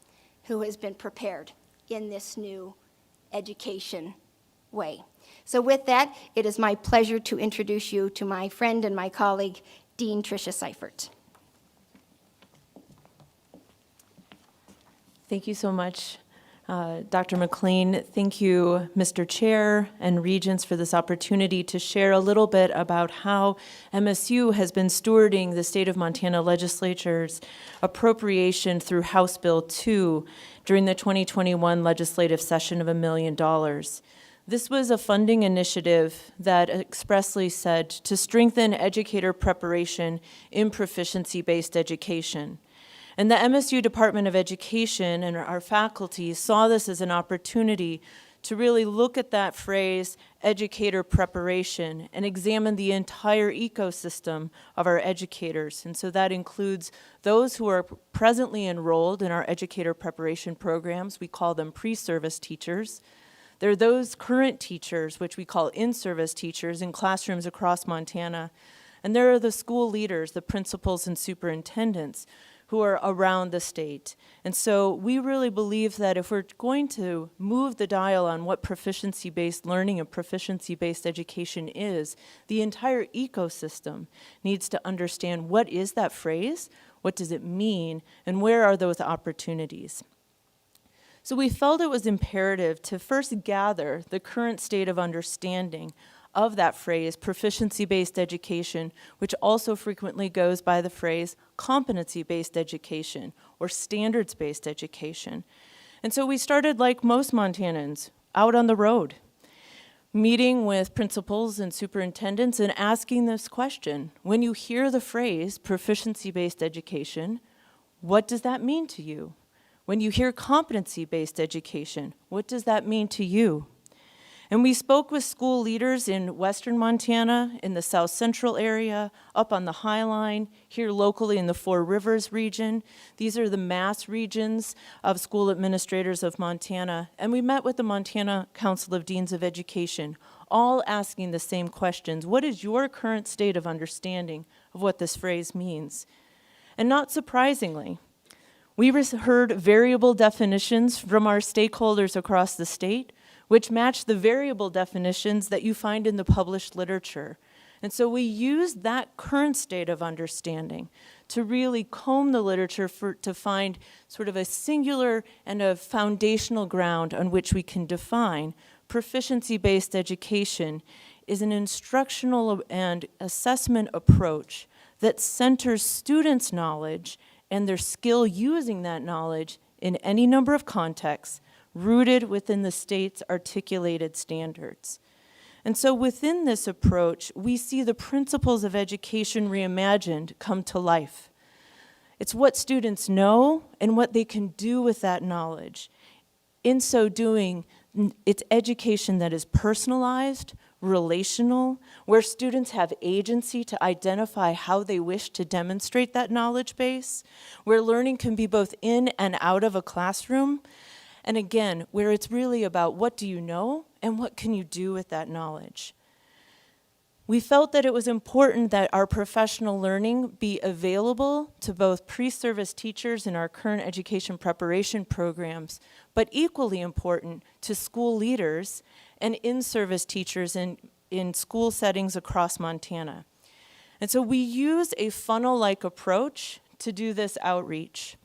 who has been prepared in this new education way. So with that, it is my pleasure to introduce you to my friend and my colleague, Dean Tricia Seifert. Thank you so much, Dr. McLean, thank you, Mr. Chair and Regents, for this opportunity to share a little bit about how MSU has been stewarding the state of Montana legislature's appropriation through House Bill 2 during the 2021 legislative session of $1 million. This was a funding initiative that expressly said to strengthen educator preparation in proficiency-based education. And the MSU Department of Education and our faculty saw this as an opportunity to really look at that phrase, educator preparation, and examine the entire ecosystem of our educators. And so that includes those who are presently enrolled in our educator preparation programs. We call them pre-service teachers. There are those current teachers, which we call in-service teachers, in classrooms across Montana. And there are the school leaders, the principals and superintendents, who are around the state. And so we really believe that if we're going to move the dial on what proficiency-based learning and proficiency-based education is, the entire ecosystem needs to understand what is that phrase, what does it mean, and where are those opportunities. So we felt it was imperative to first gather the current state of understanding of that phrase, proficiency-based education, which also frequently goes by the phrase competency-based education or standards-based education. And so we started, like most Montanans, out on the road, meeting with principals and superintendents and asking this question: when you hear the phrase proficiency-based education, what does that mean to you? When you hear competency-based education, what does that mean to you? And we spoke with school leaders in western Montana, in the South Central area, up on the High Line, here locally in the Four Rivers region. These are the mass regions of school administrators of Montana. And we met with the Montana Council of Deans of Education, all asking the same questions. What is your current state of understanding of what this phrase means? And not surprisingly, we heard variable definitions from our stakeholders across the state, which match the variable definitions that you find in the published literature. And so we used that current state of understanding to really comb the literature to find sort of a singular and a foundational ground on which we can define proficiency-based education is an instructional and assessment approach that centers students' knowledge and their skill using that knowledge in any number of contexts, rooted within the state's articulated standards. And so within this approach, we see the principles of education reimagined come to life. It's what students know and what they can do with that knowledge. In so doing, it's education that is personalized, relational, where students have agency to identify how they wish to demonstrate that knowledge base, where learning can be both in and out of a classroom, and again, where it's really about what do you know and what can you do with that knowledge. We felt that it was important that our professional learning be available to both pre-service teachers in our current education preparation programs, but equally important to school leaders and in-service teachers in school settings across Montana. And so we use a funnel-like approach to do this outreach.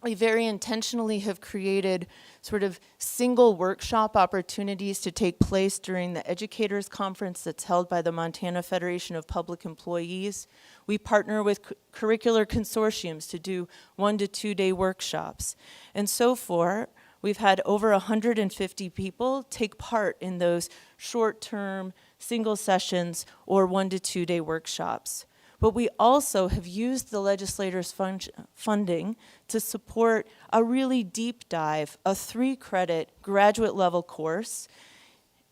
We very intentionally have created sort of single workshop opportunities to take place during the educators conference that's held by the Montana Federation of Public Employees. We partner with curricular consortiums to do 1 to 2 day workshops. And so far, we've had over 150 people take part in those short-term single sessions or 1 to 2 day workshops. But we also have used the legislators' funding to support a really deep dive, a 3-credit graduate level course,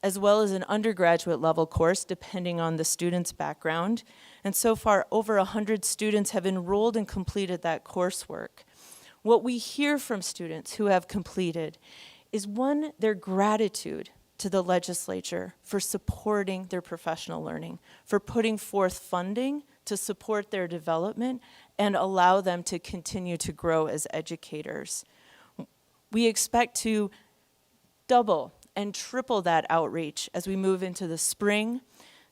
as well as an undergraduate level course, depending on the student's background. And so far, over 100 students have enrolled and completed that coursework. What we hear from students who have completed is, one, their gratitude to the legislature for supporting their professional learning, for putting forth funding to support their development and allow them to continue to grow as educators. We expect to double and triple that outreach as we move into the spring.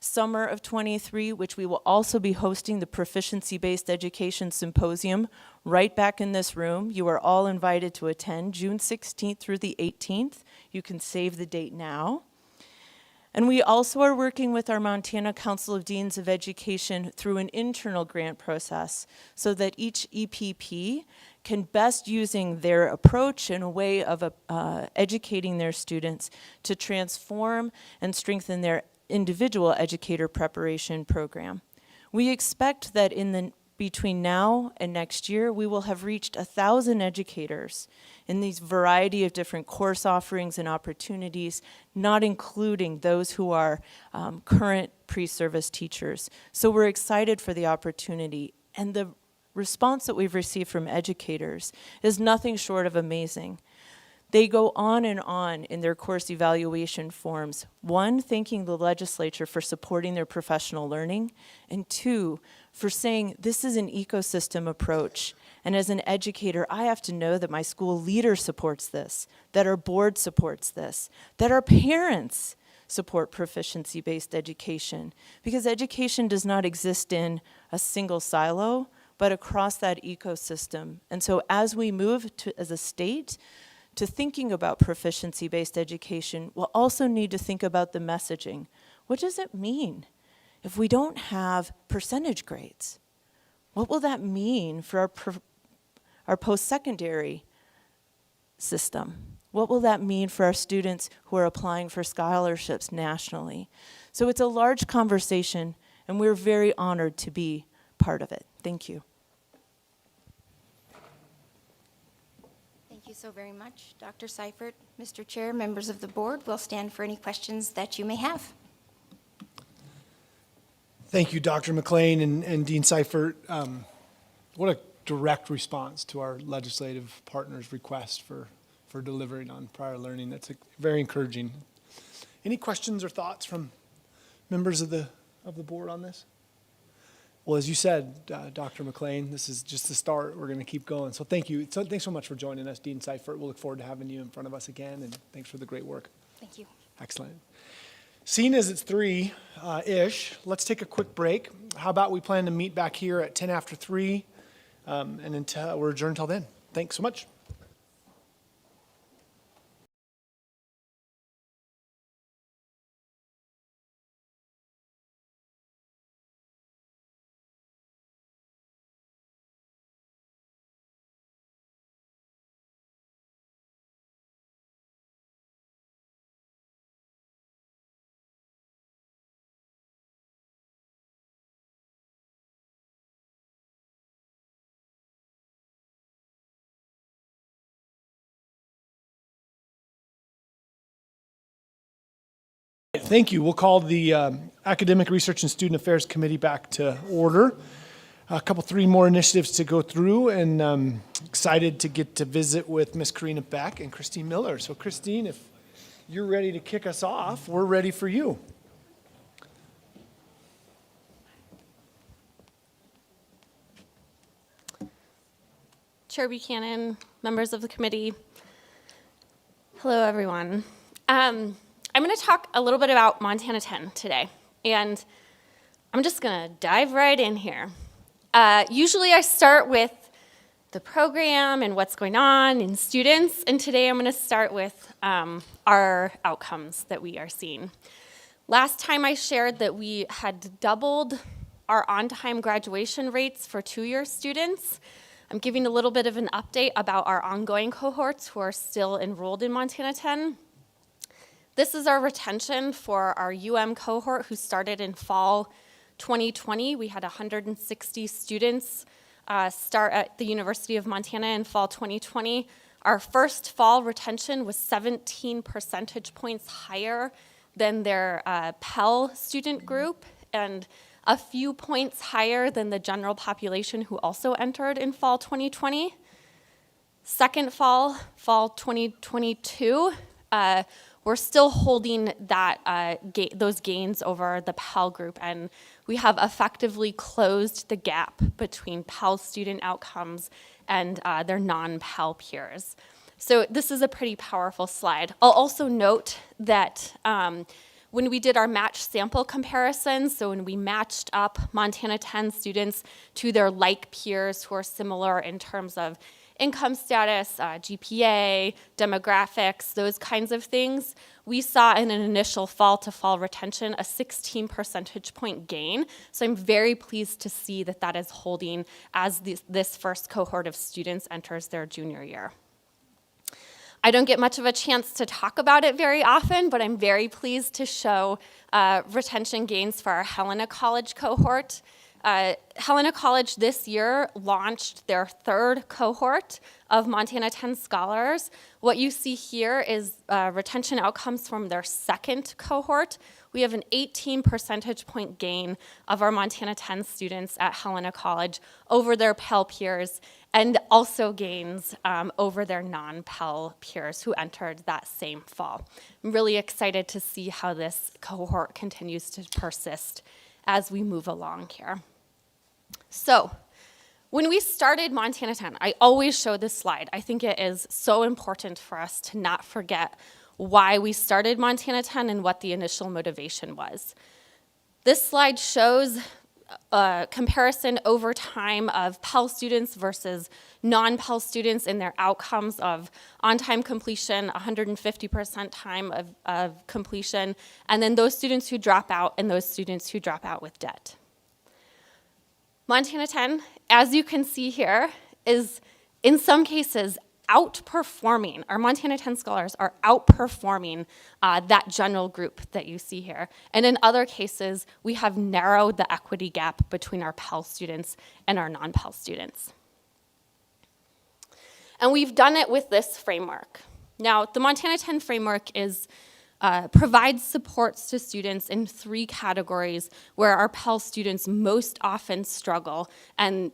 summer of '23, which we will also be hosting the Proficiency-Based Education Symposium right back in this room. You are all invited to attend June 16th through the 18th. You can save the date now. And we also are working with our Montana Council of Deans of Education through an internal grant process so that each EPP can best using their approach and a way of educating their students to transform and strengthen their individual educator preparation program. We expect that between now and next year, we will have reached 1,000 educators in these variety of different course offerings and opportunities, not including those who are current pre-service teachers. So we're excited for the opportunity, and the response that we've received from educators is nothing short of amazing. They go on and on in their course evaluation forms, one, thanking the legislature for supporting their professional learning, and two, for saying this is an ecosystem approach. And as an educator, I have to know that my school leader supports this, that our board supports this, that our parents support proficiency-based education, because education does not exist in a single silo, but across that ecosystem. And so as we move to, as a state, to thinking about proficiency-based education, we'll also need to think about the messaging. What does it mean if we don't have percentage grades? What will that mean for our post-secondary system? What will that mean for our students who are applying for scholarships nationally? So it's a large conversation, and we're very honored to be part of it. Thank you. Thank you so very much, Dr. Seifert. Mr. Chair, members of the board, will stand for any questions that you may have. Thank you, Dr. McLean and Dean Seifert. What a direct response to our legislative partner's request for delivering on prior learning. That's very encouraging. Any questions or thoughts from members of the board on this? Well, as you said, Dr. McLean, this is just the start. We're going to keep going. So thank you. So thanks so much for joining us, Dean Seifert. We'll look forward to having you in front of us again, and thanks for the great work. Thank you. Excellent. Seeing as it's 3-ish, let's take a quick break. How about we plan to meet back here at 10 after 3, and until we're adjourned until then. Thanks so much. Thank you. We'll call the Academic Research and Student Affairs Committee back to order. Three more initiatives to go through, and excited to get to visit with Ms. Karina Beck and Christine Miller. So Christine, if you're ready to kick us off, we're ready for you. Chair Buchanan, members of the committee, hello everyone. I'm going to talk a little bit about Montana 10 today, and I'm just going to dive right in here. Usually I start with the program and what's going on in students, and today I'm going to start with our outcomes that we are seeing. Last time I shared that we had doubled our on-time graduation rates for two-year students. I'm giving a little bit of an update about our ongoing cohorts who are still enrolled in Montana 10. This is our retention for our cohort who started in fall 2020. We had 160 students start at the University of Montana in fall 2020. Our first fall retention was 17 percentage points higher than their Pell student group, and a few points higher than the general population who also entered in fall 2020. Second fall 2022, we're still holding that those gains over the Pell group, and we have effectively closed the gap between Pell student outcomes and their non-Pell peers. So this is a pretty powerful slide. I'll also note that when we did our match sample comparisons, so when we matched up Montana 10 students to their like peers who are similar in terms of income status, GPA, demographics, those kinds of things, we saw in an initial fall-to-fall retention a 16 percentage point gain. So I'm very pleased to see that that is holding as this first cohort of students enters their junior year. I don't get much of a chance to talk about it very often, but I'm very pleased to show retention gains for our Helena College cohort. Helena College this year launched their third cohort of Montana 10 scholars. What you see here is retention outcomes from their second cohort. We have an 18 percentage point gain of our Montana 10 students at Helena College over their Pell peers, and also gains over their non-Pell peers who entered that same fall. I'm really excited to see how this cohort continues to persist as we move along here. So, when we started Montana 10, I always show this slide. I think it is so important for us to not forget why we started Montana 10 and what the initial motivation was. This slide shows a comparison over time of Pell students versus non-Pell students in their outcomes of on-time completion, 150% time of completion, and then those students who drop out and those students who drop out with debt. Montana 10, as you can see here, is in some cases outperforming, our Montana 10 scholars are outperforming that general group that you see here. And in other cases, we have narrowed the equity gap between our Pell students and our non-Pell students. And we've done it with this framework. Now, the Montana 10 framework provides supports to students in 3 categories where our Pell students most often struggle and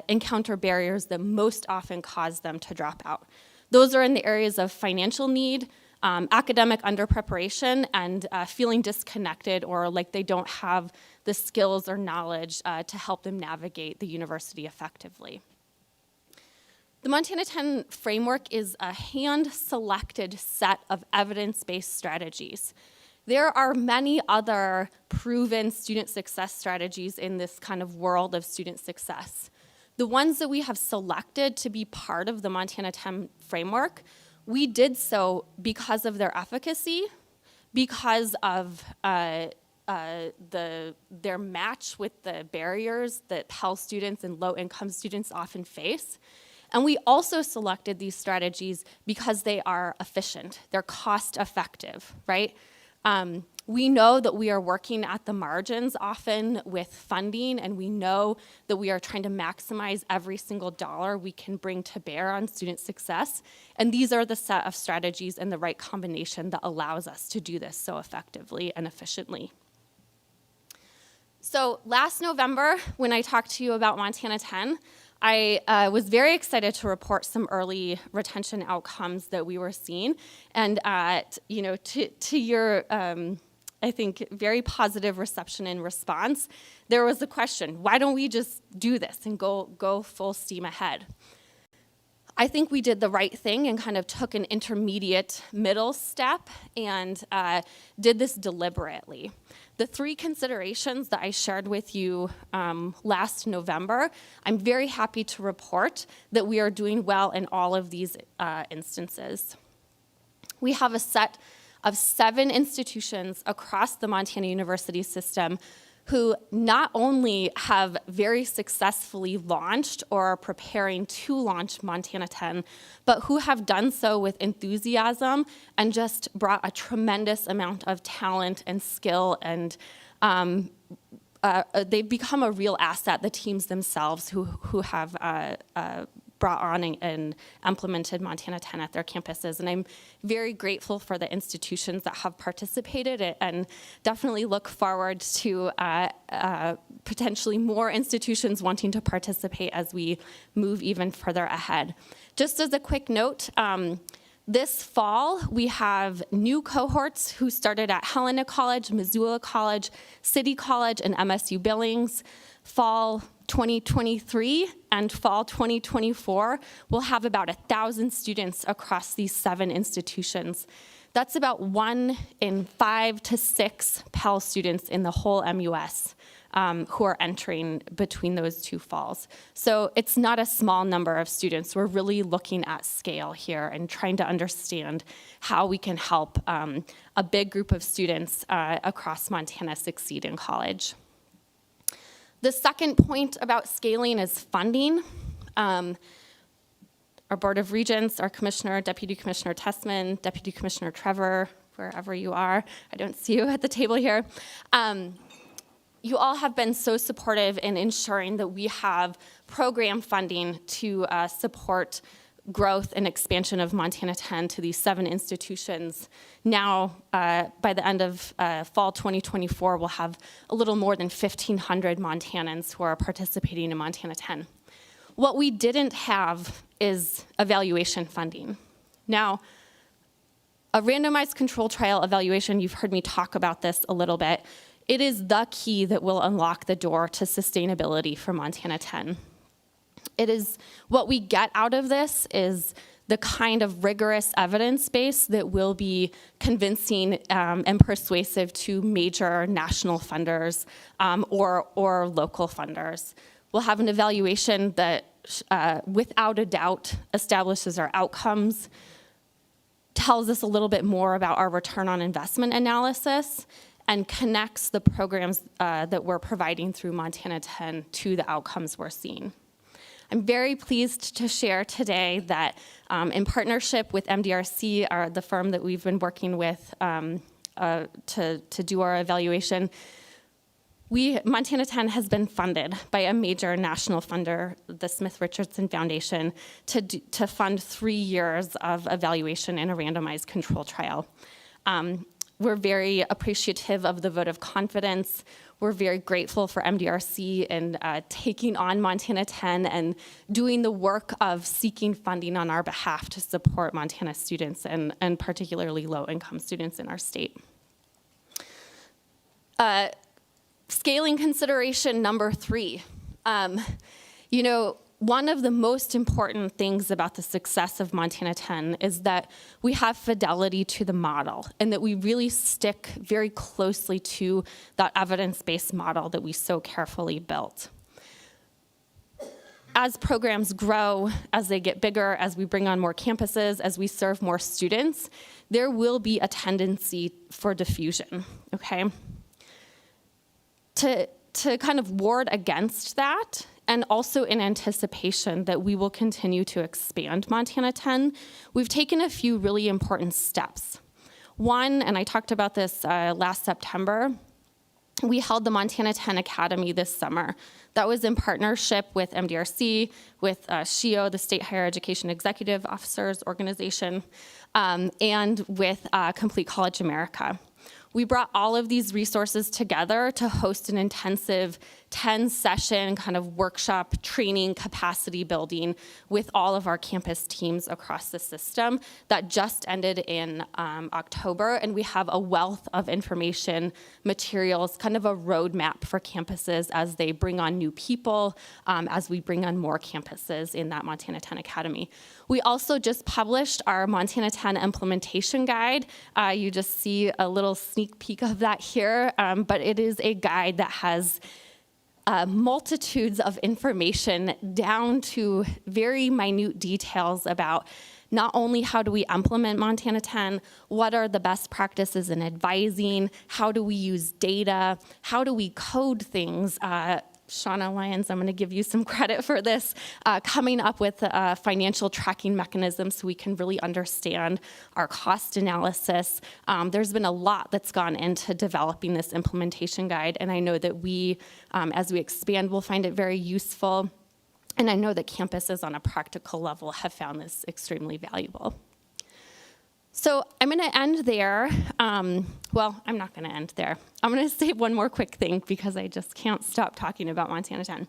encounter barriers that most often cause them to drop out. Those are in the areas of financial need, academic underpreparation, and feeling disconnected or like they don't have the skills or knowledge to help them navigate the university effectively. The Montana 10 framework is a hand-selected set of evidence-based strategies. There are many other proven student success strategies in this kind of world of student success. The ones that we have selected to be part of the Montana 10 framework, we did so because of their efficacy, because of their match with the barriers that Pell students and low-income students often face. And we also selected these strategies because they are efficient, they're cost-effective, right? We know that we are working at the margins often with funding, and we know that we are trying to maximize every single dollar we can bring to bear on student success. And these are the set of strategies and the right combination that allows us to do this so effectively and efficiently. So last November, when I talked to you about Montana 10, I was very excited to report some early retention outcomes that we were seeing. And to your, I think, very positive reception and response, there was a question, why don't we just do this and go full steam ahead? I think we did the right thing and kind of took an intermediate middle step and did this deliberately. The 3 considerations that I shared with you last November, I'm very happy to report that we are doing well in all of these instances. We have a set of 7 institutions across the Montana University system who not only have very successfully launched or are preparing to launch Montana 10, but who have done so with enthusiasm and just brought a tremendous amount of talent and skill, and they've become a real asset, the teams themselves who have brought on and implemented Montana 10 at their campuses. And I'm very grateful for the institutions that have participated and definitely look forward to potentially more institutions wanting to participate as we move even further ahead. Just as a quick note, This fall, we have new cohorts who started at Helena College, Missoula College, City College, and MSU Billings. Fall 2023 and fall 2024, we'll have about 1,000 students across these 7 institutions. That's about 1 in 5 to 6 Pell students in the whole MUS who are entering between those 2 falls. So it's not a small number of students. We're really looking at scale here and trying to understand how we can help a big group of students across Montana succeed in college. The second point about scaling is funding. Our Board of Regents, our Commissioner, Deputy Commissioner Tessman, Deputy Commissioner Trevor, wherever you are, I don't see you at the table here. You all have been so supportive in ensuring that we have program funding to support growth and expansion of Montana 10 to these 7 institutions. Now, by the end of fall 2024, we'll have a little more than 1,500 Montanans who are participating in Montana 10. What we didn't have is evaluation funding. Now, a randomized control trial evaluation, you've heard me talk about this a little bit, it is the key that will unlock the door to sustainability for Montana 10. It is what we get out of this is the kind of rigorous evidence base that will be convincing and persuasive to major national funders or local funders. We'll have an evaluation that without a doubt establishes our outcomes, tells us a little bit more about our return on investment analysis, and connects the programs that we're providing through Montana 10 to the outcomes we're seeing. I'm very pleased to share today that in partnership with MDRC, the firm that we've been working with to do our evaluation, Montana 10 has been funded by a major national funder, the Smith Richardson Foundation, to fund 3 years of evaluation in a randomized control trial. We're very appreciative of the vote of confidence. We're very grateful for MDRC and taking on Montana 10 and doing the work of seeking funding on our behalf to support Montana students and particularly low-income students in our state. Scaling consideration number 3. One of the most important things about the success of Montana 10 is that we have fidelity to the model and that we really stick very closely to that evidence-based model that we so carefully built. As programs grow, as they get bigger, as we bring on more campuses, as we serve more students, there will be a tendency for diffusion, okay? To kind of ward against that, and also in anticipation that we will continue to expand Montana 10, we've taken a few really important steps. One, and I talked about this last September, we held the Montana 10 Academy this summer. That was in partnership with MDRC, with SHEO, the State Higher Education Executive Officers Organization, and with Complete College America. We brought all of these resources together to host an intensive 10-session kind of workshop, training, capacity building with all of our campus teams across the system that just ended in October. And we have a wealth of information, materials, kind of a roadmap for campuses as they bring on new people, as we bring on more campuses in that Montana 10 Academy. We also just published our Montana 10 implementation guide. You just see a little sneak peek of that here, but it is a guide that has multitudes of information down to very minute details about not only how do we implement Montana 10, what are the best practices in advising, how do we use data, how do we code things. Shauna Lyons, I'm going to give you some credit for this, coming up with a financial tracking mechanism so we can really understand our cost analysis. There's been a lot that's gone into developing this implementation guide, and I know that we, as we expand, will find it very useful. And I know that campuses on a practical level have found this extremely valuable. So I'm going to end there. Well, I'm not going to end there. I'm going to say one more quick thing because I just can't stop talking about Montana 10.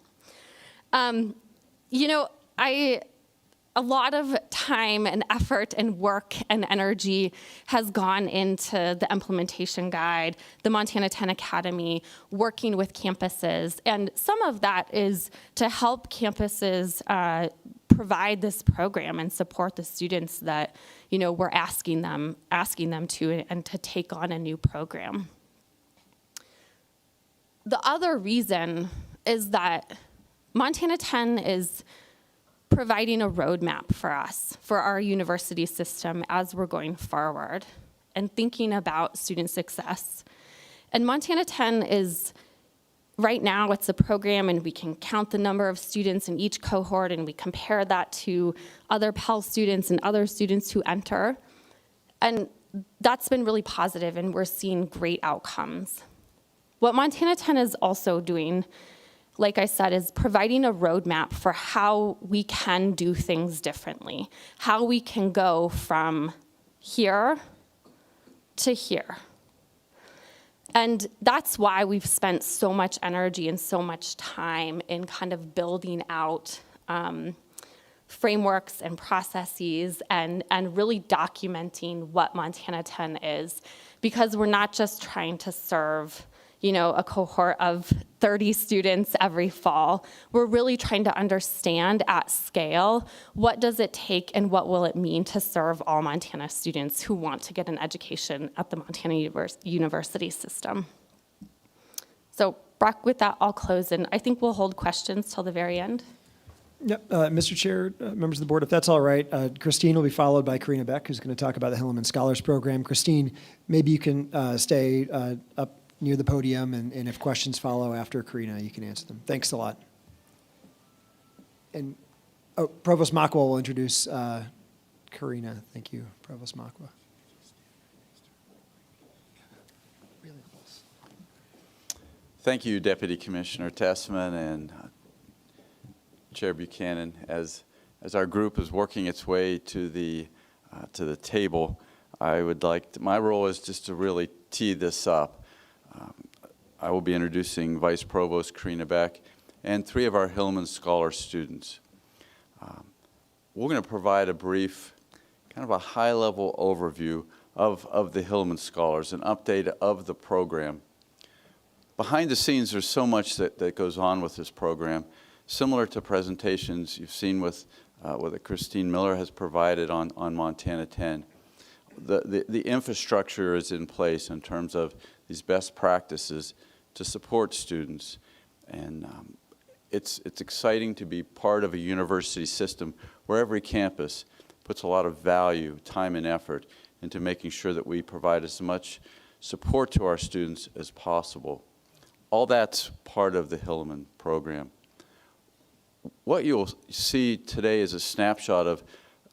a lot of time and effort and work and energy has gone into the implementation guide, the Montana 10 Academy, working with campuses. And some of that is to help campuses provide this program and support the students that, you know, we're asking them to and to take on a new program. The other reason is that Montana 10 is providing a roadmap for us, for our university system as we're going forward and thinking about student success. And Montana 10 is, right now it's a program and we can count the number of students in each cohort and we compare that to other Pell students and other students who enter. And that's been really positive and we're seeing great outcomes. What Montana 10 is also doing, like I said, is providing a roadmap for how we can do things differently, how we can go from here to here. And that's why we've spent so much energy and so much time in kind of building out frameworks and processes and really documenting what Montana 10 is, because we're not just trying to serve, you know, a cohort of 30 students every fall. We're really trying to understand at scale, what does it take and what will it mean to serve all Montana students who want to get an education at the Montana University system. So Brock, with that, I'll close, and I think we'll hold questions till the very end. Yep, Mr. Chair, members of the board, if that's all right, Christine will be followed by Karina Beck, who's going to talk about the Hillman Scholars Program. Christine, maybe you can stay up near the podium, and if questions follow after Karina, you can answer them. Thanks a lot. And Provost Makwa will introduce Karina. Thank you, Provost Makwa. Thank you, Deputy Commissioner Tessman and Chair Buchanan. As our group is working its way to the table, I would like my role is just to really tee this up. I will be introducing Vice Provost Karina Beck and 3 of our Hillman Scholar students. We're going to provide a brief, kind of a high-level overview of the Hillman Scholars, an update of the program. Behind the scenes, there's so much that goes on with this program, similar to presentations you've seen with what Christine Miller has provided on Montana 10. The infrastructure is in place in terms of these best practices to support students. And it's exciting to be part of a university system where every campus puts a lot of value, time, and effort into making sure that we provide as much support to our students as possible. All that's part of the Hillman program. What you'll see today is a snapshot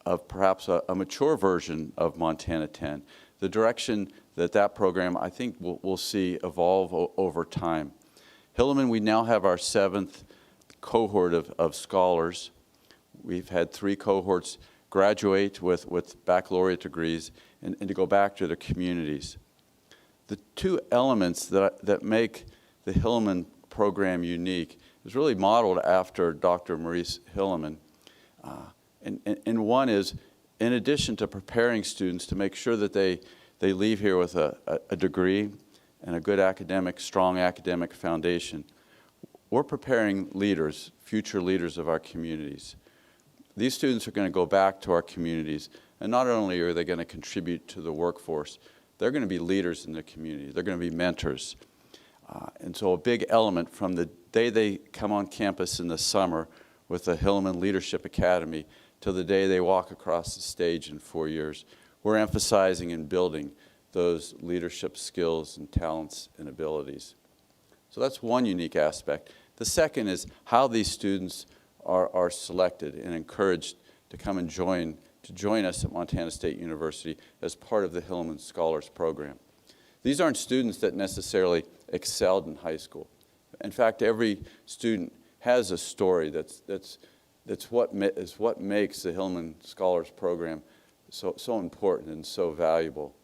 of perhaps a mature version of Montana 10. The direction that program, I think, we'll see evolve over time. Hillman, we now have our 7th cohort of scholars. We've had 3 cohorts graduate with baccalaureate degrees and to go back to their communities. The 2 elements that make the Hillman program unique is really modeled after Dr. Maurice Hilleman. And one is, in addition to preparing students to make sure that they leave here with a degree and a good strong academic foundation, we're preparing leaders, future leaders of our communities. These students are going to go back to our communities, and not only are they going to contribute to the workforce, they're going to be leaders in their community. They're going to be mentors. And so a big element from the day they come on campus in the summer with the Hillman Leadership Academy till the day they walk across the stage in 4 years, we're emphasizing and building those leadership skills and talents and abilities. So that's one unique aspect. The second is how these students are selected and encouraged to come and join us at Montana State University as part of the Hillman Scholars Program. These aren't students that necessarily excelled in high school. In fact, every student has a story that's what makes the Hillman Scholars Program so important and so valuable.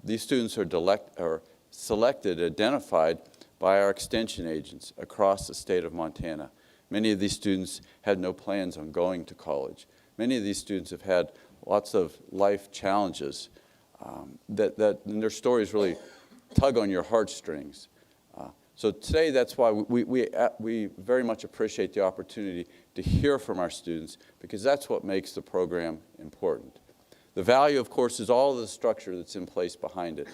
These students are selected, identified by our extension agents across the state of Montana. Many of these students had no plans on going to college. Many of these students have had lots of life challenges and their stories really tug on your heartstrings. So today, that's why we very much appreciate the opportunity to hear from our students, because that's what makes the program important. The value, of course, is all of the structure that's in place behind it.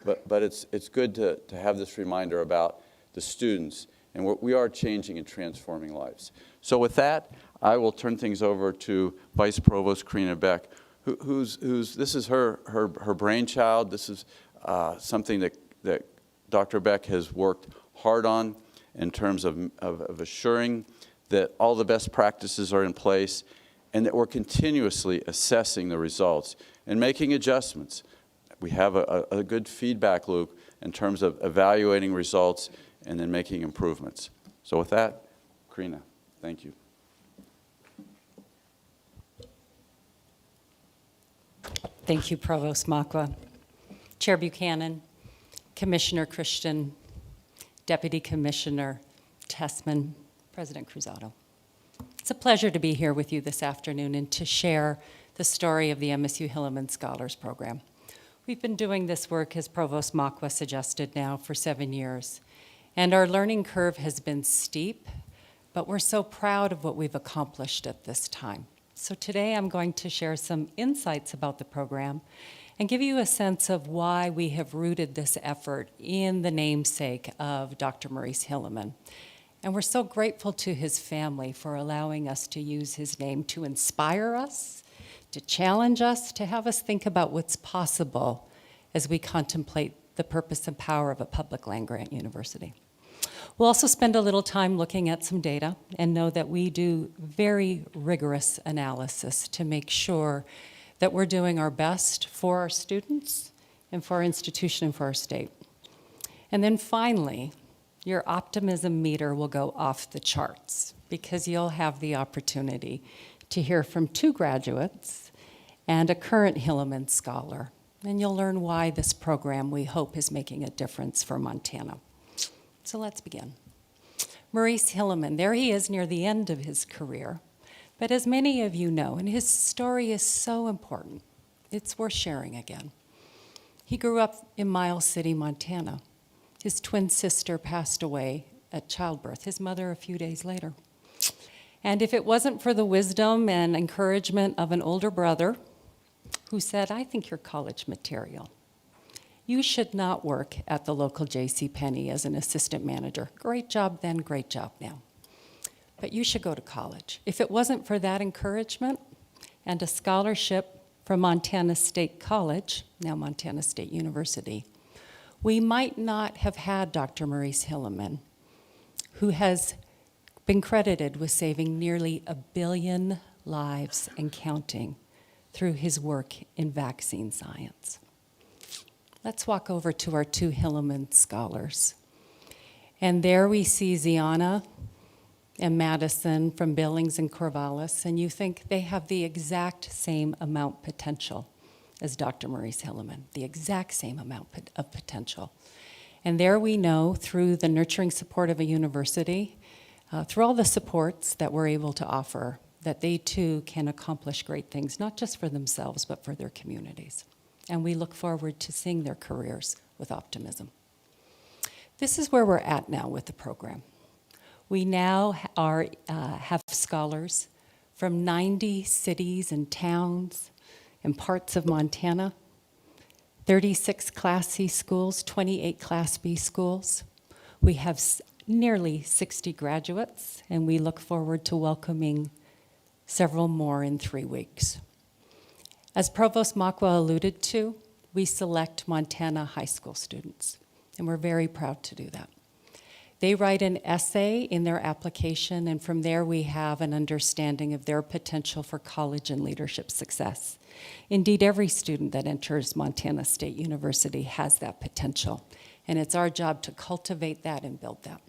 But it's good to have this reminder about the students and what we are changing and transforming lives. So with that, I will turn things over to Vice Provost Karina Beck, this is her brainchild. This is something that Dr. Beck has worked hard on in terms of assuring that all the best practices are in place and that we're continuously assessing the results and making adjustments. We have a good feedback loop in terms of evaluating results and then making improvements. So with that, Karina, thank you. Thank you, Provost Makwa. Chair Buchanan, Commissioner Christian, Deputy Commissioner Tessman, President Cruzado. It's a pleasure to be here with you this afternoon and to share the story of the MSU Hilleman Scholars Program. We've been doing this work, as Provost Makwa suggested, now for 7 years. And our learning curve has been steep, but we're so proud of what we've accomplished at this time. So today I'm going to share some insights about the program and give you a sense of why we have rooted this effort in the namesake of Dr. Maurice Hilleman. And we're so grateful to his family for allowing us to use his name to inspire us, to challenge us, to have us think about what's possible as we contemplate the purpose and power of a public land-grant university. We'll also spend a little time looking at some data and know that we do very rigorous analysis to make sure that we're doing our best for our students and for our institution and for our state. And then finally, your optimism meter will go off the charts because you'll have the opportunity to hear from 2 graduates and a current Hilleman scholar. And you'll learn why this program, we hope, is making a difference for Montana. So let's begin. Maurice Hilleman, there he is near the end of his career. But as many of you know, and his story is so important, it's worth sharing again. He grew up in Miles City, Montana. His twin sister passed away at childbirth, his mother a few days later. And if it wasn't for the wisdom and encouragement of an older brother who said, "I think you're college material. You should not work at the local JCPenney as an assistant manager. Great job then, great job now. But you should go to college." If it wasn't for that encouragement and a scholarship from Montana State College, now Montana State University, we might not have had Dr. Maurice Hilleman, who has been credited with saving nearly 1 billion lives and counting through his work in vaccine science. Let's walk over to our 2 Hilleman scholars. And there we see Ziana and Madison from Billings and Corvallis, and you think they have the exact same amount potential as Dr. Maurice Hilleman, the exact same amount of potential. And there we know through the nurturing support of a university, through all the supports that we're able to offer, that they too can accomplish great things, not just for themselves, but for their communities. And we look forward to seeing their careers with optimism. This is where we're at now with the program. We now have scholars from 90 cities and towns and parts of Montana, 36 Class C schools, 28 Class B schools. We have nearly 60 graduates, and we look forward to welcoming several more in 3 weeks. As Provost Makwa alluded to, we select Montana high school students, and we're very proud to do that. They write an essay in their application, and from there we have an understanding of their potential for college and leadership success. Indeed, every student that enters Montana State University has that potential, and it's our job to cultivate that and build that.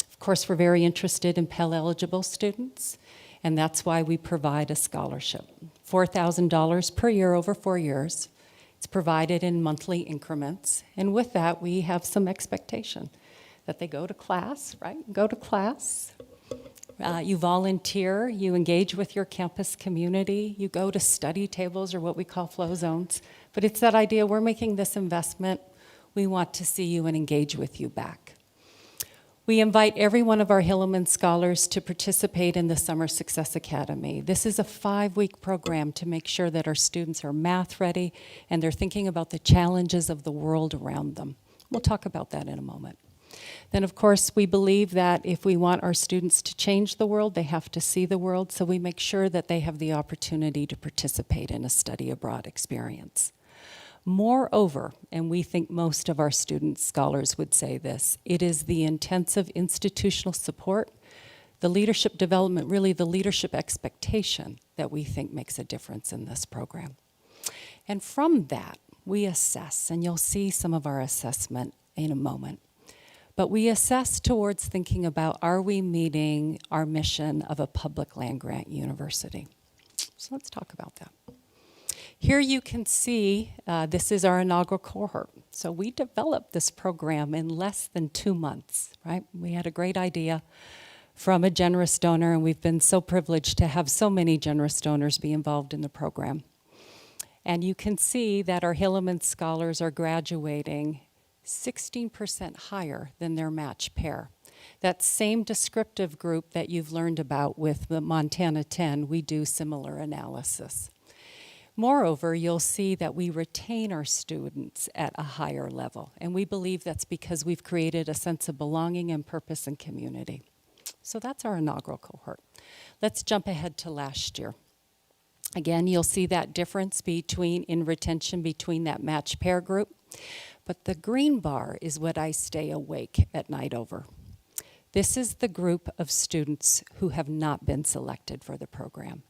Of course, we're very interested in Pell-eligible students, and that's why we provide a scholarship. $4,000 per year over 4 years. It's provided in monthly increments, and with that, we have some expectation that they go to class, right? Go to class, You volunteer, you engage with your campus community, you go to study tables or what we call flow zones. But it's that idea, we're making this investment, we want to see you and engage with you back. We invite every one of our Hilleman Scholars to participate in the Summer Success Academy. This is a 5-week program to make sure that our students are math ready and they're thinking about the challenges of the world around them. We'll talk about that in a moment. Then, of course, we believe that if we want our students to change the world, they have to see the world, so we make sure that they have the opportunity to participate in a study abroad experience. Moreover, and we think most of our student scholars would say this, it is the intensive institutional support, the leadership development, really the leadership expectation that we think makes a difference in this program. And from that, we assess, and you'll see some of our assessment in a moment. But we assess towards thinking about, are we meeting our mission of a public land-grant university? So let's talk about that. Here you can see, this is our inaugural cohort. So we developed this program in less than 2 months, right? We had a great idea from a generous donor, and we've been so privileged to have so many generous donors be involved in the program. And you can see that our Hilleman Scholars are graduating 16% higher than their match pair. That same descriptive group that you've learned about with the Montana 10, we do similar analysis. Moreover, you'll see that we retain our students at a higher level, and we believe that's because we've created a sense of belonging and purpose and community. So that's our inaugural cohort. Let's jump ahead to last year. Again, you'll see that difference in retention between that match pair group, but the green bar is what I stay awake at night over. This is the group of students who have not been selected for the program.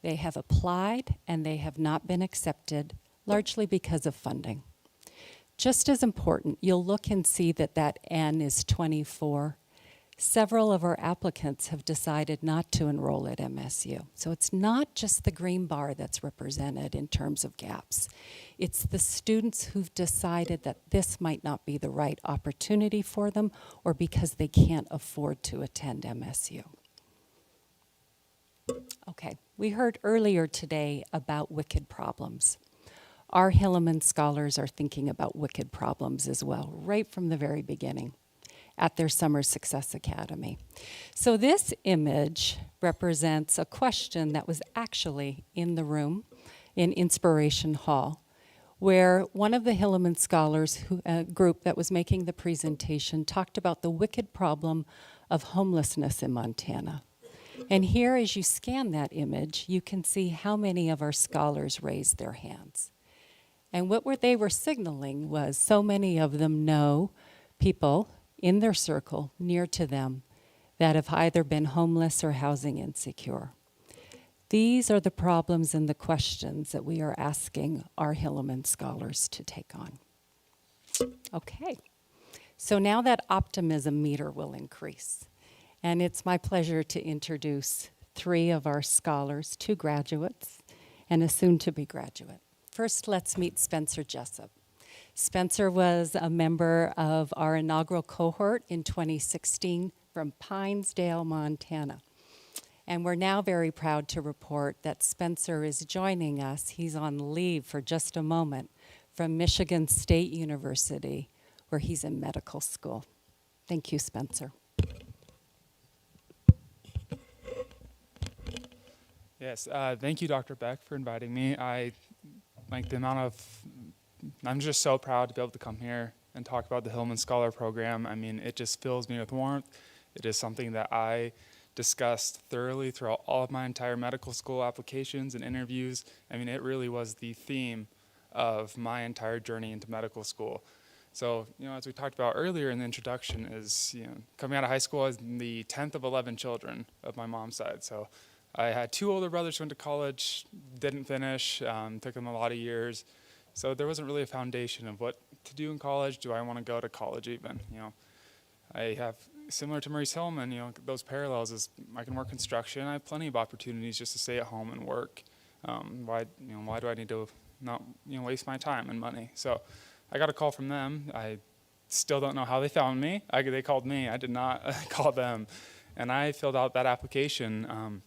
They have applied and they have not been accepted, largely because of funding. Just as important, you'll look and see that that N is 24. Several of our applicants have decided not to enroll at MSU. So it's not just the green bar that's represented in terms of gaps. It's the students who've decided that this might not be the right opportunity for them or because they can't afford to attend MSU. Okay, we heard earlier today about wicked problems. Our Hilleman Scholars are thinking about wicked problems as well, right from the very beginning at their Summer Success Academy. So this image represents a question that was actually in the room in Inspiration Hall, where one of the Hilleman Scholars group that was making the presentation talked about the wicked problem of homelessness in Montana. And here, as you scan that image, you can see how many of our scholars raised their hands. And what they were signaling was so many of them know people in their circle near to them that have either been homeless or housing insecure. These are the problems and the questions that we are asking our Hilleman Scholars to take on. Okay, so now that optimism meter will increase. And it's my pleasure to introduce 3 of our scholars, 2 graduates, and a soon-to-be graduate. First, let's meet Spencer Jessup. Spencer was a member of our inaugural cohort in 2016 from Pinesdale, Montana. And we're now very proud to report that Spencer is joining us. He's on leave for just a moment from Michigan State University, where he's in medical school. Thank you, Spencer. Yes, thank you, Dr. Beck, for inviting me. I'm just so proud to be able to come here and talk about the Hilleman Scholar Program. I mean, it just fills me with warmth. It is something that I discussed thoroughly throughout all of my entire medical school applications and interviews. I mean, it really was the theme of my entire journey into medical school. So, as we talked about earlier in the introduction, is, coming out of high school, I was the 10th of 11 children of my mom's side. So I had 2 older brothers who went to college, didn't finish, took them a lot of years. So there wasn't really a foundation of what to do in college. Do I want to go to college even? I have, similar to Maurice Hilleman, those parallels is I can work construction. I have plenty of opportunities just to stay at home and work. Why do I need to not waste my time and money? So I got a call from them. I still don't know how they found me. They called me. I did not call them. And I filled out that application, and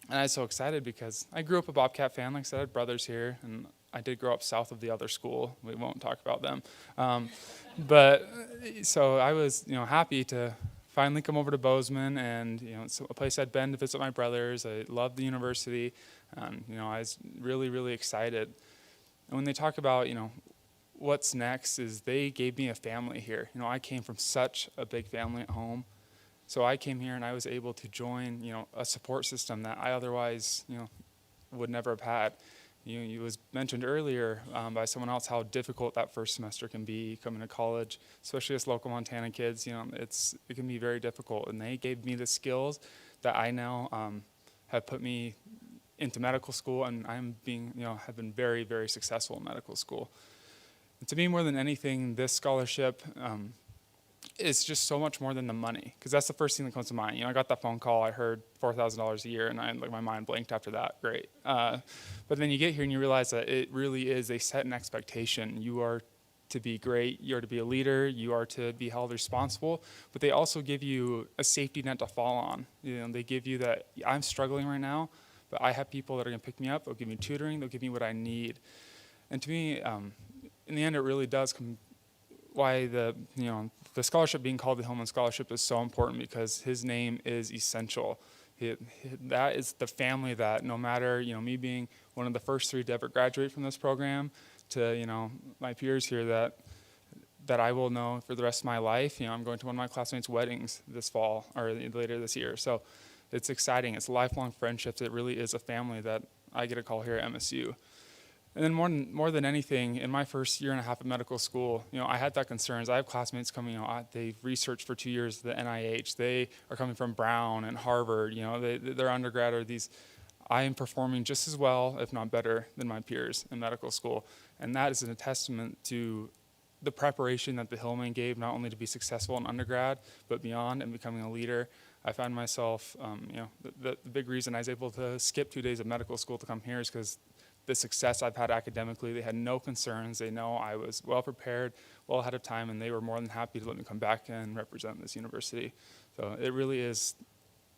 I was so excited because I grew up a Bobcat fan. Like I said, I had brothers here, and I did grow up south of the other school. We won't talk about them. But so I was, happy to finally come over to Bozeman, and it's a place I'd been to visit my brothers. I loved the university. I was really, really excited. And when they talk about, what's next, is they gave me a family here. I came from such a big family at home. So I came here and I was able to join, a support system that I otherwise, would never have had. It was mentioned earlier by someone else how difficult that first semester can be coming to college, especially as local Montana kids. It can be very difficult. And they gave me the skills that I now have put me into medical school, and have been very, very successful in medical school. And to me, more than anything, this scholarship is just so much more than the money, because that's the first thing that comes to mind. I got that phone call, I heard $4,000 a year, and my mind blinked after that. Great. But then you get here and you realize that it really is, they set an expectation. You are to be great, you are to be a leader, you are to be held responsible, but they also give you a safety net to fall on. They give you that, I'm struggling right now, but I have people that are going to pick me up, they'll give me tutoring, they'll give me what I need. And to me, in the end, it really does come why the scholarship being called the Hillman Scholarship is so important, because his name is essential. That is the family that, no matter, me being one of the first 3 to ever graduate from this program, to, my peers here that I will know for the rest of my life. I'm going to one of my classmates' weddings this fall, or later this year. So it's exciting. It's lifelong friendships. It really is a family that I get to call here at MSU. And then more than anything, in my first year and a half of medical school, I had that concerns. I have classmates coming, they've researched for 2 years at the NIH. They are coming from Brown and Harvard. Their undergrad are these. I am performing just as well, if not better, than my peers in medical school. And that is a testament to the preparation that the Hillman gave, not only to be successful in undergrad, but beyond and becoming a leader. I found myself, the big reason I was able to skip 2 days of medical school to come here is because the success I've had academically, they had no concerns. They know I was well prepared, well ahead of time, and they were more than happy to let me come back and represent this university. So it really is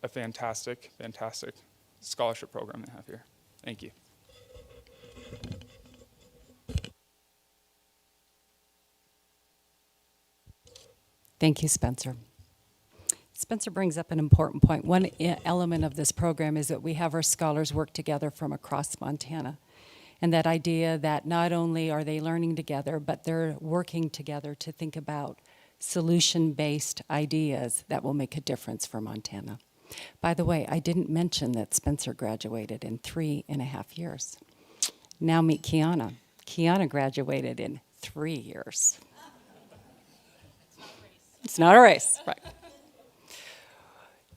a fantastic, fantastic scholarship program they have here. Thank you. Thank you, Spencer. Spencer brings up an important point. One element of this program is that we have our scholars work together from across Montana. And that idea that not only are they learning together, but they're working together to think about solution-based ideas that will make a difference for Montana. By the way, I didn't mention that Spencer graduated in 3.5 years. Now meet Kiana. Kiana graduated in 3 years. It's not a race, right?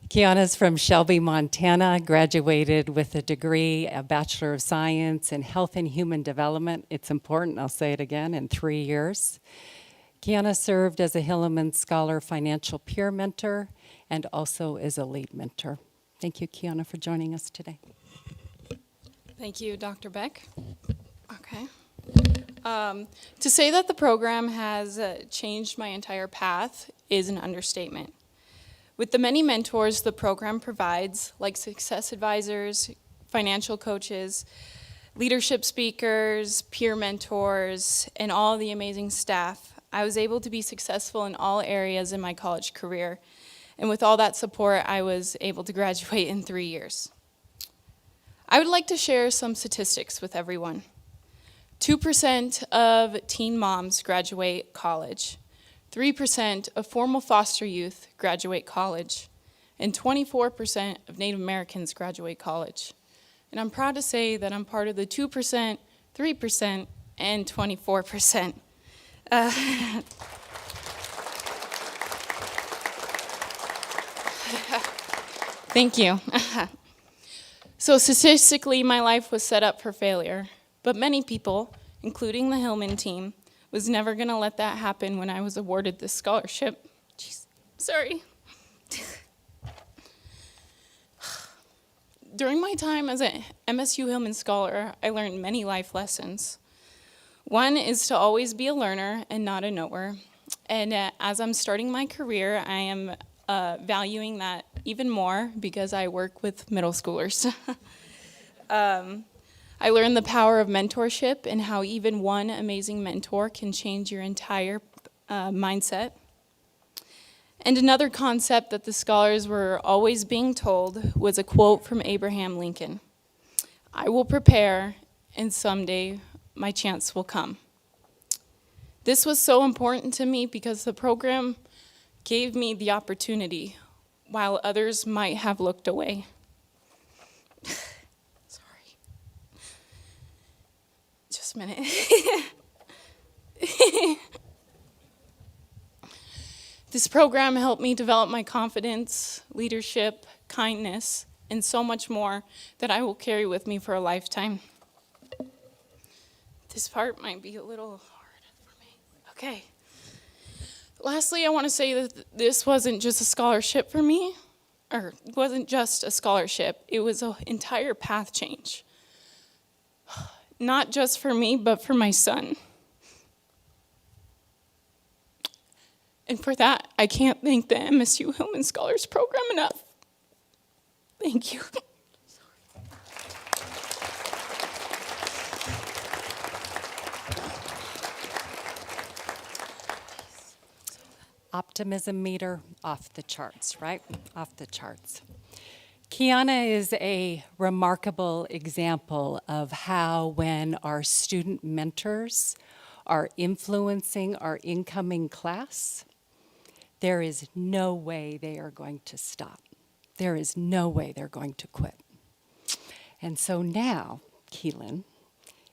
Kiana's from Shelby, Montana, graduated with a degree, a Bachelor of Science in Health and Human Development. It's important, I'll say it again, in 3 years. Kiana served as a Hillman Scholar Financial Peer Mentor and also as a lead mentor. Thank you, Kiana, for joining us today. Thank you, Dr. Beck. Okay. To say that the program has changed my entire path is an understatement. With the many mentors the program provides, like success advisors, financial coaches, leadership speakers, peer mentors, and all the amazing staff, I was able to be successful in all areas in my college career. And with all that support, I was able to graduate in 3 years. I would like to share some statistics with everyone. 2% of teen moms graduate college. 3% of formal foster youth graduate college, and 24% of Native Americans graduate college. And I'm proud to say that I'm part of the 2%, 3%, and 24%. Thank you. So statistically, my life was set up for failure, but many people, including the Hillman team, was never going to let that happen when I was awarded this scholarship. Jeez, sorry. During my time as an MSU Hillman Scholar, I learned many life lessons. One is to always be a learner and not a knower. And as I'm starting my career, I am valuing that even more because I work with middle schoolers. I learned the power of mentorship and how even one amazing mentor can change your entire mindset. And another concept that the scholars were always being told was a quote from Abraham Lincoln: "I will prepare, and someday my chance will come." This was so important to me because the program gave me the opportunity while others might have looked away. Sorry. Just a minute. This program helped me develop my confidence, leadership, kindness, and so much more that I will carry with me for a lifetime. This part might be a little hard for me. Okay. Lastly, I want to say that this wasn't just a scholarship for me, or it wasn't just a scholarship. It was an entire path change. Not just for me, but for my son. And for that, I can't thank the MSU Hillman Scholars Program enough. Thank you. Optimism meter off the charts, right? Off the charts. Kiana is a remarkable example of how when our student mentors are influencing our incoming class, there is no way they are going to stop. There is no way they're going to quit. And so now, Keelan,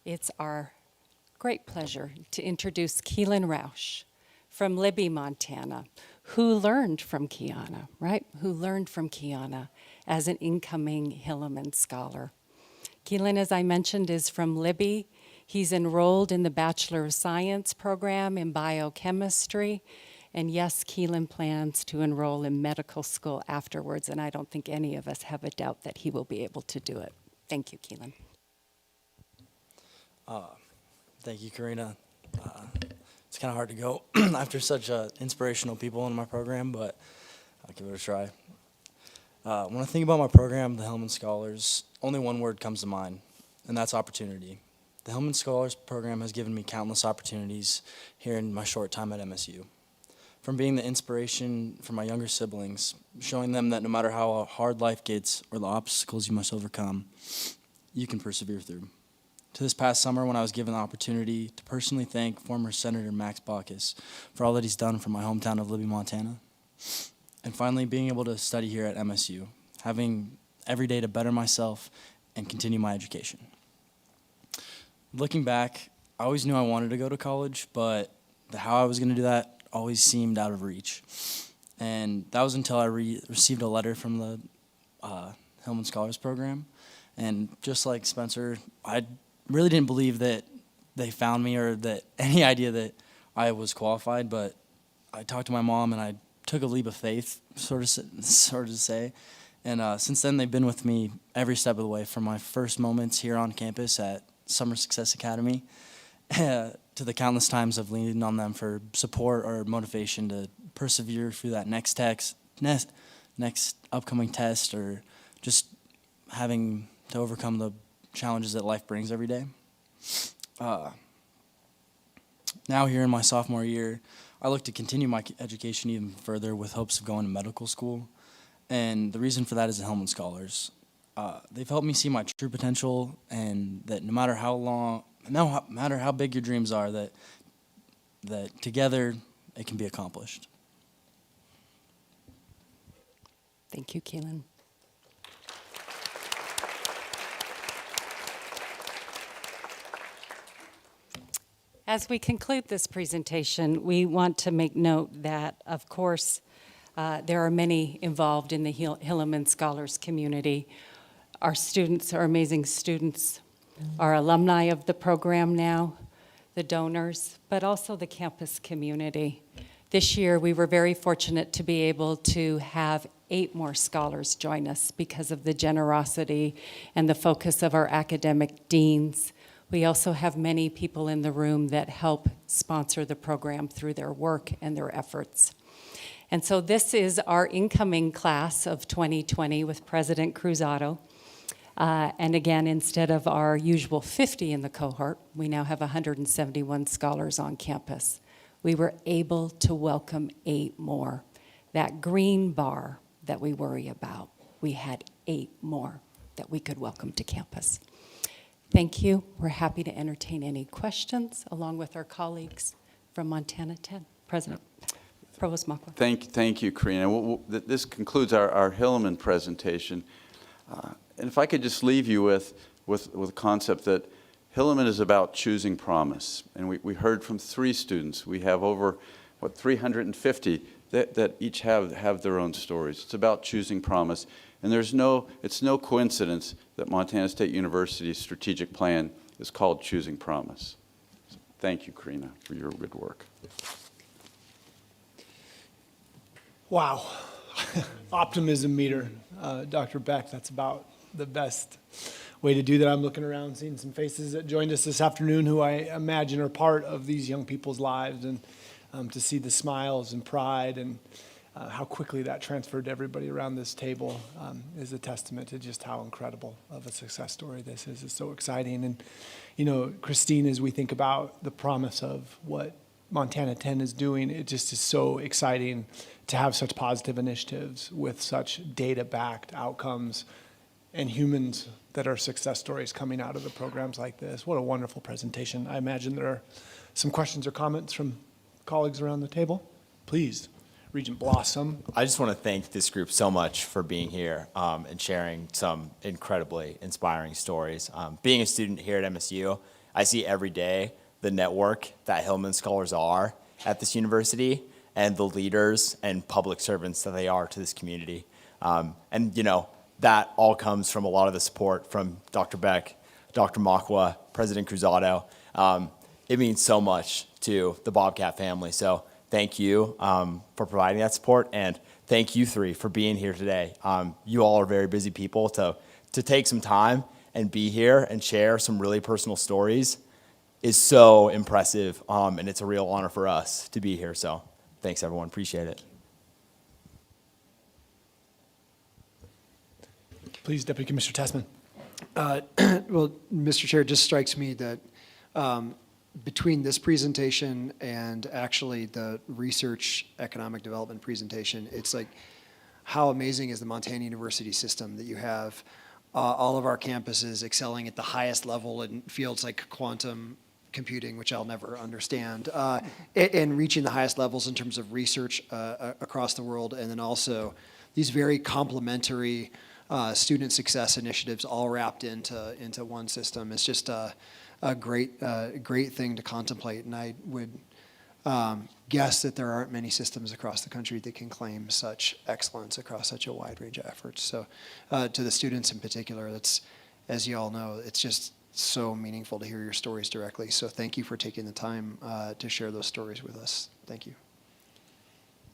it's our great pleasure to introduce Keelan Roush from Libby, Montana, who learned from Kiana, right? Who learned from Kiana as an incoming Hilleman Scholar. Keelan, as I mentioned, is from Libby. He's enrolled in the Bachelor of Science program in biochemistry. And yes, Keelan plans to enroll in medical school afterwards, and I don't think any of us have a doubt that he will be able to do it. Thank you, Keelan. Thank you, Karina. It's kind of hard to go after such inspirational people in my program, but I'll give it a try. When I think about my program, the Hillman Scholars, only one word comes to mind, and that's opportunity. The Hillman Scholars program has given me countless opportunities here in my short time at MSU. From being the inspiration for my younger siblings, showing them that no matter how hard life gets or the obstacles you must overcome, you can persevere through. To this past summer when I was given the opportunity to personally thank former Senator Max Baucus for all that he's done for my hometown of Libby, Montana. And finally being able to study here at MSU, having every day to better myself and continue my education. Looking back, I always knew I wanted to go to college, but how I was going to do that always seemed out of reach. And that was until I received a letter from the Hillman Scholars Program. And just like Spencer, I really didn't believe that they found me or that any idea that I was qualified, but I talked to my mom and I took a leap of faith, sort of to say. And since then, they've been with me every step of the way, from my first moments here on campus at Summer Success Academy to the countless times I've leaned on them for support or motivation to persevere through that next upcoming test, or just having to overcome the challenges that life brings every day. Now here in my sophomore year, I look to continue my education even further with hopes of going to medical school. And the reason for that is the Hillman Scholars. They've helped me see my true potential, and that no matter how big your dreams are, that together it can be accomplished. Thank you, Keelan. As we conclude this presentation, we want to make note that, of course, there are many involved in the Hilleman Scholars community. Our students, our amazing students, our alumni of the program now, the donors, but also the campus community. This year, we were very fortunate to be able to have 8 more scholars join us because of the generosity and the focus of our academic deans. We also have many people in the room that help sponsor the program through their work and their efforts. And so this is our incoming class of 2020 with President Cruzado. And again, instead of our usual 50 in the cohort, we now have 171 scholars on campus. We were able to welcome 8 more. That green bar that we worry about, we had 8 more that we could welcome to campus. Thank you. We're happy to entertain any questions along with our colleagues from Montana 10. President, Provost Makwa. Thank you, Karina. This concludes our Hillman presentation. And if I could just leave you with a concept that Hillman is about choosing promise. And we heard from 3 students. We have over, 350 that each have their own stories. It's about choosing promise. And it's no coincidence that Montana State University's strategic plan is called Choosing Promise. So thank you, Karina, for your good work. Wow. Optimism meter. Dr. Beck, that's about the best way to do that. I'm looking around, seeing some faces that joined us this afternoon who I imagine are part of these young people's lives, and to see the smiles and pride and how quickly that transferred to everybody around this table is a testament to just how incredible of a success story this is. It's so exciting. And, you know, Christine, as we think about the promise of what Montana 10 is doing, it just is so exciting to have such positive initiatives with such data-backed outcomes and humans that are success stories coming out of the programs like this. What a wonderful presentation. I imagine there are some questions or comments from colleagues around the table. Please. Regent Blossom. I just want to thank this group so much for being here and sharing some incredibly inspiring stories. Being a student here at MSU, I see every day the network that Hillman Scholars are at this university and the leaders and public servants that they are to this community. And, you know, that all comes from a lot of the support from Dr. Beck, Dr. Makwa, President Cruzado. It means so much to the Bobcat family. So thank you for providing that support, and thank you 3 for being here today. You all are very busy people. To take some time and be here and share some really personal stories is so impressive, and it's a real honor for us to be here. So thanks, everyone. Appreciate it. Please, Deputy Commissioner Tessman. Well, Mr. Chair, it just strikes me that between this presentation and actually the research economic development presentation, it's like how amazing is the Montana University system that you have all of our campuses excelling at the highest level in fields like quantum computing, which I'll never understand, and reaching the highest levels in terms of research across the world, and then also these very complementary student success initiatives all wrapped into one system. It's just a great thing to contemplate, and I would guess that there aren't many systems across the country that can claim such excellence across such a wide range of efforts. So to the students in particular, that's, as you all know, it's just so meaningful to hear your stories directly. So thank you for taking the time to share those stories with us. Thank you.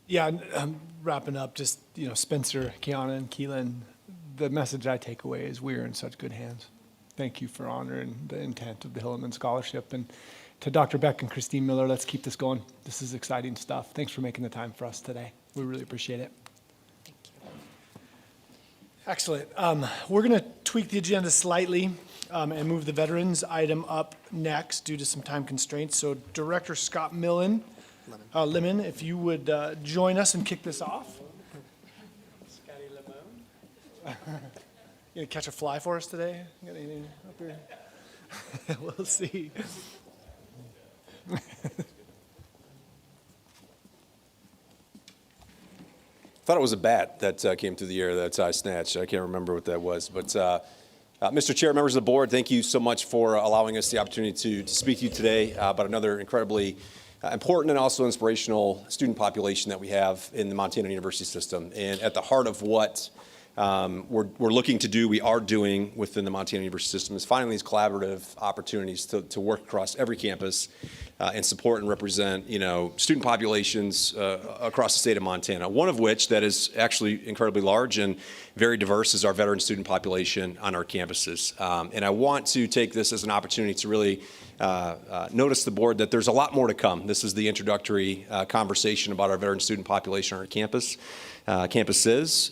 Yeah, I'm wrapping up, just, you know, Spencer, Kiana, and Keelan, the message I take away is we're in such good hands. Thank you for honoring the intent of the Hillman Scholarship. And to Dr. Beck and Christine Miller, let's keep this going. This is exciting stuff. Thanks for making the time for us today. We really appreciate it. Thank you. Excellent. We're going to tweak the agenda slightly and move the veterans item up next due to some time constraints. So Director Scott Lemon, if you would join us and kick this off. Scotty Lemon. You gonna catch a fly for us today? You got anything up here? We'll see. Thought it was a bat that came through the air that I snatched. I can't remember what that was. But Mr. Chair, members of the board, thank you so much for allowing us the opportunity to speak to you today about another incredibly important and also inspirational student population that we have in the Montana University system. And at the heart of what we're looking to do, we are doing within the Montana University system is finding these collaborative opportunities to work across every campus and support and represent, student populations across the state of Montana, one of which that is actually incredibly large and very diverse is our veteran student population on our campuses. And I want to take this as an opportunity to really notice the board that there's a lot more to come. This is the introductory conversation about our veteran student population on our campuses,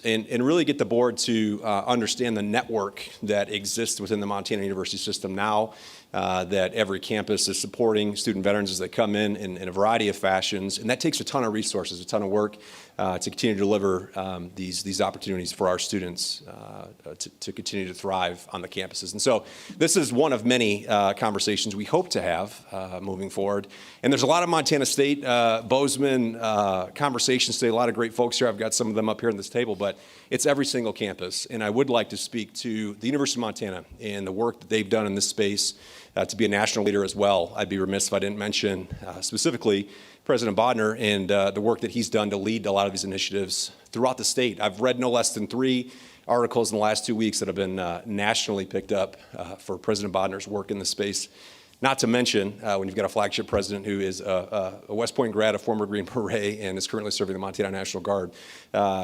and really get the board to understand the network that exists within the Montana University system now, that every campus is supporting student veterans as they come in a variety of fashions, and that takes a ton of resources, a ton of work to continue to deliver these opportunities for our students to continue to thrive on the campuses. And so this is one of many conversations we hope to have moving forward. And there's a lot of Montana State, Bozeman conversations today, a lot of great folks here. I've got some of them up here on this table, but it's every single campus. And I would like to speak to the University of Montana and the work that they've done in this space to be a national leader as well. I'd be remiss if I didn't mention specifically President Bodner and the work that he's done to lead a lot of these initiatives throughout the state. I've read no less than 3 articles in the last 2 weeks that have been nationally picked up for President Bodner's work in this space. Not to mention, when you've got a flagship president who is a West Point grad, a former Green Beret, and is currently serving the Montana National Guard,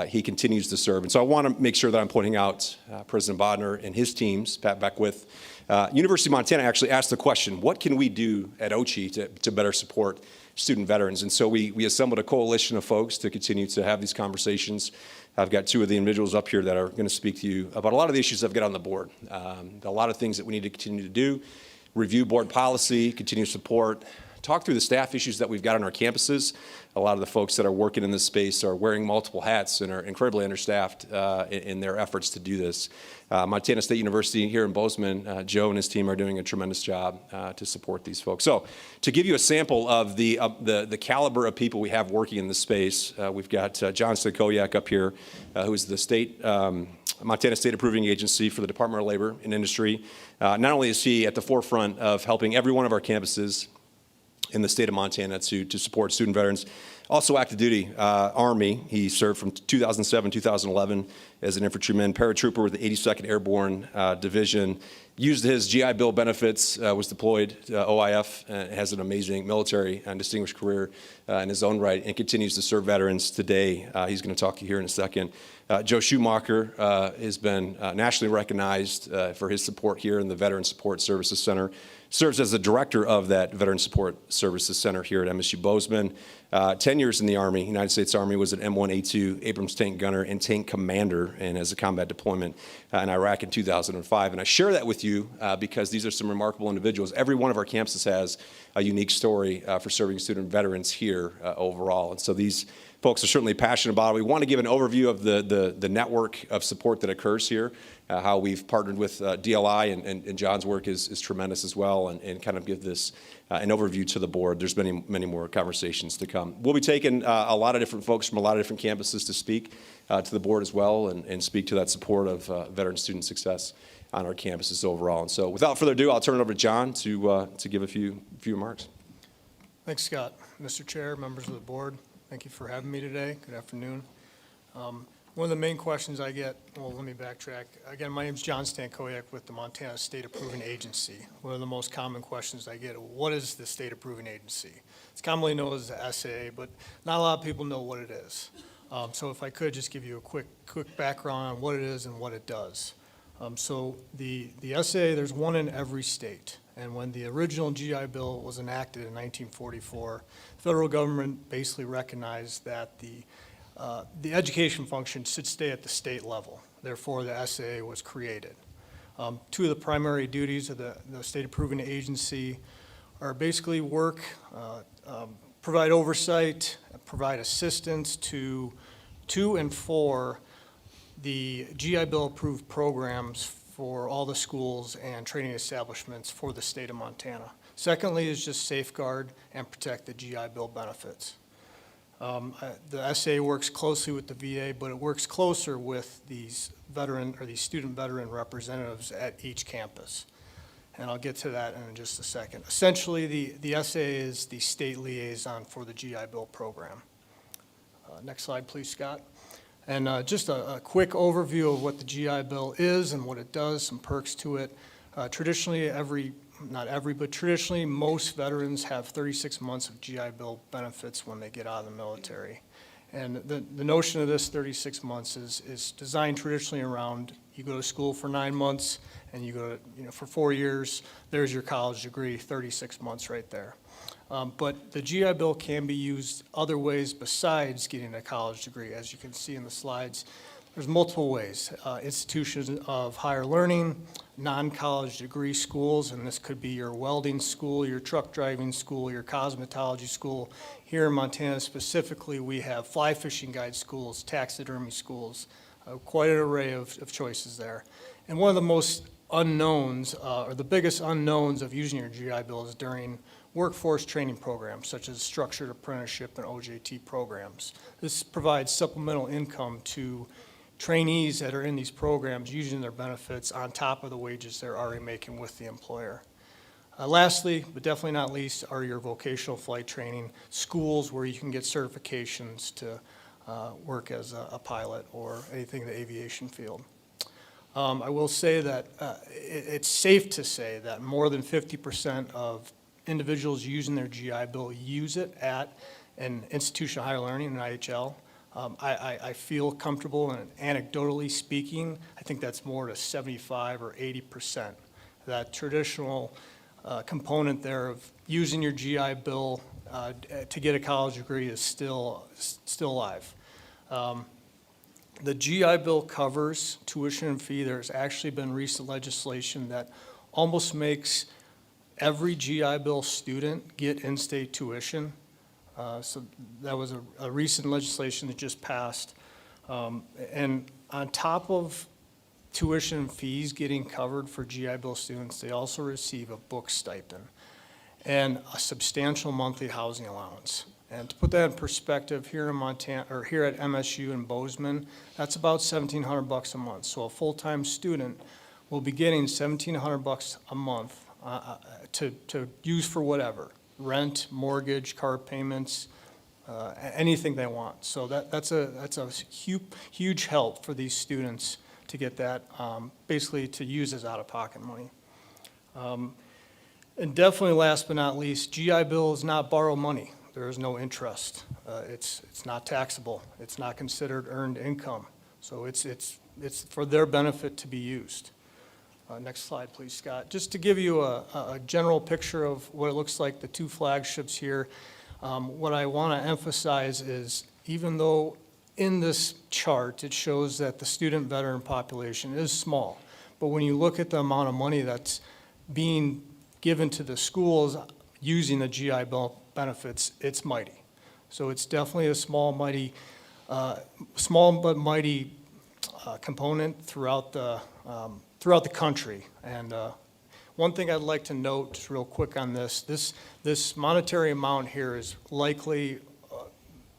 he continues to serve. And so I want to make sure that I'm pointing out President Bodner and his teams, Pat Beckwith. University of Montana actually asked the question, what can we do at OCHI to better support student veterans? And so we assembled a coalition of folks to continue to have these conversations. I've got 2 of the individuals up here that are going to speak to you about a lot of the issues I've got on the board. A lot of things that we need to continue to do. Review board policy, continue support, talk through the staff issues that we've got on our campuses. A lot of the folks that are working in this space are wearing multiple hats and are incredibly understaffed in their efforts to do this. Montana State University here in Bozeman, Joe and his team are doing a tremendous job to support these folks. So to give you a sample of the caliber of people we have working in this space, we've got John Stakoyak up here, who is the state Montana State Approving Agency for the Department of Labor and Industry. Not only is he at the forefront of helping every one of our campuses in the state of Montana to support student veterans, also active duty Army. He served from 2007 2011 as an infantryman, paratrooper with the 82nd Airborne Division. Used his GI Bill benefits, was deployed to OIF, has an amazing military and distinguished career in his own right, and continues to serve veterans today. He's going to talk to you here in a second. Joe Schumacher has been nationally recognized for his support here in the Veteran Support Services Center. Serves as the director of that Veteran Support Services Center here at MSU Bozeman. 10 years in the Army, United States Army, was an M1A2 Abrams tank gunner and tank commander, and has a combat deployment in Iraq in 2005. And I share that with you because these are some remarkable individuals. Every one of our campuses has a unique story for serving student veterans here overall. And so these folks are certainly passionate about it. We want to give an overview of the network of support that occurs here, how we've partnered with DLI, and John's work is tremendous as well, and kind of give this an overview to the board. There's many more conversations to come. We'll be taking a lot of different folks from a lot of different campuses to speak to the board as well, and speak to that support of veteran student success on our campuses overall. And so without further ado, I'll turn it over to John to give a few remarks. Thanks, Scott. Mr. Chair, members of the board, thank you for having me today. Good afternoon. One of the main questions I get, well, let me backtrack. Again, my name is John Stankoyak with the Montana State Approving Agency. One of the most common questions I get, what is the State Approving Agency? It's commonly known as the SAA, but not a lot of people know what it is. So if I could just give you a quick background on what it is and what it does. So the SAA, there's one in every state. And when the original GI Bill was enacted in 1944, the federal government basically recognized that the education function should stay at the state level. Therefore, the SAA was created. 2 of the primary duties of the State Approving Agency are basically work, provide oversight, provide assistance to and for the GI Bill approved programs for all the schools and training establishments for the state of Montana. Secondly is just safeguard and protect the GI Bill benefits. The SAA works closely with the VA, but it works closer with these student veteran representatives at each campus. And I'll get to that in just a second. Essentially, the SAA is the state liaison for the GI Bill program. Next slide, please, Scott. And just a quick overview of what the GI Bill is and what it does, some perks to it. Traditionally, every not every, but traditionally, most veterans have 36 months of GI Bill benefits when they get out of the military. And the notion of this 36 months is designed traditionally around, you go to school for 9 months, and you go to, for 4 years, there's your college degree, 36 months right there. But the GI Bill can be used other ways besides getting a college degree. As you can see in the slides, there's multiple ways. Institutions of higher learning, non-college degree schools, and this could be your welding school, your truck driving school, your cosmetology school. Here in Montana specifically, we have fly fishing guide schools, taxidermy schools, quite an array of choices there. And one of the most unknowns, or the biggest unknowns of using your GI Bill is during workforce training programs, such as structured apprenticeship and OJT programs. This provides supplemental income to trainees that are in these programs using their benefits on top of the wages they're already making with the employer. Lastly, but definitely not least, are your vocational flight training schools where you can get certifications to work as a pilot or anything in the aviation field. I will say that it's safe to say that more than 50% of individuals using their GI Bill use it at an institution of higher learning, an IHL. I feel comfortable, and anecdotally speaking, I think that's more to 75 or 80%. That traditional component there of using your GI Bill to get a college degree is still alive. The GI Bill covers tuition and fee. There's actually been recent legislation that almost makes every GI Bill student get in-state tuition. So that was a recent legislation that just passed. And on top of tuition and fees getting covered for GI Bill students, they also receive a book stipend and a substantial monthly housing allowance. And to put that in perspective, here in Montana, or here at MSU in Bozeman, that's about $1,700 a month. So a full-time student will be getting $1,700 a month to use for whatever. Rent, mortgage, car payments, anything they want. So that's a huge help for these students to get that, basically to use as out-of-pocket money. And definitely last but not least, GI Bill is not borrowed money. There is no interest. It's not taxable. It's not considered earned income. So it's for their benefit to be used. Next slide, please, Scott. Just to give you a general picture of what it looks like, the two flagships here, what I want to emphasize is even though in this chart it shows that the student veteran population is small, but when you look at the amount of money that's being given to the schools using the GI Bill benefits, it's mighty. So it's definitely a small but mighty component throughout the country. And one thing I'd like to note just real quick on this monetary amount here is likely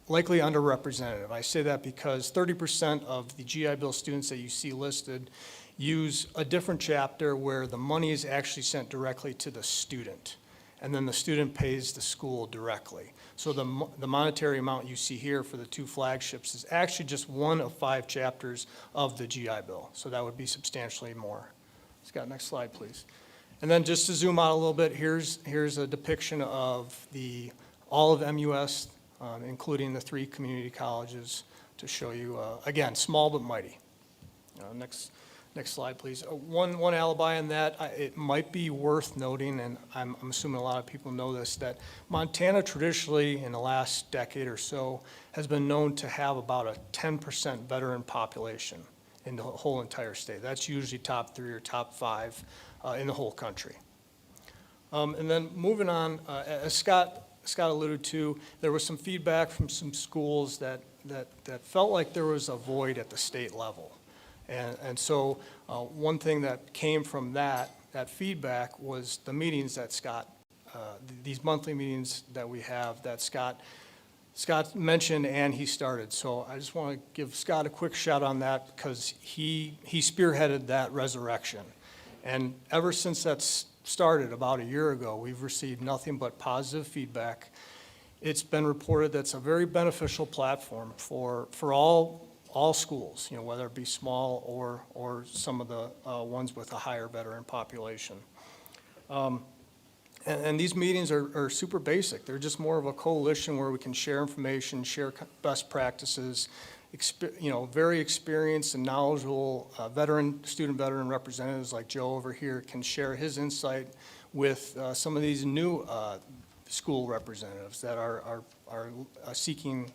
underrepresented. I say that because 30% of the GI Bill students that you see listed use a different chapter where the money is actually sent directly to the student, and then the student pays the school directly. So the monetary amount you see here for the two flagships is actually just one of 5 chapters of the GI Bill. So that would be substantially more. Scott, next slide, please. And then just to zoom out a little bit, here's a depiction of all of MUS, including the 3 community colleges, to show you, again, small but mighty. Next slide, please. One alibi on that, it might be worth noting, and I'm assuming a lot of people know this, that Montana traditionally in the last decade or so has been known to have about a 10% veteran population in the whole entire state. That's usually top 3 or top 5 in the whole country. And then moving on, as Scott alluded to, there was some feedback from some schools that felt like there was a void at the state level. And so one thing that came from that feedback was the meetings that Scott, these monthly meetings that we have that Scott mentioned and he started. So I just want to give Scott a quick shout on that because he spearheaded that resurrection. And ever since that's started about a year ago, we've received nothing but positive feedback. It's been reported that's a very beneficial platform for all schools, whether it be small or some of the ones with a higher veteran population. And these meetings are super basic. They're just more of a coalition where we can share information, share best practices, very experienced and knowledgeable student veteran representatives like Joe over here can share his insight with some of these new school representatives that are seeking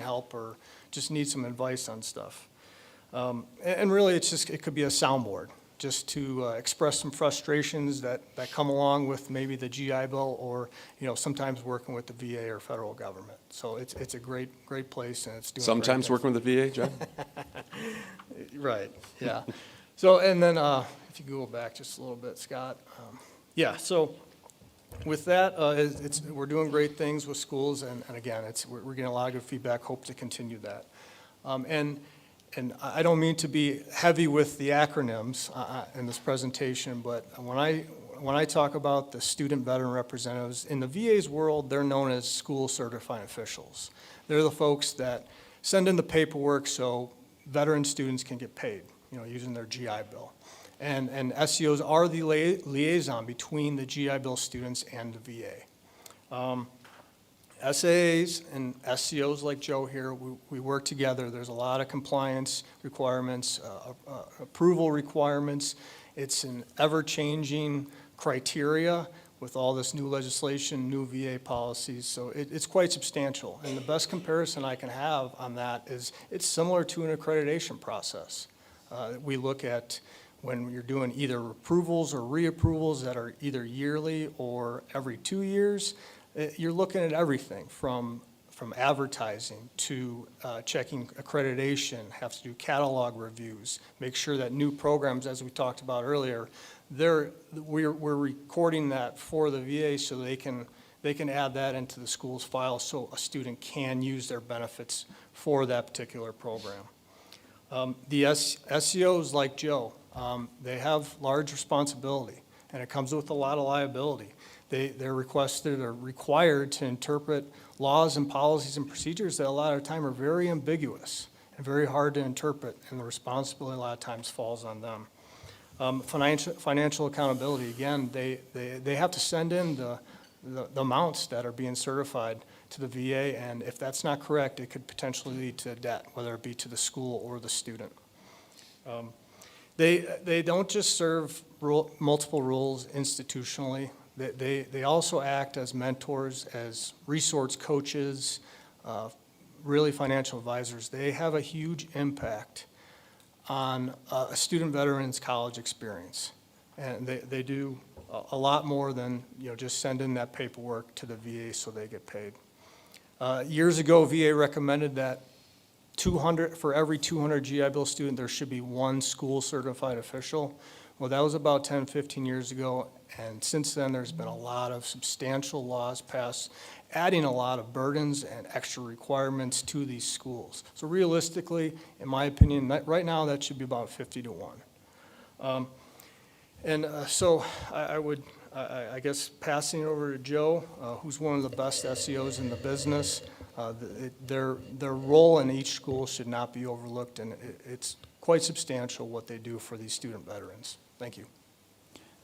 help or just need some advice on stuff. And really, it could be a soundboard, just to express some frustrations that come along with maybe the GI Bill or, sometimes working with the VA or federal government. So it's a great place, and it's doing Sometimes great working with the VA, John? Right, yeah. So, and then if you go back just a little bit, Scott. So with that, we're doing great things with schools, and again, we're getting a lot of good feedback, hope to continue that. And I don't mean to be heavy with the acronyms in this presentation, but when I talk about the student veteran representatives, in the VA's world, they're known as school certifying officials. They're the folks that send in the paperwork so veteran students can get paid, using their GI Bill. And SCOs are the liaison between the GI Bill students and the VA. SAAs and SCOs like Joe here, we work together. There's a lot of compliance requirements, approval requirements. It's an ever-changing criteria with all this new legislation, new VA policies, so it's quite substantial. And the best comparison I can have on that is it's similar to an accreditation process. We look at when you're doing either approvals or reapprovals that are either yearly or every 2 years. You're looking at everything from advertising to checking accreditation, have to do catalog reviews, make sure that new programs, as we talked about earlier, we're recording that for the VA so they can add that into the school's file so a student can use their benefits for that particular program. The SCOs like Joe, they have large responsibility, and it comes with a lot of liability. They're requested or required to interpret laws and policies and procedures that a lot of the time are very ambiguous and very hard to interpret, and the responsibility a lot of times falls on them. Financial accountability, again, they have to send in the amounts that are being certified to the VA, and if that's not correct, it could potentially lead to debt, whether it be to the school or the student. They don't just serve multiple roles institutionally. They also act as mentors, as resource coaches, really financial advisors. They have a huge impact on a student veteran's college experience. And they do a lot more than just send in that paperwork to the VA so they get paid. Years ago, VA recommended that for every 200 GI Bill student, there should be one school certified official. Well, that was about 10, 15 years ago, and since then, there's been a lot of substantial laws passed, adding a lot of burdens and extra requirements to these schools. So realistically, in my opinion, right now, that should be about 50 to 1. So I guess passing it over to Joe, who's one of the best SEOs in the business, their role in each school should not be overlooked, and it's quite substantial what they do for these student veterans. Thank you.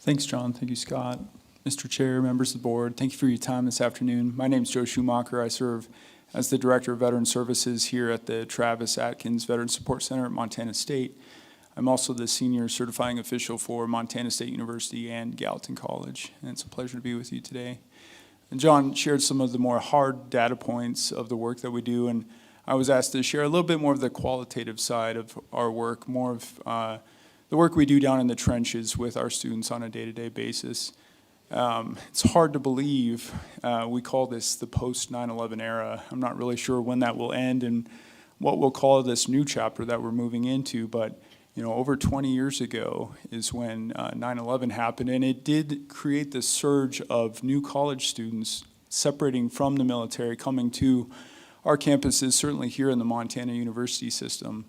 Thanks, John. Thank you, Scott. Mr. Chair, members of the board, thank you for your time this afternoon. My name is Joe Schumacher. I serve as the Director of Veteran Services here at the Travis Atkins Veteran Support Center at Montana State. I'm also the Senior Certifying Official for Montana State University and Gallatin College, and it's a pleasure to be with you today. And John shared some of the more hard data points of the work that we do, and I was asked to share a little bit more of the qualitative side of our work, more of the work we do down in the trenches with our students on a day-to-day basis. It's hard to believe we call this the post-9/11 era. I'm not really sure when that will end and what we'll call this new chapter that we're moving into, but over 20 years ago is when 9/11 happened, and it did create this surge of new college students separating from the military, coming to our campuses, certainly here in the Montana University system.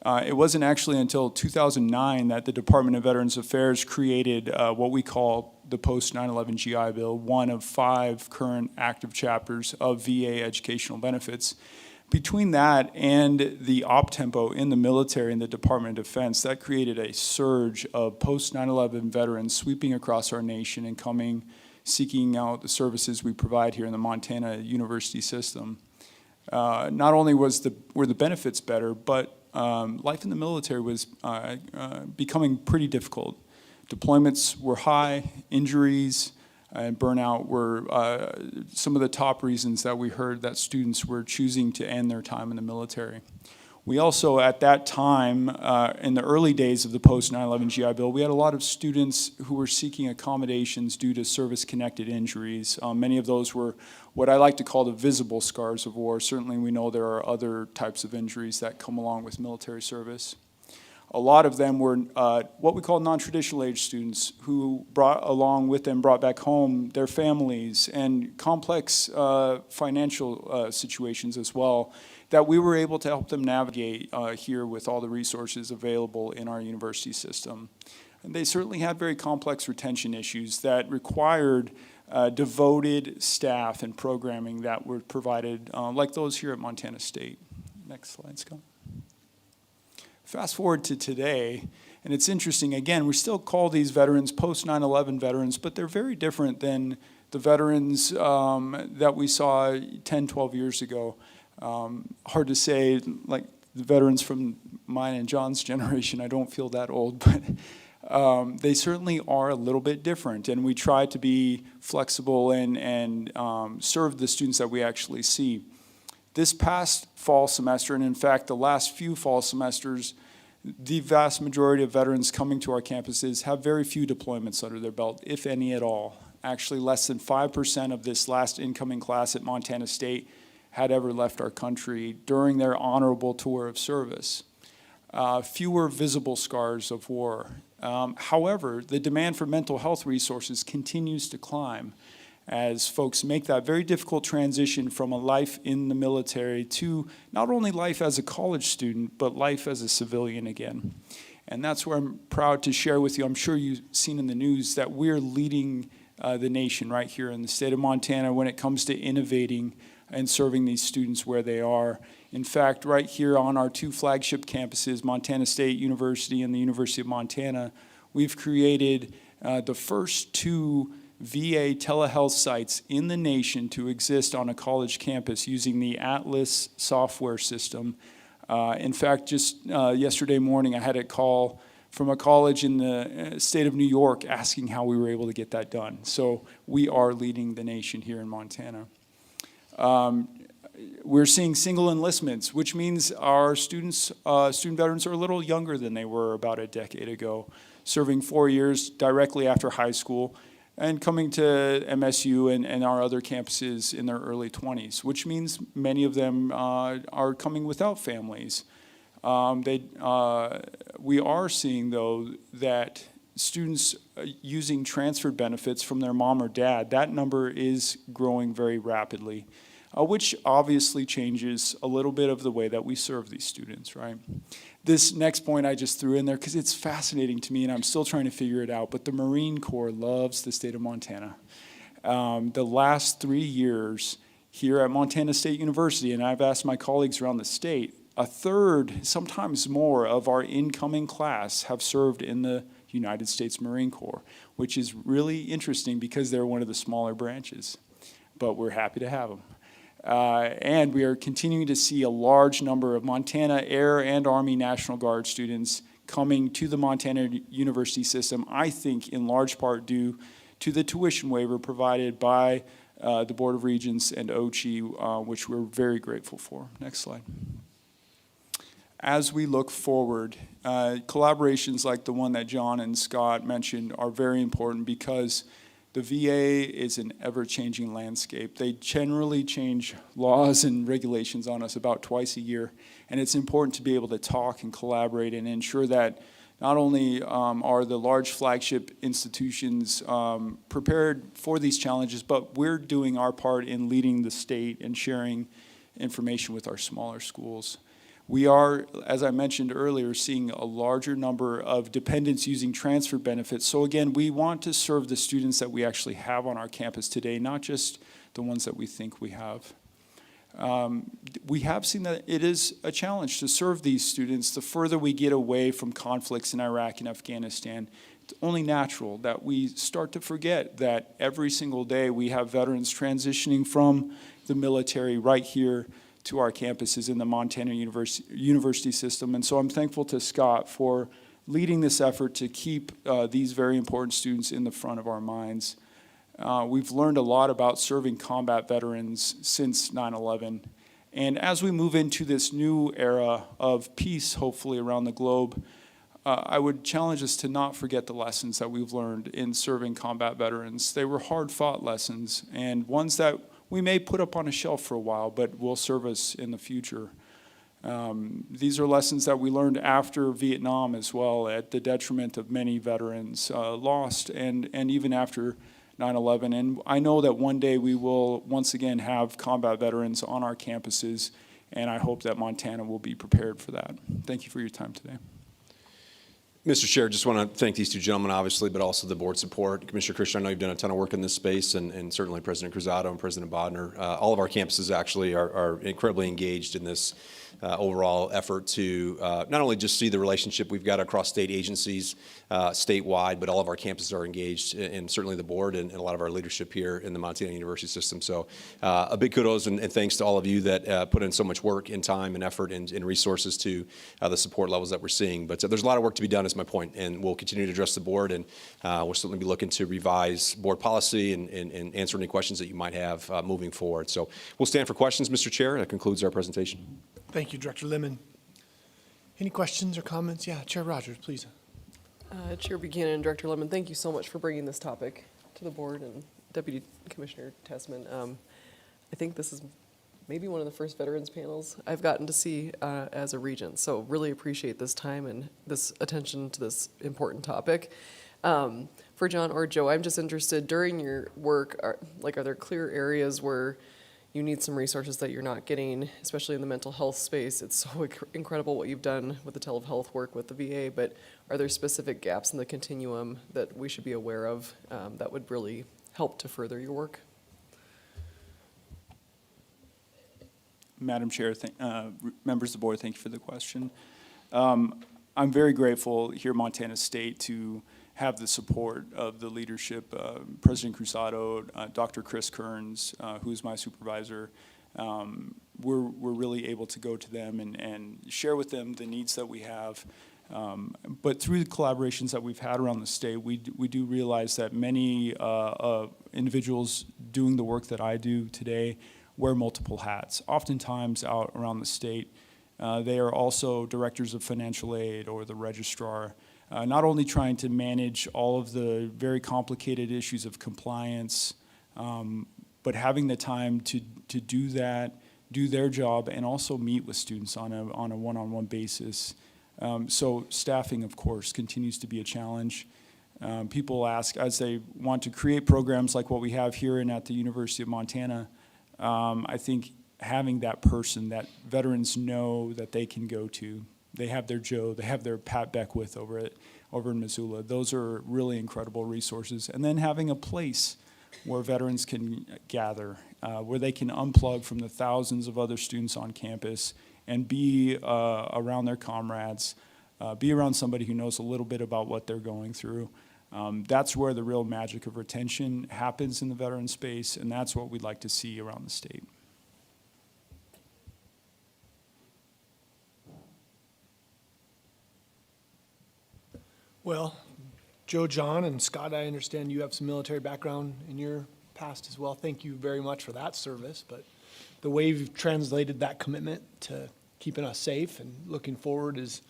It wasn't actually until 2009 that the Department of Veterans Affairs created what we call the post-9/11 GI Bill, one of 5 current active chapters of VA educational benefits, Between that and the op tempo in the military and the Department of Defense, that created a surge of post 9/11 veterans sweeping across our nation and coming, seeking out the services we provide here in the Montana University system. Not only were the benefits better, but life in the military was becoming pretty difficult. Deployments were high, injuries and burnout were some of the top reasons that we heard that students were choosing to end their time in the military. We also, at that time, in the early days of the post 9/11 GI Bill, we had a lot of students who were seeking accommodations due to service-connected injuries. Many of those were what I like to call the visible scars of war. Certainly we know there are other types of injuries that come along with military service. A lot of them were what we call non-traditional age students who brought back home their families and complex financial situations as well, that we were able to help them navigate here with all the resources available in our university system. And they certainly had very complex retention issues that required devoted staff and programming that were provided, like those here at Montana State. Next slide, Scott. Fast forward to today, and it's interesting, again, we still call these veterans post 9/11 veterans, but they're very different than the veterans that we saw 10, 12 years ago. Hard to say, like the veterans from mine and John's generation, I don't feel that old, but they certainly are a little bit different, and we try to be flexible and serve the students that we actually see. This past fall semester, and in fact the last few fall semesters, the vast majority of veterans coming to our campuses have very few deployments under their belt, if any at all. Actually, less than 5% of this last incoming class at Montana State had ever left our country during their honorable tour of service. Fewer visible scars of war. However, the demand for mental health resources continues to climb as folks make that very difficult transition from a life in the military to not only life as a college student, but life as a civilian again. And that's where I'm proud to share with you, I'm sure you've seen in the news, that we're leading the nation right here in the state of Montana when it comes to innovating and serving these students where they are. In fact, right here on our two flagship campuses, Montana State University and the University of Montana, we've created the first two VA telehealth sites in the nation to exist on a college campus using the Atlas software system. In fact, just yesterday morning, I had a call from a college in the state of New York asking how we were able to get that done. So we are leading the nation here in Montana. We're seeing single enlistments, which means our student veterans are a little younger than they were about a decade ago, serving 4 years directly after high school, and coming to MSU and our other campuses in their early 20s, which means many of them are coming without families. We are seeing, though, that students using transfer benefits from their mom or dad, that number is growing very rapidly, which obviously changes a little bit of the way that we serve these students, right? This next point I just threw in there because it's fascinating to me and I'm still trying to figure it out, but the Marine Corps loves the state of Montana. The last 3 years here at Montana State University, and I've asked my colleagues around the state, a third, sometimes more, of our incoming class have served in the United States Marine Corps, which is really interesting because they're one of the smaller branches, but we're happy to have them. And we are continuing to see a large number of Montana Air and Army National Guard students coming to the Montana University system, I think in large part due to the tuition waiver provided by the Board of Regents and OCHI, which we're very grateful for. Next slide. As we look forward, collaborations like the one that John and Scott mentioned are very important because the VA is an ever-changing landscape. They generally change laws and regulations on us about twice a year, and it's important to be able to talk and collaborate and ensure that not only are the large flagship institutions prepared for these challenges, but we're doing our part in leading the state and sharing information with our smaller schools. We are, as I mentioned earlier, seeing a larger number of dependents using transfer benefits. So again, we want to serve the students that we actually have on our campus today, not just the ones that we think we have. we have seen that it is a challenge to serve these students. The further we get away from conflicts in Iraq and Afghanistan, it's only natural that we start to forget that every single day we have veterans transitioning from the military right here to our campuses in the Montana University system. And so I'm thankful to Scott for leading this effort to keep these very important students in the front of our minds. We've learned a lot about serving combat veterans since 9/11. And as we move into this new era of peace, hopefully around the globe, I would challenge us to not forget the lessons that we've learned in serving combat veterans. They were hard-fought lessons, and ones that we may put up on a shelf for a while, but will serve us in the future. These are lessons that we learned after Vietnam as well, at the detriment of many veterans lost, and even after 9/11. And I know that one day we will once again have combat veterans on our campuses, and I hope that Montana will be prepared for that. Thank you for your time today. Mr. Chair, just want to thank these two gentlemen, obviously, but also the board support. Commissioner Christian, I know you've done a ton of work in this space, and certainly President Cruzado and President Bodner. All of our campuses actually are incredibly engaged in this overall effort to not only just see the relationship we've got across state agencies statewide, but all of our campuses are engaged, and certainly the board and a lot of our leadership here in the Montana University system. So a big kudos and thanks to all of you that put in so much work and time and effort and resources to the support levels that we're seeing. But there's a lot of work to be done, is my point, and we'll continue to address the board, and we'll certainly be looking to revise board policy and answer any questions that you might have moving forward. So we'll stand for questions, Mr. Chair. That concludes our presentation. Thank you, Director Lemon. Any questions or comments? Yeah, Chair Rogers, please. Chair Buchanan and Director Lemon, thank you so much for bringing this topic to the board, and Deputy Commissioner Tessman. I think this is maybe one of the first veterans panels I've gotten to see as a regent, so really appreciate this time and this attention to this important topic. For John or Joe, I'm just interested, during your work, are there clear areas where you need some resources that you're not getting, especially in the mental health space? It's so incredible what you've done with the telehealth work with the VA, but are there specific gaps in the continuum that we should be aware of that would really help to further your work? Madam Chair, members of the board, thank you for the question. I'm very grateful here at Montana State to have the support of the leadership, President Cruzado, Dr. Chris Kearns, who's my supervisor. We're really able to go to them and share with them the needs that we have. But through the collaborations that we've had around the state, we do realize that many individuals doing the work that I do today wear multiple hats. Oftentimes out around the state, they are also directors of financial aid or the registrar, not only trying to manage all of the very complicated issues of compliance, but having the time to do that, do their job, and also meet with students on a one-on-one basis. So staffing, of course, continues to be a challenge. People ask, as they want to create programs like what we have here and at the University of Montana, I think having that person that veterans know that they can go to, they have their Joe, they have their Pat Beckwith over in Missoula. Those are really incredible resources. And then having a place where veterans can gather, where they can unplug from the thousands of other students on campus and be around their comrades, be around somebody who knows a little bit about what they're going through. That's where the real magic of retention happens in the veteran space, and that's what we'd like to see around the state. Well, Joe, John, and Scott, I understand you have some military background in your past as well. Thank you very much for that service, but the way you've translated that commitment to keeping us safe and looking forward is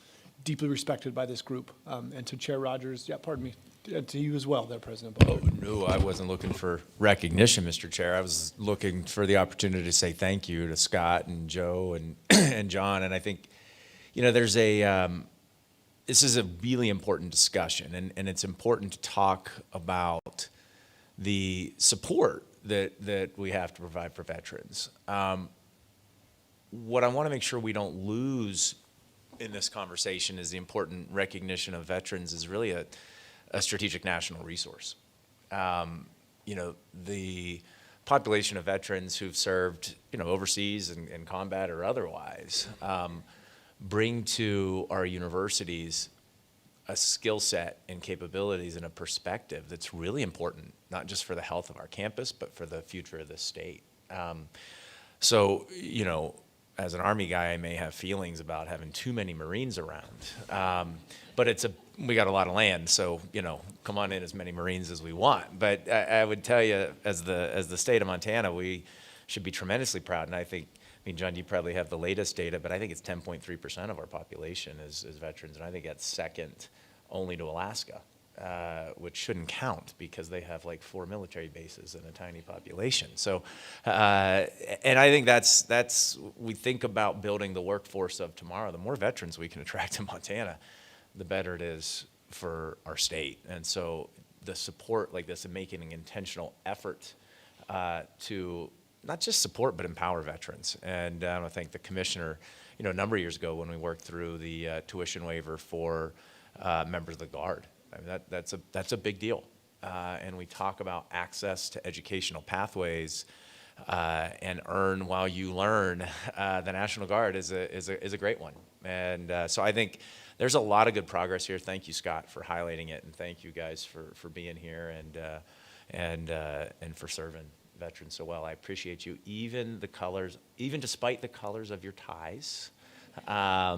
deeply respected by this group. And to Chair Rogers, yeah, pardon me, to you as well there, President Butler. Oh, no, I wasn't looking for recognition, Mr. Chair. I was looking for the opportunity to say thank you to Scott and Joe and, and John. And I think, you know, there's this is a really important discussion, and it's important to talk about the support that we have to provide for veterans. What I want to make sure we don't lose in this conversation is the important recognition of veterans is really a strategic national resource. You know, the population of veterans who've served, overseas in combat or otherwise, bring to our universities a skill set and capabilities and a perspective that's really important, not just for the health of our campus, but for the future of the state. So, as an Army guy, I may have feelings about having too many Marines around. But we got a lot of land, so, come on in as many Marines as we want. But I would tell you, as the state of Montana, we should be tremendously proud. And I think, John, you probably have the latest data, but I think it's 10.3% of our population is veterans. And I think that's second only to Alaska, which shouldn't count because they have like 4 military bases and a tiny population. So, and I think we think about building the workforce of tomorrow. The more veterans we can attract to Montana, the better it is for our state. And so the support like this and making an intentional effort to not just support, but empower veterans. And I want to thank the commissioner, a number of years ago when we worked through the tuition waiver for members of the Guard. I mean, that's a big deal. And we talk about access to educational pathways and earn while you learn. The National Guard is a great one. And so I think there's a lot of good progress here. Thank you, Scott, for highlighting it, and thank you guys for being here and for serving veterans so well. I appreciate you. Even despite the colors of your ties. I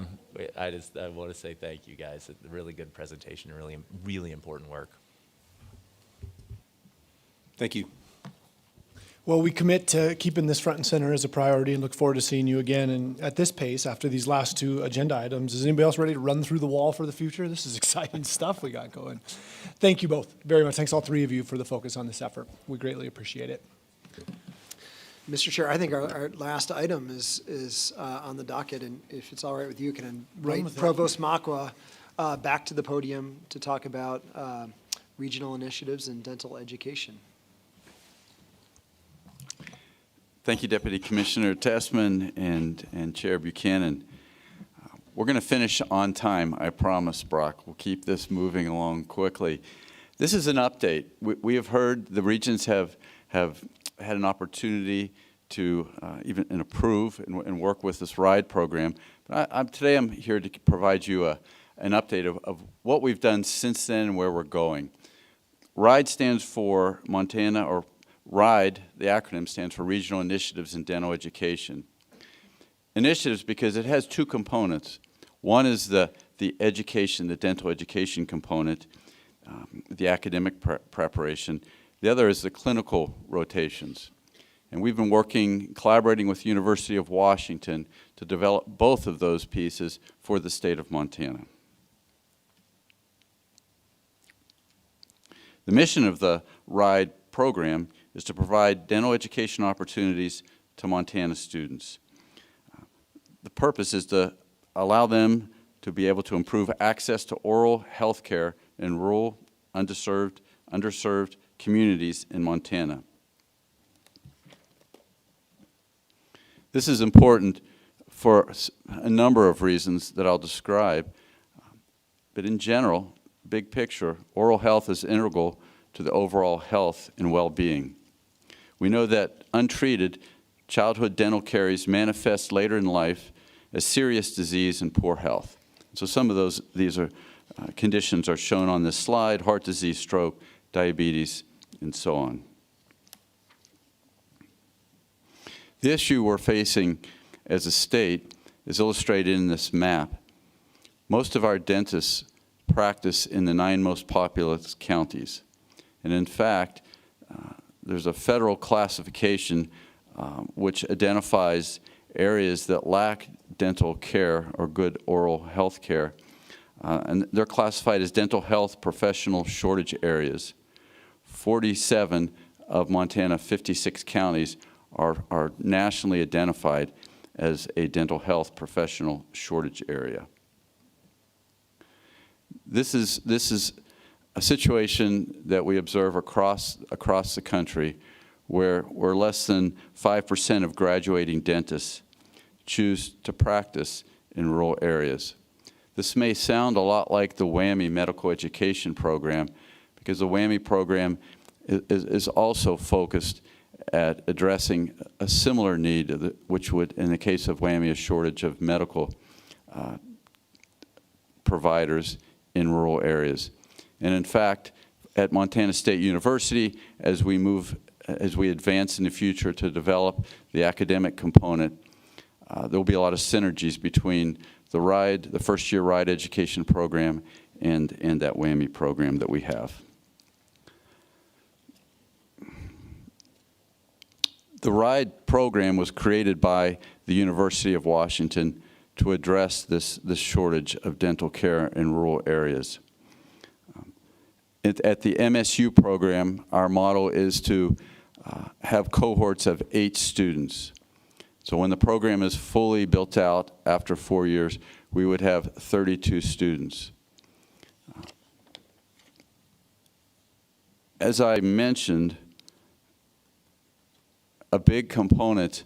want to say thank you guys. A really good presentation, really, really important work. Thank you. Well, we commit to keeping this front and center as a priority and look forward to seeing you again. And at this pace, after these last 2 agenda items, is anybody else ready to run through the wall for the future? This is exciting stuff we got going. Thank you both very much. Thanks all 3 of you for the focus on this effort. We greatly appreciate it. Mr. Chair, I think our last item is on the docket, and if it's all right with you, can I invite Provost Makwa back to the podium to talk about regional initiatives in dental education. Thank you, Deputy Commissioner Tessman and Chair Buchanan. We're going to finish on time, I promise, Brock. We'll keep this moving along quickly. This is an update. We have heard the regions have had an opportunity to even approve and work with this RIDE program. But today I'm here to provide you an update of what we've done since then and where we're going. RIDE stands for Montana, or RIDE, the acronym stands for Regional Initiatives in Dental Education. Initiatives because it has 2 components. One is the education, the dental education component, the academic preparation. The other is the clinical rotations. And we've been collaborating with the University of Washington to develop both of those pieces for the state of Montana. The mission of the RIDE program is to provide dental education opportunities to Montana students. The purpose is to allow them to be able to improve access to oral health care in rural, underserved communities in Montana. This is important for a number of reasons that I'll describe, but in general, big picture, oral health is integral to the overall health and well-being. We know that untreated childhood dental caries manifest later in life as serious disease and poor health. So some of these conditions are shown on this slide: heart disease, stroke, diabetes, and so on. The issue we're facing as a state is illustrated in this map. Most of our dentists practice in the 9 most populous counties. And in fact, there's a federal classification which identifies areas that lack dental care or good oral health care. And they're classified as dental health professional shortage areas. 47 of Montana 56 counties are nationally identified as a dental health professional shortage area. This is a situation that we observe across the country where less than 5% of graduating dentists choose to practice in rural areas. This may sound a lot like the WWAMI medical education program, because the WWAMI program is also focused at addressing a similar need, which would, in the case of WWAMI, a shortage of medical providers in rural areas. And in fact, at Montana State University, as we advance in the future to develop the academic component, there will be a lot of synergies between the first-year RIDE education program and that WWAMI program that we have. The RIDE program was created by the University of Washington to address this shortage of dental care in rural areas. At the MSU program, our model is to have cohorts of 8 students. So when the program is fully built out after 4 years, we would have 32 students. As I mentioned, a big component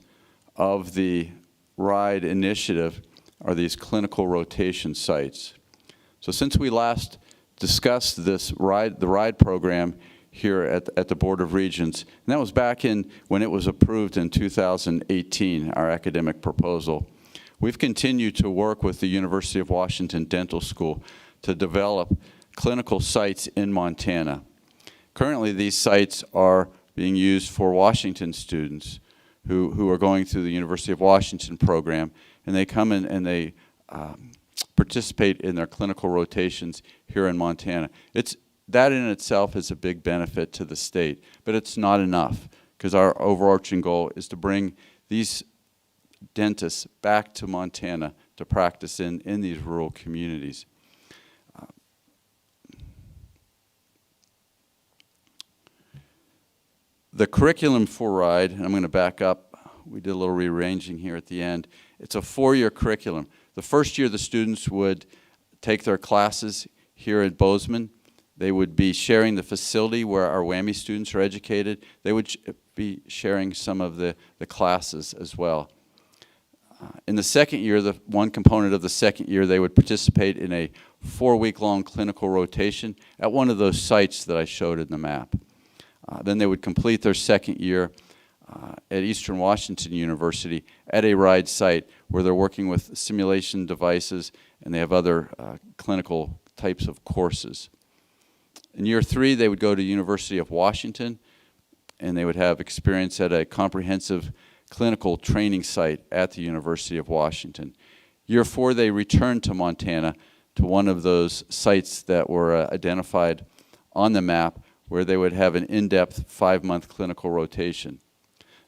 of the RIDE initiative are these clinical rotation sites. So since we last discussed the RIDE program here at the Board of Regents, and that was back when it was approved in 2018, our academic proposal. We've continued to work with the University of Washington Dental School to develop clinical sites in Montana. Currently, these sites are being used for Washington students who are going through the University of Washington program, and they come in and they participate in their clinical rotations here in Montana. That in itself is a big benefit to the state, but it's not enough, because our overarching goal is to bring these dentists back to Montana to practice in these rural communities. The curriculum for RIDE, and I'm going to back up, we did a little rearranging here at the end. It's a 4-year curriculum. The first year the students would take their classes here at Bozeman. They would be sharing the facility where our WWAMI students are educated. They would be sharing some of the classes as well. In the second year, the one component of the second year, they would participate in a 4-week-long clinical rotation at one of those sites that I showed in the map. Then they would complete their second year at Eastern Washington University at a RIDE site where they're working with simulation devices and they have other clinical types of courses. In year 3, they would go to University of Washington and they would have experience at a comprehensive clinical training site at the University of Washington. Year 4, they returned to Montana to one of those sites that were identified on the map where they would have an in-depth 5-month clinical rotation.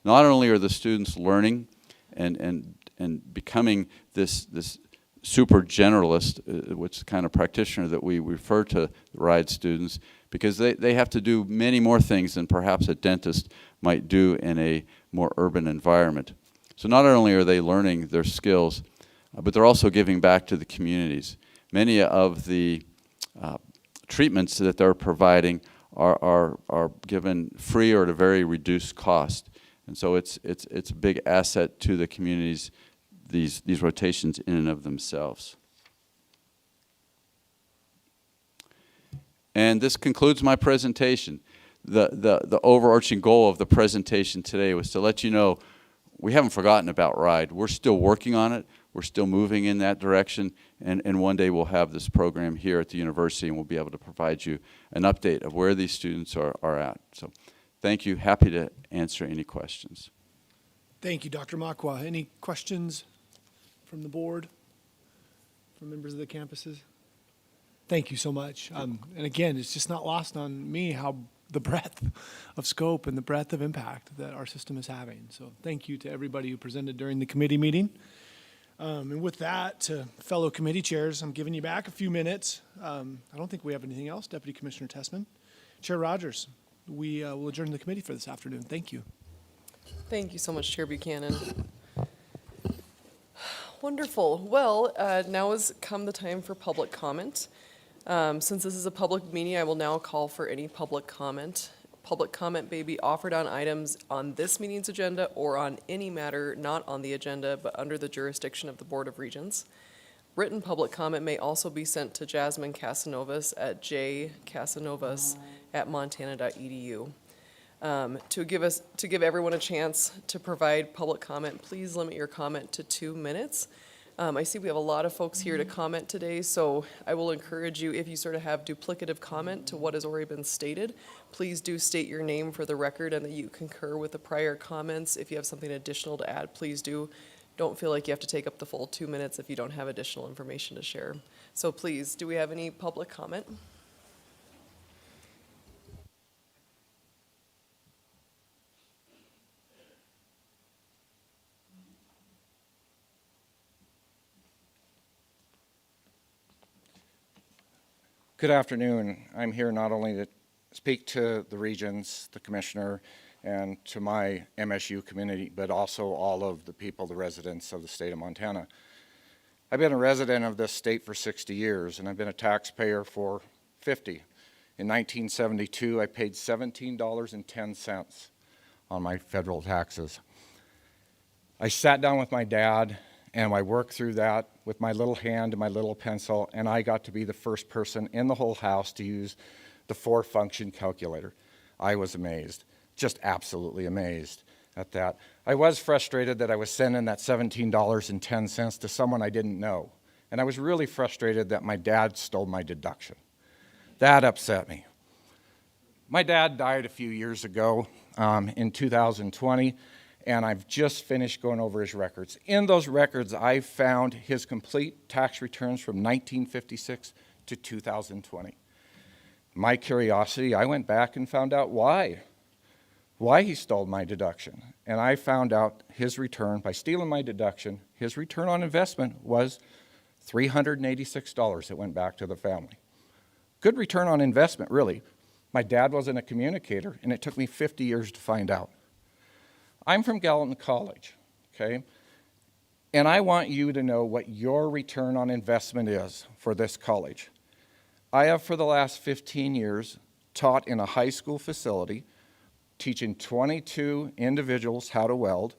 Not only are the students learning and becoming this super generalist, which kind of practitioner that we refer to RIDE students, because they have to do many more things than perhaps a dentist might do in a more urban environment. So not only are they learning their skills, but they're also giving back to the communities. Many of the treatments that they're providing are given free or at a very reduced cost. And so it's a big asset to the communities, these rotations in and of themselves. And this concludes my presentation. The overarching goal of the presentation today was to let you know we haven't forgotten about RIDE. We're still working on it. We're still moving in that direction, and one day we'll have this program here at the university and we'll be able to provide you an update of where these students are at. So thank you. Happy to answer any questions. Thank you, Dr. Makwa. Any questions from the board, from members of the campuses? Thank you so much. And again, it's just not lost on me how the breadth of scope and the breadth of impact that our system is having. So thank you to everybody who presented during the committee meeting. And with that, to fellow committee chairs, I'm giving you back a few minutes. I don't think we have anything else. Deputy Commissioner Tessman. Chair Rogers, we will adjourn the committee for this afternoon. Thank you. Thank you so much, Chair Buchanan. Wonderful. Well, now has come the time for public comment. Since this is a public meeting, I will now call for any public comment. Public comment may be offered on items on this meeting's agenda or on any matter not on the agenda but under the jurisdiction of the Board of Regents. Written public comment may also be sent to Jasmine Casanovas at jcasanovas@montana.edu. To give everyone a chance to provide public comment, please limit your comment to 2 minutes. I see we have a lot of folks here to comment today, so I will encourage you, if you sort of have duplicative comment to what has already been stated, please do state your name for the record and that you concur with the prior comments. If you have something additional to add, please do. Don't feel like you have to take up the full 2 minutes if you don't have additional information to share. So please, do we have any public comment? Good afternoon. I'm here not only to speak to the Regents, the Commissioner, and to my MSU community, but also all of the people, the residents of the state of Montana. I've been a resident of this state for 60 years, and I've been a taxpayer for 50. In 1972, I paid $17.10 on my federal taxes. I sat down with my dad, and I worked through that with my little hand and my little pencil, and I got to be the first person in the whole house to use the 4-function calculator. I was amazed, just absolutely amazed at that. I was frustrated that I was sending that $17.10 to someone I didn't know, and I was really frustrated that my dad stole my deduction. That upset me. My dad died a few years ago in 2020, and I've just finished going over his records. In those records, I found his complete tax returns from 1956 to 2020. My curiosity, I went back and found out why he stole my deduction. And I found out his return, by stealing my deduction, his return on investment was $386 that went back to the family. Good return on investment, really. My dad wasn't a communicator, and it took me 50 years to find out. I'm from Gallatin College, okay? And I want you to know what your return on investment is for this college. I have, for the last 15 years, taught in a high school facility, teaching 22 individuals how to weld.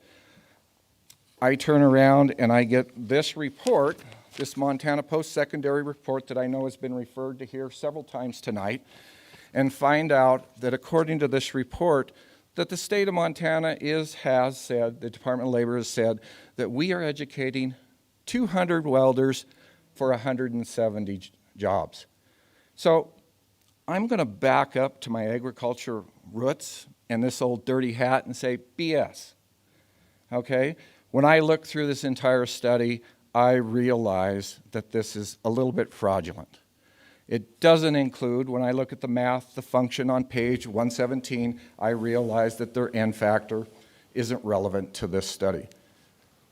I turn around and I get this report, this Montana Post-Secondary report that I know has been referred to here several times tonight, and find out that according to this report, that the state of Montana has said, the Department of Labor has said, that we are educating 200 welders for 170 jobs. So I'm going to back up to my agriculture roots and this old dirty hat and say BS, okay? When I look through this entire study, I realize that this is a little bit fraudulent. It doesn't include, when I look at the math, the function on page 117, I realize that their N factor isn't relevant to this study.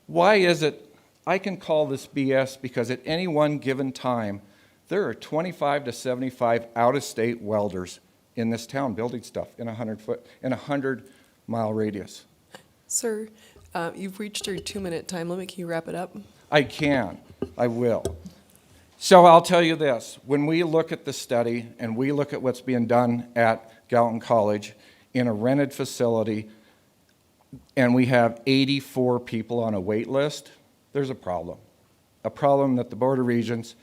Why is it? I can call this BS because at any one given time, there are 25 to 75 out-of-state welders in this town building stuff in a 100-mile radius. Sir, you've reached your 2-minute time limit. Can you wrap it up? I can. I will. So I'll tell you this. When we look at the study and we look at what's being done at Gallatin College in a rented facility, and we have 84 people on a wait list, there's a problem that the Board of Regents,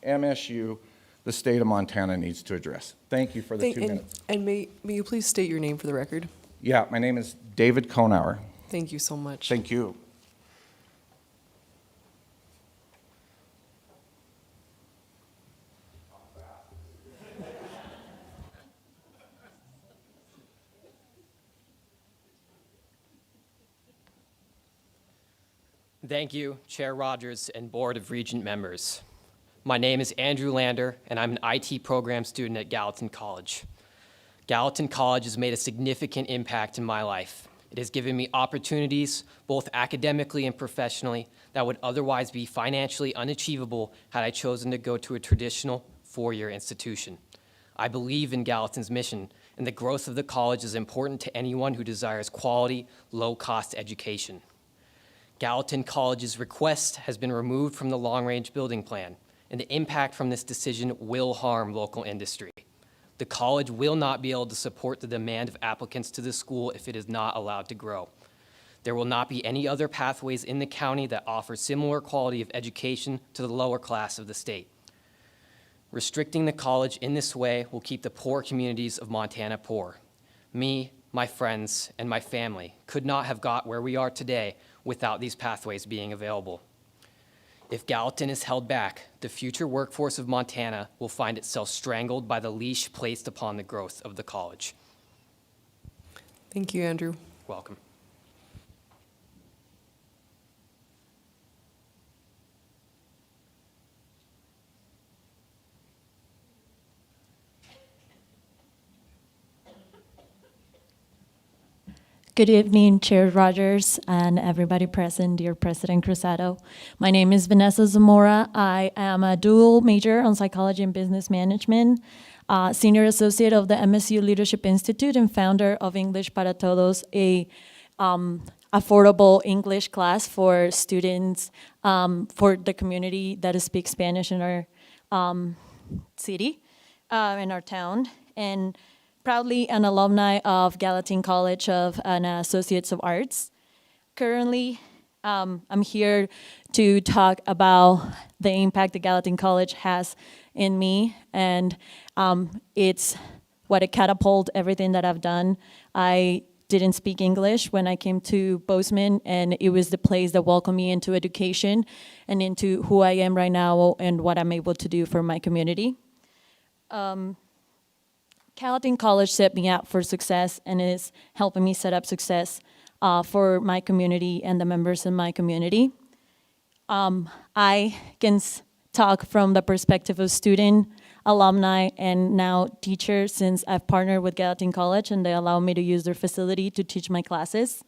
MSU, the state of Montana needs to address. Thank you for the 2 minutes. And may you please state your name for the record? Yeah, my name is David Konauer. Thank you so much. Thank you. Thank you, Chair Rogers and Board of Regent members. My name is Andrew Lander, and I'm an IT program student at Gallatin College. Gallatin College has made a significant impact in my life. It has given me opportunities, both academically and professionally, that would otherwise be financially unachievable had I chosen to go to a traditional four-year institution. I believe in Gallatin's mission, and the growth of the college is important to anyone who desires quality, low-cost education. Gallatin College's request has been removed from the long-range building plan, and the impact from this decision will harm local industry. The college will not be able to support the demand of applicants to the school if it is not allowed to grow. There will not be any other pathways in the county that offer similar quality of education to the lower class of the state. Restricting the college in this way will keep the poor communities of Montana poor. Me my friends, and my family could not have got where we are today without these pathways being available. If Gallatin is held back, the future workforce of Montana will find itself strangled by the leash placed upon the growth of the college. Thank you, Andrew. Welcome. Good evening, Chair Rogers and everybody present, dear President Cruzado. My name is Vanessa Zamora. I am a dual major on psychology and business management, senior associate of the MSU Leadership Institute, and founder of English para Todos, a affordable English class for students, for the community that speaks Spanish in our city, in our town. And proudly an alumni of Gallatin College of an Associates of Arts. Currently, I'm here to talk about the impact that Gallatin College has in me, and it's what it catapulted everything that I've done. I didn't speak English when I came to Bozeman, and it was the place that welcomed me into education and into who I am right now and what I'm able to do for my community. Gallatin College set me up for success and is helping me set up success for my community and the members in my community. I can talk from the perspective of student, alumni, and now teacher, since I've partnered with Gallatin College and they allow me to use their facility to teach my classes.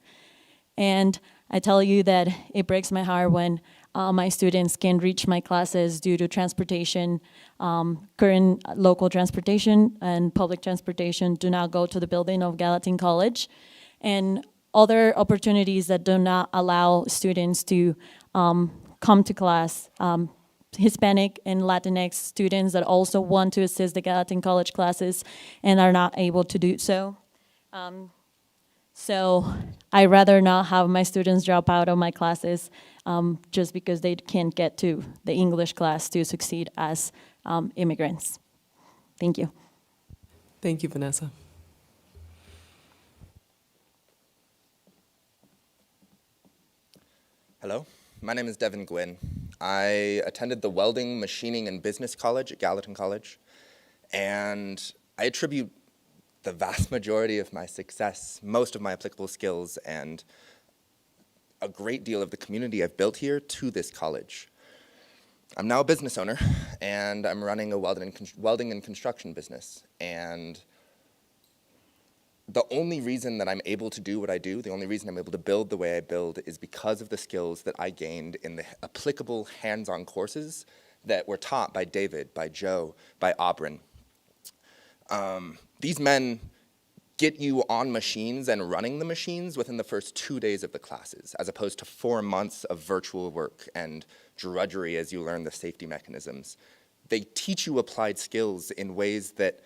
And I tell you that it breaks my heart when my students can reach my classes due to transportation. Current local transportation and public transportation do not go to the building of Gallatin College. And other opportunities that do not allow students to come to class. Hispanic and Latinx students that also want to assist the Gallatin College classes and are not able to do so. So I'd rather not have my students drop out of my classes just because they can't get to the English class to succeed as immigrants. Thank you. Thank you, Vanessa. Hello, my name is Devin Gwynn. I attended the Welding, Machining, and Business College at Gallatin College, and I attribute the vast majority of my success, most of my applicable skills, and a great deal of the community I've built here to this college. I'm now a business owner, and I'm running a welding and construction business, and the only reason that I'm able to do what I do, the only reason I'm able to build the way I build is because of the skills that I gained in the applicable hands-on courses that were taught by David, by Joe, by Aubryn. These men get you on machines and running the machines within the first 2 days of the classes, as opposed to 4 months of virtual work and drudgery as you learn the safety mechanisms. They teach you applied skills in ways that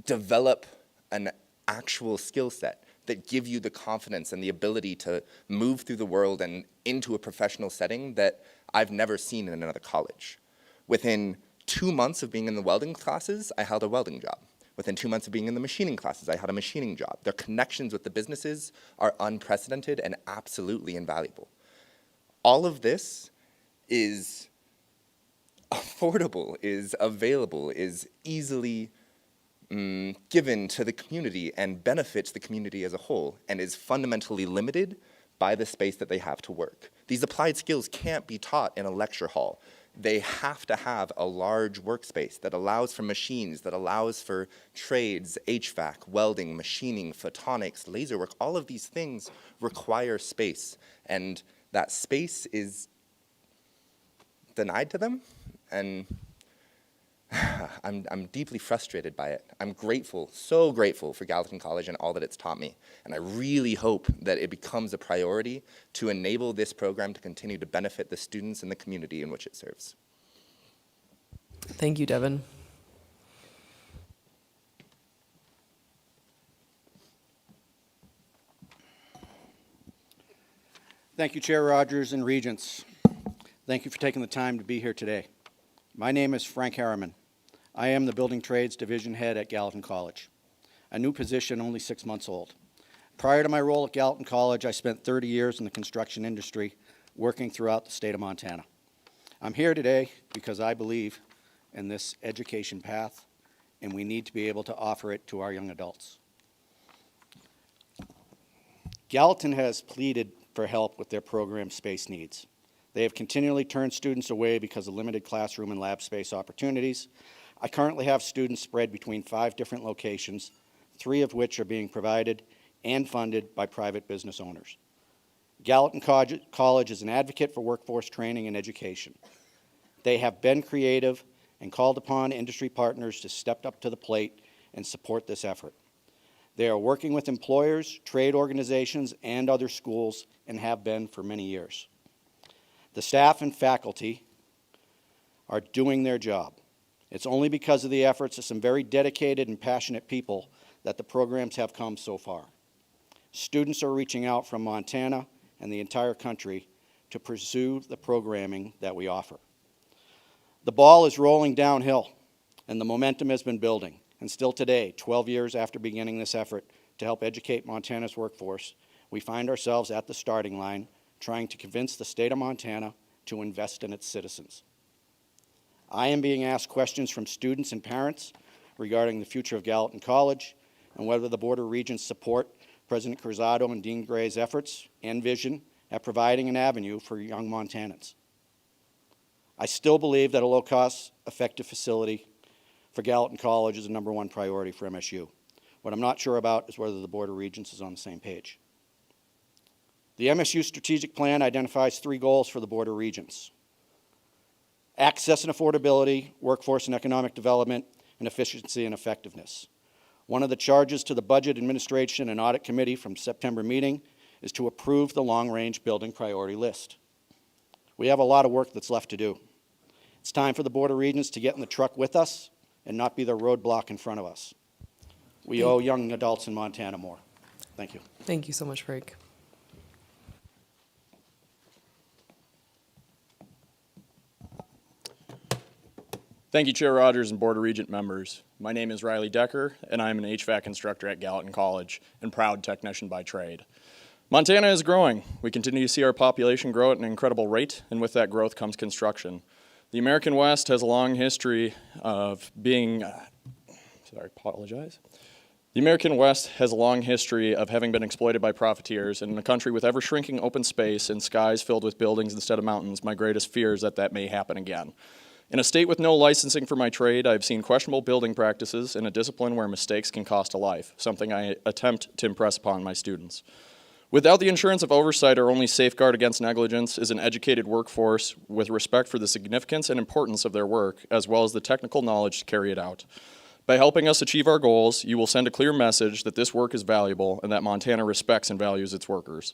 develop an actual skill set that give you the confidence and the ability to move through the world and into a professional setting that I've never seen in another college. Within 2 months of being in the welding classes, I held a welding job. Within 2 months of being in the machining classes, I had a machining job. Their connections with the businesses are unprecedented and absolutely invaluable. All of this is affordable, is available, is easily given to the community and benefits the community as a whole, and is fundamentally limited by the space that they have to work. These applied skills can't be taught in a lecture hall. They have to have a large workspace that allows for machines, that allows for trades, HVAC, welding, machining, photonics, laser work. All of these things require space, and that space is denied to them, and I'm deeply frustrated by it. I'm grateful, so grateful for Gallatin College and all that it's taught me. And I really hope that it becomes a priority to enable this program to continue to benefit the students and the community in which it serves. Thank you, Devin. Thank you, Chair Rogers and Regents. Thank you for taking the time to be here today. My name is Frank Harriman. I am the Building Trades Division Head at Gallatin College. a new position only 6 months old. Prior to my role at Gallatin College, I spent 30 years in the construction industry, working throughout the state of Montana. I'm here today because I believe in this education path, and we need to be able to offer it to our young adults. Gallatin has pleaded for help with their program space needs. They have continually turned students away because of limited classroom and lab space opportunities. I currently have students spread between 5 different locations, 3 of which are being provided and funded by private business owners. Gallatin College is an advocate for workforce training and education. They have been creative and called upon industry partners to step up to the plate and support this effort. They are working with employers, trade organizations, and other schools, and have been for many years. The staff and faculty are doing their job. It's only because of the efforts of some very dedicated and passionate people that the programs have come so far. Students are reaching out from Montana and the entire country to pursue the programming that we offer. The ball is rolling downhill, and the momentum has been building. And still today, 12 years after beginning this effort to help educate Montana's workforce, we find ourselves at the starting line trying to convince the state of Montana to invest in its citizens. I am being asked questions from students and parents regarding the future of Gallatin College and whether the Board of Regents support President Cruzado and Dean Gray's efforts and vision at providing an avenue for young Montanans. I still believe that a low-cost, effective facility for Gallatin College is the #1 priority for MSU. What I'm not sure about is whether the Board of Regents is on the same page. The MSU strategic plan identifies 3 goals for the Board of Regents: access and affordability, workforce and economic development, and efficiency and effectiveness. One of the charges to the Budget Administration and Audit Committee from September meeting is to approve the long-range building priority list. We have a lot of work that's left to do. It's time for the Board of Regents to get in the truck with us and not be the roadblock in front of us. We owe young adults in Montana more. Thank you. Thank you so much, Frank. Thank you, Chair Rogers and Board of Regent members. My name is Riley Decker, and I'm an HVAC instructor at Gallatin College and proud technician by trade. Montana is growing. We continue to see our population grow at an incredible rate, and with that growth comes construction. The American West has a long history of being, The American West has a long history of having been exploited by profiteers, and in a country with ever-shrinking open space and skies filled with buildings instead of mountains, my greatest fear is that that may happen again. In a state with no licensing for my trade, I've seen questionable building practices and a discipline where mistakes can cost a life, something I attempt to impress upon my students. Without the insurance of oversight, our only safeguard against negligence is an educated workforce with respect for the significance and importance of their work, as well as the technical knowledge to carry it out. By helping us achieve our goals, you will send a clear message that this work is valuable and that Montana respects and values its workers.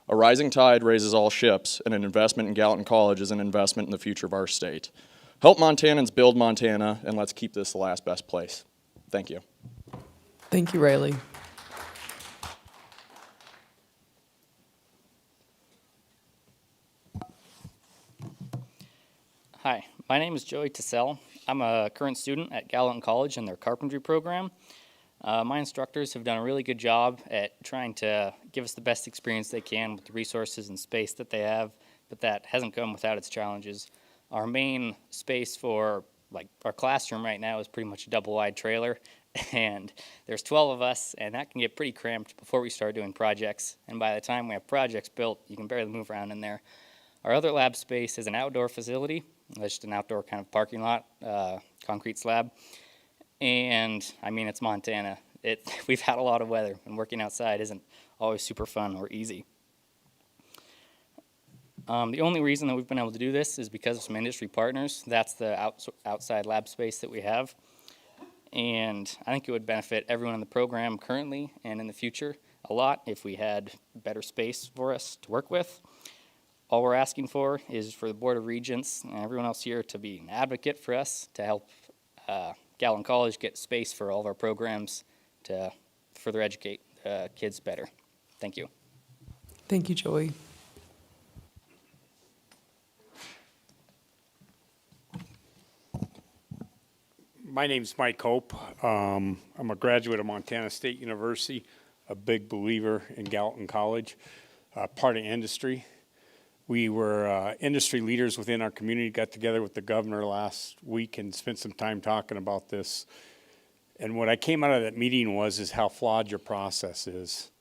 A rising tide raises all ships, and an investment in Gallatin College is an investment in the future of our state. Help Montanans build Montana, and let's keep this the last best place. Thank you. Thank you, Riley. Hi, my name is Joey Tassell. I'm a current student at Gallatin College in their carpentry program. My instructors have done a really good job at trying to give us the best experience they can with the resources and space that they have, but that hasn't come without its challenges. Our main space for our classroom right now is pretty much a double-wide trailer, and there's 12 of us, and that can get pretty cramped before we start doing projects. And by the time we have projects built, you can barely move around in there. Our other lab space is an outdoor facility. It's just an outdoor kind of parking lot, concrete slab. And I mean, it's Montana. We've had a lot of weather, and working outside isn't always super fun or easy. The only reason that we've been able to do this is because of some industry partners. That's the outside lab space that we have. And I think it would benefit everyone in the program currently and in the future a lot if we had better space for us to work with. All we're asking for is for the Board of Regents and everyone else here to be an advocate for us to help Gallatin College get space for all of our programs to further educate kids better. Thank you. Thank you, Joey. My name's Mike Hope. I'm a graduate of Montana State University, a big believer in Gallatin College, part of industry. We were industry leaders within our community, got together with the governor last week and spent some time talking about this. And what I came out of that meeting is how flawed your process is.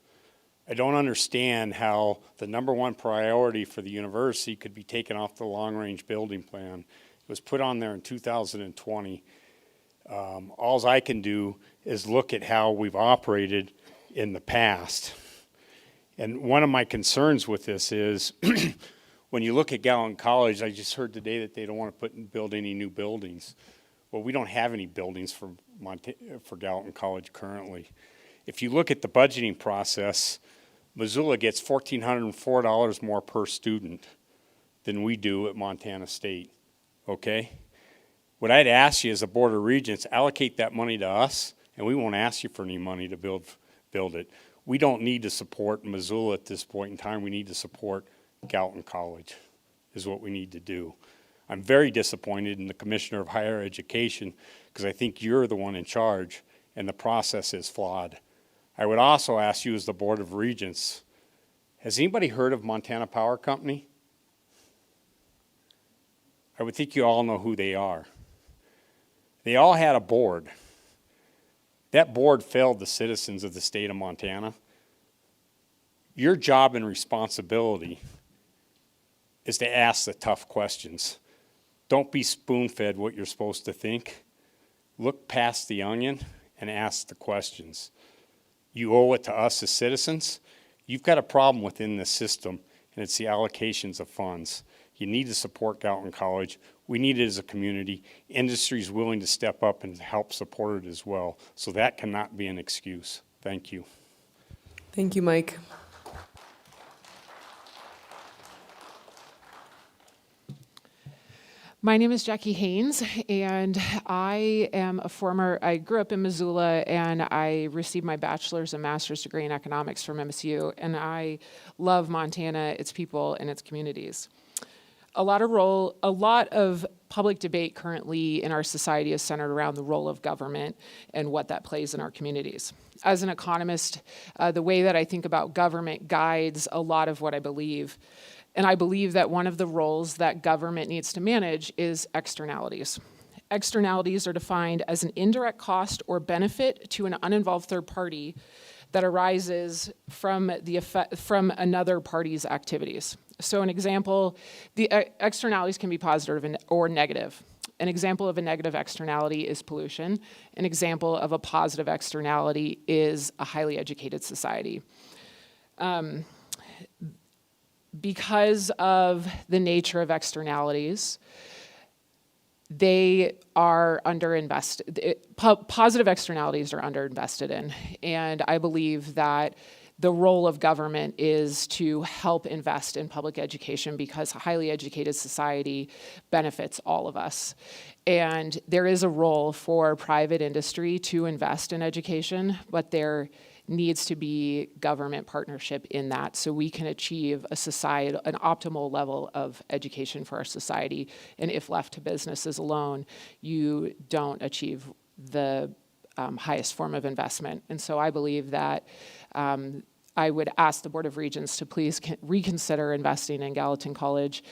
I don't understand how the #1 priority for the university could be taken off the long-range building plan. It was put on there in 2020. All I can do is look at how we've operated in the past. And one of my concerns with this is when you look at Gallatin College, I just heard today that they don't want to build any new buildings. Well, we don't have any buildings for Gallatin College currently. If you look at the budgeting process, Missoula gets $1,404 more per student than we do at Montana State, okay? What I'd ask you as a Board of Regents, allocate that money to us, and we won't ask you for any money to build it. We don't need to support Missoula at this point in time. We need to support Gallatin College is what we need to do. I'm very disappointed in the Commissioner of Higher Education because I think you're the one in charge and the process is flawed. I would also ask you as the Board of Regents, has anybody heard of Montana Power Company? I would think you all know who they are. They all had a board. That board failed the citizens of the state of Montana. Your job and responsibility is to ask the tough questions. Don't be spoon-fed what you're supposed to think. Look past the onion and ask the questions. You owe it to us as citizens. You've got a problem within the system, and it's the allocations of funds. You need to support Gallatin College. We need it as a community. Industry is willing to step up and help support it as well. So that cannot be an excuse. Thank you. Thank you, Mike. My name is Jackie Haynes, and I grew up in Missoula, and I received my bachelor's and master's degree in economics from MSU, and I love Montana, its people, and its communities. A lot of public debate currently in our society is centered around the role of government and what that plays in our communities. As an economist, the way that I think about government guides a lot of what I believe. And I believe that one of the roles that government needs to manage is externalities. Externalities are defined as an indirect cost or benefit to an uninvolved third party that arises from another party's activities. So an example, the externalities can be positive or negative. An example of a negative externality is pollution. An example of a positive externality is a highly educated society. Because of the nature of externalities, they are underinvested. Positive externalities are underinvested in. And I believe that the role of government is to help invest in public education because a highly educated society benefits all of us. And there is a role for private industry to invest in education, but there needs to be government partnership in that so we can achieve an optimal level of education for our society. And if left to businesses alone, you don't achieve the highest form of investment. And so I believe that I would ask the Board of Regents to please reconsider investing in Gallatin College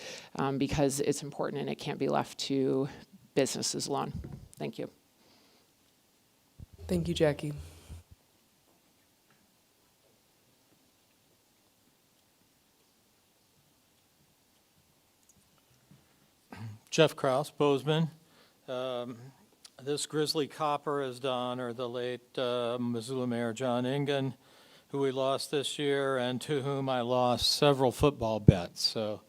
because it's important and it can't be left to businesses alone. Thank you. Thank you, Jackie. Jeff Kraus, Bozeman. This Grizzly Copper is to honor the late Missoula Mayor John Engen, who we lost this year and to whom I lost several football bets. So,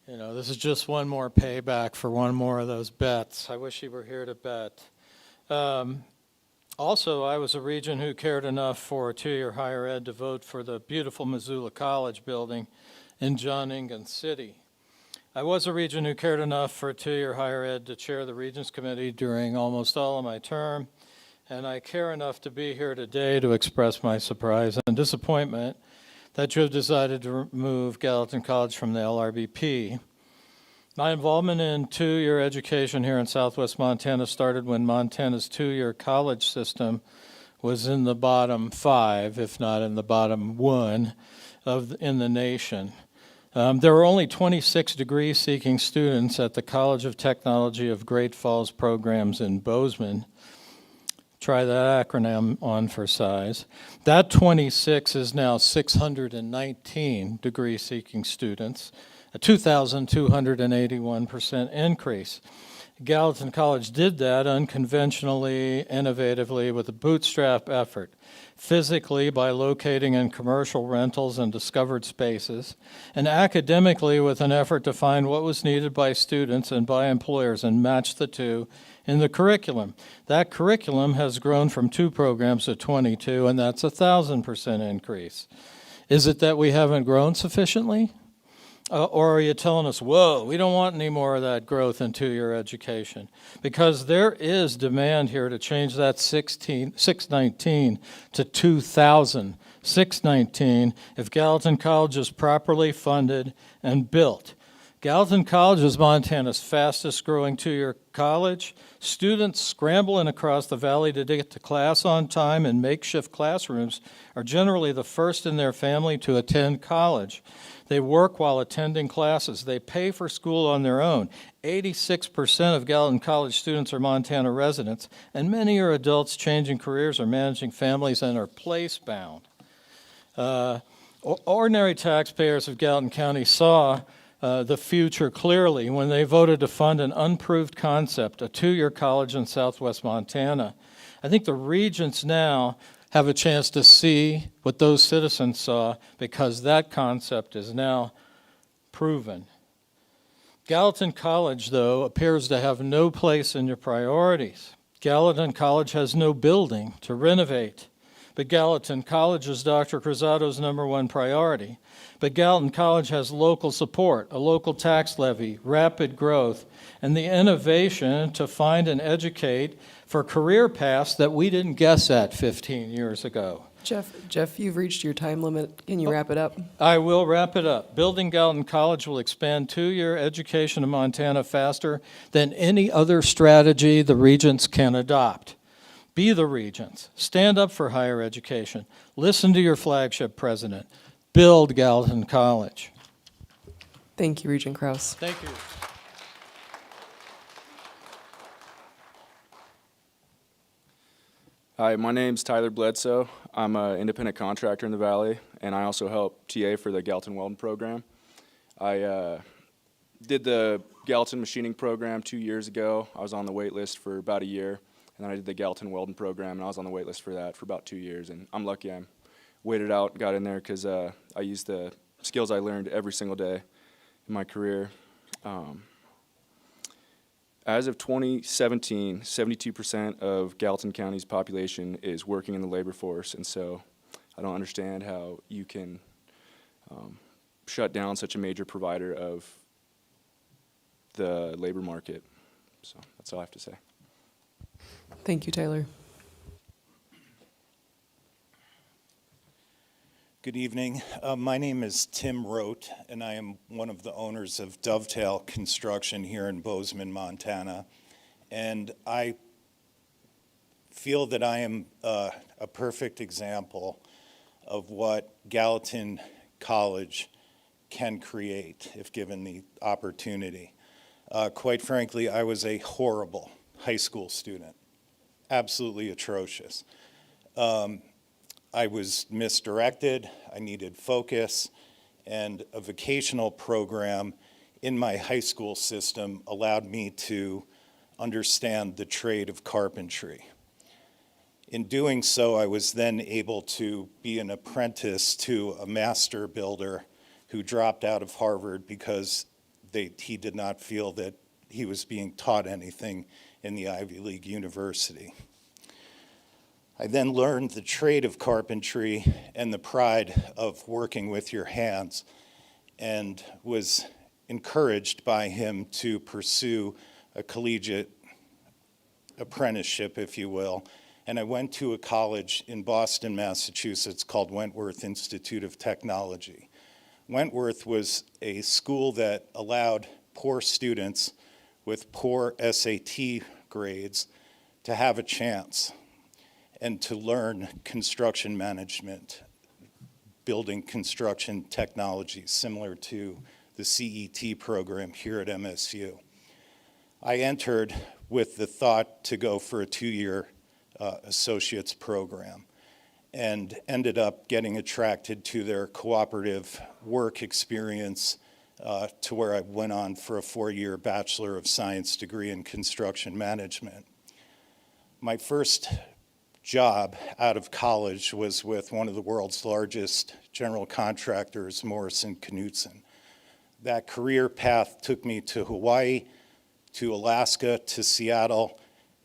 this is just one more payback for one more of those bets. I wish he were here to bet. Also, I was a regent who cared enough for 2-year higher ed to vote for the beautiful Missoula College building in John Engen City. I was a regent who cared enough for 2-year higher ed to chair the Regents Committee during almost all of my term, and I care enough to be here today to express my surprise and disappointment that you have decided to remove Gallatin College from the LRBP. My involvement in two-year education here in Southwest Montana started when Montana's two-year college system was in the bottom 5, if not in the bottom 1 in the nation. There were only 26 degree-seeking students at the College of Technology of Great Falls programs in Bozeman. Try that acronym on for size. That 26 is now 619 degree-seeking students, a 2,281% increase. Gallatin College did that unconventionally, innovatively, with a bootstrap effort, physically by locating in commercial rentals and discovered spaces, and academically with an effort to find what was needed by students and by employers and match the two in the curriculum. That curriculum has grown from 2 programs to 22, and that's a 1,000% increase. Is it that we haven't grown sufficiently? Or are you telling us, whoa, we don't want any more of that growth in two-year education? Because there is demand here to change that 619 to 2,000. 619 if Gallatin College is properly funded and built. Gallatin College is Montana's fastest growing two-year college. Students scrambling across the valley to get to class on time in makeshift classrooms are generally the first in their family to attend college. They work while attending classes. They pay for school on their own. 86% of Gallatin College students are Montana residents, and many are adults changing careers or managing families and are place-bound. Ordinary taxpayers of Gallatin County saw the future clearly when they voted to fund an unproved concept, a two-year college in Southwest Montana. I think the regents now have a chance to see what those citizens saw because that concept is now proven. Gallatin College, though, appears to have no place in your priorities. Gallatin College has no building to renovate. But Gallatin College is Dr. Cruzado's #1 priority. But Gallatin College has local support, a local tax levy, rapid growth, and the innovation to find and educate for career paths that we didn't guess at 15 years ago. Jeff, you've reached your time limit. Can you wrap it up? I will wrap it up. Building Gallatin College will expand two-year education in Montana faster than any other strategy the regents can adopt. Be the regents. Stand up for higher education. Listen to your flagship president. Build Gallatin College. Thank you, Regent Kraus. Thank you. Hi, my name's Tyler Bledsoe. I'm an independent contractor in the Valley, and I also help TA for the Gallatin Welding program. I did the Gallatin machining program 2 years ago. I was on the wait list for about a year, and then I did the Gallatin Welding program, and I was on the wait list for that for about 2 years, and I'm lucky I waited out and got in there because I used the skills I learned every single day in my career. As of 2017, 72% of Gallatin County's population is working in the labor force, and so I don't understand how you can shut down such a major provider of the labor market. So that's all I have to say. Thank you, Tyler. Good evening. My name is Tim Rote, and I am one of the owners of Dovetail Construction here in Bozeman, Montana. And I feel that I am a perfect example of what Gallatin College can create if given the opportunity. Quite frankly, I was a horrible high school student, absolutely atrocious. I was misdirected, I needed focus, and a vocational program in my high school system allowed me to understand the trade of carpentry. In doing so, I was then able to be an apprentice to a master builder who dropped out of Harvard because he did not feel that he was being taught anything in the Ivy League university. I then learned the trade of carpentry and the pride of working with your hands, and was encouraged by him to pursue a collegiate apprenticeship, if you will. And I went to a college in Boston, Massachusetts called Wentworth Institute of Technology. Wentworth was a school that allowed poor students with poor SAT grades to have a chance and to learn construction management, building construction technology similar to the CET program here at MSU. I entered with the thought to go for a 2-year associate's program and ended up getting attracted to their cooperative work experience to where I went on for a 4-year Bachelor of Science degree in construction management. My first job out of college was with one of the world's largest general contractors, Morrison Knudsen. That career path took me to Hawaii, to Alaska, to Seattle,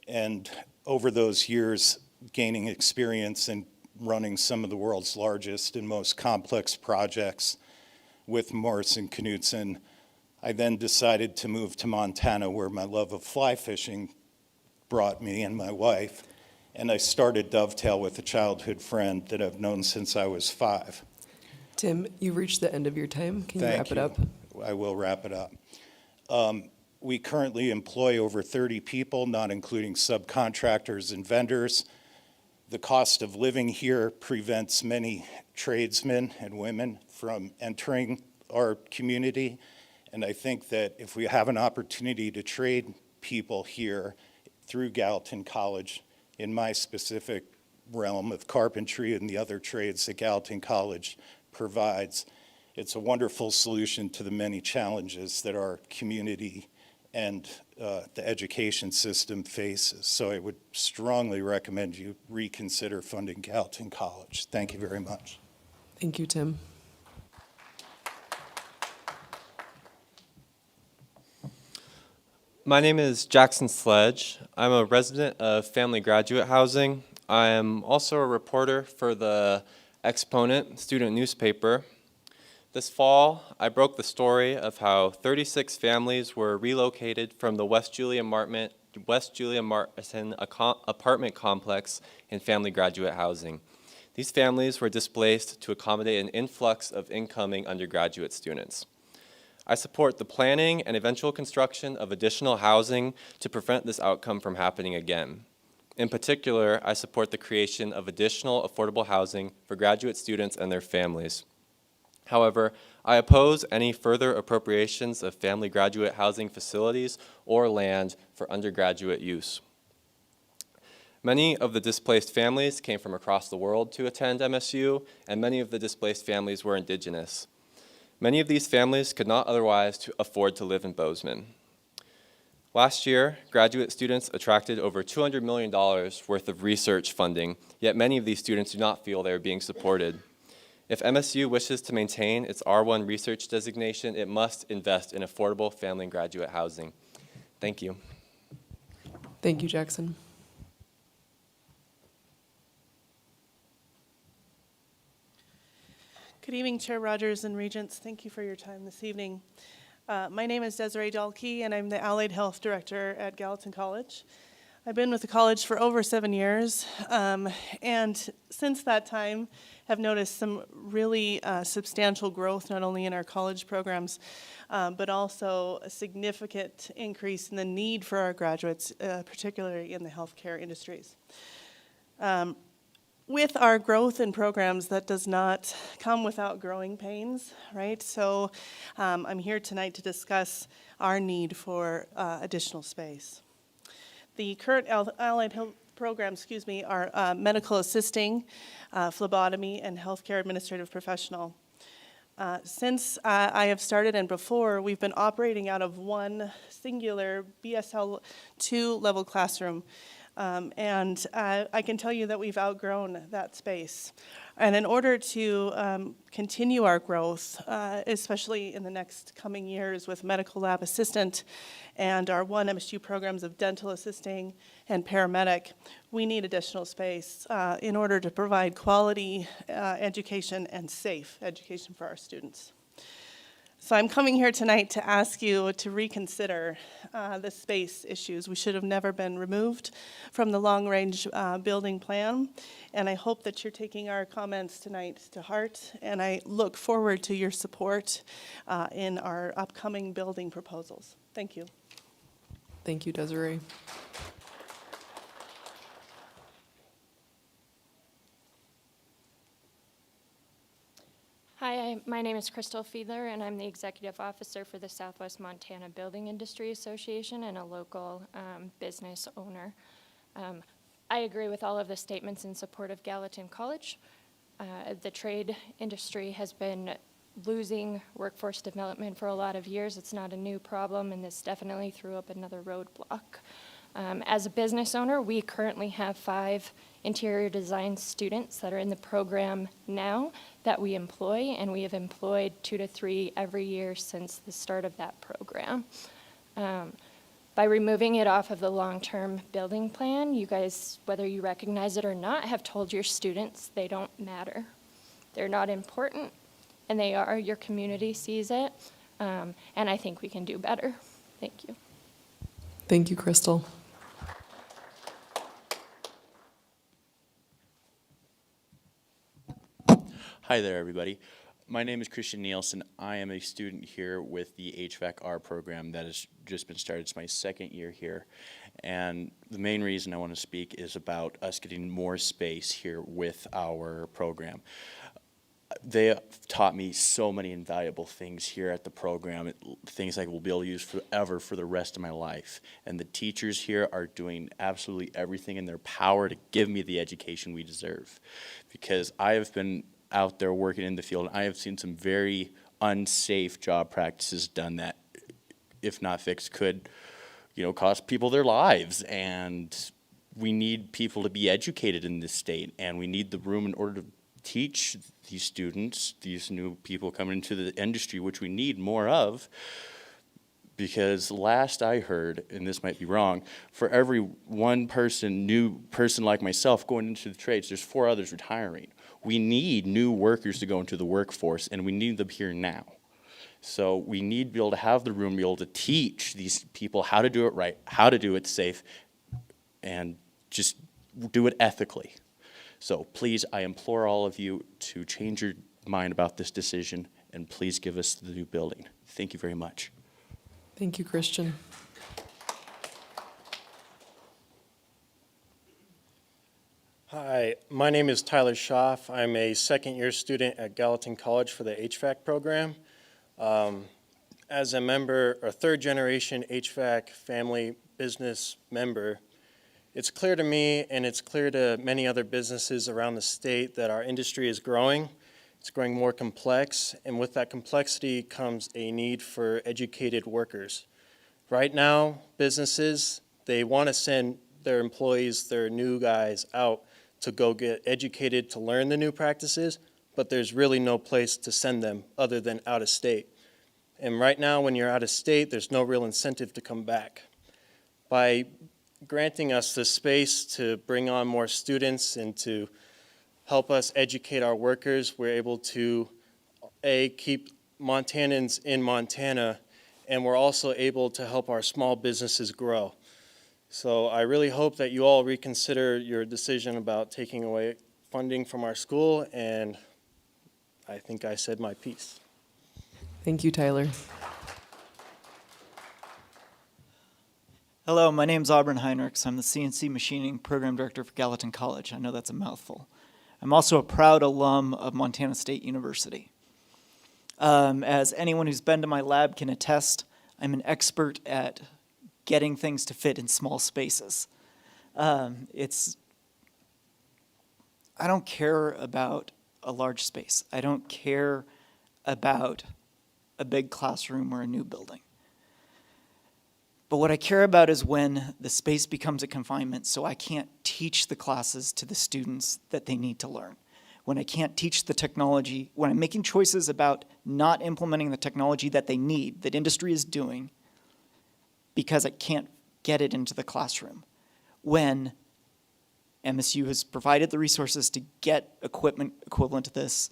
and over those years, gaining experience in running some of the world's largest and most complex projects with Morrison Knudsen, I then decided to move to Montana, where my love of fly fishing brought me and my wife, and I started Dovetail with a childhood friend that I've known since I was 5. Tim, you've reached the end of your time. Can you Thank wrap it up? I will wrap it up. We currently employ over 30 people, not including subcontractors and vendors. The cost of living here prevents many tradesmen and women from entering our community. And I think that if we have an opportunity to trade people here through Gallatin College, in my specific realm of carpentry and the other trades that Gallatin College provides, it's a wonderful solution to the many challenges that our community and the education system faces. So I would strongly recommend you reconsider funding Gallatin College. Thank you very much. Thank you, Tim. My name is Jackson Sledge. I'm a resident of Family Graduate Housing. I am also a reporter for the Exponent student newspaper. This fall, I broke the story of how 36 families were relocated from the West Julia Martin apartment complex in Family Graduate Housing. These families were displaced to accommodate an influx of incoming undergraduate students. I support the planning and eventual construction of additional housing to prevent this outcome from happening again. In particular, I support the creation of additional affordable housing for graduate students and their families. However, I oppose any further appropriations of family graduate housing facilities or land for undergraduate use. Many of the displaced families came from across the world to attend MSU, and many of the displaced families were indigenous. Many of these families could not otherwise afford to live in Bozeman. Last year, graduate students attracted over $200 million worth of research funding, yet many of these students do not feel they are being supported. If MSU wishes to maintain its R1 research designation, it must invest in affordable family and graduate housing. Thank you. Thank you, Jackson. Good evening, Chair Rogers and Regents. Thank you for your time this evening. My name is Desiree Dahlke, and I'm the Allied Health Director at Gallatin College. I've been with the college for over 7 years, and since that time have noticed some really substantial growth, not only in our college programs, but also a significant increase in the need for our graduates, particularly in the healthcare industries. With our growth in programs, that does not come without growing pains, right? So I'm here tonight to discuss our need for additional space. The current Allied Health programs, are medical assisting, phlebotomy, and healthcare administrative professional. Since I have started and before, we've been operating out of one singular BSL 2 level classroom. And I can tell you that we've outgrown that space. And in order to continue our growth, especially in the next coming years with medical lab assistant and our one MSU programs of dental assisting and paramedic, we need additional space in order to provide quality education and safe education for our students. So I'm coming here tonight to ask you to reconsider the space issues. We should have never been removed from the long-range building plan, and I hope that you're taking our comments tonight to heart, and I look forward to your support in our upcoming building proposals. Thank you. Thank you, Desiree. Hi, my name is Crystal Fiedler, and I'm the Executive Officer for the Southwest Montana Building Industry Association and a local business owner. I agree with all of the statements in support of Gallatin College. The trade industry has been losing workforce development for a lot of years. It's not a new problem, and this definitely threw up another roadblock. As a business owner, we currently have 5 interior design students that are in the program now that we employ, and we have employed 2 to 3 every year since the start of that program. By removing it off of the long-term building plan, you guys, whether you recognize it or not, have told your students they don't matter. They're not important, and they are. Your community sees it, and I think we can do better. Thank you. Thank you, Crystal. Hi there, everybody. My name is Christian Nielsen. I am a student here with the HVAC-R program that has just been started. It's my 2nd year here. And the main reason I want to speak is about us getting more space here with our program. They have taught me so many invaluable things here at the program, things I will be able to use forever for the rest of my life. And the teachers here are doing absolutely everything in their power to give me the education we deserve. Because I have been out there working in the field, and I have seen some very unsafe job practices done that, if not fixed, could, cost people their lives. And we need people to be educated in this state, and we need the room in order to teach these students, these new people coming into the industry, which we need more of. Because last I heard, and this might be wrong, for every one person, new person like myself going into the trades, there's 4 others retiring. We need new workers to go into the workforce, and we need them here now. So we need to be able to have the room, be able to teach these people how to do it right, how to do it safe, and just do it ethically. So please, I implore all of you to change your mind about this decision, and please give us the new building. Thank you very much. Thank you, Christian. Hi, my name is Tyler Schaff. I'm a 2nd-year student at Gallatin College for the HVAC program. As a member, or 3rd-generation HVAC family business member, it's clear to me and it's clear to many other businesses around the state that our industry is growing. It's growing more complex, and with that complexity comes a need for educated workers. Right now, businesses, they want to send their employees, their new guys out to go get educated, to learn the new practices, but there's really no place to send them other than out of state. And right now, when you're out of state, there's no real incentive to come back. By granting us the space to bring on more students and to help us educate our workers, we're able to, A, keep Montanans in Montana, and we're also able to help our small businesses grow. So I really hope that you all reconsider your decision about taking away funding from our school, and I think I said my piece. Thank you, Tyler. Hello, my name's Auburn Heinrichs. I'm the CNC Machining Program Director for Gallatin College. I know that's a mouthful. I'm also a proud alum of Montana State University. As anyone who's been to my lab can attest, I'm an expert at getting things to fit in small spaces. I don't care about a large space. I don't care about a big classroom or a new building. But what I care about is when the space becomes a confinement, so I can't teach the classes to the students that they need to learn. When I can't teach the technology, when I'm making choices about not implementing the technology that they need, that industry is doing, because I can't get it into the classroom. When MSU has provided the resources to get equipment equivalent to this,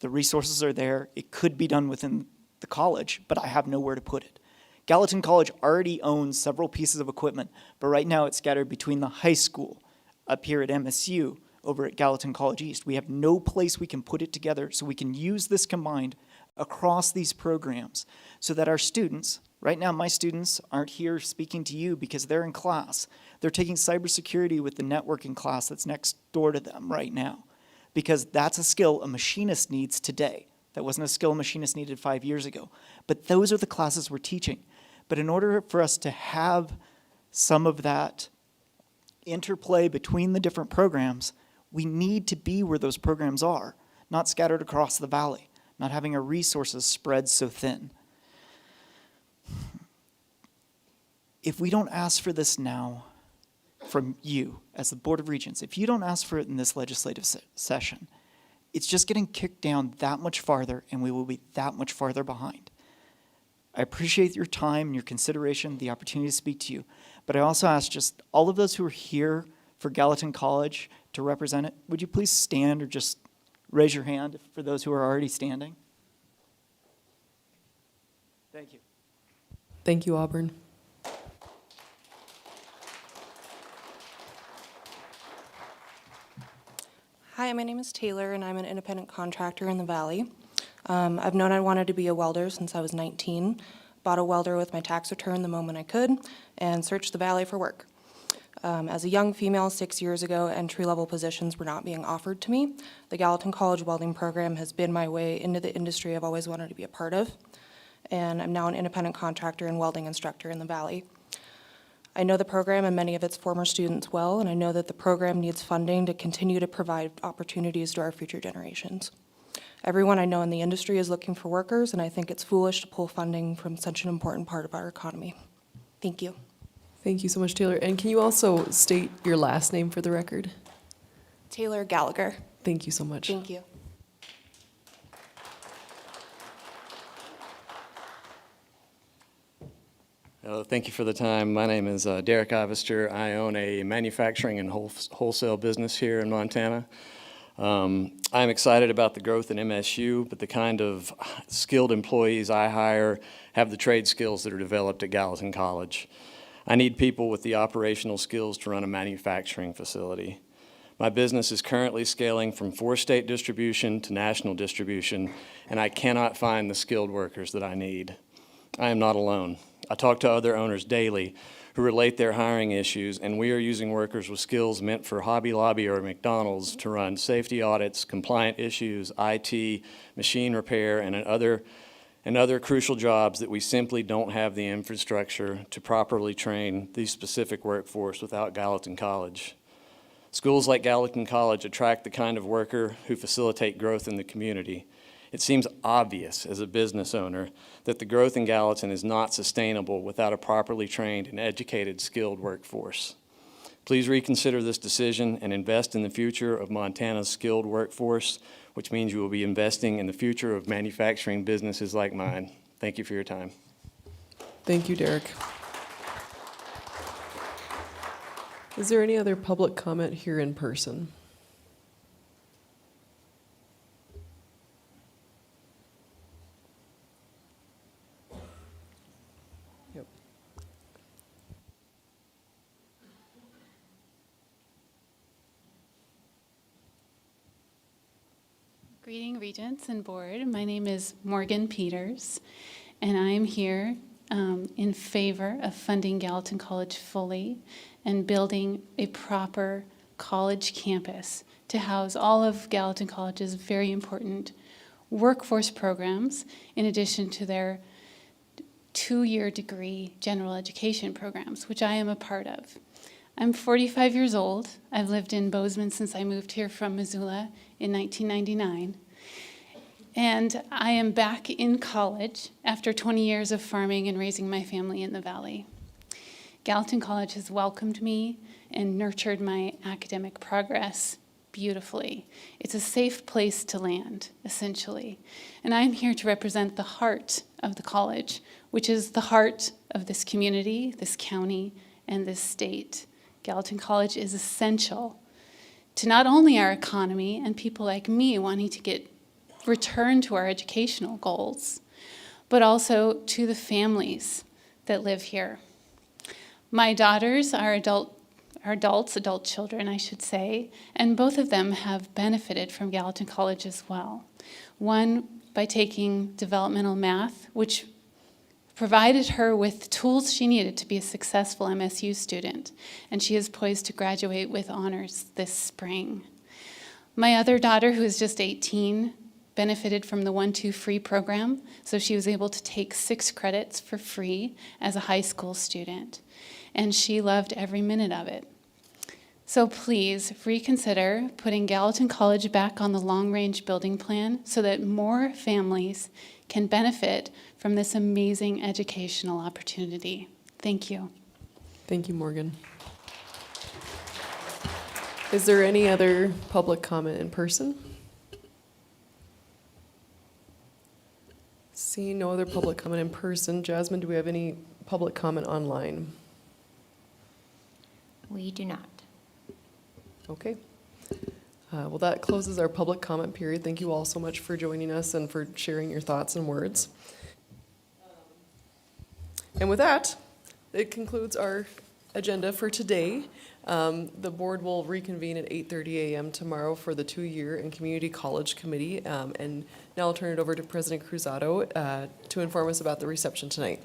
the resources are there, it could be done within the college, but I have nowhere to put it. Gallatin College already owns several pieces of equipment, but right now it's scattered between the high school, up here at MSU, over at Gallatin College East. We have no place we can put it together so we can use this combined across these programs so that our students, right now my students aren't here speaking to you because they're in class. They're taking cybersecurity with the networking class that's next door to them right now, because that's a skill a machinist needs today. That wasn't a skill a machinist needed 5 years ago. But those are the classes we're teaching. But in order for us to have some of that interplay between the different programs, we need to be where those programs are, not scattered across the valley, not having our resources spread so thin. If we don't ask for this now from you as the Board of Regents, if you don't ask for it in this legislative session, it's just getting kicked down that much farther, and we will be that much farther behind. I appreciate your time and your consideration, the opportunity to speak to you, but I also ask just all of those who are here for Gallatin College to represent it, would you please stand or just raise your hand for those who are already standing? Thank you. Thank you, Auburn. Hi, my name is Taylor, and I'm an independent contractor in the Valley. I've known I wanted to be a welder since I was 19, bought a welder with my tax return the moment I could, and searched the Valley for work. As a young female 6 years ago, entry-level positions were not being offered to me. The Gallatin College welding program has been my way into the industry I've always wanted to be a part of, and I'm now an independent contractor and welding instructor in the Valley. I know the program and many of its former students well, and I know that the program needs funding to continue to provide opportunities to our future generations. Everyone I know in the industry is looking for workers, and I think it's foolish to pull funding from such an important part of our economy. Thank you. Thank you so much, Taylor. And can you also state your last name for the record? Taylor Gallagher. Thank you so much. Thank you. Thank you for the time. My name is Derek Ivester. I own a manufacturing and wholesale business here in Montana. I'm excited about the growth in MSU, but the kind of skilled employees I hire have the trade skills that are developed at Gallatin College. I need people with the operational skills to run a manufacturing facility. My business is currently scaling from 4-state distribution to national distribution, and I cannot find the skilled workers that I need. I am not alone. I talk to other owners daily who relate their hiring issues, and we are using workers with skills meant for Hobby Lobby or McDonald's to run safety audits, compliant issues, IT, machine repair, and other crucial jobs that we simply don't have the infrastructure to properly train the specific workforce without Gallatin College. Schools like Gallatin College attract the kind of worker who facilitate growth in the community. It seems obvious as a business owner that the growth in Gallatin is not sustainable without a properly trained and educated skilled workforce. Please reconsider this decision and invest in the future of Montana's skilled workforce, which means you will be investing in the future of manufacturing businesses like mine. Thank you for your time. Thank you, Derek. Is there any other public comment here in person? Greeting Regents and Board. My name is Morgan Peters, and I'm here in favor of funding Gallatin College fully and building a proper college campus to house all of Gallatin College's very important workforce programs, in addition to their 2-year degree general education programs, which I am a part of. I'm 45 years old. I've lived in Bozeman since I moved here from Missoula in 1999. And I am back in college after 20 years of farming and raising my family in the Valley. Gallatin College has welcomed me and nurtured my academic progress beautifully. It's a safe place to land, essentially. And I'm here to represent the heart of the college, which is the heart of this community, this county, and this state. Gallatin College is essential to not only our economy and people like me wanting to get return to our educational goals, but also to the families that live here. My daughters are adult children, I should say, and both of them have benefited from Gallatin College as well. One by taking developmental math, which provided her with tools she needed to be a successful MSU student, and she is poised to graduate with honors this spring. My other daughter, who is just 18, benefited from the 1-2 free program, so she was able to take 6 credits for free as a high school student, and she loved every minute of it. So please reconsider putting Gallatin College back on the long-range building plan so that more families can benefit from this amazing educational opportunity. Thank you. Thank you, Morgan. Is there any other public comment in person? Seeing no other public comment in person, Jasmine, do we have any public comment online? We do not. Okay. Well, that closes our public comment period. Thank you all so much for joining us and for sharing your thoughts and words. And with that, it concludes our agenda for today. The board will reconvene at 8:30 a.m. tomorrow for the 2-year and community college committee. And now I'll turn it over to President Cruzado to inform us about the reception tonight.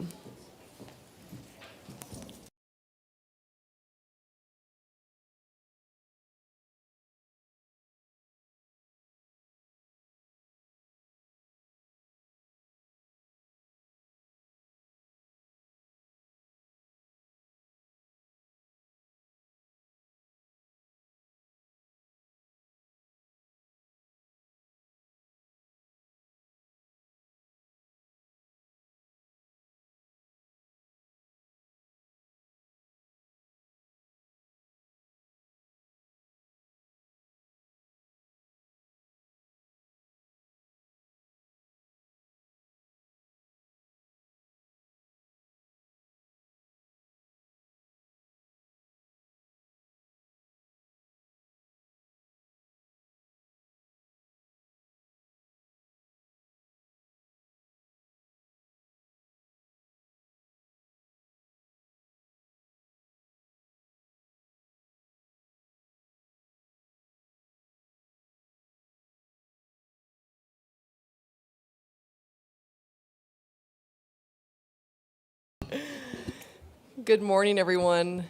Good morning, everyone.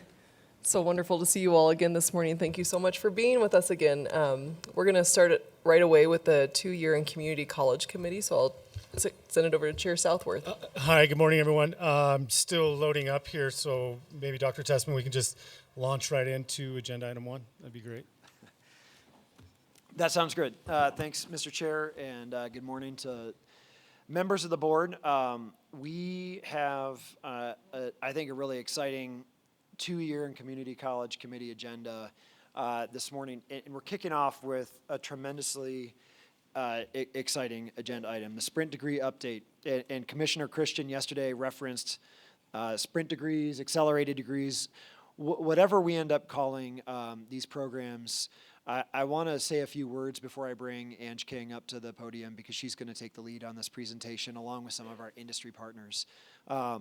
So wonderful to see you all again this morning. Thank you so much for being with us again. We're going to start it right away with the 2-year and community college committee. So I'll send it over to Chair Southworth. Hi, good morning, everyone. Still loading up here, so maybe Dr. Tessman, we can just launch right into agenda item 1. That'd be great. That sounds good. Thanks, Mr. Chair, and good morning to members of the board. We have, I think, a really exciting 2-year and community college committee agenda this morning, and we're kicking off with a tremendously exciting agenda item, the Sprint Degree Update. And Commissioner Christian yesterday referenced Sprint degrees, accelerated degrees, whatever we end up calling these programs. I want to say a few words before I bring Ange King up to the podium because she's going to take the lead on this presentation along with some of our industry partners. I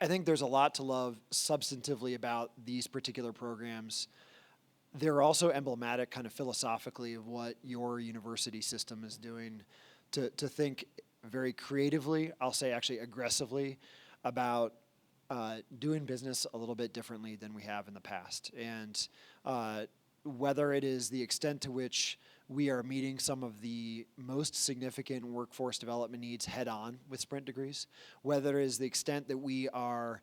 think there's a lot to love substantively about these particular programs. They're also emblematic kind of philosophically of what your university system is doing to think very creatively, I'll say actually aggressively, about doing business a little bit differently than we have in the past. And whether it is the extent to which we are meeting some of the most significant workforce development needs head on with Sprint degrees, whether it is the extent that we are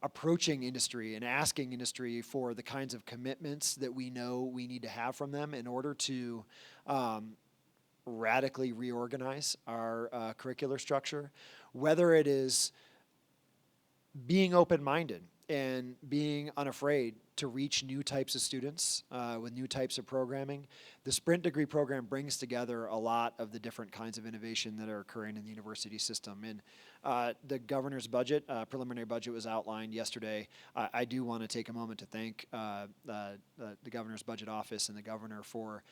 approaching industry and asking industry for the kinds of commitments that we know we need to have from them in order to radically reorganize our curricular structure, whether it is being open-minded and being unafraid to reach new types of students with new types of programming. The Sprint degree program brings together a lot of the different kinds of innovation that are occurring in the university system. And the governor's budget, preliminary budget, was outlined yesterday. I do want to take a moment to thank the governor's budget office and the governor for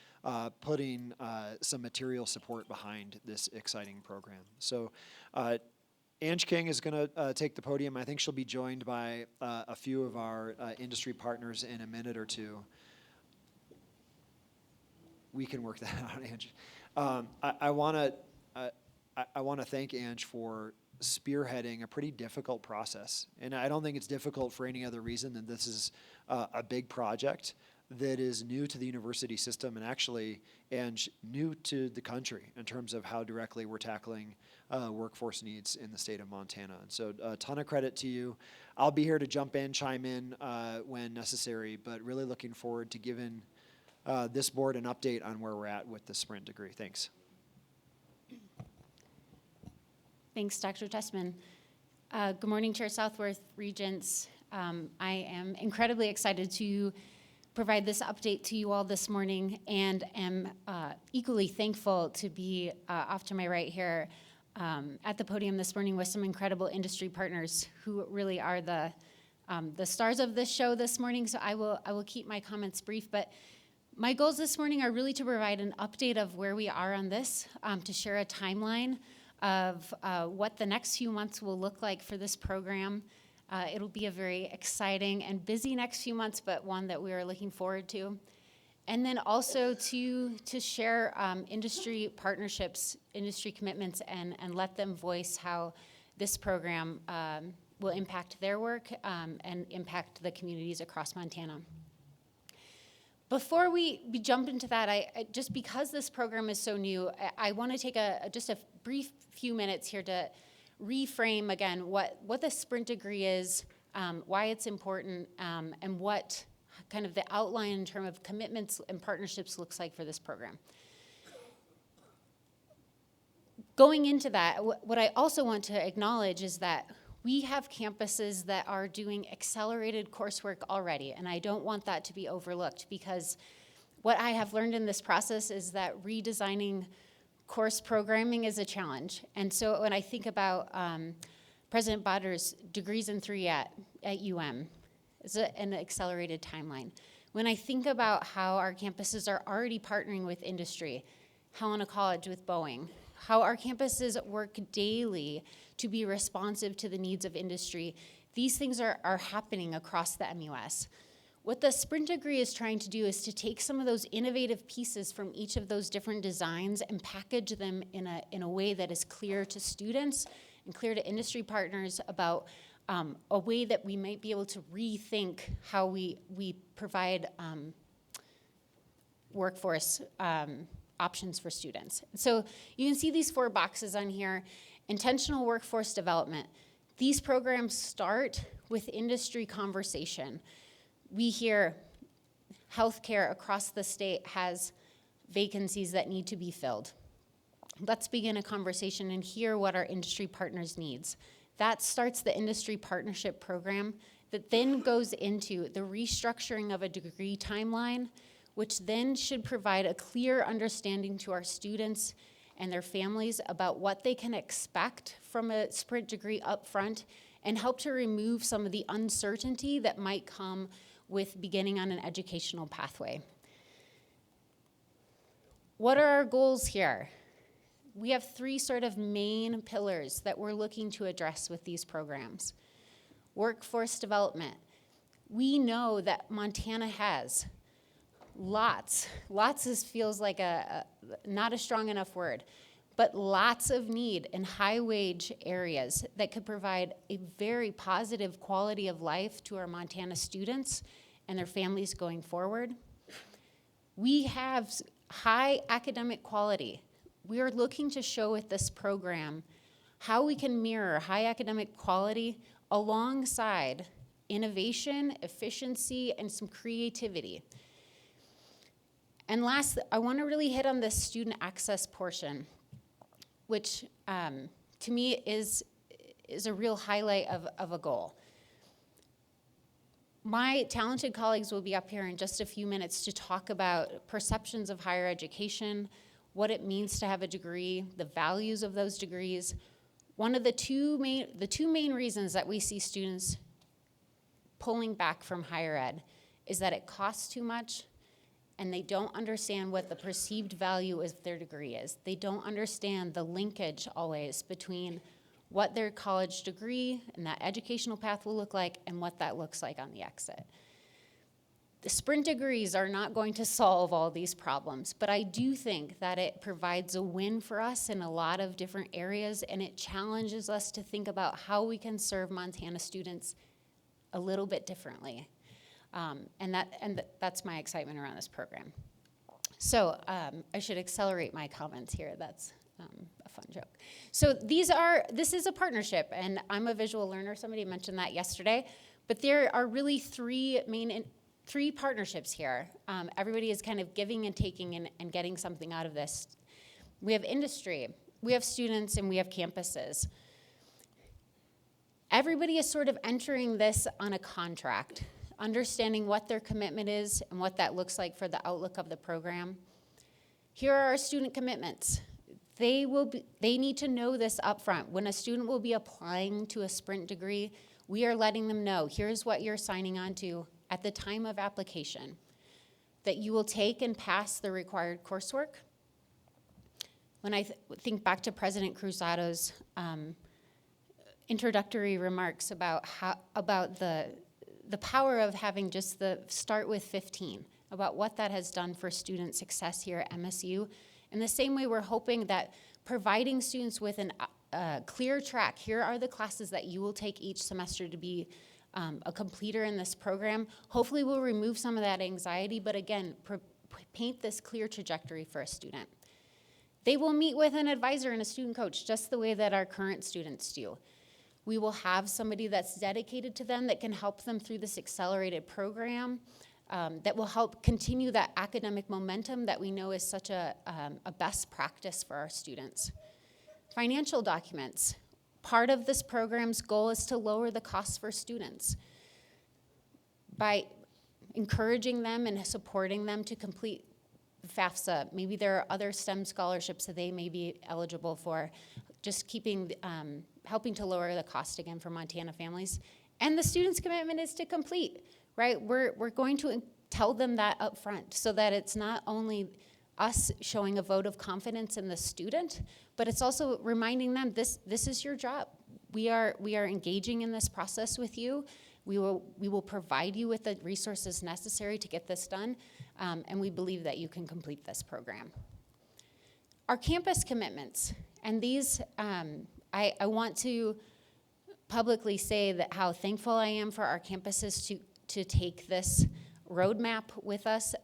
putting some material support behind this exciting program. So Ange King is going to take the podium. I think she'll be joined by a few of our industry partners in a minute or two. We can work that out, Ange. I want to thank Ange for spearheading a pretty difficult process, and I don't think it's difficult for any other reason than this is a big project that is new to the university system and actually new to the country in terms of how directly we're tackling workforce needs in the state of Montana. And so a ton of credit to you. I'll be here to jump in, chime in when necessary, but really looking forward to giving this board an update on where we're at with the Sprint degree. Thanks. Thanks, Dr. Tessman. Good morning, Chair Southworth, Regents. I am incredibly excited to provide this update to you all this morning, and am equally thankful to be off to my right here at the podium this morning with some incredible industry partners who really are the stars of this show this morning. So I will keep my comments brief, but my goals this morning are really to provide an update of where we are on this, to share a timeline of what the next few months will look like for this program. It'll be a very exciting and busy next few months, but one that we are looking forward to. And then also to share industry partnerships, industry commitments, and let them voice how this program will impact their work and impact the communities across Montana. Before we jump into that, just because this program is so new, I want to take just a brief few minutes here to reframe again what the Sprint degree is, why it's important, and what kind of the outline in terms of commitments and partnerships looks like for this program. Going into that, what I also want to acknowledge is that we have campuses that are doing accelerated coursework already, and I don't want that to be overlooked, because what I have learned in this process is that redesigning course programming is a challenge. And so when I think about President Badr's Degrees in 3 at UM, it's an accelerated timeline. When I think about how our campuses are already partnering with industry, Helena College with Boeing, how our campuses work daily to be responsive to the needs of industry, these things are happening across the MUS. What the Sprint degree is trying to do is to take some of those innovative pieces from each of those different designs and package them in a way that is clear to students and clear to industry partners about a way that we might be able to rethink how we provide workforce options for students. So you can see these 4 boxes on here. Intentional workforce development. These programs start with industry conversation. We hear healthcare across the state has vacancies that need to be filled. Let's begin a conversation and hear what our industry partners needs. That starts the industry partnership program that then goes into the restructuring of a degree timeline, which then should provide a clear understanding to our students and their families about what they can expect from a Sprint degree up front, and help to remove some of the uncertainty that might come with beginning on an educational pathway. What are our goals here? We have 3 sort of main pillars that we're looking to address with these programs. Workforce development. We know that Montana has lots feels like not a strong enough word, but lots of need in high wage areas that could provide a very positive quality of life to our Montana students and their families going forward. We have high academic quality. We are looking to show with this program how we can mirror high academic quality alongside innovation, efficiency, and some creativity. And last, I want to really hit on this student access portion, which to me is a real highlight of a goal. My talented colleagues will be up here in just a few minutes to talk about perceptions of higher education, what it means to have a degree, the values of those degrees. One of the two main reasons that we see students pulling back from higher ed is that it costs too much and they don't understand what the perceived value of their degree is. They don't understand the linkage always between what their college degree and that educational path will look like and what that looks like on the exit. The sprint degrees are not going to solve all these problems, but I do think that it provides a win for us in a lot of different areas, and it challenges us to think about how we can serve Montana students a little bit differently. And that's my excitement around this program. So I should accelerate my comments here. That's a fun joke. So this is a partnership, and I'm a visual learner. Somebody mentioned that yesterday, but there are really three partnerships here. Everybody is kind of giving and taking and getting something out of this. We have industry, we have students, and we have campuses. Everybody is sort of entering this on a contract, understanding what their commitment is and what that looks like for the outlook of the program. Here are our student commitments. They need to know this up front. When a student will be applying to a sprint degree, we are letting them know, here's what you're signing on to at the time of application, that you will take and pass the required coursework. When I think back to President Cruzado's introductory remarks about the power of having just the start with 15, about what that has done for student success here at MSU. In the same way, we're hoping that providing students with a clear track, here are the classes that you will take each semester to be a completer in this program, hopefully will remove some of that anxiety, but again, paint this clear trajectory for a student. They will meet with an advisor and a student coach, just the way that our current students do. We will have somebody that's dedicated to them that can help them through this accelerated program, that will help continue that academic momentum that we know is such a best practice for our students. Financial documents. Part of this program's goal is to lower the costs for students by encouraging them and supporting them to complete FAFSA. Maybe there are other STEM scholarships that they may be eligible for, just helping to lower the cost again for Montana families. And the student's commitment is to complete, right? We're going to tell them that up front so that it's not only us showing a vote of confidence in the student, but it's also reminding them this is your job. We are engaging in this process with you. We will provide you with the resources necessary to get this done, and we believe that you can complete this program. Our campus commitments, and these, I want to publicly say that how thankful I am for our campuses to take this roadmap with us.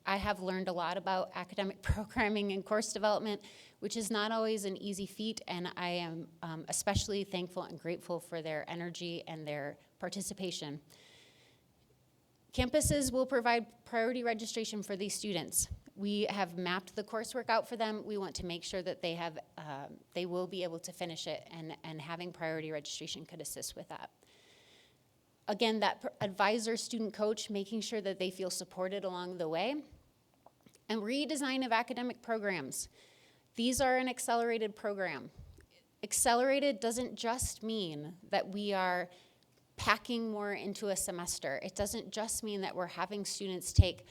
I have learned a lot about academic programming and course development, which is not always an easy feat, and I am especially thankful and grateful for their energy and their participation. Campuses will provide priority registration for these students. We have mapped the coursework out for them. We want to make sure that they will be able to finish it, and having priority registration could assist with that. Again, that advisor, student coach, making sure that they feel supported along the way. And redesign of academic programs. These are an accelerated program. Accelerated doesn't just mean that we are packing more into a semester. It doesn't just mean that we're having students take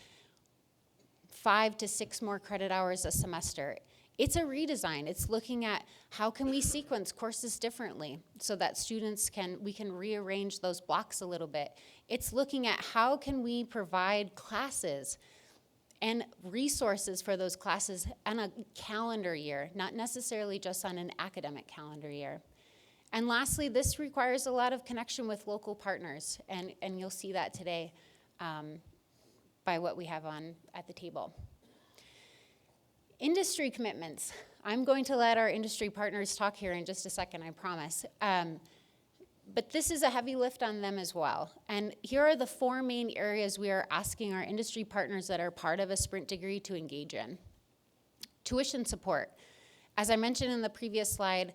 5 to 6 more credit hours a semester. It's a redesign. It's looking at how can we sequence courses differently so that we can rearrange those blocks a little bit. It's looking at how can we provide classes and resources for those classes on a calendar year, not necessarily just on an academic calendar year. And lastly, this requires a lot of connection with local partners, and you'll see that today by what we have on at the table. Industry commitments. I'm going to let our industry partners talk here in just a second, I promise. But this is a heavy lift on them as well. And here are the 4 main areas we are asking our industry partners that are part of a sprint degree to engage in. Tuition support. As I mentioned in the previous slide,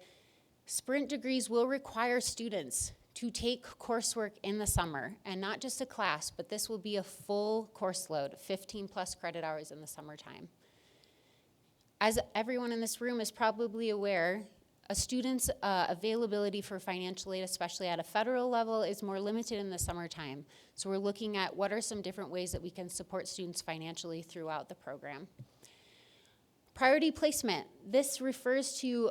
sprint degrees will require students to take coursework in the summer, and not just a class, but this will be a full course load, 15 plus credit hours in the summertime. As everyone in this room is probably aware, a student's availability for financial aid, especially at a federal level, is more limited in the summertime. So we're looking at what are some different ways that we can support students financially throughout the program. Priority placement. This refers to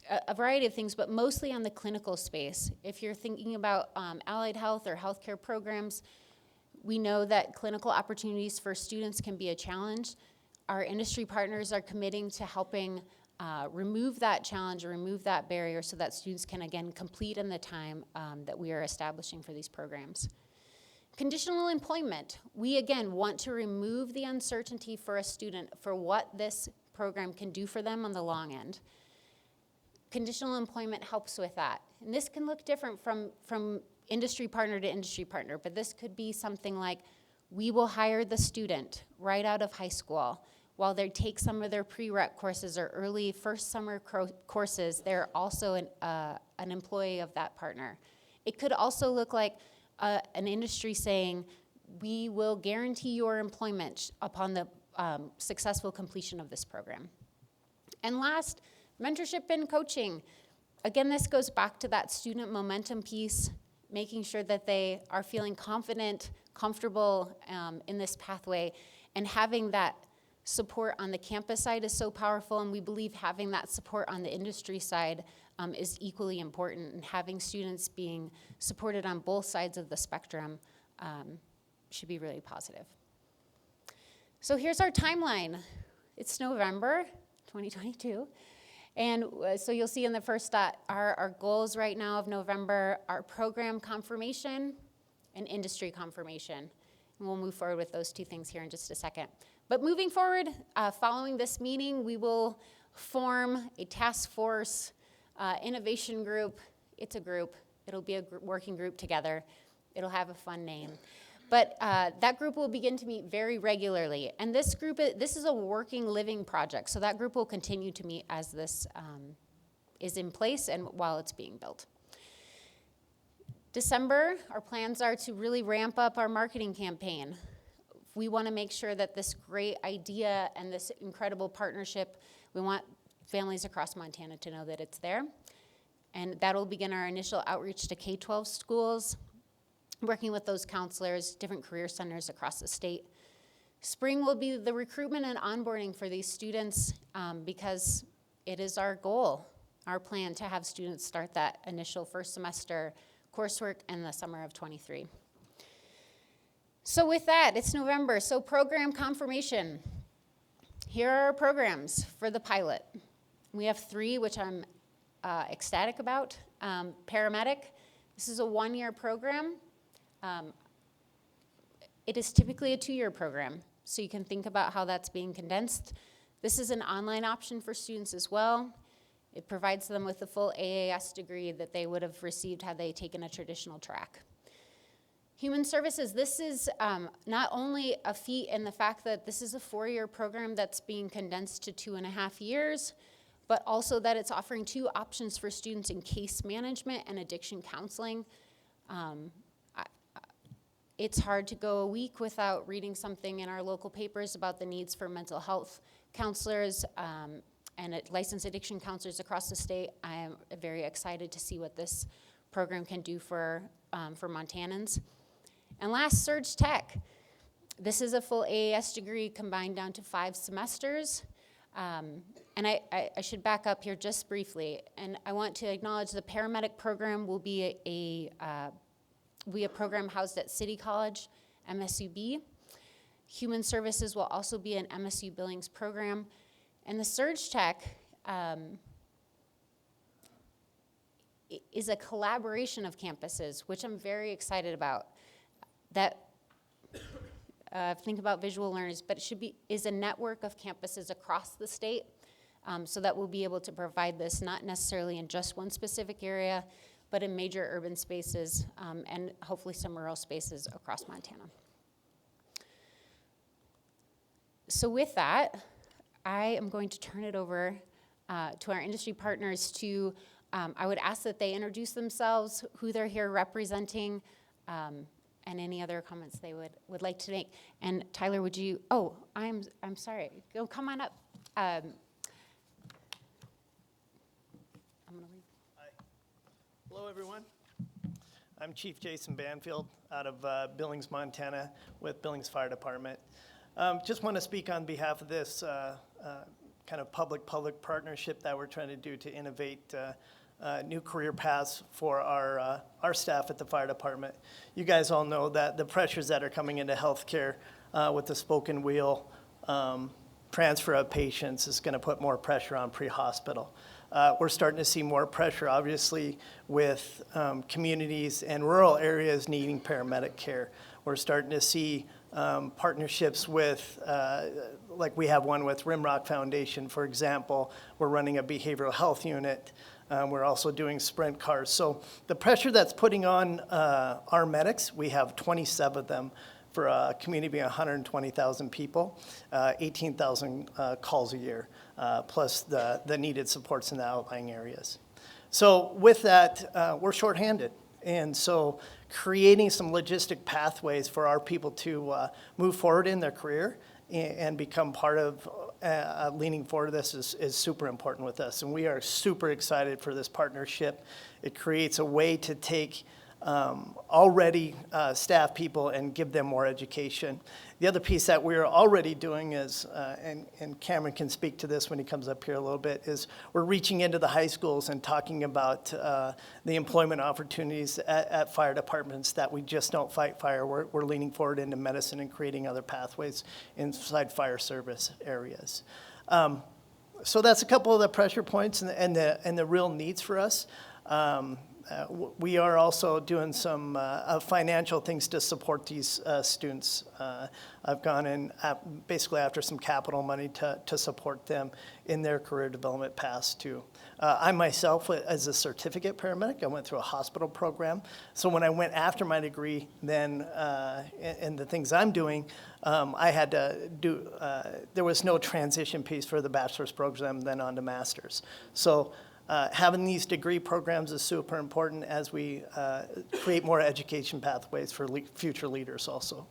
a variety of things, but mostly on the clinical space. If you're thinking about allied health or healthcare programs, we know that clinical opportunities for students can be a challenge. Our industry partners are committing to helping remove that challenge or remove that barrier so that students can, again, complete in the time that we are establishing for these programs. Conditional employment. We, again, want to remove the uncertainty for a student for what this program can do for them on the long end. Conditional employment helps with that. And this can look different from industry partner to industry partner, but this could be something like, we will hire the student right out of high school. While they take some of their prereq courses or early first summer courses, they're also an employee of that partner. It could also look like an industry saying, we will guarantee your employment upon the successful completion of this program. And last, mentorship and coaching. Again, this goes back to that student momentum piece, making sure that they are feeling confident, comfortable in this pathway, and having that support on the campus side is so powerful, and we believe having that support on the industry side is equally important, and having students being supported on both sides of the spectrum should be really positive. So here's our timeline. It's November 2022. And so you'll see in the first dot our goals right now of November are program confirmation and industry confirmation. And we'll move forward with those two things here in just a second. But moving forward, following this meeting, we will form a task force innovation group. It's a group. It'll be a working group together. It'll have a fun name. But that group will begin to meet very regularly. And this group, this is a working living project. So that group will continue to meet as this is in place and while it's being built. December, our plans are to really ramp up our marketing campaign. We want to make sure that this great idea and this incredible partnership, we want families across Montana to know that it's there. And that'll begin our initial outreach to K-12 schools, working with those counselors, different career centers across the state. Spring will be the recruitment and onboarding for these students because it is our goal, our plan to have students start that initial first semester coursework in the summer of '23. So with that, it's November, so program confirmation. Here are our programs for the pilot. We have 3, which I'm ecstatic about. Paramedic, this is a 1-year program. It is typically a 2-year program, so you can think about how that's being condensed. This is an online option for students as well. It provides them with the full AAS degree that they would have received had they taken a traditional track. Human Services, this is not only a feat in the fact that this is a 4-year program that's being condensed to 2.5 years, but also that it's offering 2 options for students in case management and addiction counseling. It's hard to go a week without reading something in our local papers about the needs for mental health counselors and licensed addiction counselors across the state. I am very excited to see what this program can do for Montanans. And last, Surge Tech. This is a full AAS degree combined down to 5 semesters. And I should back up here just briefly. And I want to acknowledge the paramedic program will be a program housed at City College, MSUB. Human Services will also be an MSU Billings program. And the Surge Tech is a collaboration of campuses, which I'm very excited about. That think about visual learners, but it is a network of campuses across the state, so that we'll be able to provide this not necessarily in just one specific area, but in major urban spaces and hopefully some rural spaces across Montana. So with that, I am going to turn it over to our industry partners to I would ask that they introduce themselves, who they're here representing, and any other comments they would like to make. And Tyler, would you, oh, I'm sorry, go, come on up. I'm gonna leave. Hello, everyone. I'm Chief Jason Banfield out of Billings, Montana with Billings Fire Department. Just want to speak on behalf of this kind of public-public partnership that we're trying to do to innovate new career paths for our staff at the fire department. You guys all know that the pressures that are coming into healthcare with the spoken wheel transfer of patients is going to put more pressure on pre-hospital. We're starting to see more pressure, obviously, with communities and rural areas needing paramedic care. We're starting to see partnerships with, like we have one with Rimrock Foundation, for example. We're running a behavioral health unit. We're also doing sprint cars. So the pressure that's putting on our medics, we have 27 of them for a community being 120,000 people, 18,000 calls a year, plus the needed supports in the outlying areas. So with that, we're shorthanded. And so creating some logistic pathways for our people to move forward in their career and become part of leaning forward to this is super important with us. And we are super excited for this partnership. It creates a way to take already staff people and give them more education. The other piece that we're already doing is, and Cameron can speak to this when he comes up here a little bit, is we're reaching into the high schools and talking about the employment opportunities at fire departments that we just don't fight fire. We're leaning forward into medicine and creating other pathways inside fire service areas. So that's a couple of the pressure points and the real needs for us. We are also doing some financial things to support these students. I've gone in basically after some capital money to support them in their career development paths too. I myself, as a certificate paramedic, I went through a hospital program. So when I went after my degree, then and the things I'm doing, I had to do. There was no transition piece for the bachelor's program, then on to master's. So. Having these degree programs is super important as we create more education pathways for future leaders also.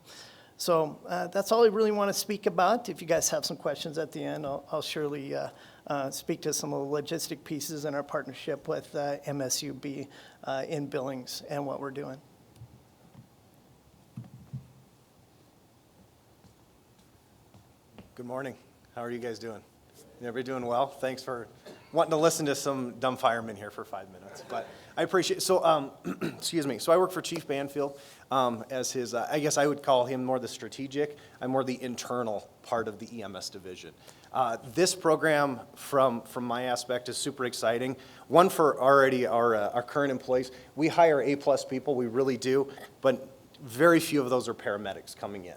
So that's all I really want to speak about. If you guys have some questions at the end, I'll surely speak to some of the logistic pieces in our partnership with MSUB in Billings and what we're doing. Good morning. How are you guys doing? Everybody doing well? Thanks for wanting to listen to some dumb firemen here for 5 minutes, but I appreciate it. So, excuse me. So I work for Chief Banfield as his, I guess I would call him more the strategic. I'm more the internal part of the EMS division. This program, from my aspect, is super exciting. One, for already our current employees. We hire A+ people, we really do, but very few of those are paramedics coming in.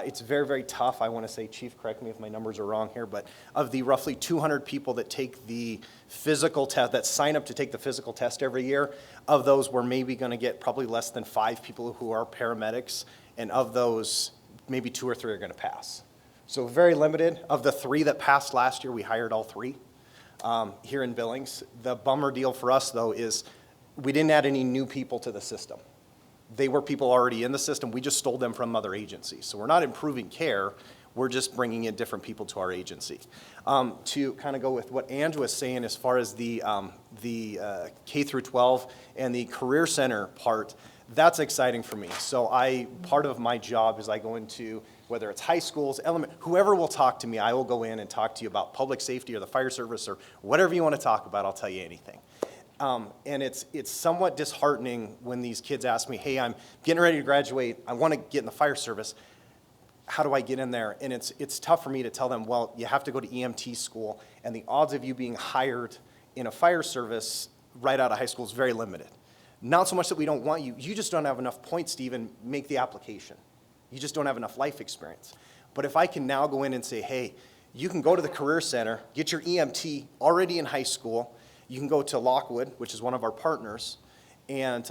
It's very, very tough. I want to say, Chief, correct me if my numbers are wrong here, but of the roughly 200 people that take the physical test, that sign up to take the physical test every year, of those we're maybe going to get probably less than 5 people who are paramedics, and of those, maybe 2 or 3 are going to pass. So very limited. Of the 3 that passed last year, we hired all 3 here in Billings. The bummer deal for us, though, is we didn't add any new people to the system. They were people already in the system. We just stole them from other agencies. So we're not improving care. We're just bringing in different people to our agency. To kind of go with what Andrew was saying as far as the K through 12 and the Career Center part, that's exciting for me. So part of my job is I go into, whether it's high schools, whoever will talk to me, I will go in and talk to you about public safety or the fire service or whatever you want to talk about, I'll tell you anything. And it's somewhat disheartening when these kids ask me, hey, I'm getting ready to graduate, I want to get in the fire service, how do I get in there? And it's tough for me to tell them, well, you have to go to EMT school, and the odds of you being hired in a fire service right out of high school is very limited. Not so much that we don't want you, you just don't have enough points to even make the application. You just don't have enough life experience. But if I can now go in and say, hey, you can go to the Career Center, get your EMT already in high school, you can go to Lockwood, which is one of our partners, and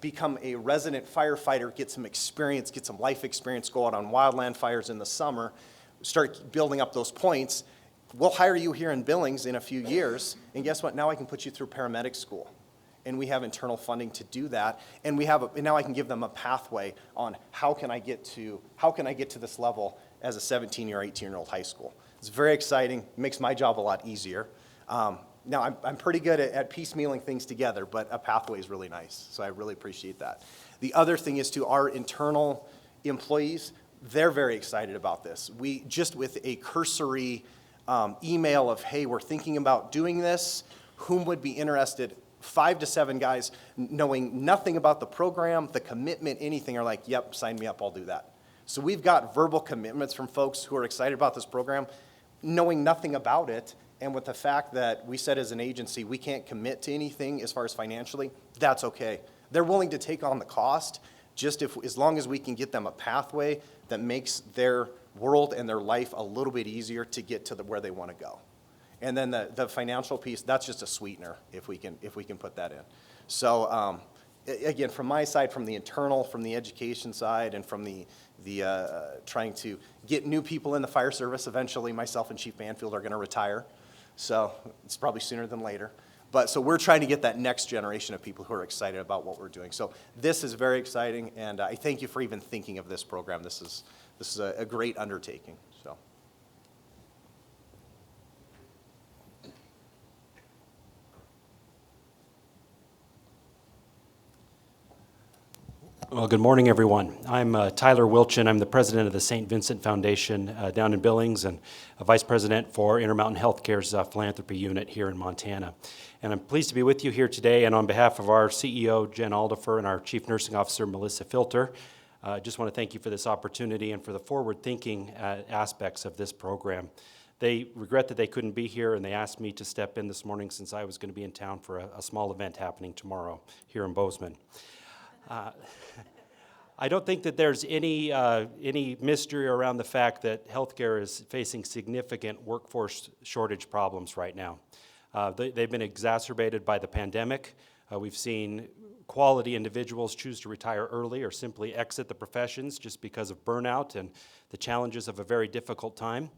become a resident firefighter, get some experience, get some life experience, go out on wildland fires in the summer, start building up those points. we'll hire you here in Billings in a few years, and guess what? Now I can put you through paramedic school. And we have internal funding to do that, and now I can give them a pathway on how can I get to this level as a 17 or 18-year-old high school. It's very exciting, makes my job a lot easier. Now, I'm pretty good at piecemealing things together, but a pathway is really nice, so I really appreciate that. The other thing is to our internal employees, they're very excited about this. We, just with a cursory email of, hey, we're thinking about doing this, whom would be interested? 5 to 7 guys, knowing nothing about the program, the commitment, anything, are like, yep, sign me up, I'll do that. So we've got verbal commitments from folks who are excited about this program, knowing nothing about it, and with the fact that we said as an agency, we can't commit to anything as far as financially, that's okay. They're willing to take on the cost, just as long as we can get them a pathway that makes their world and their life a little bit easier to get to where they want to go. And then the financial piece, that's just a sweetener if we can put that in. So again, from my side, from the internal, from the education side, and from the trying to get new people in the fire service. Eventually, myself and Chief Banfield are going to retire, so it's probably sooner than later. But so we're trying to get that next generation of people who are excited about what we're doing. So this is very exciting, and I thank you for even thinking of this program. This is a great undertaking. So. Well, good morning, everyone. I'm Tyler Wilchin. I'm the president of the St. Vincent Foundation down in Billings and a vice president for Intermountain Healthcare's philanthropy unit here in Montana. And I'm pleased to be with you here today. And on behalf of our CEO, Jen Aldifer, and our Chief Nursing Officer, Melissa Filter, I just want to thank you for this opportunity and for the forward-thinking aspects of this program. They regret that they couldn't be here, and they asked me to step in this morning since I was going to be in town for a small event happening tomorrow here in Bozeman. I don't think that there's any mystery around the fact that healthcare is facing significant workforce shortage problems right now. They've been exacerbated by the pandemic. We've seen quality individuals choose to retire early or simply exit the professions just because of burnout and the challenges of a very difficult time.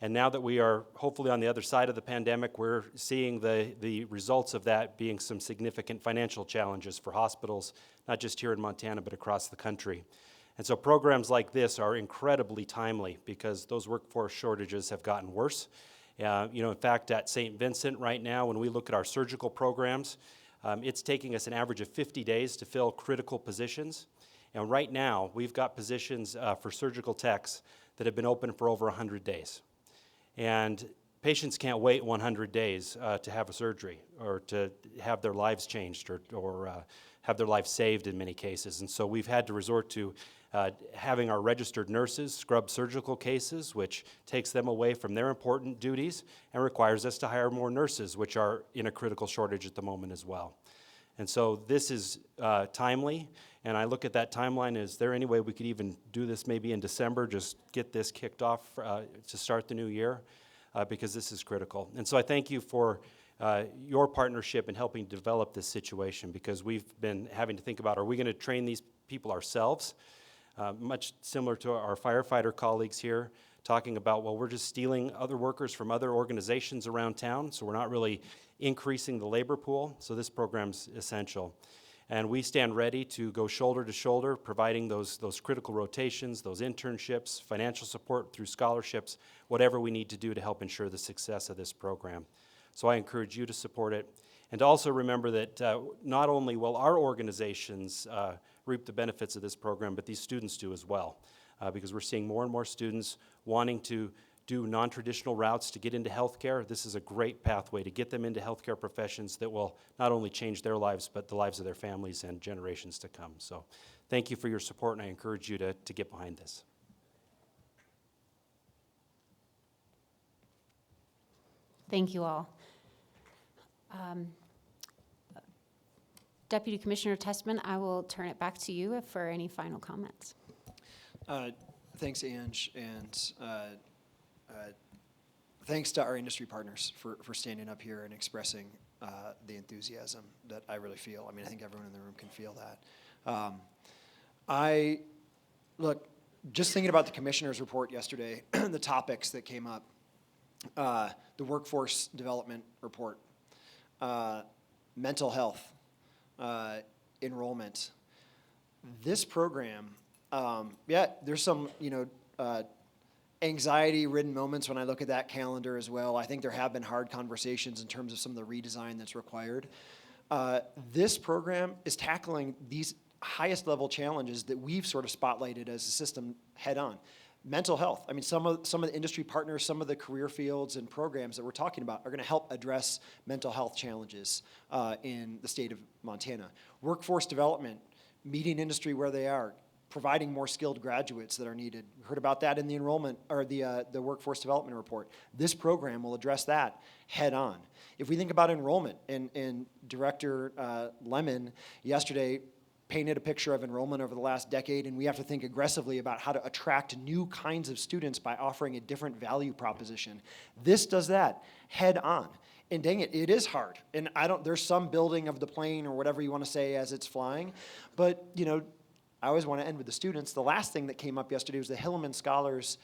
And now that we are hopefully on the other side of the pandemic, we're seeing the results of that being some significant financial challenges for hospitals, not just here in Montana, but across the country. And so programs like this are incredibly timely because those workforce shortages have gotten worse. In fact, at St. Vincent right now, when we look at our surgical programs, it's taking us an average of 50 days to fill critical positions. And right now, we've got positions for surgical techs that have been open for over 100 days. And patients can't wait 100 days to have a surgery or to have their lives changed or have their lives saved in many cases. And so we've had to resort to having our registered nurses scrub surgical cases, which takes them away from their important duties and requires us to hire more nurses, which are in a critical shortage at the moment as well. And so this is timely, and I look at that timeline, is there any way we could even do this maybe in December, just get this kicked off to start the new year, because this is critical. And so I thank you for your partnership in helping develop this situation, because we've been having to think about, are we going to train these people ourselves? Much similar to our firefighter colleagues here, talking about, well, we're just stealing other workers from other organizations around town, so we're not really increasing the labor pool, so this program's essential. And we stand ready to go shoulder to shoulder, providing those critical rotations, those internships, financial support through scholarships, whatever we need to do to help ensure the success of this program. So I encourage you to support it. And to also remember that not only will our organizations reap the benefits of this program, but these students do as well. Because we're seeing more and more students wanting to do non-traditional routes to get into healthcare. This is a great pathway to get them into healthcare professions that will not only change their lives, but the lives of their families and generations to come. So thank you for your support, and I encourage you to get behind this. Thank you all. Deputy Commissioner Testman, I will turn it back to you for any final comments. Thanks, Ange, and thanks to our industry partners for standing up here and expressing the enthusiasm that I really feel. I mean, I think everyone in the room can feel that. Look, just thinking about the commissioner's report yesterday, the topics that came up, the workforce development report, mental health, enrollment. This program, yeah, there's some, anxiety-ridden moments when I look at that calendar as well. I think there have been hard conversations in terms of some of the redesign that's required. This program is tackling these highest level challenges that we've sort of spotlighted as a system head on. Mental health. I mean, some of the industry partners, some of the career fields and programs that we're talking about are going to help address mental health challenges in the state of Montana. Workforce development, meeting industry where they are, providing more skilled graduates that are needed. We heard about that in the enrollment or the workforce development report. This program will address that head on. If we think about enrollment, and Director Lemon yesterday painted a picture of enrollment over the last decade, and we have to think aggressively about how to attract new kinds of students by offering a different value proposition. This does that head on. And dang it, it is hard. And there's some building of the plane or whatever you want to say as it's flying. But, I always want to end with the students. The last thing that came up yesterday was the Hilleman Scholars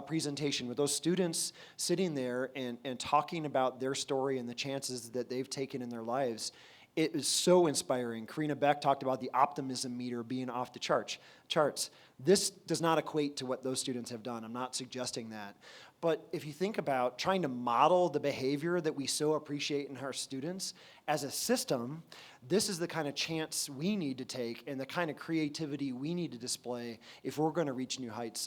presentation with those students sitting there and talking about their story and the chances that they've taken in their lives. It is so inspiring. Karina Beck talked about the optimism meter being off the charts. This does not equate to what those students have done. I'm not suggesting that. But if you think about trying to model the behavior that we so appreciate in our students as a system, this is the kind of chance we need to take and the kind of creativity we need to display if we're going to reach new heights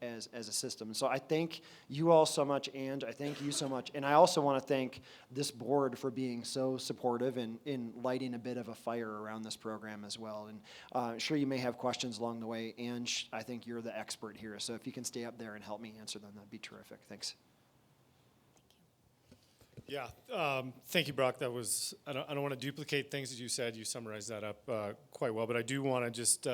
as a system. So I thank you all so much, and I thank you so much. And I also want to thank this board for being so supportive and in lighting a bit of a fire around this program as well. And I'm sure you may have questions along the way, and I think you're the expert here. So if you can stay up there and help me answer them, that'd be terrific. Thanks. Yeah, thank you, Brock. That was, I don't want to duplicate things that you said. You summarized that up quite well, but I do want to just,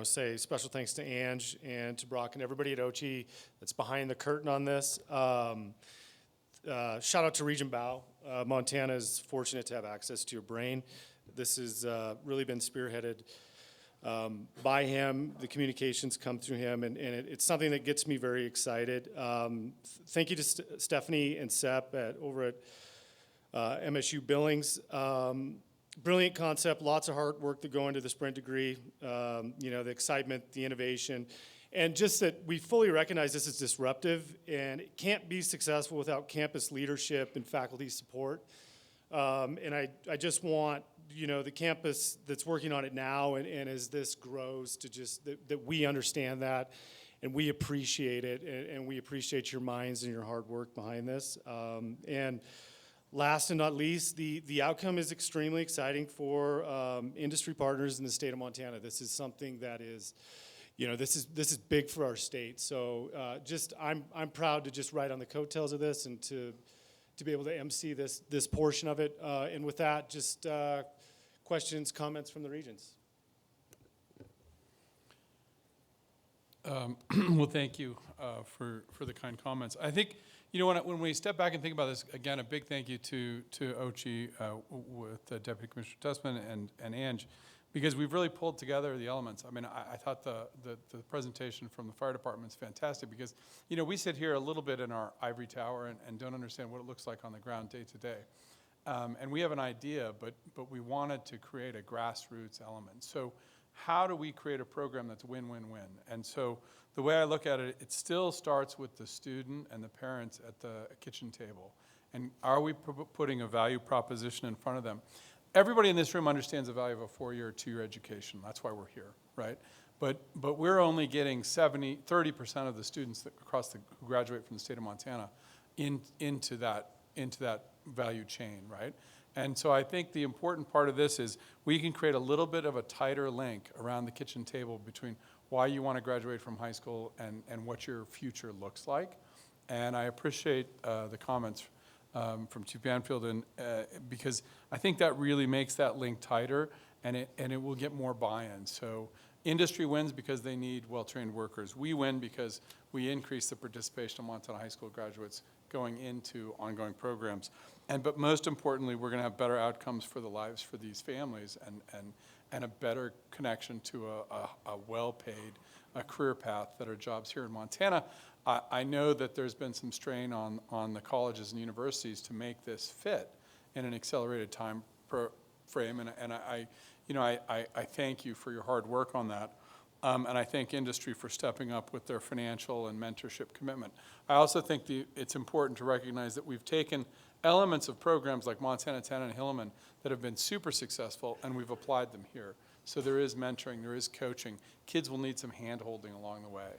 say special thanks to Ange and to Brock and everybody at Ochi that's behind the curtain on this. Shout out to Regent Bao. Montana is fortunate to have access to a brain. This has really been spearheaded by him. The communications come through him, and it's something that gets me very excited. Thank you to Stephanie and Sepp over at MSU Billings. Brilliant concept, lots of hard work that go into the sprint degree, the excitement, the innovation, and just that we fully recognize this is disruptive, and it can't be successful without campus leadership and faculty support. And I just want the campus that's working on it now, and as this grows, to just that we understand that, and we appreciate it, and we appreciate your minds and your hard work behind this. And last and not least, the outcome is extremely exciting for industry partners in the state of Montana. This is something that is, this is big for our state. So I'm proud to just ride on the coattails of this and to be able to MC this portion of it. And with that, just questions, comments from the regents. Well, thank you for the kind comments. I think, when we step back and think about this, again, a big thank you to Ochi with Deputy Commissioner Tessman and Ange, because we've really pulled together the elements. I mean, I thought the presentation from the fire department is fantastic, because, we sit here a little bit in our ivory tower and don't understand what it looks like on the ground day to day. And we have an idea, but we wanted to create a grassroots element. So how do we create a program that's win-win-win? And so the way I look at it, it still starts with the student and the parents at the kitchen table. And are we putting a value proposition in front of them? Everybody in this room understands the value of a 4-year or 2-year education. That's why we're here, right? But we're only getting 30% of the students who graduate from the state of Montana into that value chain, right? And so I think the important part of this is we can create a little bit of a tighter link around the kitchen table between why you want to graduate from high school and what your future looks like. And I appreciate the comments from Chief Banfield, and because I think that really makes that link tighter, and it will get more buy-in. So industry wins because they need well-trained workers. We win because we increase the participation of Montana high school graduates going into ongoing programs. But most importantly, we're going to have better outcomes for the lives for these families and a better connection to a well-paid career path that are jobs here in Montana. I know that there's been some strain on the colleges and universities to make this fit in an accelerated time frame, and I thank you for your hard work on that. And I thank industry for stepping up with their financial and mentorship commitment. I also think it's important to recognize that we've taken elements of programs like Montana 10 and Hillman that have been super successful, and we've applied them here. So there is mentoring, there is coaching. Kids will need some hand-holding along the way.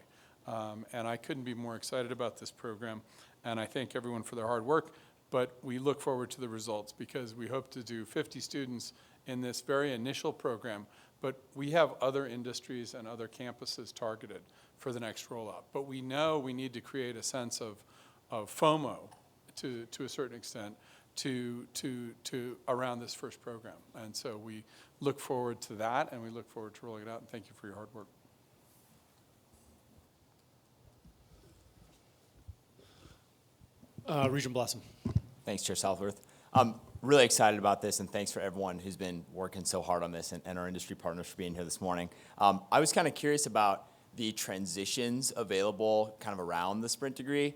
And I couldn't be more excited about this program, and I thank everyone for their hard work, but we look forward to the results because we hope to do 50 students in this very initial program, but we have other industries and other campuses targeted for the next rollout. But we know we need to create a sense of FOMO to a certain extent to around this first program. And so we look forward to that, and we look forward to rolling it out, and thank you for your hard work. Regent Blossom. Thanks, Chair Southworth. I'm really excited about this, and thanks for everyone who's been working so hard on this and our industry partners for being here this morning. I was kind of curious about the transitions available kind of around the sprint degree.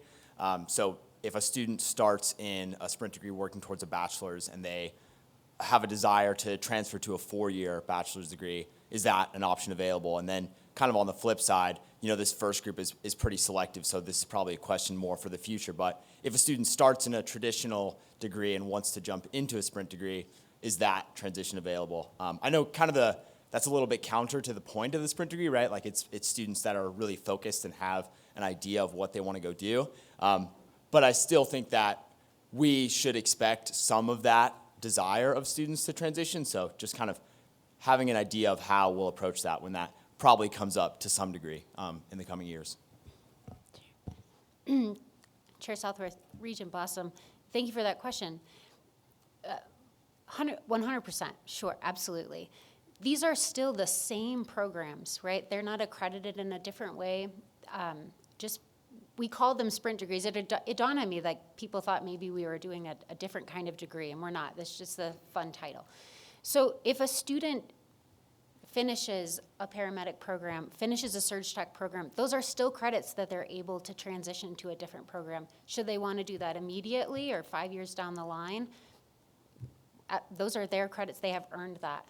So if a student starts in a sprint degree working towards a bachelor's and they have a desire to transfer to a 4-year bachelor's degree, is that an option available? And then kind of on the flip side, this first group is pretty selective, so this is probably a question more for the future. But if a student starts in a traditional degree and wants to jump into a sprint degree, is that transition available? I know kind of that's a little bit counter to the point of the sprint degree, right? Like it's students that are really focused and have an idea of what they want to go do. But I still think that we should expect some of that desire of students to transition. So just kind of having an idea of how we'll approach that when that probably comes up to some degree in the coming years. Chair Southworth, Regent Blossom, thank you for that question. 100%, sure, absolutely. These are still the same programs, right? They're not accredited in a different way. We call them sprint degrees. It dawned on me like people thought maybe we were doing a different kind of degree, and we're not. That's just the fun title. So if a student finishes a paramedic program, finishes a surge tech program, those are still credits that they're able to transition to a different program. Should they want to do that immediately or 5 years down the line, those are their credits. They have earned that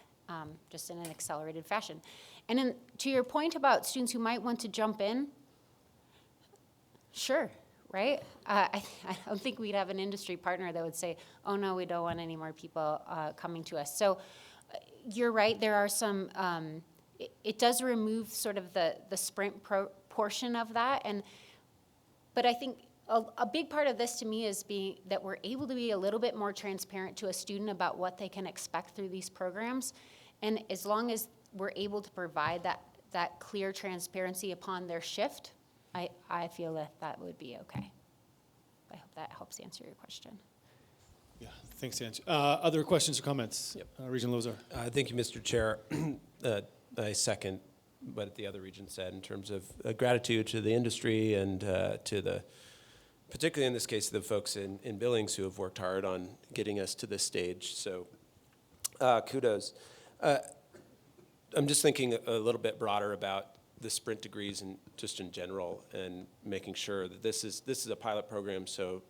just in an accelerated fashion. And then to your point about students who might want to jump in, sure, right? I don't think we'd have an industry partner that would say, oh no, we don't want any more people coming to us. So you're right, there are some, it does remove sort of the sprint portion of that. But I think a big part of this to me is that we're able to be a little bit more transparent to a student about what they can expect through these programs. And as long as we're able to provide that clear transparency upon their shift, I feel that would be okay. I hope that helps answer your question. Yeah, thanks, Ange. Other questions or comments? Yep. Regent Lozar. Thank you, Mr. Chair. I second what the other regent said in terms of gratitude to the industry and particularly in this case, the folks in Billings who have worked hard on getting us to this stage. So kudos. I'm just thinking a little bit broader about the sprint degrees and just in general, and making sure that this is a pilot program. So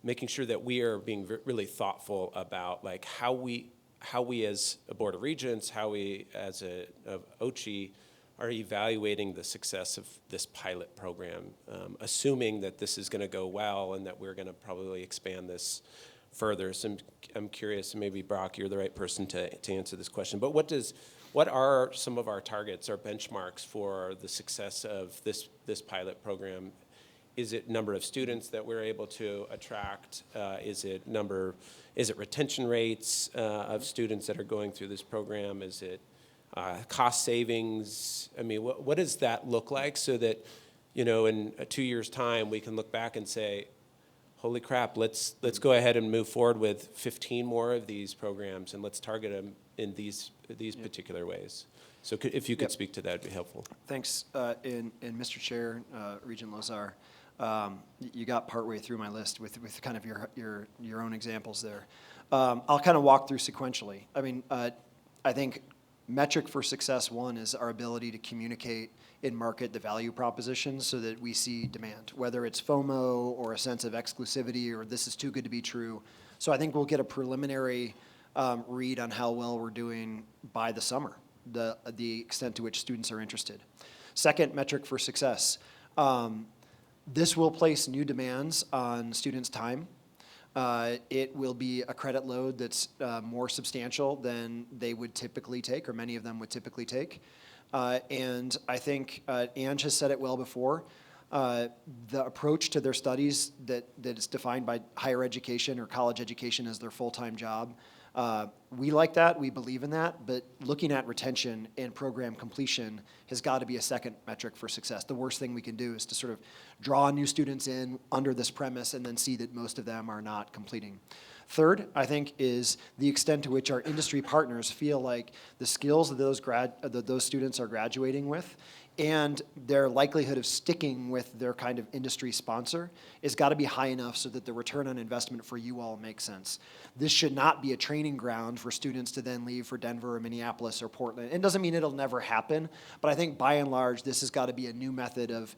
making sure that we are being really thoughtful about like how we as a Board of Regents, how we as OCHI are evaluating the success of this pilot program, assuming that this is going to go well and that we're going to probably expand this further. So I'm curious, and maybe Brock, you're the right person to answer this question, but what are some of our targets or benchmarks for the success of this pilot program? Is it number of students that we're able to attract? Is it retention rates of students that are going through this program? Is it cost savings? I mean, what does that look like so that, in 2 years' time, we can look back and say, holy crap, let's go ahead and move forward with 15 more of these programs, and let's target them in these particular ways. So if you could speak to that, it'd be helpful. Thanks, and Mr. Chair, Regent Lozar. You got partway through my list with kind of your own examples there. I'll kind of walk through sequentially. I mean, I think metric for success, one, is our ability to communicate in market the value proposition so that we see demand, whether it's FOMO or a sense of exclusivity or this is too good to be true. So I think we'll get a preliminary read on how well we're doing by the summer, the extent to which students are interested. Second metric for success. This will place new demands on students' time. It will be a credit load that's more substantial than they would typically take, or many of them would typically take. And I think Ange has said it well before. The approach to their studies that is defined by higher education or college education as their full-time job, we like that, we believe in that, but looking at retention and program completion has got to be a second metric for success. The worst thing we can do is to sort of draw new students in under this premise and then see that most of them are not completing. Third, I think, is the extent to which our industry partners feel like the skills that those students are graduating with and their likelihood of sticking with their kind of industry sponsor has got to be high enough so that the return on investment for you all makes sense. This should not be a training ground for students to then leave for Denver or Minneapolis or Portland. It doesn't mean it'll never happen, but I think by and large, this has got to be a new method of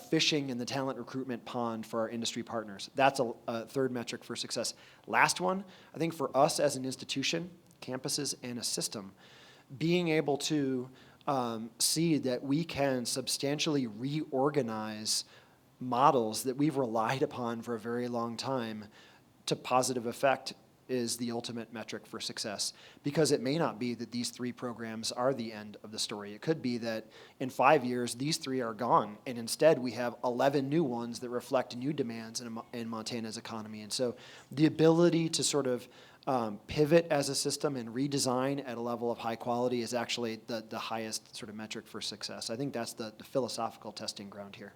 fishing in the talent recruitment pond for our industry partners. That's a third metric for success. Last one, I think for us as an institution, campuses and a system, being able to see that we can substantially reorganize models that we've relied upon for a very long time to positive effect is the ultimate metric for success. Because it may not be that these three programs are the end of the story. It could be that in 5 years, these three are gone, and instead we have 11 new ones that reflect new demands in Montana's economy. And so the ability to sort of pivot as a system and redesign at a level of high quality is actually the highest sort of metric for success. I think that's the philosophical testing ground here.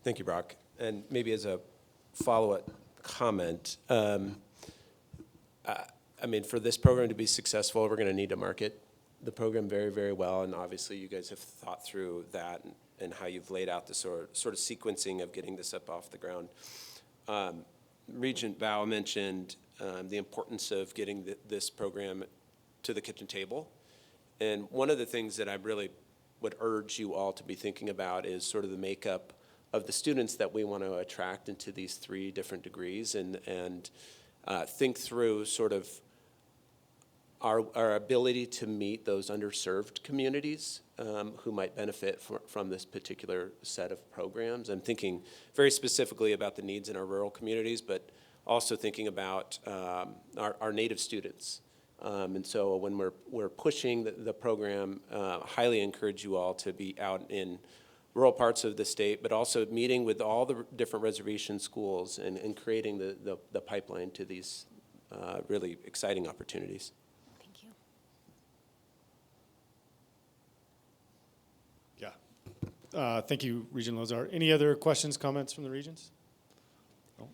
Thank you, Brock. And maybe as a follow-up comment, I mean, for this program to be successful, we're going to need to market the program very, very well. And obviously, you guys have thought through that and how you've laid out the sort of sequencing of getting this up off the ground. Regent Val mentioned the importance of getting this program to the kitchen table. And one of the things that I really would urge you all to be thinking about is sort of the makeup of the students that we want to attract into these three different degrees and think through sort of our ability to meet those underserved communities who might benefit from this particular set of programs. I'm thinking very specifically about the needs in our rural communities, but also thinking about our Native students. And so when we're pushing the program, highly encourage you all to be out in rural parts of the state, but also meeting with all the different reservation schools and creating the pipeline to these really exciting opportunities. Thank you. Yeah. Thank you, Regent Lozar. Any other questions, comments from the regents? No?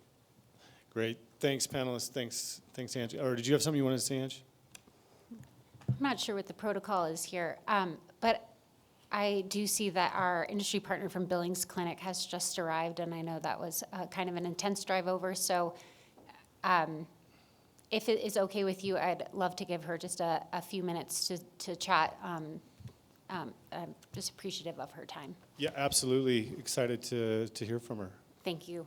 Great. Thanks, panelists. Thanks, Ange. Or did you have something you wanted to say, Ange? I'm not sure what the protocol is here, but I do see that our industry partner from Billings Clinic has just arrived, and I know that was kind of an intense drive over. So if it is okay with you, I'd love to give her just a few minutes to chat. I'm just appreciative of her time. Yeah, absolutely. Excited to hear from her. Thank you.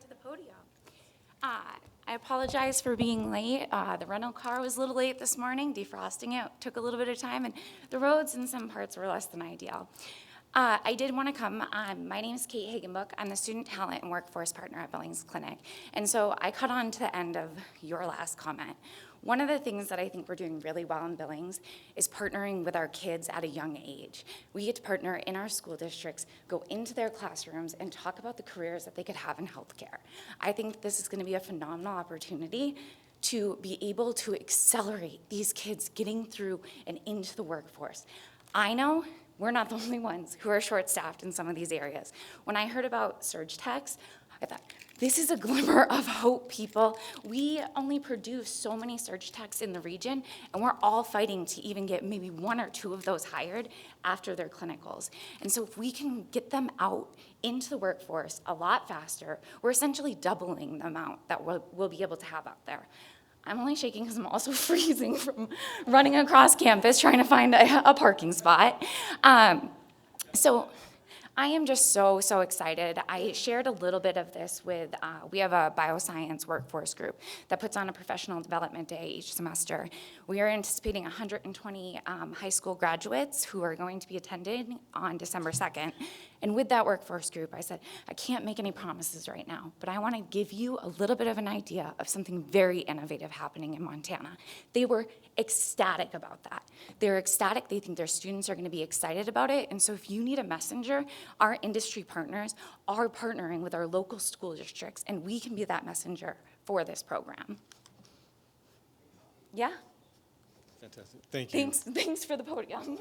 To the podium. I apologize for being late. The rental car was a little late this morning. Defrosting it took a little bit of time, and the roads in some parts were less than ideal. I did want to come. My name is Kate Hagenbook. I'm the Student Talent and Workforce Partner at Billings Clinic. And so I caught on to the end of your last comment. One of the things that I think we're doing really well in Billings is partnering with our kids at a young age. We get to partner in our school districts, go into their classrooms, and talk about the careers that they could have in healthcare. I think this is going to be a phenomenal opportunity to be able to accelerate these kids getting through and into the workforce. I know we're not the only ones who are short-staffed in some of these areas. When I heard about surge techs, I thought, this is a glimmer of hope, people. We only produce so many surge techs in the region, and we're all fighting to even get maybe 1 or 2 of those hired after their clinicals. And so if we can get them out into the workforce a lot faster, we're essentially doubling the amount that we'll be able to have out there. I'm only shaking because I'm also freezing from running across campus trying to find a parking spot. So I am just so excited. I shared a little bit of this with, we have a bioscience workforce group that puts on a professional development day each semester. We are anticipating 120 high school graduates who are going to be attending on December 2nd. And with that workforce group, I said, I can't make any promises right now, but I want to give you a little bit of an idea of something very innovative happening in Montana. They were ecstatic about that. They're ecstatic. They think their students are going to be excited about it. And so if you need a messenger, our industry partners are partnering with our local school districts, and we can be that messenger for this program. Yeah? Fantastic. Thank you. Thanks for the podium.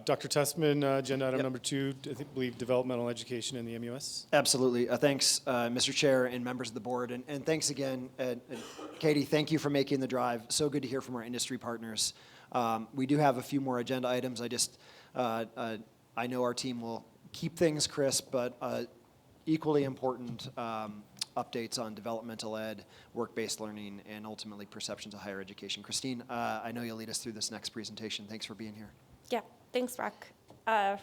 Dr. Testman, agenda item number 2, I believe developmental education in the MUS. Absolutely. Thanks, Mr. Chair and members of the board. And thanks again, Katie, thank you for making the drive. So good to hear from our industry partners. We do have a few more agenda items. I know our team will keep things crisp, but equally important updates on developmental ed, work-based learning, and ultimately perceptions of higher education. Christine, I know you'll lead us through this next presentation. Thanks for being here. Yeah, thanks, Rock.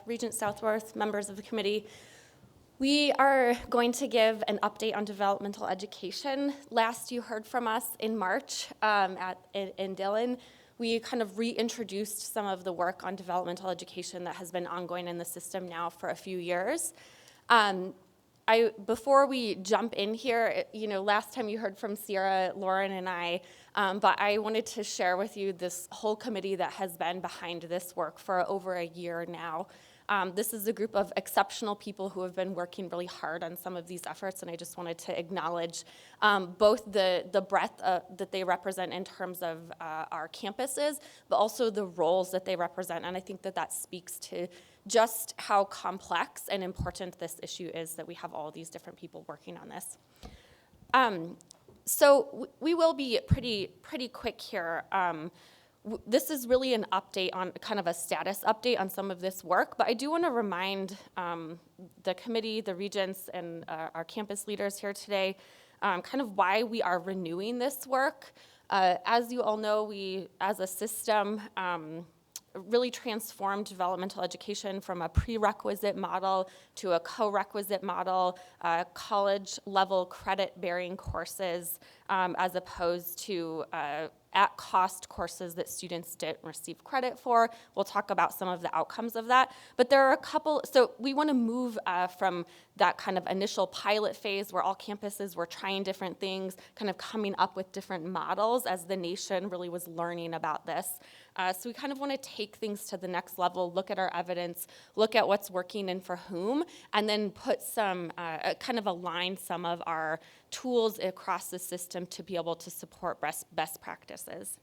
Regent Southworth, members of the committee. We are going to give an update on developmental education. Last you heard from us in March in Dillon. We kind of reintroduced some of the work on developmental education that has been ongoing in the system now for a few years. Before we jump in here, last time you heard from Sierra, Lauren, and I, but I wanted to share with you this whole committee that has been behind this work for over a year now. This is a group of exceptional people who have been working really hard on some of these efforts, and I just wanted to acknowledge both the breadth that they represent in terms of our campuses, but also the roles that they represent, and I think that speaks to just how complex and important this issue is that we have all these different people working on this. So we will be pretty quick here. This is really an update on kind of a status update on some of this work, but I do want to remind the committee, the regents, and our campus leaders here today kind of why we are renewing this work. As you all know, we, as a system, really transformed developmental education from a prerequisite model to a co-requisite model, college-level credit-bearing courses, as opposed to at-cost courses that students didn't receive credit for. We'll talk about some of the outcomes of that. But there are a couple, so we want to move from that kind of initial pilot phase where all campuses were trying different things, kind of coming up with different models as the nation really was learning about this. So we kind of want to take things to the next level, look at our evidence, look at what's working and for whom, and then put some, kind of align some of our tools across the system to be able to support best practices.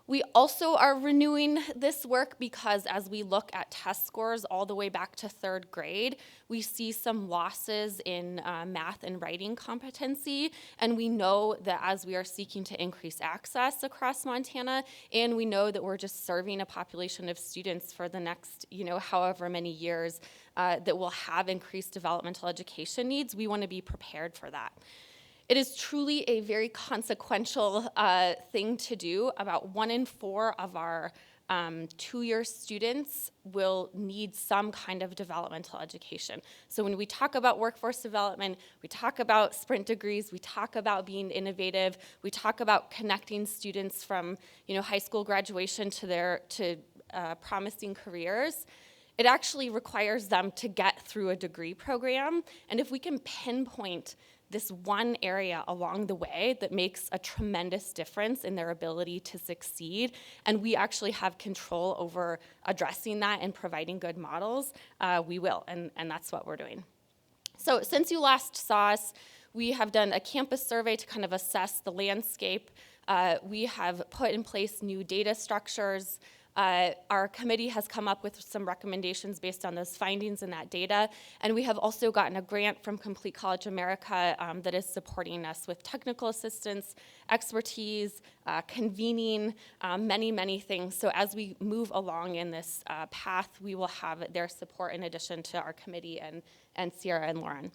We also are renewing this work because as we look at test scores all the way back to 3rd grade, we see some losses in math and writing competency, and we know that as we are seeking to increase access across Montana, and we know that we're just serving a population of students for the next, however many years that will have increased developmental education needs, we want to be prepared for that. It is truly a very consequential thing to do. About 1 in 4 of our 2-year students will need some kind of developmental education. So when we talk about workforce development, we talk about sprint degrees, we talk about being innovative, we talk about connecting students from high school graduation to promising careers. It actually requires them to get through a degree program, and if we can pinpoint this one area along the way that makes a tremendous difference in their ability to succeed, and we actually have control over addressing that and providing good models, we will, and that's what we're doing. So since you last saw us, we have done a campus survey to kind of assess the landscape We have put in place new data structures. Our committee has come up with some recommendations based on those findings and that data. And we have also gotten a grant from Complete College America that is supporting us with technical assistance, expertise, convening, many, many things. So as we move along in this path, we will have their support in addition to our committee and Sierra and Lauren.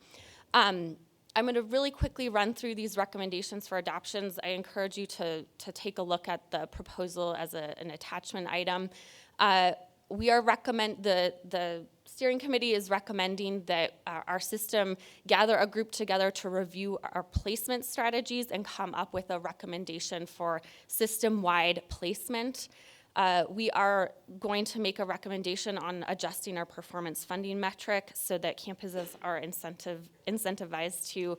I'm going to really quickly run through these recommendations for adoptions. I encourage you to take a look at the proposal as an attachment item. The steering committee is recommending that our system gather a group together to review our placement strategies and come up with a recommendation for system-wide placement. We are going to make a recommendation on adjusting our performance funding metric so that campuses are incentivized to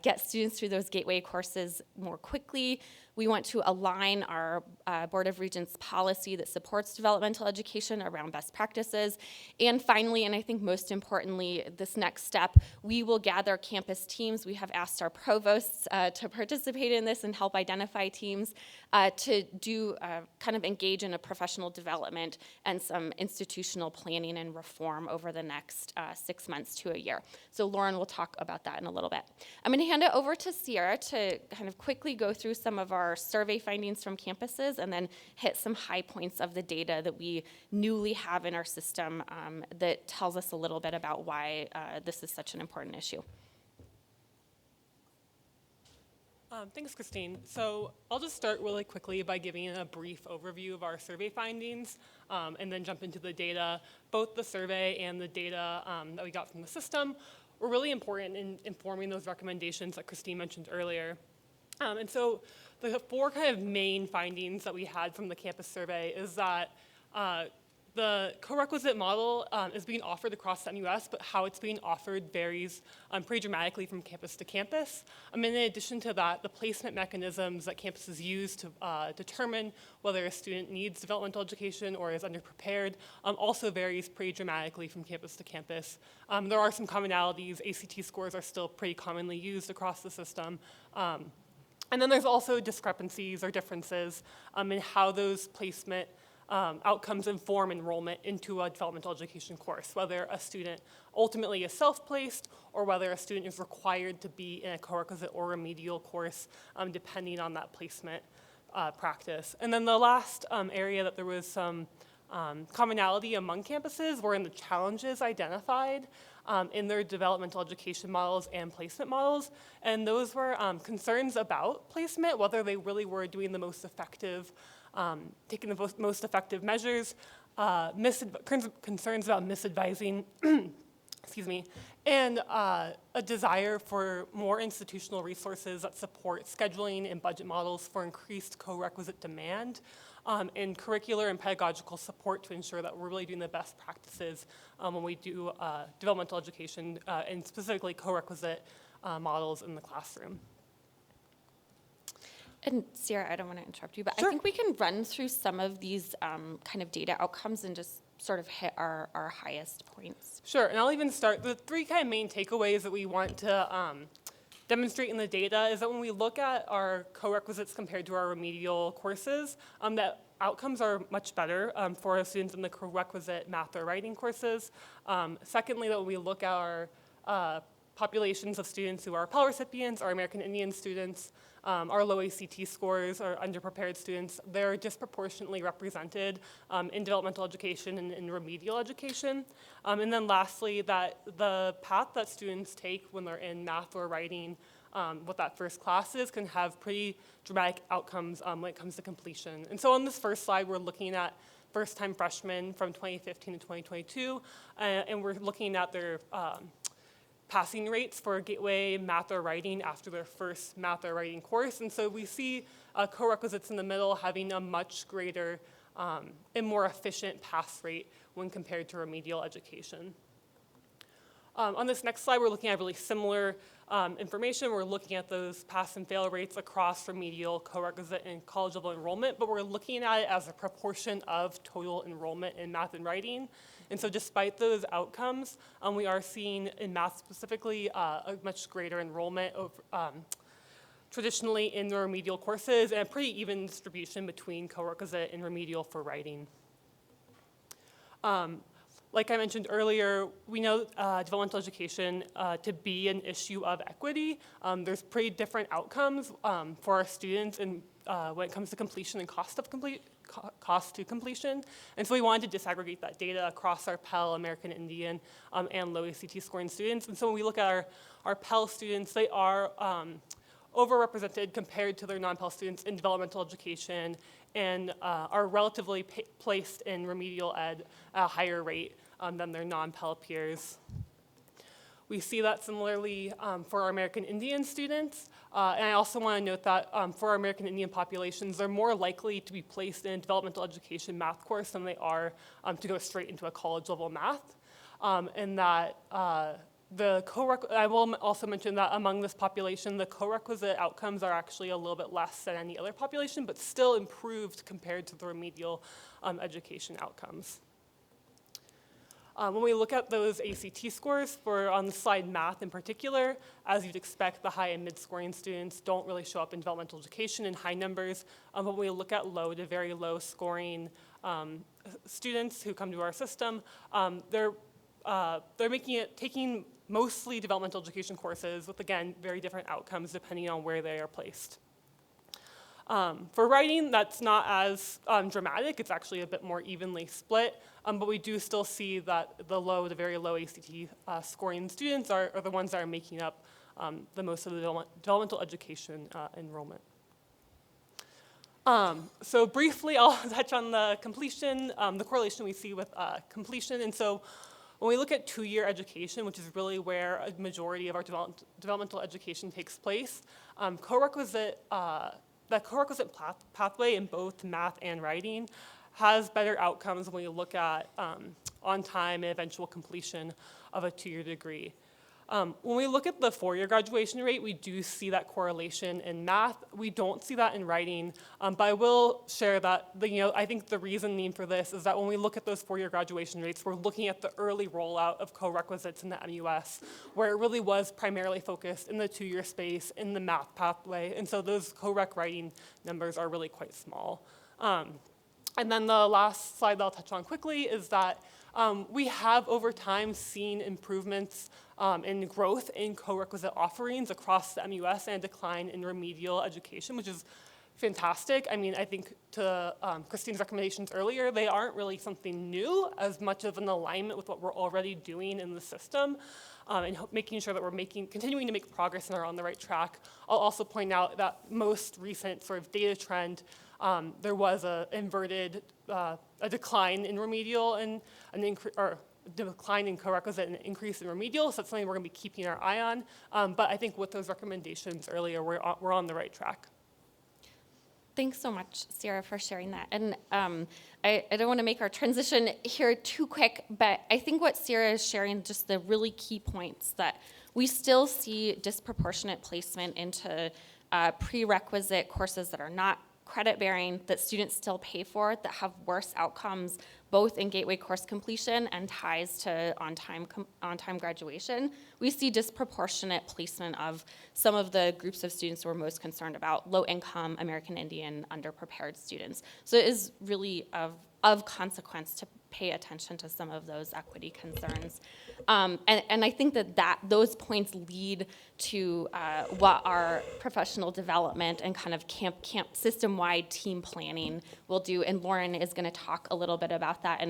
get students through those gateway courses more quickly. We want to align our Board of Regents policy that supports developmental education around best practices. And finally, and I think most importantly, this next step, we will gather campus teams. We have asked our provosts to participate in this and help identify teams to do kind of engage in a professional development and some institutional planning and reform over the next 6 months to a year. So Lauren will talk about that in a little bit. I'm going to hand it over to Sierra to kind of quickly go through some of our survey findings from campuses and then hit some high points of the data that we newly have in our system that tells us a little bit about why this is such an important issue. Thanks, Christine. So I'll just start really quickly by giving a brief overview of our survey findings and then jump into the data. Both the survey and the data that we got from the system were really important in informing those recommendations that Christine mentioned earlier. And so the four kind of main findings that we had from the campus survey is that the co-requisite model is being offered across the NUS, but how it's being offered varies pretty dramatically from campus to campus. In addition to that, the placement mechanisms that campuses use to determine whether a student needs developmental education or is underprepared also varies pretty dramatically from campus to campus. There are some commonalities. ACT scores are still pretty commonly used across the system. And then there's also discrepancies or differences in how those placement outcomes inform enrollment into a developmental education course, whether a student ultimately is self-placed or whether a student is required to be in a co-requisite or remedial course, depending on that placement practice. And then the last area that there was some commonality among campuses were in the challenges identified in their developmental education models and placement models. And those were concerns about placement, whether they really were doing the most effective taking the most effective measures, concerns about misadvising, excuse me, and a desire for more institutional resources that support scheduling and budget models for increased co-requisite demand, and curricular and pedagogical support to ensure that we're really doing the best practices when we do developmental education and specifically co-requisite models in the classroom. And Sierra, I don't want to interrupt you, but sure. I think we can run through some of these kind of data outcomes and just sort of hit our highest points. Sure, and I'll even start. The three kind of main takeaways that we want to demonstrate in the data is that when we look at our co-requisites compared to our remedial courses, that outcomes are much better for our students in the co-requisite math or writing courses. Secondly, that when we look at our populations of students who are Pell recipients, our American Indian students, our low ACT scores, our underprepared students, they're disproportionately represented in developmental education and in remedial education. And then lastly, that the path that students take when they're in math or writing, what that first class is, can have pretty dramatic outcomes when it comes to completion. And so on this first slide, we're looking at first-time freshmen from 2015 to 2022, and we're looking at their passing rates for Gateway Math or Writing after their first math or writing course. And so we see co-requisites in the middle having a much greater and more efficient pass rate when compared to remedial education. On this next slide, we're looking at really similar information. We're looking at those pass and fail rates across remedial, co-requisite, and college level enrollment, but we're looking at it as a proportion of total enrollment in math and writing. And so despite those outcomes, we are seeing in math specifically a much greater enrollment, traditionally in the remedial courses, and a pretty even distribution between co-requisite and remedial for writing. Like I mentioned earlier, we know developmental education to be an issue of equity. There's pretty different outcomes for our students and when it comes to completion and cost to completion. And so we wanted to disaggregate that data across our Pell, American Indian, and low ACT scoring students. And so when we look at our Pell students, they are overrepresented compared to their non-Pell students in developmental education and are relatively placed in remedial ed at a higher rate than their non-Pell peers. We see that similarly for our American Indian students. And I also want to note that for our American Indian populations, they're more likely to be placed in a developmental education math course than they are to go straight into a college level math. And that I will also mention that among this population, the co-requisite outcomes are actually a little bit less than any other population, but still improved compared to the remedial education outcomes. When we look at those ACT scores for on the slide math in particular, as you'd expect, the high and mid-scoring students don't really show up in developmental education in high numbers. But when we look at low to very low scoring students who come to our system, they're taking mostly developmental education courses with, again, very different outcomes depending on where they are placed. For writing, that's not as dramatic. It's actually a bit more evenly split, but we do still see that the low to very low ACT scoring students are the ones that are making up the most of the developmental education enrollment. So briefly, I'll touch on the completion, the correlation we see with completion. And so when we look at two-year education, which is really where a majority of our developmental education takes place, that co-requisite pathway in both math and writing has better outcomes when we look at on-time and eventual completion of a two-year degree. When we look at the four-year graduation rate, we do see that correlation in math. We don't see that in writing, but I will share that I think the reasoning for this is that when we look at those four-year graduation rates, we're looking at the early rollout of co-requisites in the MUS, where it really was primarily focused in the two-year space in the math pathway, and so those co-req writing numbers are really quite small. And then the last slide that I'll touch on quickly is that we have over time seen improvements in growth in co-requisite offerings across the MUS and a decline in remedial education, which is fantastic. I mean, I think to Christine's recommendations earlier, they aren't really something new as much of an alignment with what we're already doing in the system and making sure that we're continuing to make progress and are on the right track. I'll also point out that most recent sort of data trend, there was a decline in remedial and decline in co-requisite and an increase in remedial, so that's something we're going to be keeping our eye on. But I think with those recommendations earlier, we're on the right track. Thanks so much, Sierra, for sharing that. And I don't want to make our transition here too quick, but I think what Sierra is sharing, just the really key points, that we still see disproportionate placement into prerequisite courses that are not credit-bearing, that students still pay for, that have worse outcomes, both in gateway course completion and ties to on-time graduation. We see disproportionate placement of some of the groups of students we're most concerned about, low-income, American Indian, underprepared students. So it is really of consequence to pay attention to some of those equity concerns. And I think that those points lead to what our professional development and kind of camp system-wide team planning will do. And Lauren is going to talk a little bit about that.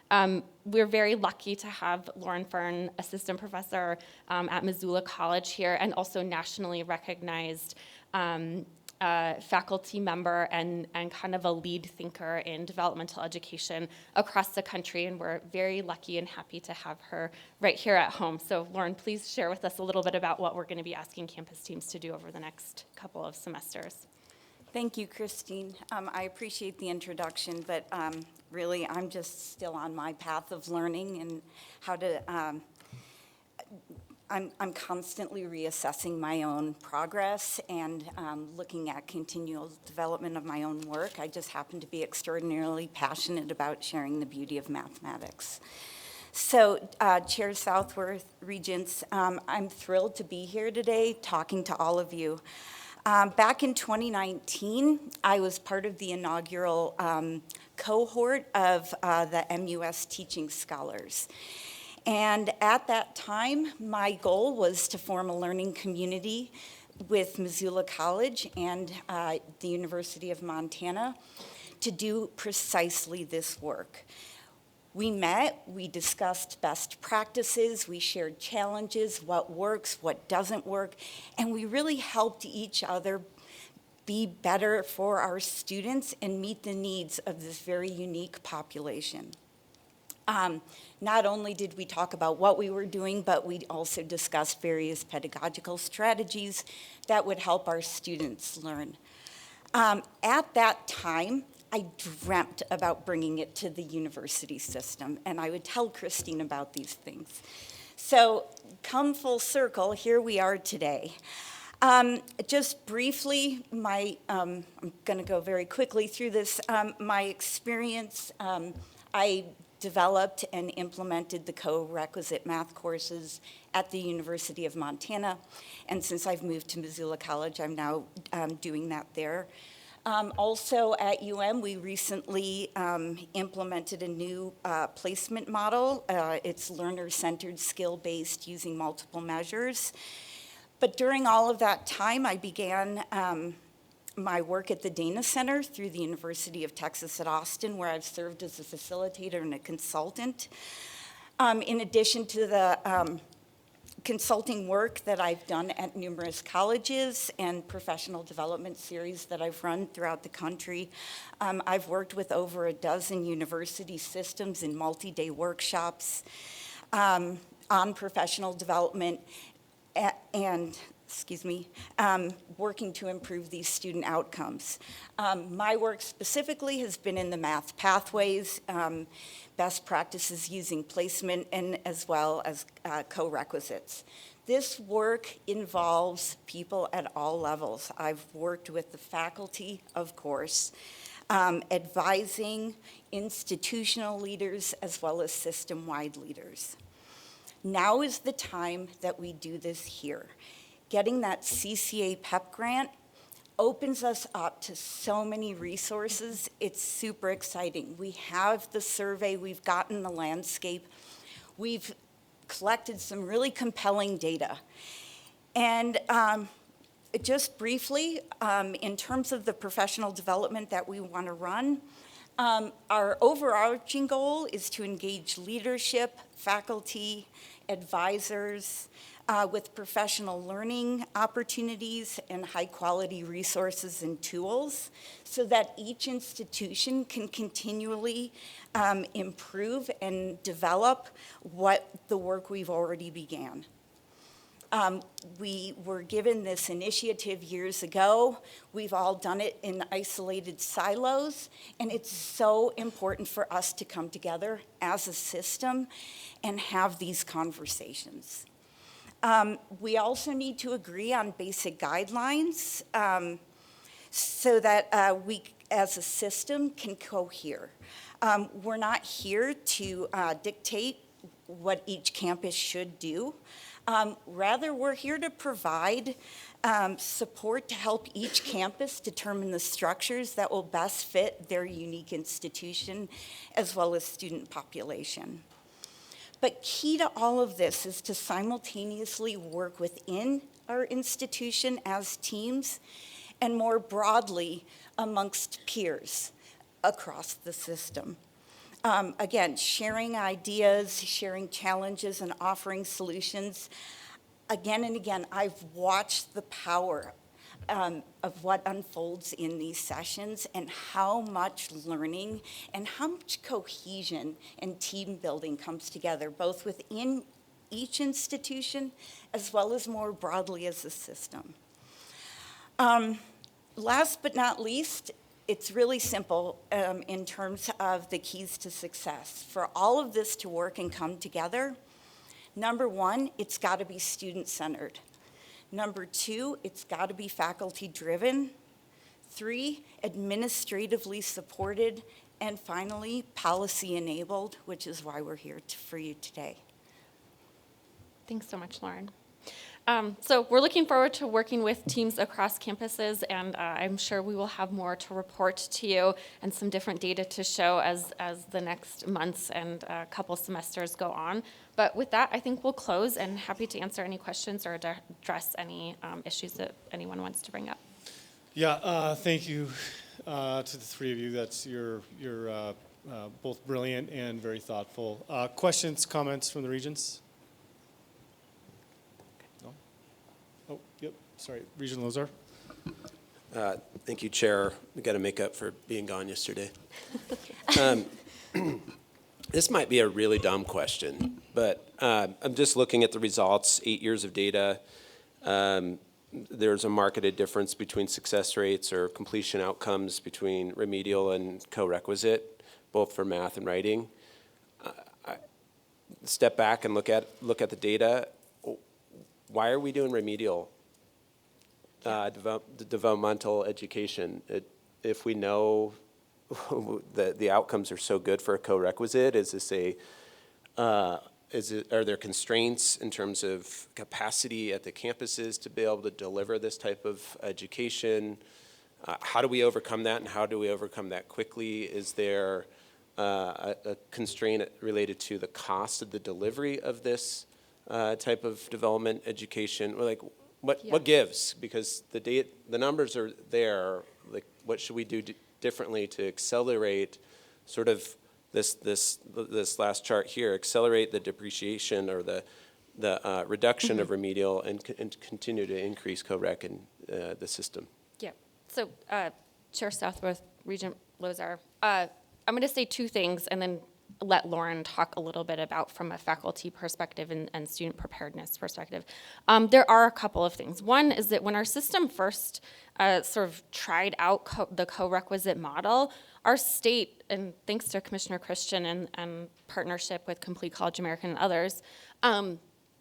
And we're very lucky to have Lauren Fern, assistant professor at Missoula College here, and also nationally recognized faculty member and kind of a lead thinker in developmental education across the country, and we're very lucky and happy to have her right here at home. So Lauren, please share with us a little bit about what we're going to be asking campus teams to do over the next couple of semesters. Thank you, Christine. I appreciate the introduction, but really I'm just still on my path of learning and how to I'm constantly reassessing my own progress and looking at continual development of my own work. I just happen to be extraordinarily passionate about sharing the beauty of mathematics. So, Chair Southworth, Regents, I'm thrilled to be here today talking to all of you. Back in 2019, I was part of the inaugural cohort of the MUS Teaching Scholars. And at that time, my goal was to form a learning community with Missoula College and the University of Montana to do precisely this work. We met, we discussed best practices, we shared challenges, what works, what doesn't work, and we really helped each other be better for our students and meet the needs of this very unique population. Not only did we talk about what we were doing, but we also discussed various pedagogical strategies that would help our students learn. At that time, I dreamt about bringing it to the university system, and I would tell Christine about these things. So come full circle, here we are today. Just briefly, I'm going to go very quickly through this. My experience, I developed and implemented the co-requisite math courses at the University of Montana, and since I've moved to Missoula College, I'm now doing that there. Also at UM, we recently implemented a new placement model. It's learner-centered, skill-based, using multiple measures. But during all of that time, I began my work at the Dana Center through the University of Texas at Austin, where I've served as a facilitator and a consultant. In addition to the consulting work that I've done at numerous colleges and professional development series that I've run throughout the country. I've worked with over a dozen university systems in multi-day workshops on professional development and working to improve these student outcomes. My work specifically has been in the math pathways, best practices using placement, and as well as co-requisites. This work involves people at all levels. I've worked with the faculty, of course, advising institutional leaders as well as system-wide leaders. Now is the time that we do this here. Getting that CCA PEP grant opens us up to so many resources. It's super exciting. We have the survey, we've gotten the landscape, we've collected some really compelling data. And just briefly, in terms of the professional development that we want to run, our overarching goal is to engage leadership, faculty, advisors, with professional learning opportunities and high-quality resources and tools so that each institution can continually improve and develop what the work we've already began. We were given this initiative years ago. We've all done it in isolated silos, and it's so important for us to come together as a system and have these conversations. We also need to agree on basic guidelines so that we, as a system, can cohere. We're not here to dictate what each campus should do. Rather, we're here to provide support to help each campus determine the structures that will best fit their unique institution as well as student population. But key to all of this is to simultaneously work within our institution as teams and more broadly amongst peers across the system. Again, sharing ideas, sharing challenges, and offering solutions. Again and again, I've watched the power of what unfolds in these sessions and how much learning and how much cohesion and team building comes together, both within each institution as well as more broadly as a system. Last but not least, it's really simple in terms of the keys to success. For all of this to work and come together, number one, it's got to be student-centered. Number two, it's got to be faculty-driven. 3, administratively supported. And finally, policy-enabled, which is why we're here for you today. Thanks so much, Lauren. So we're looking forward to working with teams across campuses, and I'm sure we will have more to report to you and some different data to show as the next months and a couple semesters go on. But with that, I think we'll close, and happy to answer any questions or address any issues that anyone wants to bring up. Yeah, thank you to the three of you. That's you're both brilliant and very thoughtful. Questions, comments from the regents? No? Oh, yep, sorry, Regent Lozar. Thank you, Chair. We got to make up for being gone yesterday. This might be a really dumb question, but I'm just looking at the results, 8 years of data. There's a marked difference between success rates or completion outcomes between remedial and co-requisite, both for math and writing. Step back and look at the data. Why are we doing remedial developmental education? If we know that the outcomes are so good for a co-requisite, is this are there constraints in terms of capacity at the campuses to be able to deliver this type of education? How do we overcome that, and how do we overcome that quickly? Is there a constraint related to the cost of the delivery of this type of development education? Or like, what gives? Because the numbers are there. Like, what should we do differently to accelerate sort of this last chart here, accelerate the depreciation or the reduction of remedial and continue to increase co-rec in the system? Yeah. So, Chair Southworth, Regent Lozar, I'm going to say two things and then let Lauren talk a little bit about from a faculty perspective and student preparedness perspective. There are a couple of things. One is that when our system first sort of tried out the co-requisite model, our state, and thanks to Commissioner Christian and partnership with Complete College America and others,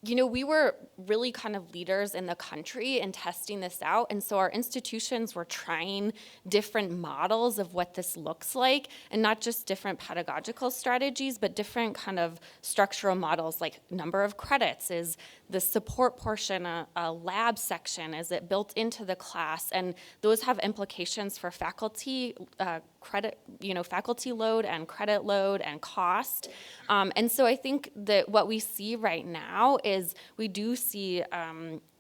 we were really kind of leaders in the country in testing this out. And so our institutions were trying different models of what this looks like, and not just different pedagogical strategies, but different kind of structural models, like number of credits. Is the support portion a lab section? Is it built into the class? And those have implications for faculty credit, faculty load and credit load and cost. And so I think that what we see right now is we do see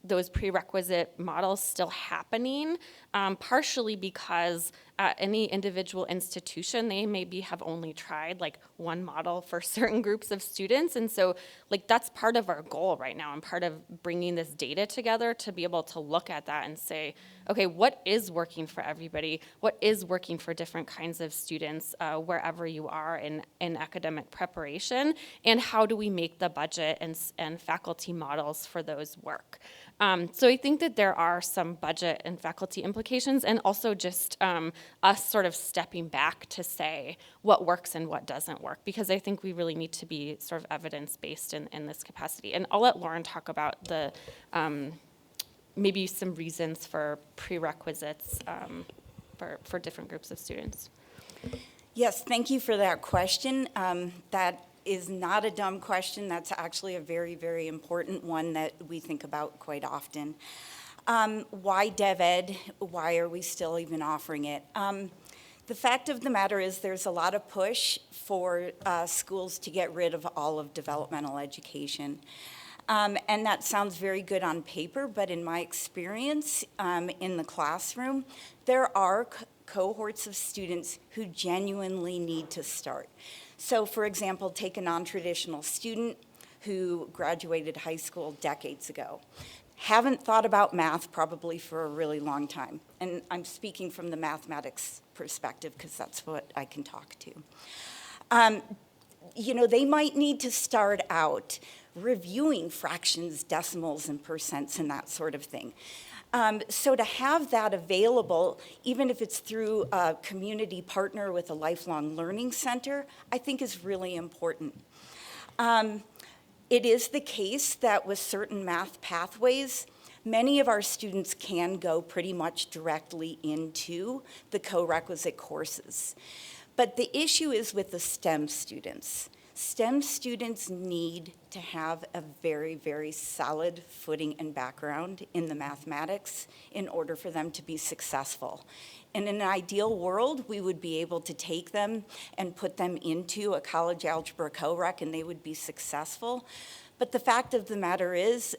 those prerequisite models still happening, partially because at any individual institution, they maybe have only tried like one model for certain groups of students. And so like that's part of our goal right now, and part of bringing this data together to be able to look at that and say, okay, what is working for everybody? What is working for different kinds of students wherever you are in academic preparation? And how do we make the budget and faculty models for those work? So I think that there are some budget and faculty implications, and also just us sort of stepping back to say what works and what doesn't work, because I think we really need to be sort of evidence-based in this capacity. And I'll let Lauren talk about the maybe some reasons for prerequisites for different groups of students. Yes, thank you for that question. That is not a dumb question. That's actually a very, very important one that we think about quite often. Why DevEd? Why are we still even offering it? The fact of the matter is there's a lot of push for schools to get rid of all of developmental education. And that sounds very good on paper, but in my experience in the classroom, there are cohorts of students who genuinely need to start. So for example, take a non-traditional student who graduated high school decades ago. Haven't thought about math probably for a really long time. And I'm speaking from the mathematics perspective because that's what I can talk to. They might need to start out reviewing fractions, decimals, and percents and that sort of thing. So to have that available, even if it's through a community partner with a lifelong learning center, I think is really important. It is the case that with certain math pathways, many of our students can go pretty much directly into the co-requisite courses. But the issue is with the STEM students. STEM students need to have a very, very solid footing and background in the mathematics in order for them to be successful. In an ideal world, we would be able to take them and put them into a college algebra co-rec and they would be successful. But the fact of the matter is,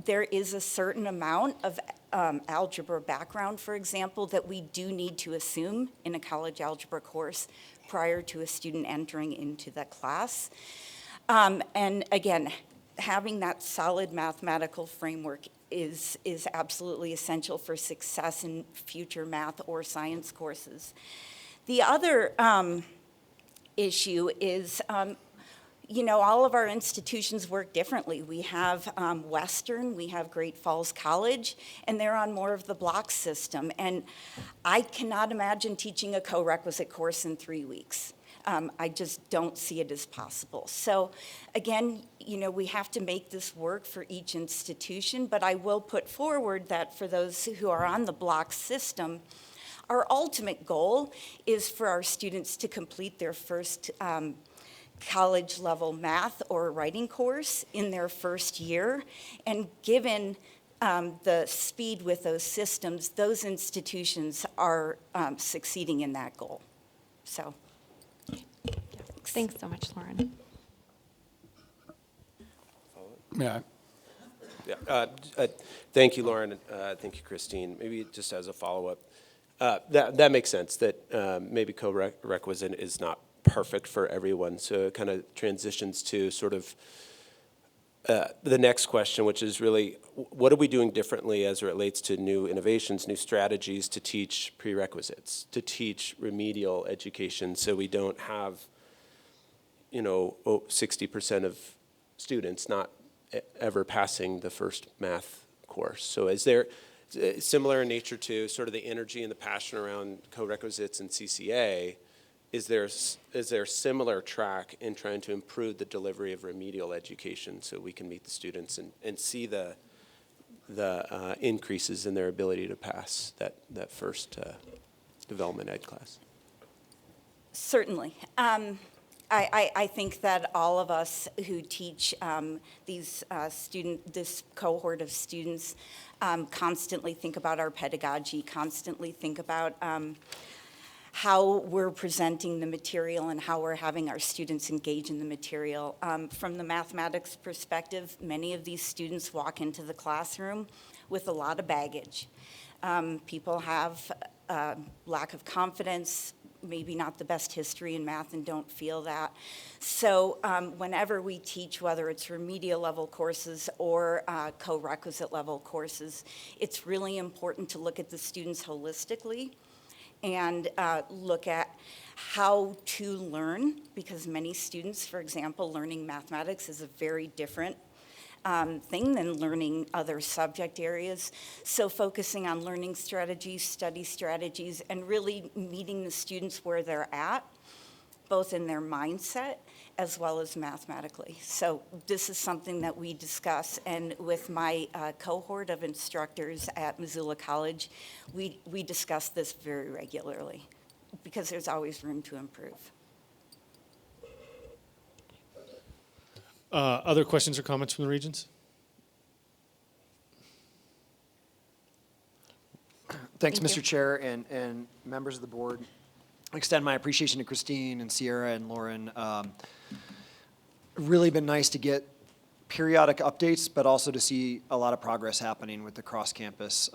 there is a certain amount of algebra background, for example, that we do need to assume in a college algebra course prior to a student entering into the class. And again, having that solid mathematical framework is absolutely essential for success in future math or science courses. The other issue is, you know, all of our institutions work differently. We have Western, we have Great Falls College, and they're on more of the block system. And I cannot imagine teaching a co-requisite course in 3 weeks. I just don't see it as possible. So again, you know, we have to make this work for each institution, but I will put forward that for those who are on the block system, our ultimate goal is for our students to complete their first college level math or writing course in their first year. And given the speed with those systems, those institutions are succeeding in that goal. So. Thanks so much, Lauren. Yeah. Yeah, thank you, Lauren. Thank you, Christine. Maybe just as a follow-up, that makes sense that maybe co-requisite is not perfect for everyone. So it kind of transitions to sort of the next question, which is really, what are we doing differently as it relates to new innovations, new strategies to teach prerequisites, to teach remedial education, so we don't have, you know, 60% of students not ever passing the first math course. So is there, similar in nature to sort of the energy and the passion around co-requisites and CCA, is there a similar track in trying to improve the delivery of remedial education so we can meet the students and see the increases in their ability to pass that first development ed class? Certainly. I think that all of us who teach this cohort of students constantly think about our pedagogy, constantly think about how we're presenting the material and how we're having our students engage in the material. From the mathematics perspective, many of these students walk into the classroom with a lot of baggage. People have lack of confidence, maybe not the best history in math and don't feel that. So whenever we teach, whether it's remedial level courses or co-requisite level courses, it's really important to look at the students holistically and look at how to learn, because many students, for example, learning mathematics is a very different thing than learning other subject areas. So focusing on learning strategies, study strategies, and really meeting the students where they're at, both in their mindset as well as mathematically. So this is something that we discuss, and with my cohort of instructors at Missoula College, we discuss this very regularly because there's always room to improve. Other questions or comments from the regents? Thanks, Thank Mr. Chair and members of the board. I extend my appreciation to Christine and Sierra and Lauren. Really been nice to get periodic updates, but also to see a lot of progress happening with the cross-campus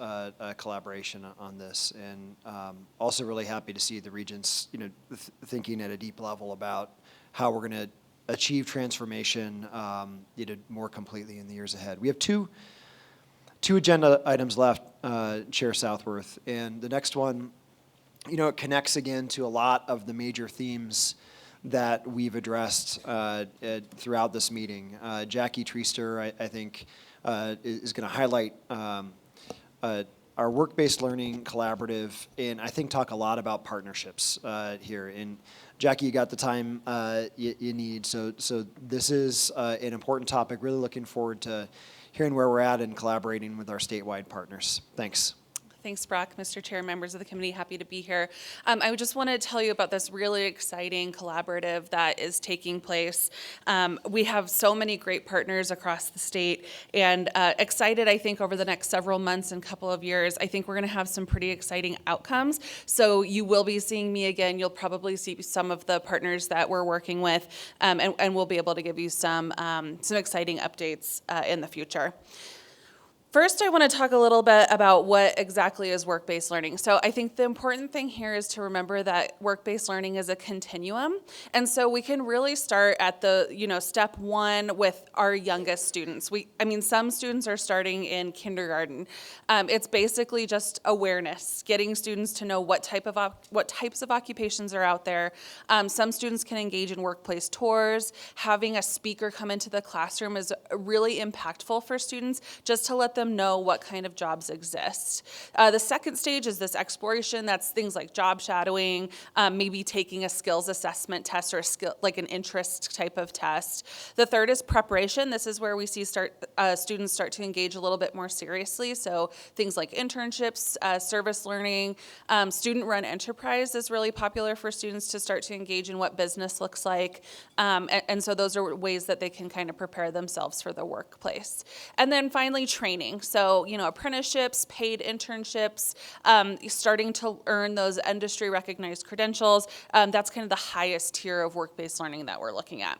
collaboration on this. And also really happy to see the regents, you know, thinking at a deep level about how we're going to achieve transformation, you know, more completely in the years ahead. We have two agenda items left, Chair Southworth, and the next one, you know, it connects again to a lot of the major themes that we've addressed throughout this meeting. Jackie Treaster, I think, is going to highlight our work-based learning collaborative, and I think talk a lot about partnerships here. And Jackie, you got the time you need, so this is an important topic. Really looking forward to hearing where we're at and collaborating with our statewide partners. Thanks. Thanks, Brock, Mr. Chair, members of the committee, happy to be here. I just want to tell you about this really exciting collaborative that is taking place. We have so many great partners across the state, and excited, I think, over the next several months and couple of years, I think we're going to have some pretty exciting outcomes. So you will be seeing me again. You'll probably see some of the partners that we're working with, and we'll be able to give you some exciting updates in the future. First, I want to talk a little bit about what exactly is work-based learning. So I think the important thing here is to remember that work-based learning is a continuum. And so we can really start at the, step one with our youngest students. Some students are starting in kindergarten. It's basically just awareness, getting students to know what types of occupations are out there. Some students can engage in workplace tours. Having a speaker come into the classroom is really impactful for students, just to let them know what kind of jobs exist. The second stage is this exploration. That's things like job shadowing, maybe taking a skills assessment test or like an interest type of test. The third is preparation. This is where we see students start to engage a little bit more seriously. So things like internships, service learning, student-run enterprise is really popular for students to start to engage in what business looks like. And so those are ways that they can kind of prepare themselves for the workplace. And then finally, training. So, apprenticeships, paid internships, starting to earn those industry recognized credentials. That's kind of the highest tier of work-based learning that we're looking at.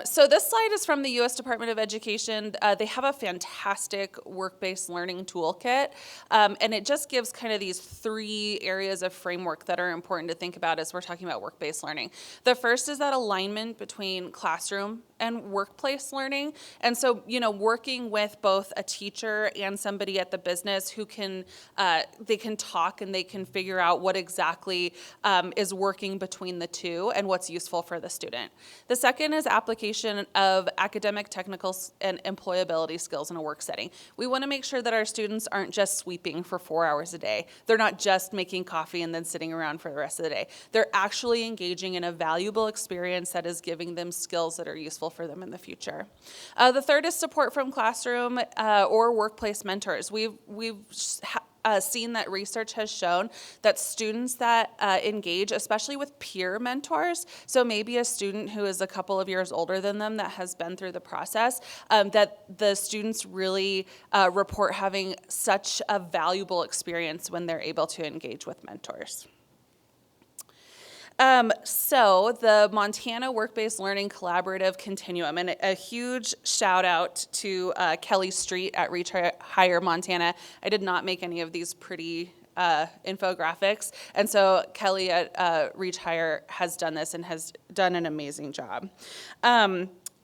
So this slide is from the U.S. Department of Education. They have a fantastic work-based learning toolkit, and it just gives kind of these 3 areas of framework that are important to think about as we're talking about work-based learning. The first is that alignment between classroom and workplace learning. And so, working with both a teacher and somebody at the business who can, they can talk and they can figure out what exactly is working between the two and what's useful for the student. The second is application of academic, technical, and employability skills in a work setting. We want to make sure that our students aren't just sweeping for 4 hours a day. They're not just making coffee and then sitting around for the rest of the day. They're actually engaging in a valuable experience that is giving them skills that are useful for them in the future. The third is support from classroom or workplace mentors. We've seen that research has shown that students that engage, especially with peer mentors, so maybe a student who is a couple of years older than them that has been through the process, that the students really report having such a valuable experience when they're able to engage with mentors. So the Montana Work-Based Learning Collaborative Continuum, and a huge shout out to Kelly Street at Reach Higher Montana. I did not make any of these pretty infographics, and so Kelly at Reach Higher has done this and has done an amazing job.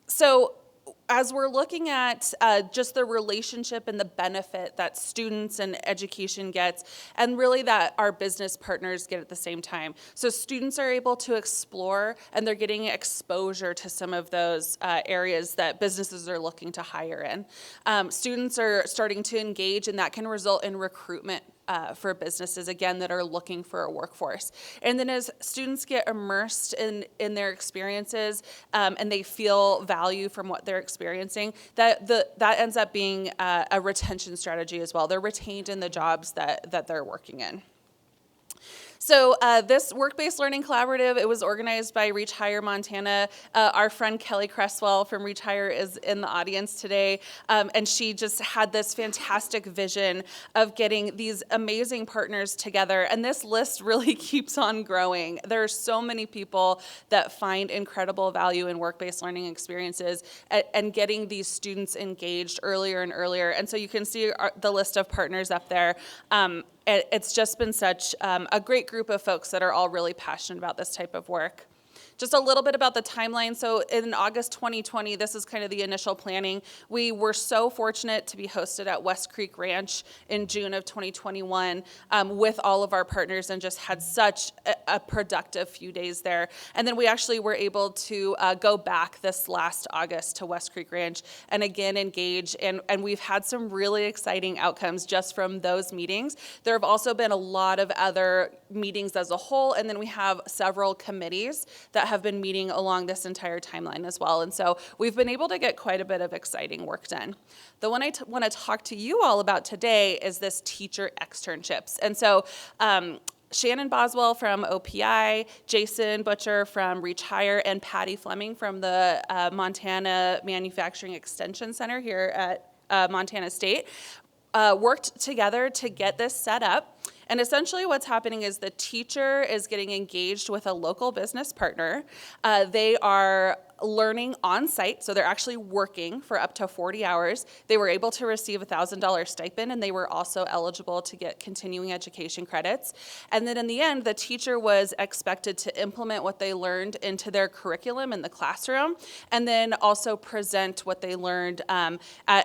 So as we're looking at just the relationship and the benefit that students and education gets, and really that our business partners get at the same time. So students are able to explore, and they're getting exposure to some of those areas that businesses are looking to hire in. Students are starting to engage, and that can result in recruitment for businesses, again, that are looking for a workforce. And then as students get immersed in their experiences and they feel value from what they're experiencing, that ends up being a retention strategy as well. They're retained in the jobs that they're working in. So this work-based learning collaborative, it was organized by Reach Higher Montana. Our friend Kelly Cresswell from Reach Higher is in the audience today, and she just had this fantastic vision of getting these amazing partners together, and this list really keeps on growing. There are so many people that find incredible value in work-based learning experiences and getting these students engaged earlier and earlier, and so you can see the list of partners up there. It's just been such a great group of folks that are all really passionate about this type of work. Just a little bit about the timeline. So in August 2020, this is kind of the initial planning. We were so fortunate to be hosted at West Creek Ranch in June of 2021 with all of our partners, and just had such a productive few days there. And then we actually were able to go back this last August to West Creek Ranch and again engage. And we've had some really exciting outcomes just from those meetings. There have also been a lot of other meetings as a whole, and then we have several committees that that have been meeting along this entire timeline as well. And so we've been able to get quite a bit of exciting work done. The one I want to talk to you all about today is this teacher externships. And so Shannon Boswell from OPI, Jason Butcher from Reach Higher, and Patty Fleming from the Montana Manufacturing Extension Center here at Montana State worked together to get this set up. And essentially what's happening is the teacher is getting engaged with a local business partner. They are learning on site, so they're actually working for up to 40 hours. They were able to receive a $1,000 stipend, and they were also eligible to get continuing education credits. And then in the end, the teacher was expected to implement what they learned into their curriculum in the classroom, and then also present what they learned at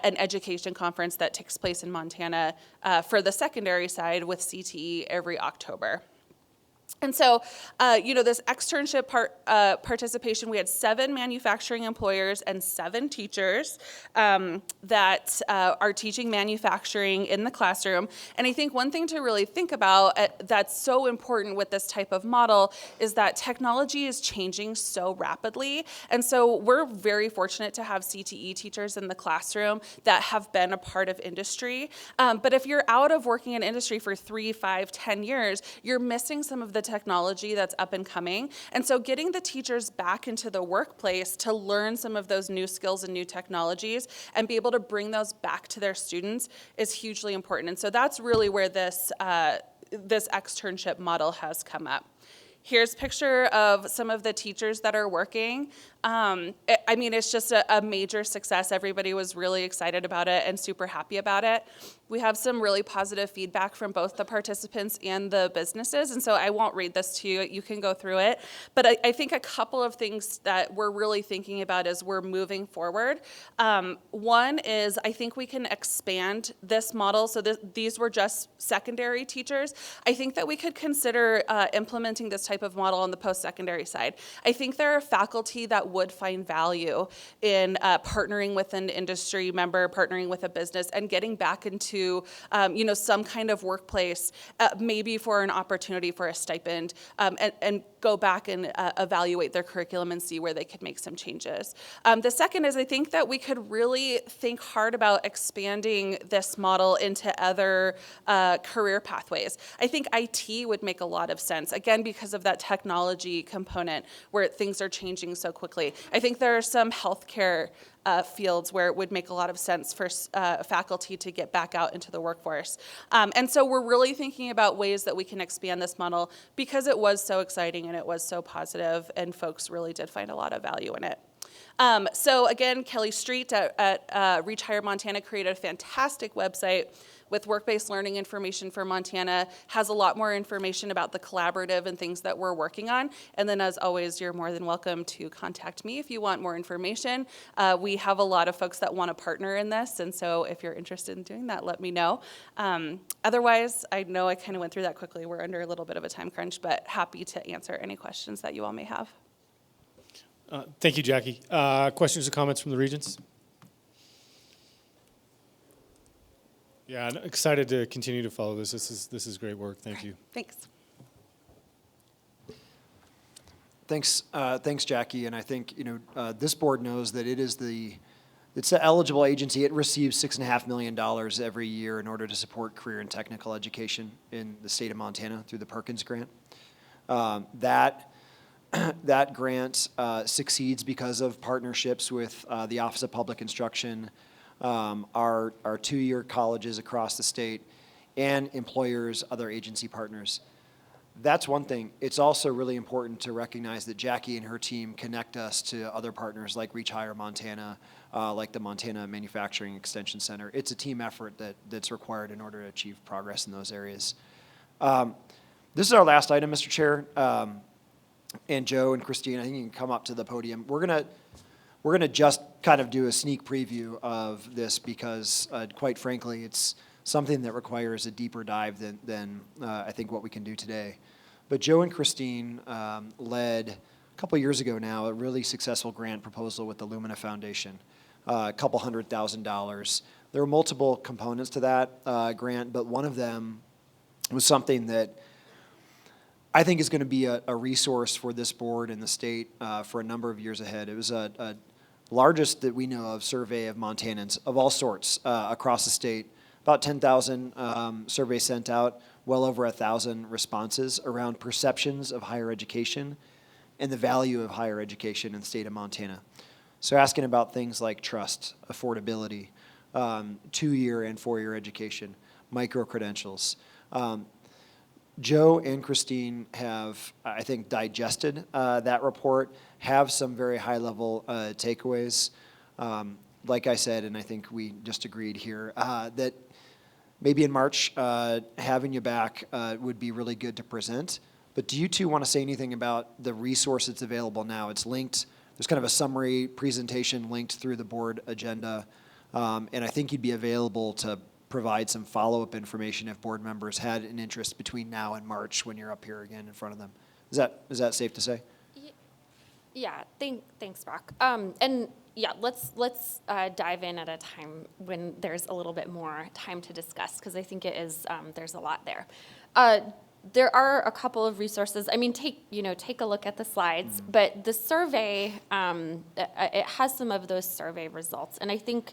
an education conference that takes place in Montana for the secondary side with CTE every October. And so, this externship participation, we had 7 manufacturing employers and 7 teachers that are teaching manufacturing in the classroom. And I think one thing to really think about that's so important with this type of model is that technology is changing so rapidly. And so we're very fortunate to have CTE teachers in the classroom that have been a part of industry. But if you're out of working in industry for 3, 5, 10 years, you're missing some of the technology that's up and coming. And so getting the teachers back into the workplace to learn some of those new skills and new technologies and be able to bring those back to their students is hugely important. And so that's really where this externship model has come up. Here's a picture of some of the teachers that are working. It's just a major success. Everybody was really excited about it and super happy about it. We have some really positive feedback from both the participants and the businesses, and so I won't read this to you. You can go through it. But I think a couple of things that we're really thinking about as we're moving forward. One is I think we can expand this model. So these were just secondary teachers. I think that we could consider implementing this type of model on the post-secondary side. I think there are faculty that would find value in partnering with an industry member, partnering with a business, and getting back into some kind of workplace, maybe for an opportunity for a stipend, and go back and evaluate their curriculum and see where they could make some changes. The second is I think that we could really think hard about expanding this model into other career pathways. I think IT would make a lot of sense, again, because of that technology component where things are changing so quickly. I think there are some healthcare fields where it would make a lot of sense for faculty to get back out into the workforce. And so we're really thinking about ways that we can expand this model because it was so exciting and it was so positive, and folks really did find a lot of value in it. So again, Kelly Street at Reach Higher Montana created a fantastic website with work-based learning information for Montana, has a lot more information about the collaborative and things that we're working on. And then as always, you're more than welcome to contact me if you want more information. We have a lot of folks that want to partner in this, and so if you're interested in doing that, let me know. Otherwise, I know I kind of went through that quickly. We're under a little bit of a time crunch, but happy to answer any questions that you all may have. Thank you, Jackie. Questions or comments from the Regents? Yeah, I'm excited to continue to follow this. This is great work. Thank you. Thanks. Thanks, Jackie. And I think this board knows that it's an eligible agency. It receives $6.5 million every year in order to support career and technical education in the state of Montana through the Perkins Grant. That grant succeeds because of partnerships with the Office of Public Instruction, our 2-year colleges across the state, and employers, other agency partners. That's one thing. It's also really important to recognize that Jackie and her team connect us to other partners like Reach Higher Montana, like the Montana Manufacturing Extension Center. It's a team effort that's required in order to achieve progress in those areas. This is our last item, Mr. Chair. And Joe and Christine, I think you can come up to the podium. We're gonna just kind of do a sneak preview of this because, quite frankly, it's something that requires a deeper dive than I think what we can do today. But Joe and Christine led a couple years ago now a really successful grant proposal with the Lumina Foundation, a couple $100,000. There were multiple components to that grant, but one of them was something that I think is going to be a resource for this board and the state for a number of years ahead. It was a largest that we know of survey of Montanans of all sorts across the state. About 10,000 surveys sent out, well over 1,000 responses around perceptions of higher education and the value of higher education in the state of Montana. So asking about things like trust, affordability, 2-year and 4-year education, micro-credentials. Joe and Christine have, I think, digested that report, have some very high-level takeaways. Like I said, and I think we just agreed here, that maybe in March, having you back would be really good to present. But do you two want to say anything about the resource that's available now? It's linked, there's kind of a summary presentation linked through the board agenda. And I think you'd be available to provide some follow-up information if board members had an interest between now and March when you're up here again in front of them. Is that safe to say? Yeah, thanks, Brock. And yeah, let's dive in at a time when there's a little bit more time to discuss, because I think it is, there's a lot there. There are a couple of resources. I mean, take a look at the slides, but the survey, it has some of those survey results. And I think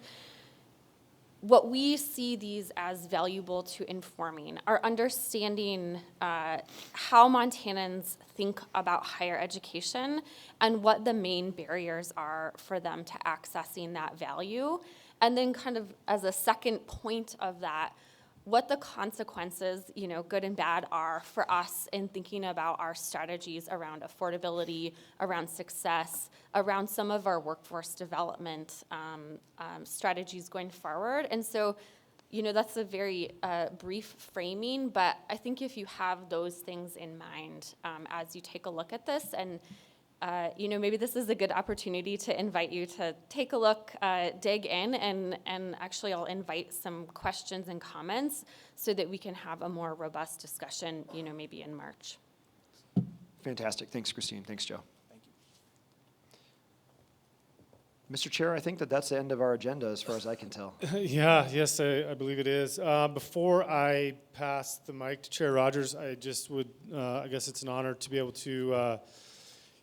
what we see these as valuable to informing are understanding how Montanans think about higher education and what the main barriers are for them to accessing that value. And then kind of as a second point of that, what the consequences, good and bad, are for us in thinking about our strategies around affordability, around success, around some of our workforce development strategies going forward. And so, that's a very brief framing, but I think if you have those things in mind as you take a look at this, and maybe this is a good opportunity to invite you to take a look, dig in, and actually I'll invite some questions and comments so that we can have a more robust discussion, maybe in March. Fantastic. Thanks, Christine. Thanks, Joe. Thank you. Mr. Chair, I think that's the end of our agenda as far as I can tell. Yes, I believe it is. Before I pass the mic to Chair Rogers, I just would, I guess it's an honor to be able to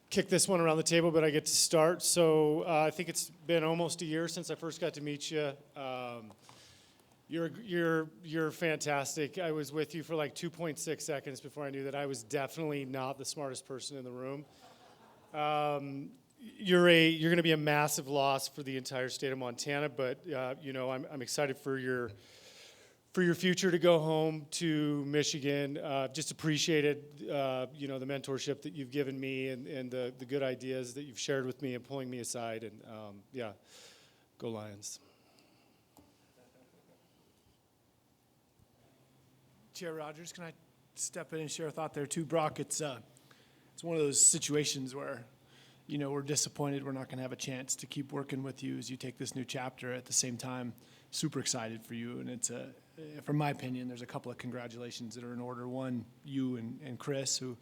kick this one around the table, but I get to start. So I think it's been almost a year since I first got to meet you. You're fantastic. I was with you for like 2.6 seconds before I knew that I was definitely not the smartest person in the room. You're going to be a massive loss for the entire state of Montana, but I'm excited for your future to go home to Michigan. Just appreciated, the mentorship that you've given me and the good ideas that you've shared with me and pulling me aside. And go Lions. Chair Rogers, can I step in and share a thought there too? Brock, it's one of those situations where, we're disappointed we're not going to have a chance to keep working with you as you take this new chapter. At the same time, super excited for you, and it's from my opinion, there's a couple of congratulations that are in order. One, you and Chris, who,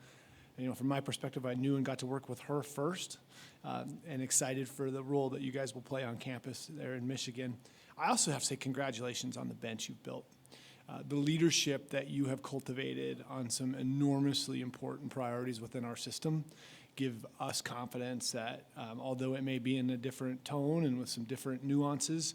from my perspective, I knew and got to work with her first, and excited for the role that you guys will play on campus there in Michigan. I also have to say congratulations on the bench you've built. The leadership that you have cultivated on some enormously important priorities within our system give us confidence that although it may be in a different tone and with some different nuances,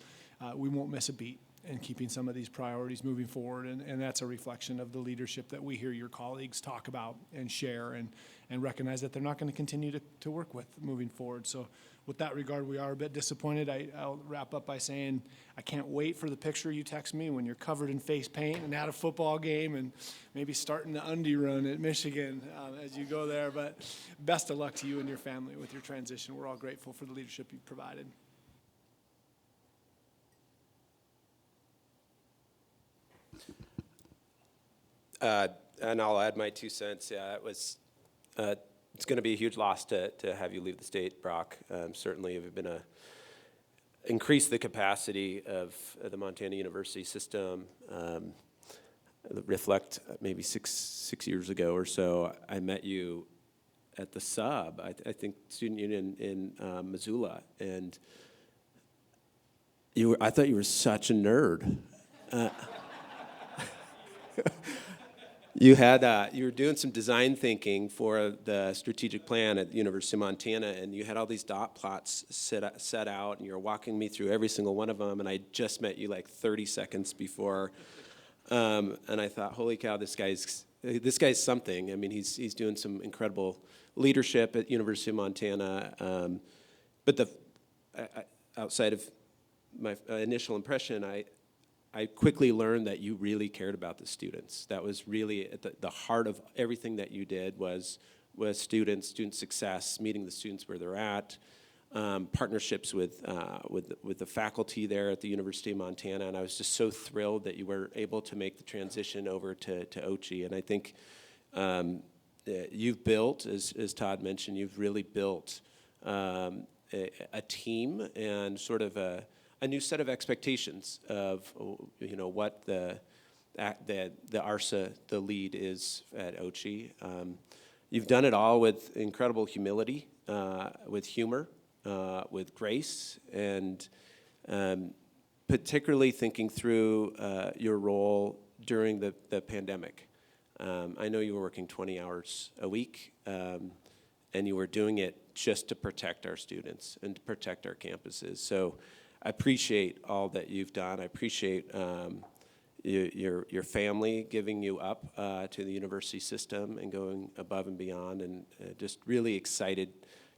we won't miss a beat in keeping some of these priorities moving forward. And that's a reflection of the leadership that we hear your colleagues talk about and share and recognize that they're not going to continue to work with moving forward. So with that regard, we are a bit disappointed. I'll wrap up by saying I can't wait for the picture you text me when you're covered in face paint and at a football game and maybe starting the undie run at Michigan as you go there. But best of luck to you and your family with your transition. We're all grateful for the leadership you've provided. And I'll add my 2 cents. Yeah, it's going to be a huge loss to have you leave the state, Brock. Certainly, you've been increase the capacity of the Montana University system. Reflect maybe six years ago or so, I met you at the Sub, I think Student Union in Missoula, and I thought you were such a nerd. You had, you were doing some design thinking for the strategic plan at the University of Montana, and you had all these dot plots set out, and you were walking me through every single one of them, and I just met you like 30 seconds before, and I thought, holy cow, this guy's something. I mean, he's doing some incredible leadership at University of Montana, but outside of my initial impression, I quickly learned that you really cared about the students. That was really at the heart of everything that you did was student success, meeting the students where they're at, partnerships with the faculty there at the University of Montana, and I was just so thrilled that you were able to make the transition over to OCHI. And I think you've built, as Todd mentioned, you've really built a team and sort of a new set of expectations of what the ARSA, the lead, is at OCHI. You've done it all with incredible humility, with humor, with grace, and particularly thinking through your role during the pandemic. I know you were working 20 hours a week, and you were doing it just to protect our students and to protect our campuses. So I appreciate all that you've done. I appreciate your family giving you up to the university system and going above and beyond, and just really excited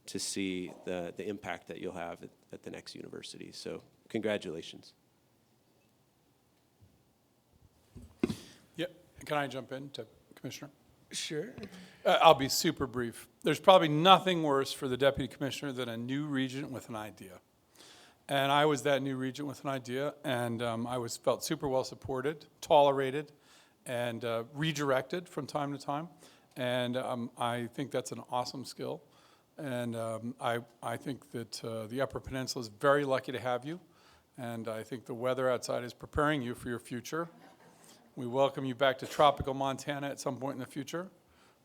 to see the impact that you'll have at the next university. So congratulations. Yeah, can I jump in, Commissioner? Sure. I'll be super brief. There's probably nothing worse for the deputy commissioner than a new regent with an idea. And I was that new regent with an idea, and I felt super well supported, tolerated, and redirected from time to time. And I think that's an awesome skill. And I think that the Upper Peninsula is very lucky to have you. And I think the weather outside is preparing you for your future. We welcome you back to tropical Montana at some point in the future.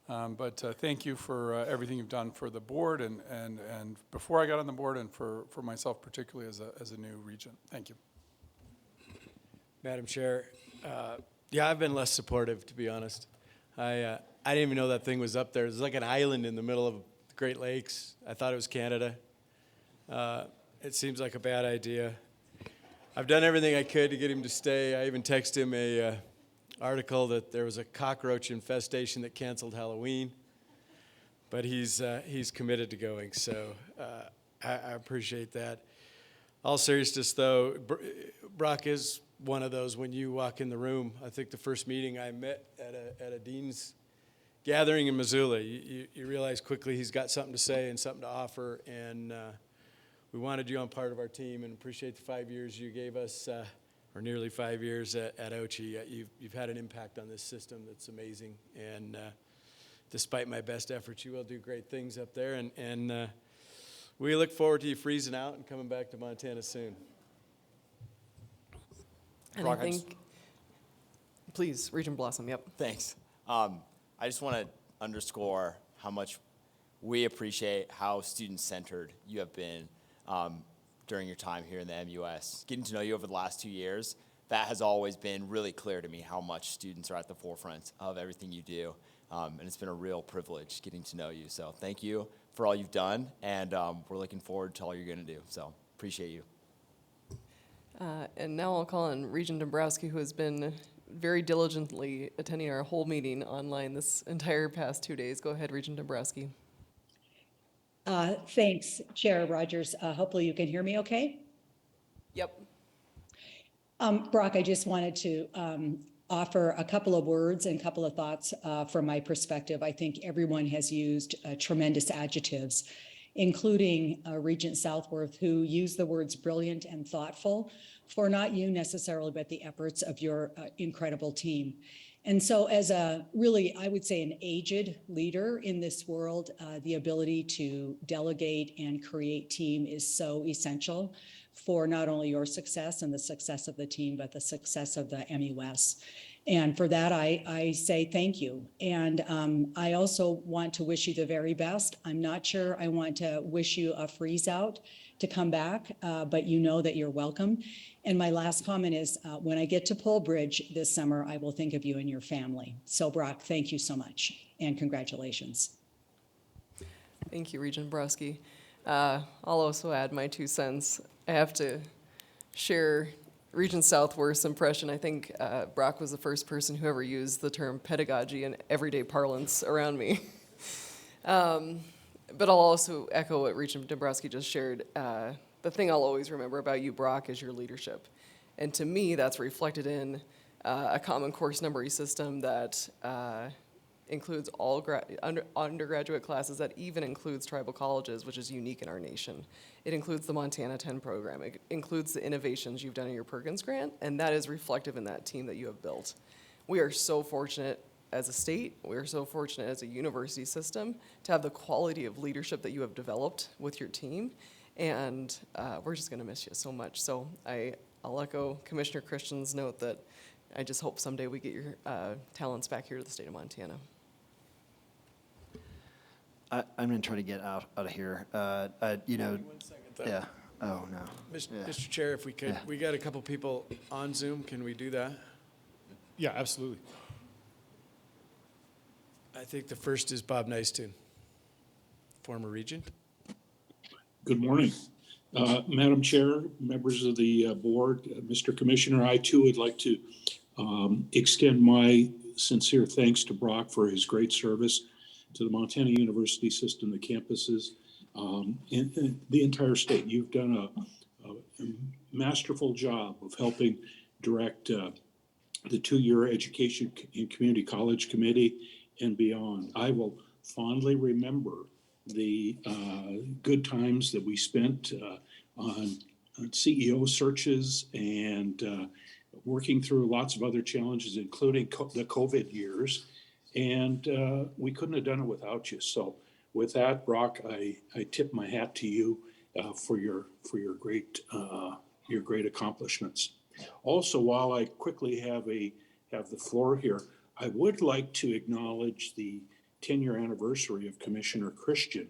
But thank you for everything you've done for the board and before I got on the board, and for myself particularly as a new regent. Thank you. Madam Chair, yeah, I've been less supportive, to be honest. I didn't even know that thing was up there. It's like an island in the middle of the Great Lakes. I thought it was Canada. It seems like a bad idea. I've done everything I could to get him to stay. I even texted him a article that there was a cockroach infestation that canceled Halloween, but he's committed to going, so I appreciate that. All seriousness though, Brock is one of those, when you walk in the room, I think the first meeting I met at a dean's gathering in Missoula, you realize quickly he's got something to say and something to offer, and we wanted you on part of our team and appreciate the 5 years you gave us, or nearly 5 years at OCHI. You've had an impact on this system that's amazing, and despite my best efforts, you will do great things up there, and we look forward to you freezing out and coming back to Montana soon. And I think, please, Regent Blossom, yep. Thanks. I just want to underscore how much we appreciate how student-centered you have been during your time here in the MUS. Getting to know you over the last 2 years, that has always been really clear to me how much students are at the forefront of everything you do. And it's been a real privilege getting to know you. So thank you for all you've done, and we're looking forward to all you're going to do. So appreciate you. And now I'll call on Regent Dombrowski, who has been very diligently attending our whole meeting online this entire past 2 days. Go ahead, Regent Dombrowski. Thanks, Chair Rogers. Hopefully you can hear me okay. Yep. Brock, I just wanted to offer a couple of words and a couple of thoughts from my perspective. I think everyone has used tremendous adjectives, including Regent Southworth, who used the words brilliant and thoughtful for not you necessarily, but the efforts of your incredible team. And so as a really, I would say, an aged leader in this world, the ability to delegate and create team is so essential for not only your success and the success of the team, but the success of the MUS. And for that, I say thank you. And I also want to wish you the very best. I'm not sure I want to wish you a freeze out to come back, but you know that you're welcome. And my last comment is, when I get to Pole Bridge this summer, I will think of you and your family. So Brock, thank you so much, and congratulations. Thank you, Regent Broski. I'll also add my 2 cents. I have to share Regent Southworth's impression. I think Brock was the first person who ever used the term pedagogy in everyday parlance around me. But I'll also echo what Regent Dombrowski just shared. The thing I'll always remember about you, Brock, is your leadership. And to me, that's reflected in a Common Core numbering system that includes all undergraduate classes, that even includes tribal colleges, which is unique in our nation. It includes the Montana 10 program. It includes the innovations you've done in your Perkins grant, and that is reflective in that team that you have built. We are so fortunate as a state, we are so fortunate as a university system to have the quality of leadership that you have developed with your team, and we're just gonna miss you so much. So I'll echo Commissioner Christian's note that I just hope someday we get your talents back here to the state of Montana. I'm going to try to get out of here. Yeah. Oh, no. Mr. Chair, if we could, Yeah. we got a couple people on Zoom. Can we do that? Yeah, absolutely. I think the first is Bob Nystuen, former regent. Good morning. Madam Chair, members of the board, Mr. Commissioner, I too would like to extend my sincere thanks to Brock for his great service to the Montana University system, the campuses, and the entire state. You've done a masterful job of helping direct the 2-year Education and Community College Committee and beyond. I will fondly remember the good times that we spent on CEO searches and working through lots of other challenges, including the COVID years. And we couldn't have done it without you. So with that, Brock, I tip my hat to you for your great accomplishments. Also, while I quickly have the floor here, I would like to acknowledge the 10-year anniversary of Commissioner Christian.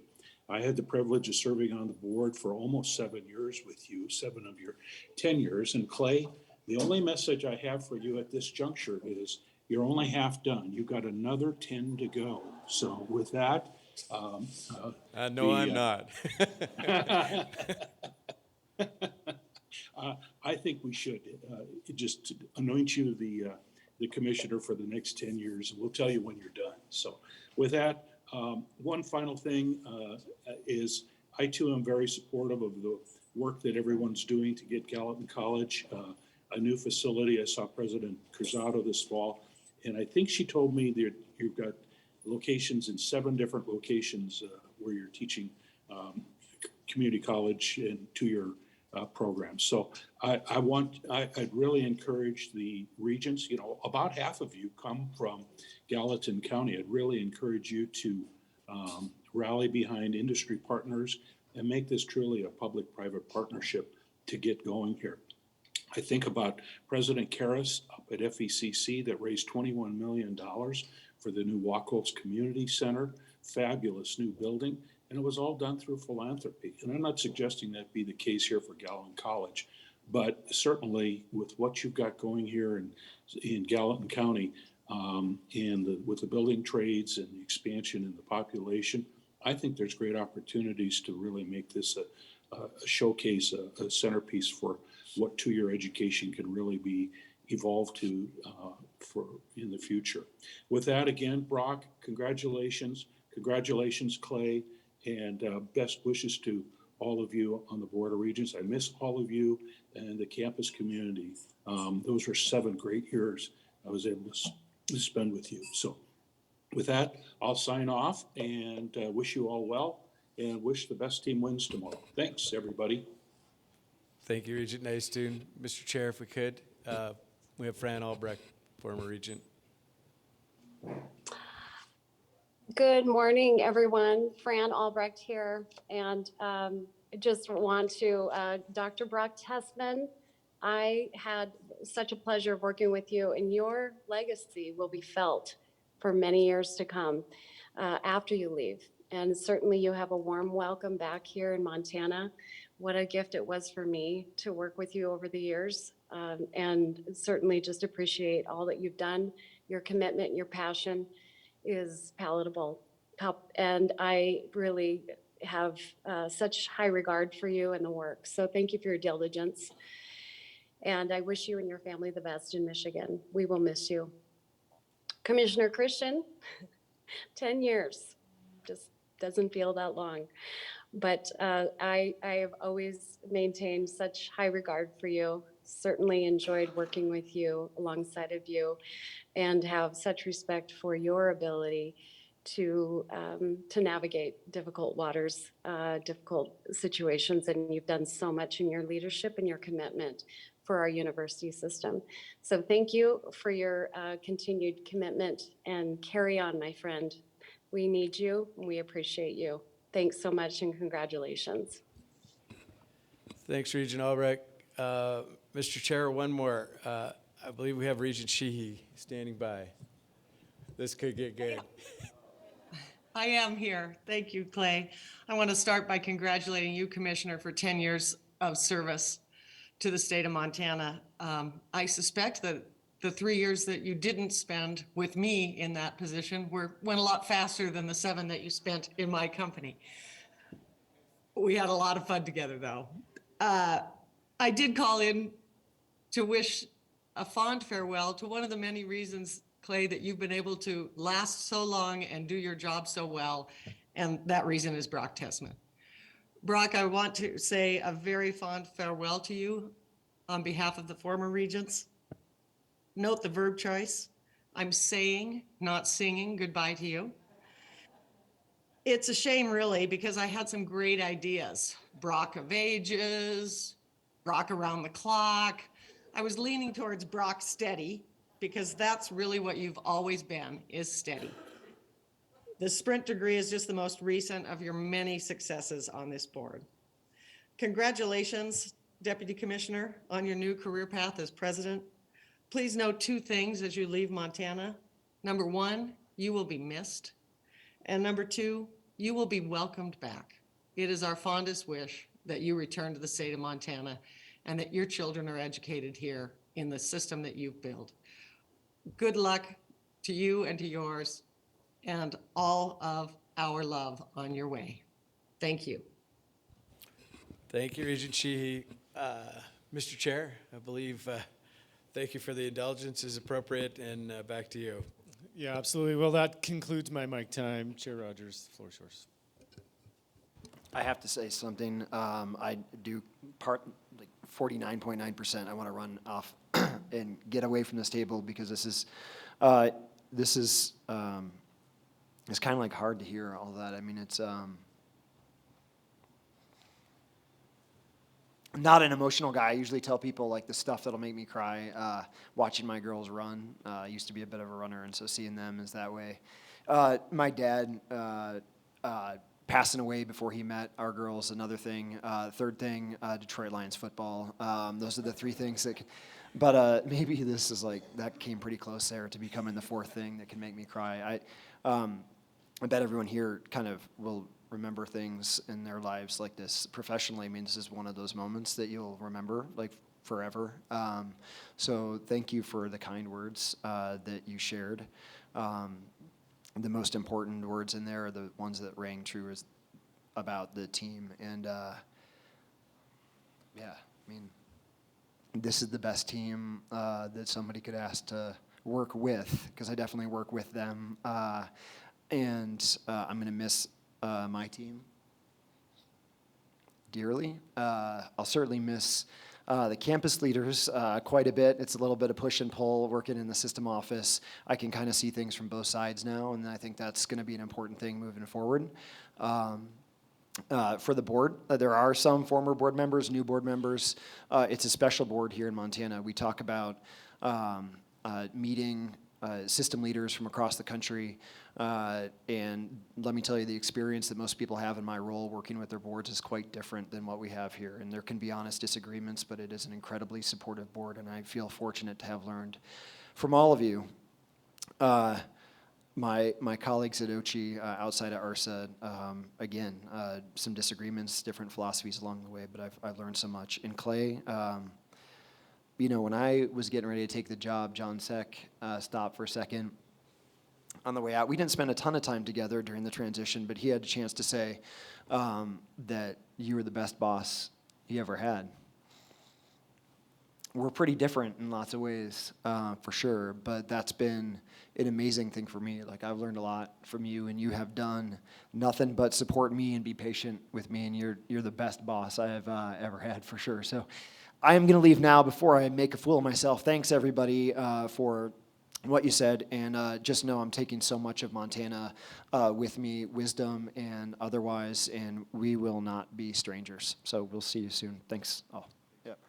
I had the privilege of serving on the board for almost 7 years with you, 7 of your 10 years. And Clay, the only message I have for you at this juncture is you're only half done. You've got another 10 to go. So with that, No, I'm not. I think we should just anoint you the commissioner for the next 10 years. We'll tell you when you're done. So with that, one final thing is I too am very supportive of the work that everyone's doing to get Gallatin College a new facility. I saw President Cruzado this fall, and I think she told me that you've got locations in 7 different locations where you're teaching community college and 2-year programs. So I'd really encourage the regents, about half of you come from Gallatin County. I'd really encourage you to rally behind industry partners and make this truly a public-private partnership to get going here. I think about President Karras up at FECC that raised $21 million for the new Wacholz Community Center, fabulous new building, and it was all done through philanthropy. And I'm not suggesting that be the case here for Gallatin College, but certainly with what you've got going here in Gallatin County, with the building trades and the expansion in the population, I think there's great opportunities to really make this a showcase, a centerpiece for what 2-year education can really be evolved to for in the future. With that, again, Brock, congratulations, Clay, and best wishes to all of you on the Board of Regents. I miss all of you and the campus community. Those were 7 great years I was able to spend with you. So with that, I'll sign off and wish you all well and wish the best team wins tomorrow. Thanks, everybody. Thank you, Regent Nystuen. Mr. Chair, if we could, we have Fran Albrecht, former regent. Good morning, everyone. Fran Albrecht here, and I just want to, Dr. Brock Tessman, I had such a pleasure of working with you, and your legacy will be felt for many years to come after you leave. And certainly you have a warm welcome back here in Montana. what a gift it was for me to work with you over the years. And certainly just appreciate all that you've done. Your commitment, your passion is palatable. And I really have such high regard for you and the work. So thank you for your diligence. And I wish you and your family the best in Michigan. We will miss you. Commissioner Christian, 10 years, just doesn't feel that long. But I have always maintained such high regard for you, certainly enjoyed working with you alongside of you, and have such respect for your ability to navigate difficult waters, difficult situations, and you've done so much in your leadership and your commitment for our university system. So thank you for your continued commitment, and carry on, my friend. We need you, and we appreciate you. Thanks so much, and congratulations. Thanks, Regent Albrecht. Mr. Chair, one more. I believe we have Regent Sheehy standing by. This could get good. I am here. Thank you, Clay. I want to start by congratulating you, Commissioner, for 10 years of service to the state of Montana. I suspect that the 3 years that you didn't spend with me in that position went a lot faster than the 7 that you spent in my company. We had a lot of fun together, though. I did call in to wish a fond farewell to one of the many reasons, Clay, that you've been able to last so long and do your job so well, and that reason is Brock Tessman. Brock, I want to say a very fond farewell to you on behalf of the former regents. Note the verb choice. I'm saying, not singing, goodbye to you. It's a shame, really, because I had some great ideas. Brock of Ages, Brock around the clock. I was leaning towards Brock steady, because that's really what you've always been, is steady. The sprint degree is just the most recent of your many successes on this board. Congratulations, Deputy Commissioner, on your new career path as president. Please note 2 things as you leave Montana. Number 1, you will be missed. And number 2, you will be welcomed back. It is our fondest wish that you return to the state of Montana and that your children are educated here in the system that you've built. Good luck to you and to yours, and all of our love on your way. Thank you. Thank you, Regent Sheehy. Mr. Chair, I believe, thank you for the indulgence is appropriate, and back to you. Yeah, absolutely. Well, that concludes my mic time. Chair Rogers, the floor is yours. I have to say something. I do part, like 49.9%. I want to run off and get away from this table because this is it's kind of like hard to hear all that. I mean, it's I'm not an emotional guy. I usually tell people like the stuff that'll make me cry. Watching my girls run. I used to be a bit of a runner, and so seeing them is that way. My dad passing away before he met our girls, another thing. Third thing, Detroit Lions football. Those are the 3 things that but maybe this is like, that came pretty close there to becoming the 4th thing that can make me cry. I bet everyone here kind of will remember things in their lives like this professionally. I mean, this is one of those moments that you'll remember like forever. So thank you for the kind words that you shared. The most important words in there are the ones that rang true is about the team. And yeah, I mean, this is the best team that somebody could ask to work with, because I definitely work with them. And I'm going to miss my team dearly. I'll certainly miss the campus leaders quite a bit. It's a little bit of push and pull working in the system office. I can kind of see things from both sides now, and I think that's going to be an important thing moving forward. For the board, there are some former board members, new board members. It's a special board here in Montana. We talk about meeting system leaders from across the country, and let me tell you, the experience that most people have in my role working with their boards is quite different than what we have here. And there can be honest disagreements, but it is an incredibly supportive board, and I feel fortunate to have learned from all of you. my colleagues at OCHI outside of ARSA, again, some disagreements, different philosophies along the way, but I've learned so much. And Clay, you know, when I was getting ready to take the job, John Seck stopped for a second on the way out. We didn't spend a ton of time together during the transition, but he had a chance to say that you were the best boss he ever had. We're pretty different in lots of ways, for sure, but that's been an amazing thing for me. Like, I've learned a lot from you, and you have done nothing but support me and be patient with me, and you're the best boss I have ever had, for sure. So I am going to leave now before I make a fool of myself. Thanks, everybody, for what you said, and just know I'm taking so much of Montana with me, wisdom and otherwise, and we will not be strangers. So we'll see you soon. Thanks all. Yep.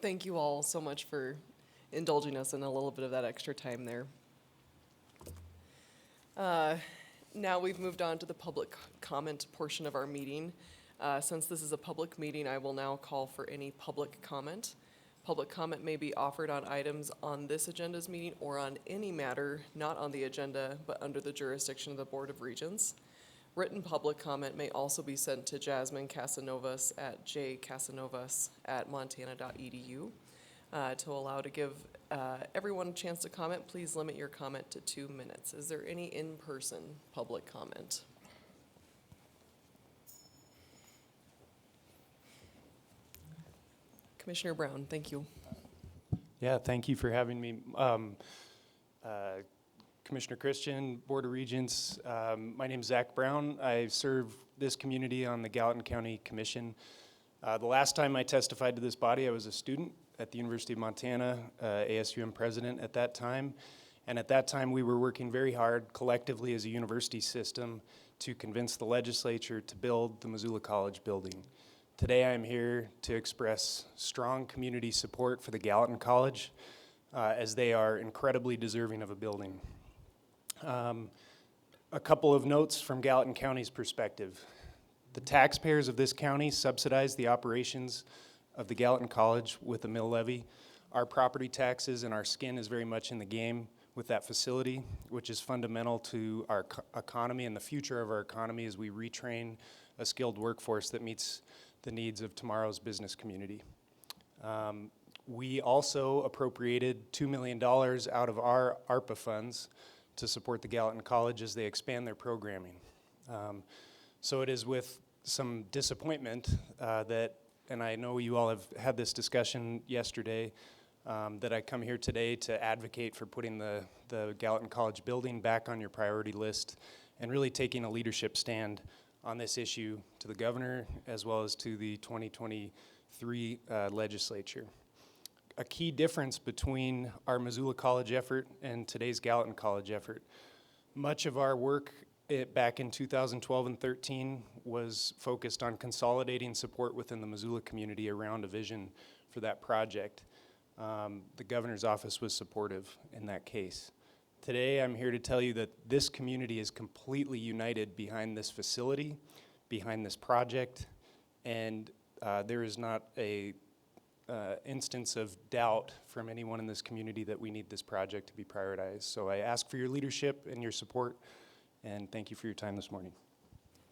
Thank you all so much for indulging us in a little bit of that extra time there. Now we've moved on to the public comment portion of our meeting. Since this is a public meeting, I will now call for any public comment. Public comment may be offered on items on this agenda's meeting or on any matter not on the agenda but under the jurisdiction of the Board of Regents. Written public comment may also be sent to Jasmine Casanovas at jcasanovas@montana.edu. To allow to give everyone a chance to comment, please limit your comment to 2 minutes. Is there any in-person public comment? Commissioner Brown, thank you. Yeah, thank you for having me. Commissioner Christian, Board of Regents. My name is Zach Brown. I serve this community on the Gallatin County Commission. The last time I testified to this body, I was a student at the University of Montana, ASUM president at that time. And at that time, we were working very hard collectively as a university system to convince the legislature to build the Missoula College building. Today, I'm here to express strong community support for the Gallatin College, as they are incredibly deserving of a building. A couple of notes from Gallatin County's perspective. The taxpayers of this county subsidize the operations of the Gallatin College with a mill levy. Our property taxes and our skin is very much in the game with that facility, which is fundamental to our economy and the future of our economy as we retrain a skilled workforce that meets the needs of tomorrow's business community. We also appropriated $2 million out of our ARPA funds to support the Gallatin College as they expand their programming. So it is with some disappointment that, and I know you all have had this discussion yesterday, that I come here today to advocate for putting the Gallatin College building back on your priority list and really taking a leadership stand on this issue to the governor as well as to the 2023 legislature. A key difference between our Missoula College effort and today's Gallatin College effort. Much of our work back in 2012 and 13 was focused on consolidating support within the Missoula community around a vision for that project. The governor's office was supportive in that case. Today, I'm here to tell you that this community is completely united behind this facility, behind this project, and there is not a instance of doubt from anyone in this community that we need this project to be prioritized. So I ask for your leadership and your support, and thank you for your time this morning.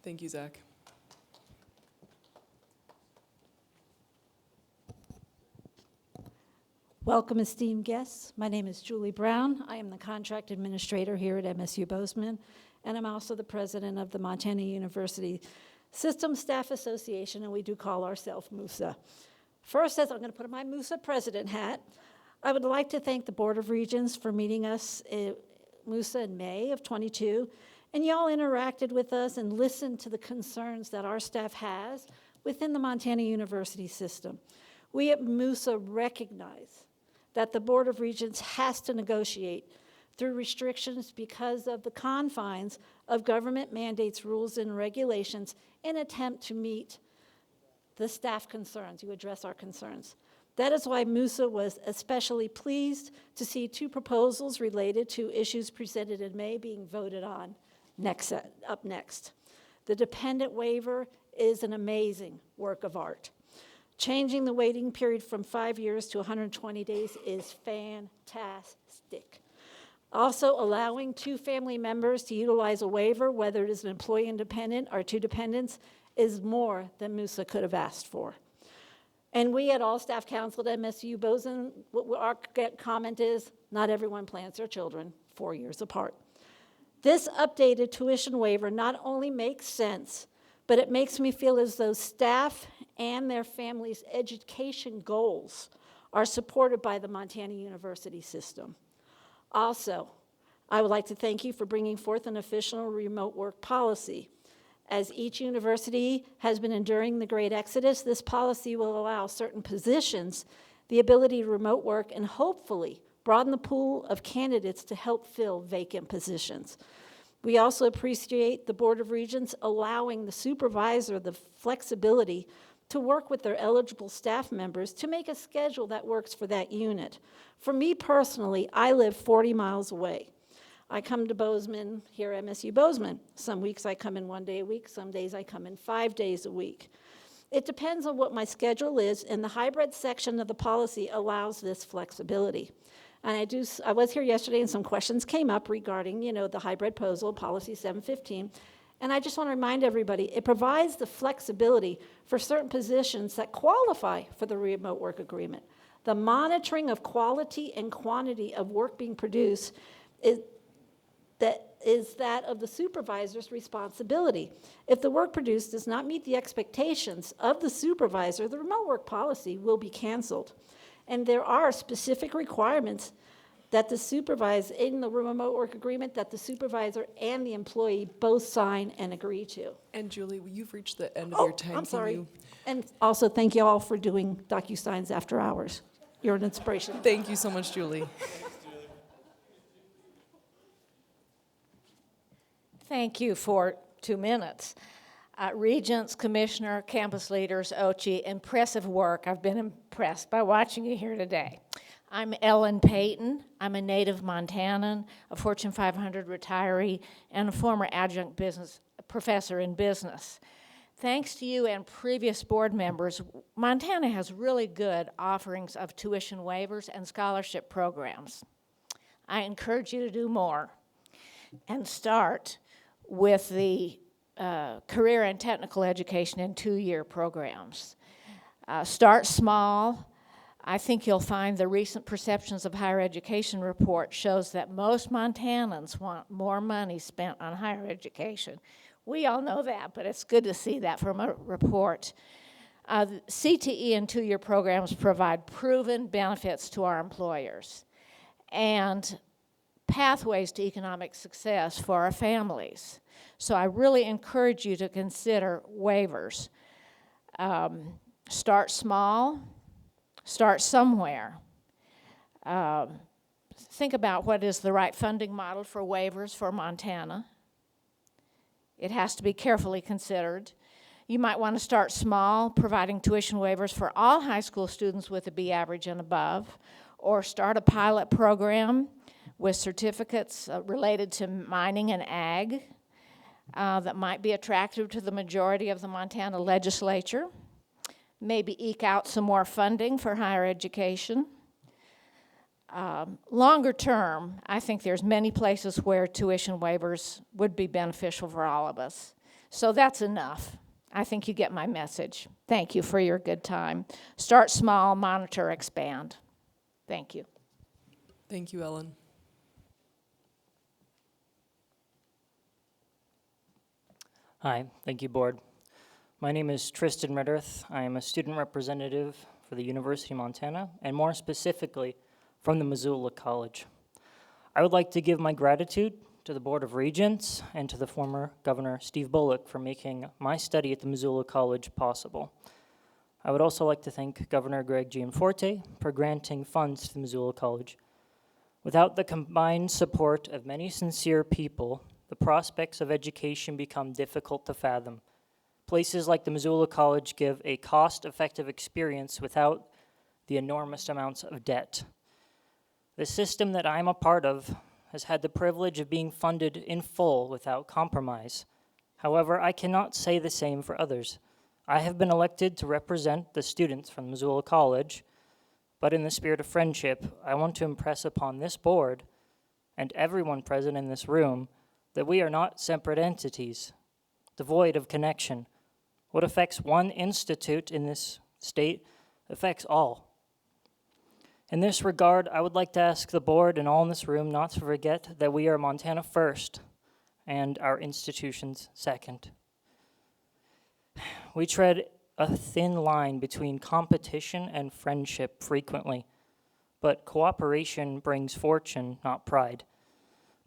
Thank you, Zach. Welcome, esteemed guests. My name is Julie Brown. I am the contract administrator here at MSU Bozeman, and I'm also the president of the Montana University System Staff Association, and we do call ourselves MUSA. First, as I'm going to put on my MUSA president hat, I would like to thank the Board of Regents for meeting us at MUSA in May of 22, and y'all interacted with us and listened to the concerns that our staff has within the Montana University system. We at MUSA recognize that the Board of Regents has to negotiate through restrictions because of the confines of government mandates, rules, and regulations in an attempt to meet the staff concerns. You address our concerns. That is why MUSA was especially pleased to see 2 proposals related to issues presented in May being voted on up next. The dependent waiver is an amazing work of art. Changing the waiting period from 5 years to 120 days is fantastic. Also, allowing 2 family members to utilize a waiver, whether it is an employee and dependent or 2 dependents, is more than MUSA could have asked for. And we at All Staff Council at MSU Bozeman, our comment is, not everyone plants their children 4 years apart. This updated tuition waiver not only makes sense, but it makes me feel as though staff and their families' education goals are supported by the Montana University system. Also, I would like to thank you for bringing forth an official remote work policy. As each university has been enduring the great exodus, this policy will allow certain positions the ability to remote work and hopefully broaden the pool of candidates to help fill vacant positions. We also appreciate the Board of Regents allowing the supervisor the flexibility to work with their eligible staff members to make a schedule that works for that unit. For me personally, I live 40 miles away. I come to Bozeman, here at MSU Bozeman. Some weeks I come in 1 day a week, some days I come in 5 days a week. It depends on what my schedule is, and the hybrid section of the policy allows this flexibility. And I was here yesterday and some questions came up regarding, the hybrid proposal, policy 715. And I just want to remind everybody, it provides the flexibility for certain positions that qualify for the remote work agreement. The monitoring of quality and quantity of work being produced is that of the supervisor's responsibility. If the work produced does not meet the expectations of the supervisor, the remote work policy will be canceled. And there are specific requirements that the supervisor, in the remote work agreement, that the supervisor and the employee both sign and agree to. And Julie, you've reached the end of your time. I'm sorry. Can you... And also, thank you all for doing DocuSigns after hours. You're an inspiration. Thank you so much, Julie. Thank you for 2 minutes. Regents, Commissioner, campus leaders, OCHI, impressive work. I've been impressed by watching you here today. I'm Ellen Payton. I'm a native Montanan, a Fortune 500 retiree, and a former adjunct professor in business. Thanks to you and previous board members, Montana has really good offerings of tuition waivers and scholarship programs. I encourage you to do more and start with the career and technical education in 2-year programs. Start small. I think you'll find the recent Perceptions of Higher Education report shows that most Montanans want more money spent on higher education. We all know that, but it's good to see that from a report. CTE and 2-year programs provide proven benefits to our employers and pathways to economic success for our families. So I really encourage you to consider waivers. Start small, start somewhere. Think about what is the right funding model for waivers for Montana. It has to be carefully considered. You might want to start small, providing tuition waivers for all high school students with a B average and above, or start a pilot program with certificates related to mining and ag that might be attractive to the majority of the Montana legislature. Maybe eke out some more funding for higher education. Longer term, I think there's many places where tuition waivers would be beneficial for all of us. So that's enough. I think you get my message. Thank you for your good time. Start small, monitor, expand. Thank you. Thank you, Ellen. Hi, thank you, Board. My name is Tristan Redderth. I am a student representative for the University of Montana, and more specifically, from the Missoula College. I would like to give my gratitude to the Board of Regents and to the former Governor Steve Bullock for making my study at the Missoula College possible. I would also like to thank Governor Greg Gianforte for granting funds to the Missoula College. Without the combined support of many sincere people, the prospects of education become difficult to fathom. Places like the Missoula College give a cost-effective experience without the enormous amounts of debt. The system that I'm a part of has had the privilege of being funded in full without compromise. However, I cannot say the same for others. I have been elected to represent the students from Missoula College, but in the spirit of friendship, I want to impress upon this board and everyone present in this room that we are not separate entities, devoid of connection. What affects one institute in this state affects all. In this regard, I would like to ask the board and all in this room not to forget that we are Montana first and our institutions second. We tread a thin line between competition and friendship frequently, but cooperation brings fortune, not pride.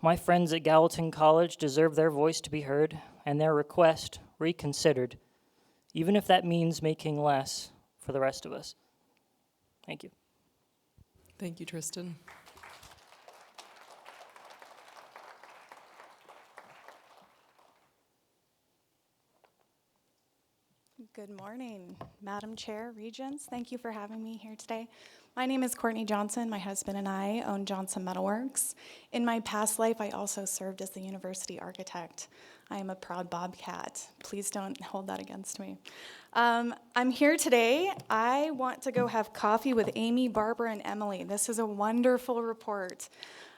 My friends at Gallatin College deserve their voice to be heard and their request reconsidered, even if that means making less for the rest of us. Thank you. Thank you, Tristan. Good morning, Madam Chair, Regents. Thank you for having me here today. My name is Courtney Johnson. My husband and I own Johnson Metalworks. In my past life, I also served as the university architect. I am a proud Bobcat. Please don't hold that against me. I'm here today. I want to go have coffee with Amy, Barbara, and Emily. This is a wonderful report.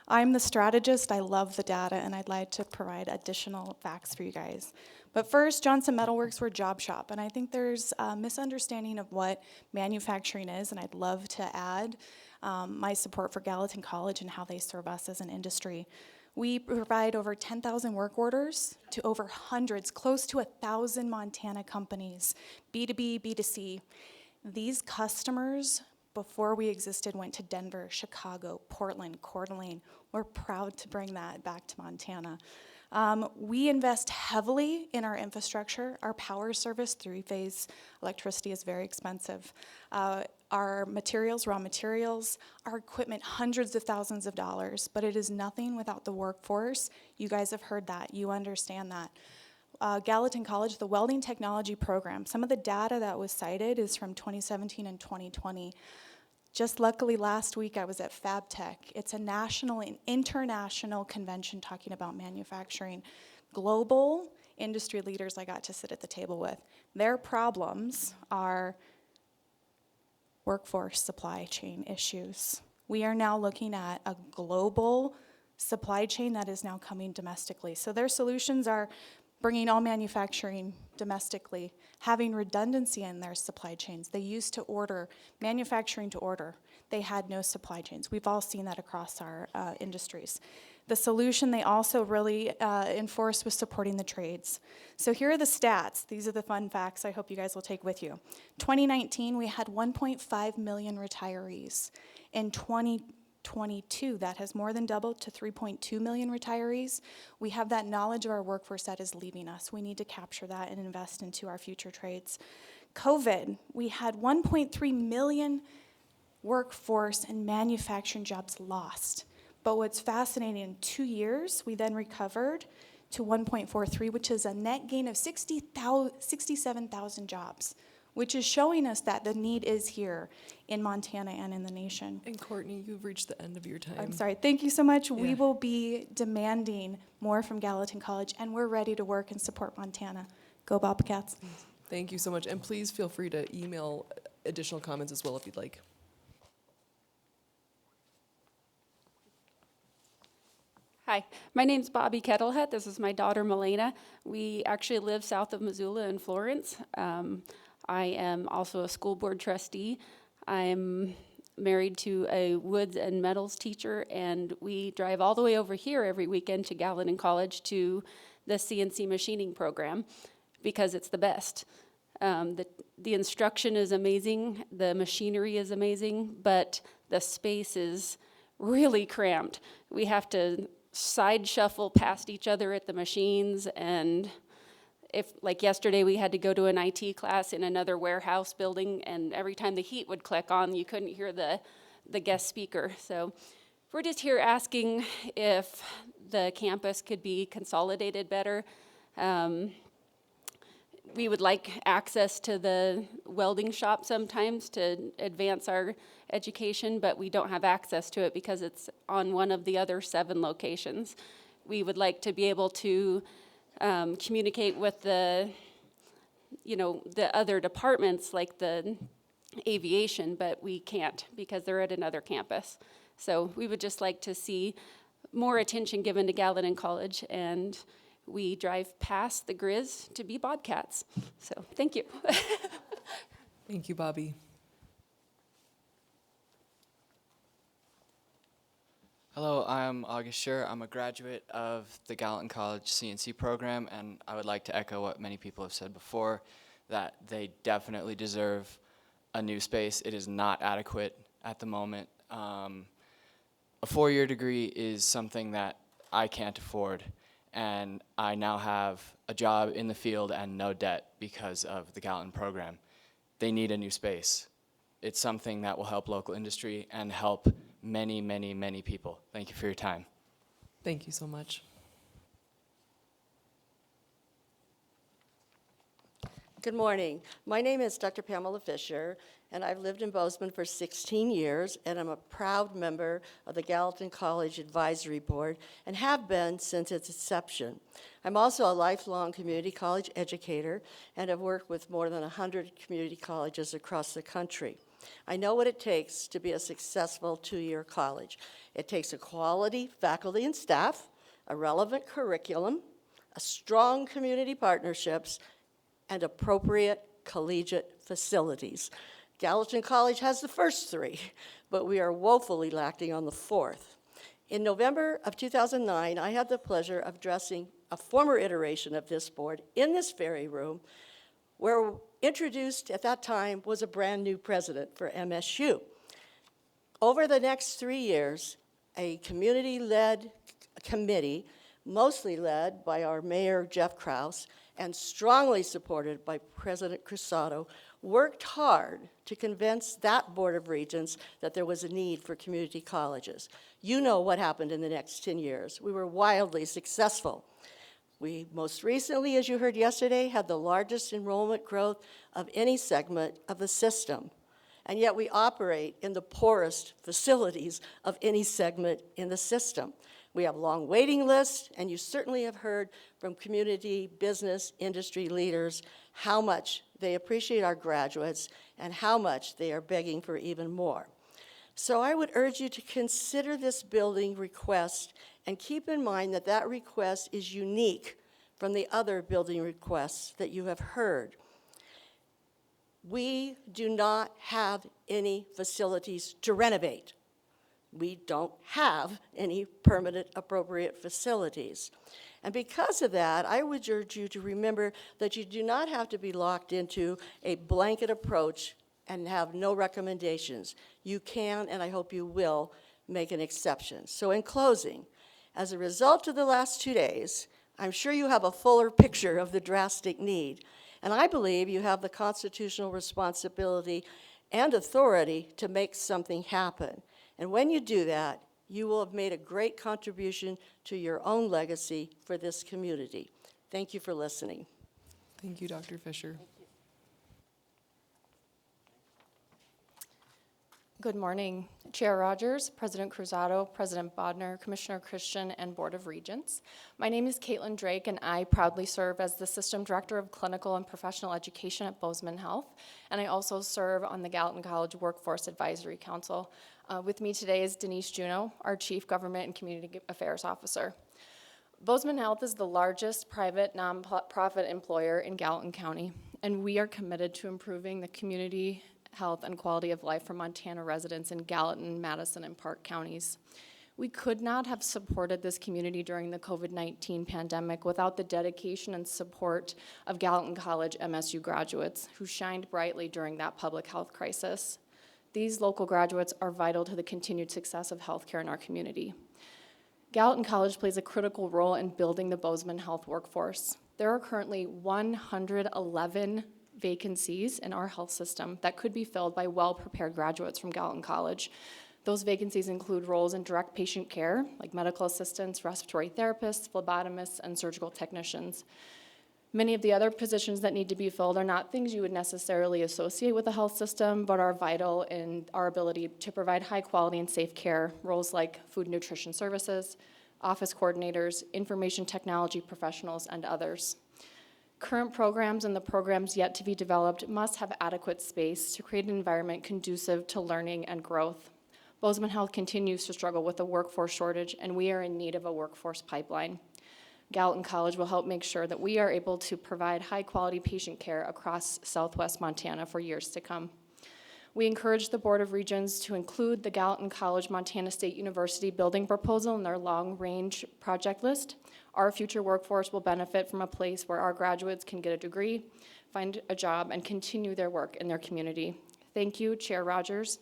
I'm the strategist. I love the data, and I'd like to provide additional facts for you guys. But first, Johnson Metalworks, we're job shop, and I think there's a misunderstanding of what manufacturing is, and I'd love to add my support for Gallatin College and how they serve us as an industry. We provide over 10,000 work orders to over hundreds, close to 1,000 Montana companies, B2B, B2C. These customers, before we existed, went to Denver, Chicago, Portland, Coeur d'Alene. We're proud to bring that back to Montana. We invest heavily in our infrastructure. Our power service, three-phase electricity, is very expensive. Our materials, raw materials, our equipment, hundreds of thousands of dollars, but it is nothing without the workforce. You guys have heard that. You understand that. Gallatin College, the welding technology program, some of the data that was cited is from 2017 and 2020. Just luckily last week I was at FabTech. It's a national and international convention talking about manufacturing. Global industry leaders I got to sit at the table with. Their problems are workforce supply chain issues. We are now looking at a global supply chain that is now coming domestically. So their solutions are bringing all manufacturing domestically, having redundancy in their supply chains. They used to order, manufacturing to order. They had no supply chains. We've all seen that across our industries. The solution they also really enforced was supporting the trades. So here are the stats. These are the fun facts I hope you guys will take with you. 2019, we had 1.5 million retirees. In 2022, that has more than doubled to 3.2 million retirees. We have that knowledge of our workforce that is leaving us. We need to capture that and invest into our future trades. COVID, we had 1.3 million workforce and manufacturing jobs lost. But what's fascinating, in 2 years, we then recovered to 1.43, which is a net gain of 67,000 jobs, which is showing us that the need is here in Montana and in the nation. And Courtney, you've reached the end of your time. I'm sorry. Thank you so much. Yeah. We will be demanding more from Gallatin College, and we're ready to work and support Montana. Go Bobcats. Thank you so much. And please feel free to email additional comments as well if you'd like. Hi, my name's Bobby Kettlehead. This is my daughter, Melena. We actually live south of Missoula in Florence. I am also a school board trustee. I'm married to a woods and metals teacher, and we drive all the way over here every weekend to Gallatin College to the CNC machining program because it's the best. The instruction is amazing, the machinery is amazing, but the space is really cramped. We have to side shuffle past each other at the machines, and if, like yesterday, we had to go to an IT class in another warehouse building, and every time the heat would click on, you couldn't hear the guest speaker. So we're just here asking if the campus could be consolidated better. we would like access to the welding shop sometimes to advance our education, but we don't have access to it because it's on one of the other 7 locations. We would like to be able to communicate with the other departments like the aviation, but we can't because they're at another campus. So we would just like to see more attention given to Gallatin College, and we drive past the Grizz to be Bobcats. So thank you. Thank you, Bobby. Hello, I'm August Scher. I'm a graduate of the Gallatin College CNC program, and I would like to echo what many people have said before, that they definitely deserve a new space. It is not adequate at the moment. A 4-year degree is something that I can't afford, and I now have a job in the field and no debt because of the Gallatin program. They need a new space. It's something that will help local industry and help many, many, many people. Thank you for your time. Thank you so much. Good morning. My name is Dr. Pamela Fisher, and I've lived in Bozeman for 16 years, and I'm a proud member of the Gallatin College Advisory Board and have been since its inception. I'm also a lifelong community college educator and have worked with more than 100 community colleges across the country. I know what it takes to be a successful 2-year college. It takes a quality faculty and staff, a relevant curriculum, a strong community partnerships, and appropriate collegiate facilities. Gallatin College has the first 3, but we are woefully lacking on the 4th. In November of 2009, I had the pleasure of addressing a former iteration of this board in this very room, where introduced at that time was a brand new president for MSU. Over the next 3 years, a community-led committee, mostly led by our mayor, Jeff Krause, and strongly supported by President Cruzado, worked hard to convince that Board of Regents that there was a need for community colleges. You know what happened in the next 10 years. We were wildly successful. We most recently, as you heard yesterday, had the largest enrollment growth of any segment of the system. And yet we operate in the poorest facilities of any segment in the system. We have long waiting lists, and you certainly have heard from community, business, industry leaders how much they appreciate our graduates and how much they are begging for even more. So I would urge you to consider this building request and keep in mind that that request is unique from the other building requests that you have heard. We do not have any facilities to renovate. We don't have any permanent appropriate facilities. And because of that, I would urge you to remember that you do not have to be locked into a blanket approach and have no recommendations. You can, and I hope you will, make an exception. So in closing, as a result of the last 2 days, I'm sure you have a fuller picture of the drastic need. And I believe you have the constitutional responsibility and authority to make something happen. And when you do that, you will have made a great contribution to your own legacy for this community. Thank you for listening. Thank you, Dr. Fisher. Good morning, Chair Rogers, President Cruzado, President Bodnar, Commissioner Christian, and Board of Regents. My name is Caitlin Drake, and I proudly serve as the System Director of Clinical and Professional Education at Bozeman Health, and I also serve on the Gallatin College Workforce Advisory Council. With me today is Denise Juneau, our Chief Government and Community Affairs Officer. Bozeman Health is the largest private nonprofit employer in Gallatin County, and we are committed to improving the community health and quality of life for Montana residents in Gallatin, Madison, and Park counties. We could not have supported this community during the COVID-19 pandemic without the dedication and support of Gallatin College MSU graduates who shined brightly during that public health crisis. These local graduates are vital to the continued success of healthcare in our community. Gallatin College plays a critical role in building the Bozeman health workforce. There are currently 111 vacancies in our health system that could be filled by well-prepared graduates from Gallatin College. Those vacancies include roles in direct patient care, like medical assistants, respiratory therapists, phlebotomists, and surgical technicians. Many of the other positions that need to be filled are not things you would necessarily associate with the health system, but are vital in our ability to provide high quality and safe care. Roles like food and nutrition services, office coordinators, information technology professionals, and others. Current programs and the programs yet to be developed must have adequate space to create an environment conducive to learning and growth. Bozeman Health continues to struggle with a workforce shortage, and we are in need of a workforce pipeline. Gallatin College will help make sure that we are able to provide high-quality patient care across Southwest Montana for years to come. We encourage the Board of Regents to include the Gallatin College Montana State University building proposal in their long-range project list. Our future workforce will benefit from a place where our graduates can get a degree, find a job, and continue their work in their community. Thank you, Chair Rogers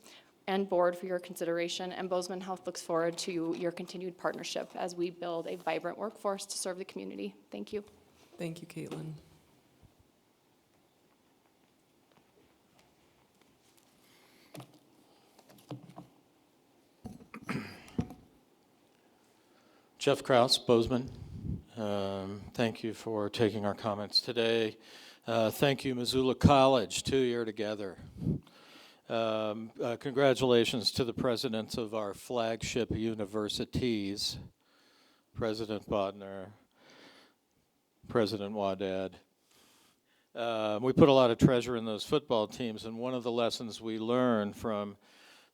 and Board, for your consideration, and Bozeman Health looks forward to your continued partnership as we build a vibrant workforce to serve the community. Thank you. Thank you, Caitlin. Jeff Kraus, Bozeman. Thank you for taking our comments today. Thank you, Missoula College, 2 year together. Congratulations to the presidents of our flagship universities, President Bodner, President Wadad. We put a lot of treasure in those football teams, and one of the lessons we learn from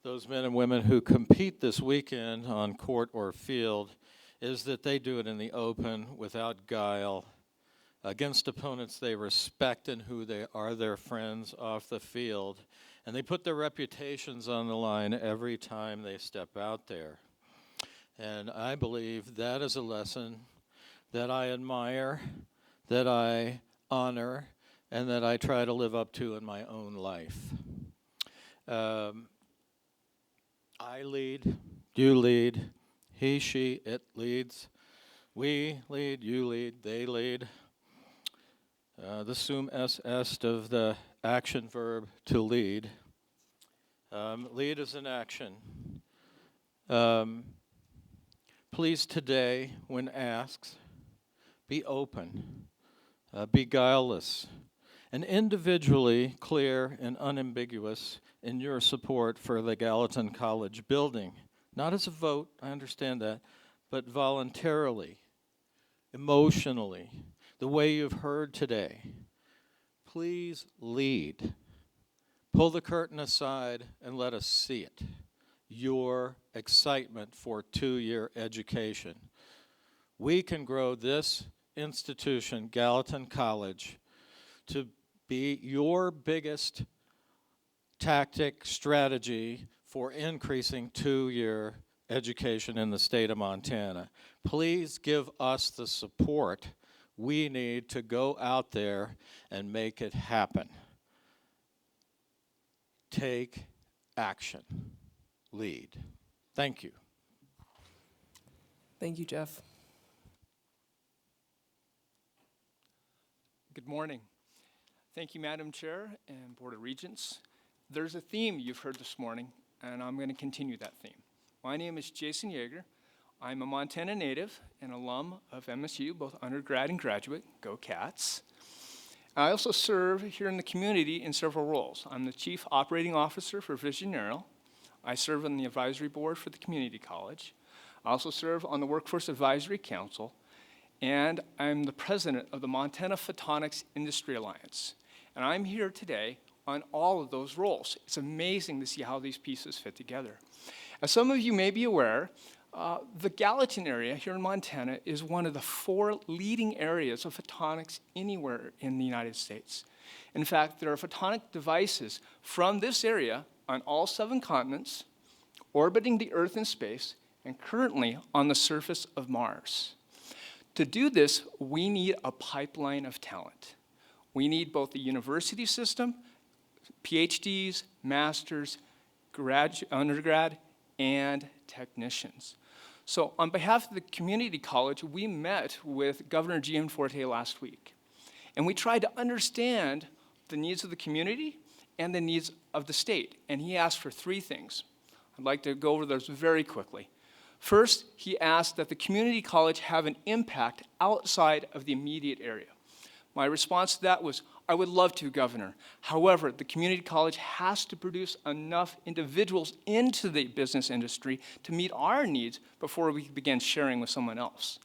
those men and women who compete this weekend on court or field is that they do it in the open, without guile, against opponents they respect and who they are their friends off the field. And they put their reputations on the line every time they step out there. And I believe that is a lesson that I admire, that I honor, and that I try to live up to in my own life. I lead, you lead, he, she, it leads. We lead, you lead, they lead. The sum est of the action verb to lead. Lead is an action. Please today, when asked, be open, be guileless, and individually clear and unambiguous in your support for the Gallatin College building. Not as a vote, I understand that, but voluntarily, emotionally, the way you've heard today. Please lead. Pull the curtain aside and let us see it. Your excitement for 2 year education. We can grow this institution, Gallatin College, to be your biggest tactic, strategy for increasing 2 year education in the state of Montana. Please give us the support we need to go out there and make it happen. Take action. Lead. Thank you. Thank you, Jeff. Good morning. Thank you, Madam Chair and Board of Regents. There's a theme you've heard this morning, and I'm going to continue that theme. My name is Jason Yeager. I'm a Montana native and alum of MSU, both undergrad and graduate. Go Cats. I also serve here in the community in several roles. I'm the Chief Operating Officer for Vision Aerial. I serve on the advisory board for the community college. I also serve on the Workforce Advisory Council, and I'm the president of the Montana Photonics Industry Alliance. And I'm here today on all of those roles. It's amazing to see how these pieces fit together. As some of you may be aware, the Gallatin area here in Montana is one of the 4 leading areas of photonics anywhere in the United States. In fact, there are photonic devices from this area on all 7 continents, orbiting the Earth in space, and currently on the surface of Mars. To do this, we need a pipeline of talent. We need both the university system, PhDs, masters, undergrad, and technicians. So on behalf of the community college, we met with Governor Gianforte last week. And we tried to understand the needs of the community and the needs of the state. And he asked for 3 things. I'd like to go over those very quickly. First, he asked that the community college have an impact outside of the immediate area. My response to that was, I would love to, Governor. However, the community college has to produce enough individuals into the business industry to meet our needs before we can begin sharing with someone else.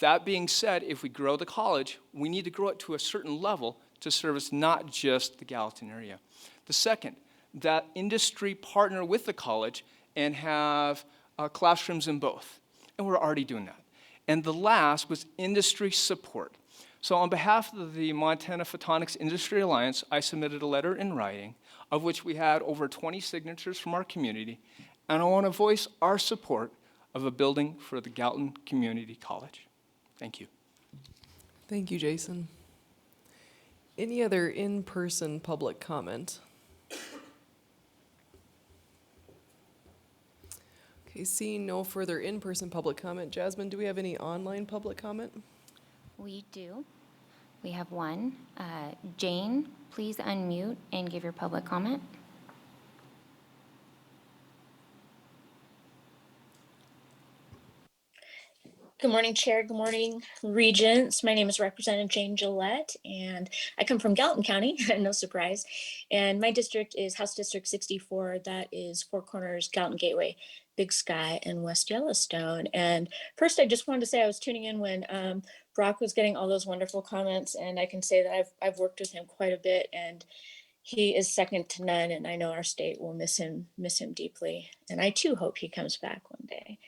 That being said, if we grow the college, we need to grow it to a certain level to service not just the Gallatin area. The second, that industry partner with the college and have classrooms in both. And we're already doing that. And the last was industry support. So on behalf of the Montana Photonics Industry Alliance, I submitted a letter in writing, of which we had over 20 signatures from our community, and I want to voice our support of a building for the Gallatin Community College. Thank you. Thank you, Jason. Any other in-person public comment? Okay, seeing no further in-person public comment, Jasmine, do we have any online public comment? We do. We have one. Jane, please unmute and give your public comment. Good morning, Chair. Good morning, Regents. My name is Representative Jane Gillette, and I come from Gallatin County, no surprise. And my district is House District 64. That is Four Corners, Gallatin Gateway, Big Sky, and West Yellowstone. And first, I just wanted to say I was tuning in when Brock was getting all those wonderful comments, and I can say that I've worked with him quite a bit, and he is second to none. And I know our state will miss him deeply. And I too hope he comes back one day.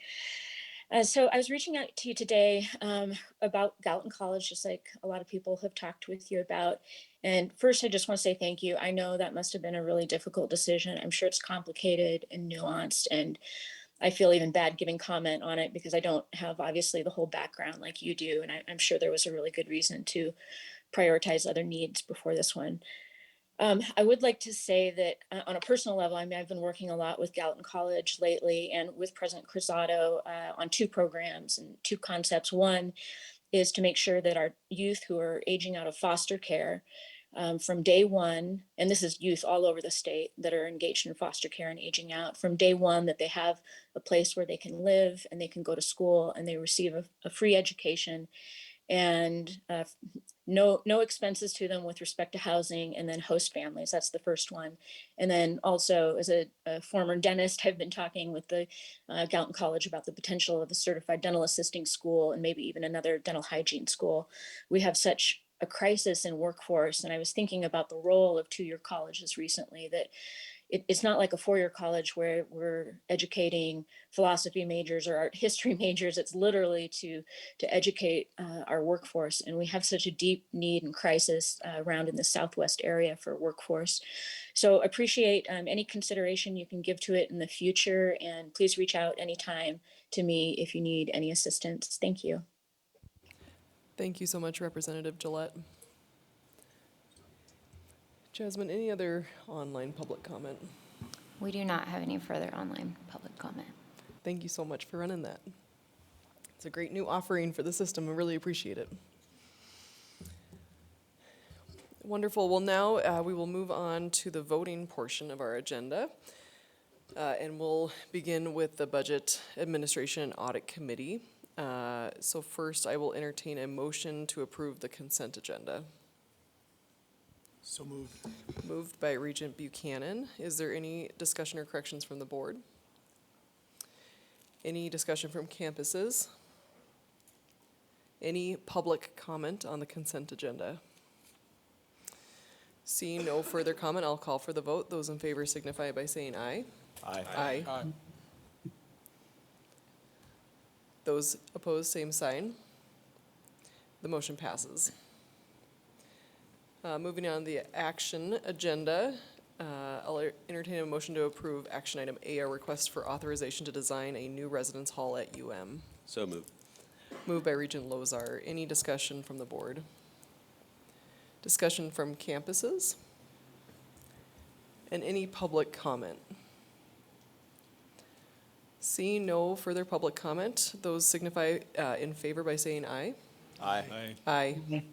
So I was reaching out to you today about Gallatin College, just like a lot of people have talked with you about. And first, I just want to say thank you. I know that must have been a really difficult decision. I'm sure it's complicated and nuanced, and I feel even bad giving comment on it because I don't have obviously the whole background like you do. And I'm sure there was a really good reason to prioritize other needs before this one. I would like to say that on a personal level, I mean, I've been working a lot with Gallatin College lately and with President Cruzado on two programs and two concepts. One is to make sure that our youth who are aging out of foster care from day one, and this is youth all over the state that are engaged in foster care and aging out, from day one that they have a place where they can live and they can go to school and they receive a free education and no expenses to them with respect to housing, and then host families. That's the first one. And then also, as a former dentist, I've been talking with the Gallatin College about the potential of a certified dental assisting school and maybe even another dental hygiene school. We have such a crisis in workforce, and I was thinking about the role of two-year colleges recently, that it's not like a four-year college where we're educating philosophy majors or art history majors. It's literally to educate our workforce. And we have such a deep need and crisis around in the Southwest area for workforce. So appreciate any consideration you can give to it in the future. And please reach out anytime to me if you need any assistance. Thank you. Thank you so much, Representative Gillette. Jasmine, any other online public comment? We do not have any further online public comment. Thank you so much for running that. It's a great new offering for the system. I really appreciate it. Wonderful. Well, now we will move on to the voting portion of our agenda. And we'll begin with the Budget Administration and Audit Committee. So first, I will entertain a motion to approve the consent agenda. So moved. Moved by Regent Buchanan. Is there any discussion or corrections from the board? Any discussion from campuses? Any public comment on the consent agenda? Seeing no further comment, I'll call for the vote. Those in favor signify by saying aye. Aye. Aye. Aye. Those opposed, same sign. The motion passes. Moving on to the action agenda, I'll entertain a motion to approve action item A, a request for authorization to design a new residence hall at UM. So moved. Moved by Regent Lozar. Any discussion from the board? Discussion from campuses? And any public comment? Seeing no further public comment, those signify in favor by saying aye. Aye. Aye.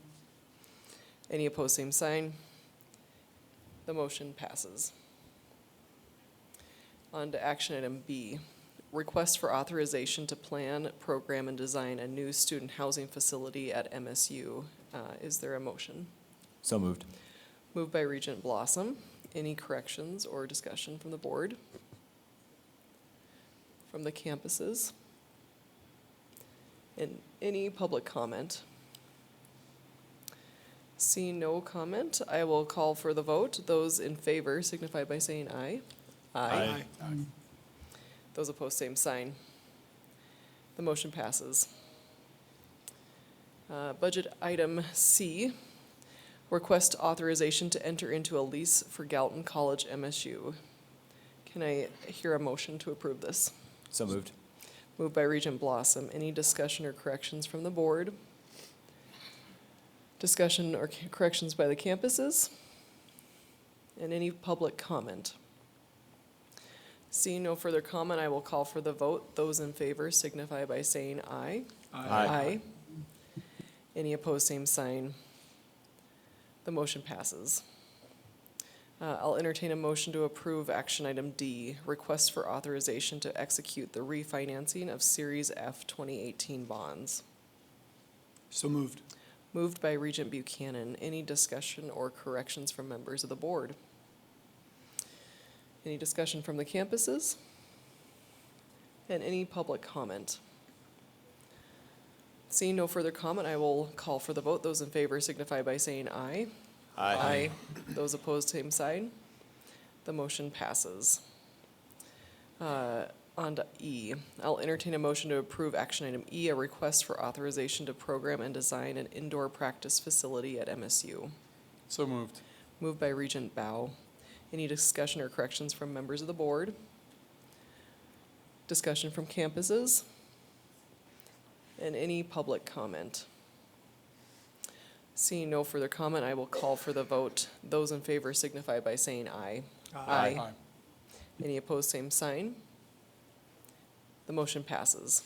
Any opposed, same sign. The motion passes. On to action item B, request for authorization to plan, program, and design a new student housing facility at MSU. Is there a motion? So moved. Moved by Regent Blossom. Any corrections or discussion from the board? From the campuses? And any public comment? Seeing no comment, I will call for the vote. Those in favor signify by saying aye. Aye. Those opposed, same sign. The motion passes. Budget item C, request authorization to enter into a lease for Galton College MSU. Can I hear a motion to approve this? So moved. Moved by Regent Blossom. Any discussion or corrections from the board? Discussion or corrections by the campuses? And any public comment? Seeing no further comment, I will call for the vote. Those in favor signify by saying aye. Aye. Any opposed, same sign. The motion passes. I'll entertain a motion to approve action item D, request for authorization to execute the refinancing of Series F 2018 bonds. So moved. Moved by Regent Buchanan. Any discussion or corrections from members of the board? Any discussion from the campuses? And any public comment? Seeing no further comment, I will call for the vote. Those in favor signify by saying aye. Aye. Those opposed, same side. The motion passes. On to E. I'll entertain a motion to approve action item E, a request for authorization to program and design an indoor practice facility at MSU. So moved. Moved by Regent Bao. Any discussion or corrections from members of the board? Discussion from campuses? And any public comment? Seeing no further comment, I will call for the vote. Those in favor signify by saying aye. Aye. Any opposed, same sign. The motion passes.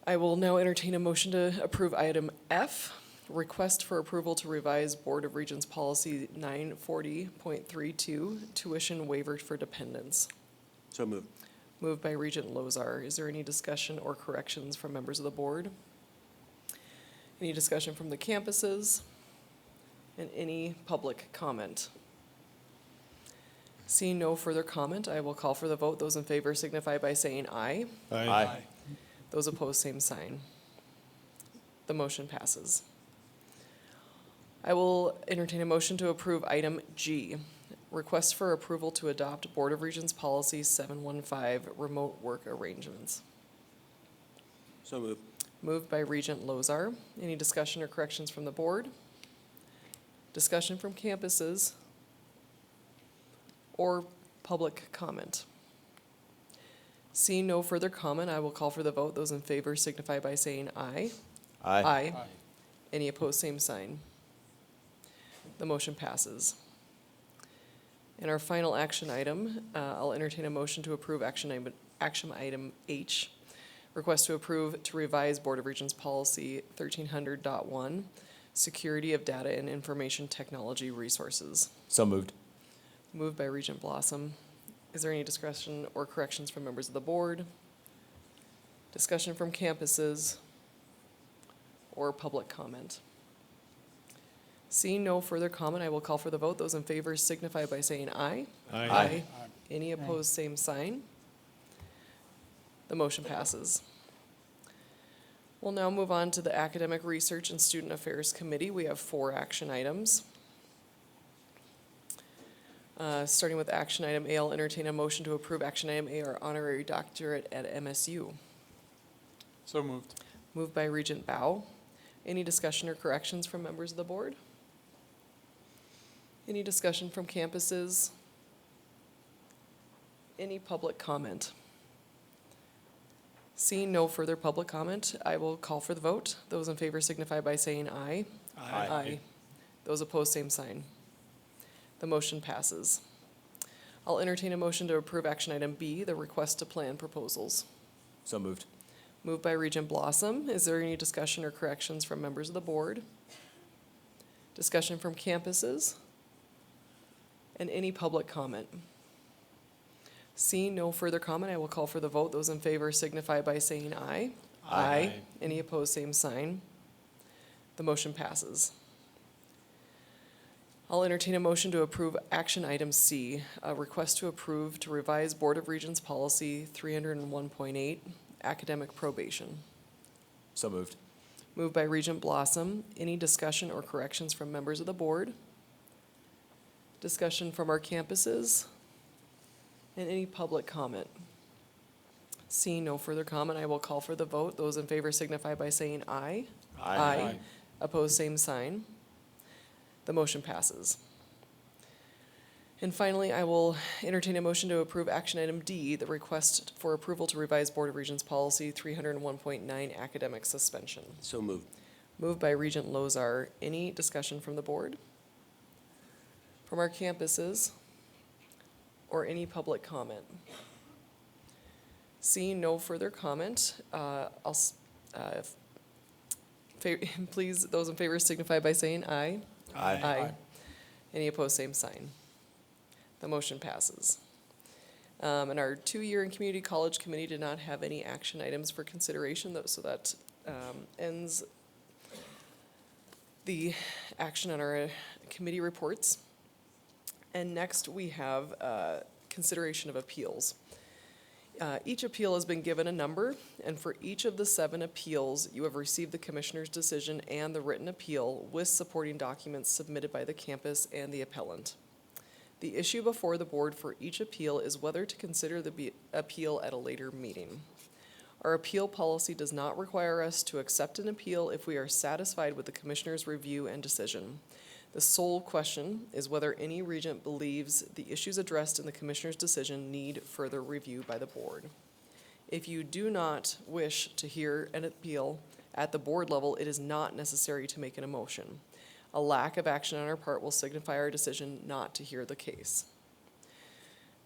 I will now entertain a motion to approve item F, request for approval to revise Board of Regents Policy 940.32, tuition waiver for dependents. So moved. Moved by Regent Lozar. Is there any discussion or corrections from members of the board? Any discussion from the campuses? And any public comment? Seeing no further comment, I will call for the vote. Those in favor signify by saying aye. Aye. Those opposed, same sign. The motion passes. I will entertain a motion to approve item G, request for approval to adopt Board of Regents Policy 715, remote work arrangements. So moved. Moved by Regent Lozar. Any discussion or corrections from the board? Discussion from campuses? Or public comment? Seeing no further comment, I will call for the vote. Those in favor signify by saying aye. Aye. Any opposed, same sign. The motion passes. And our final action item, I'll entertain a motion to approve action item H, request to approve to revise Board of Regents Policy 1300.1, security of data and information technology resources. So moved. Moved by Regent Blossom. Is there any discussion or corrections from members of the board? Discussion from campuses? Or public comment? Seeing no further comment, I will call for the vote. Those in favor signify by saying aye. Aye. Any opposed, same sign. The motion passes. We'll now move on to the Academic Research and Student Affairs Committee. We have 4 action items. Starting with action item A, I'll entertain a motion to approve action item A, our honorary doctorate at MSU. So moved. Moved by Regent Bao. Any discussion or corrections from members of the board? Any discussion from campuses? Any public comment? Seeing no further public comment, I will call for the vote. Those in favor signify by saying aye. Aye. Those opposed, same sign. The motion passes. I'll entertain a motion to approve action item B, the request to plan proposals. So moved. Moved by Regent Blossom. Is there any discussion or corrections from members of the board? Discussion from campuses? And any public comment? Seeing no further comment, I will call for the vote. Those in favor signify by saying aye. Aye. Any opposed, same sign. The motion passes. I'll entertain a motion to approve action item C, a request to approve to revise Board of Regents policy 301.8, academic probation. So moved. Moved by Regent Blossom. Any discussion or corrections from members of the board? Discussion from our campuses? And any public comment? Seeing no further comment, I will call for the vote. Those in favor signify by saying aye. Aye. Opposed, same sign. The motion passes. And finally, I will entertain a motion to approve action item D, the request for approval to revise Board of Regents policy 301.9, academic suspension. So moved. Moved by Regent Lozar. Any discussion from the board? From our campuses? Or any public comment? Seeing no further comment, please, those in favor signify by saying aye. Aye. Any opposed, same sign. The motion passes. And our 2-year and community college committee did not have any action items for consideration, so that ends the action on our committee reports. And next we have consideration of appeals. Each appeal has been given a number, and for each of the 7 appeals, you have received the commissioner's decision and the written appeal with supporting documents submitted by the campus and the appellant. The issue before the board for each appeal is whether to consider the appeal at a later meeting. Our appeal policy does not require us to accept an appeal if we are satisfied with the commissioner's review and decision. The sole question is whether any regent believes the issues addressed in the commissioner's decision need further review by the board. If you do not wish to hear an appeal at the board level, it is not necessary to make an motion. A lack of action on our part will signify our decision not to hear the case.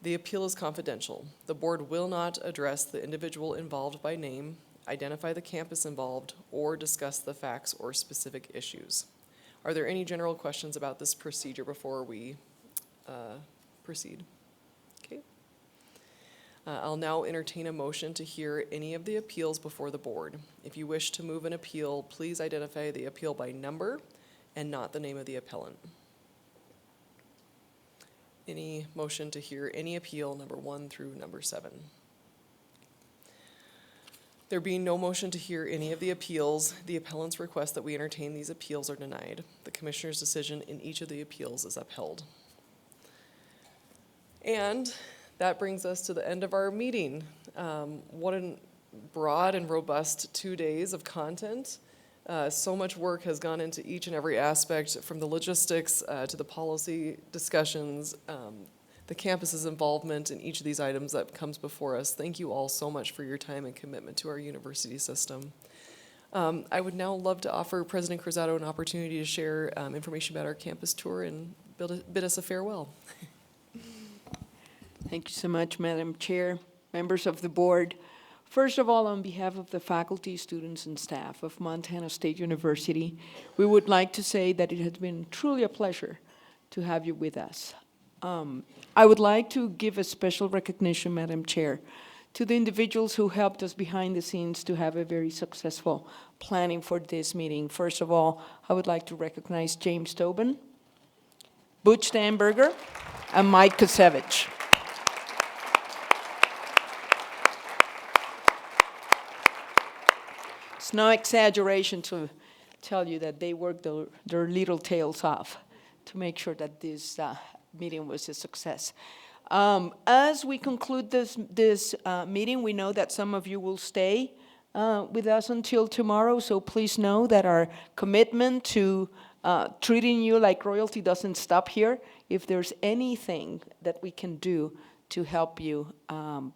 The appeal is confidential. The board will not address the individual involved by name, identify the campus involved, or discuss the facts or specific issues. Are there any general questions about this procedure before we proceed? Okay. I'll now entertain a motion to hear any of the appeals before the board. If you wish to move an appeal, please identify the appeal by number and not the name of the appellant. Any motion to hear any appeal, number 1 through number 7? There being no motion to hear any of the appeals, the appellant's request that we entertain these appeals are denied. The commissioner's decision in each of the appeals is upheld. And that brings us to the end of our meeting. What a broad and robust 2 days of content. So much work has gone into each and every aspect, from the logistics to the policy discussions, the campus's involvement in each of these items that comes before us. Thank you all so much for your time and commitment to our university system. I would now love to offer President Cruzado an opportunity to share information about our campus tour and bid us a farewell. Thank you so much, Madam Chair, members of the board. First of all, on behalf of the faculty, students, and staff of Montana State University, we would like to say that it has been truly a pleasure to have you with us. I would like to give a special recognition, Madam Chair, to the individuals who helped us behind the scenes to have a very successful planning for this meeting. First of all, I would like to recognize James Tobin, Butch Stamberger, and Mike Kasevich. It's no exaggeration to tell you that they worked their little tails off to make sure that this meeting was a success. As we conclude this meeting, we know that some of you will stay with us until tomorrow, so please know that our commitment to treating you like royalty doesn't stop here. If there's anything that we can do to help you,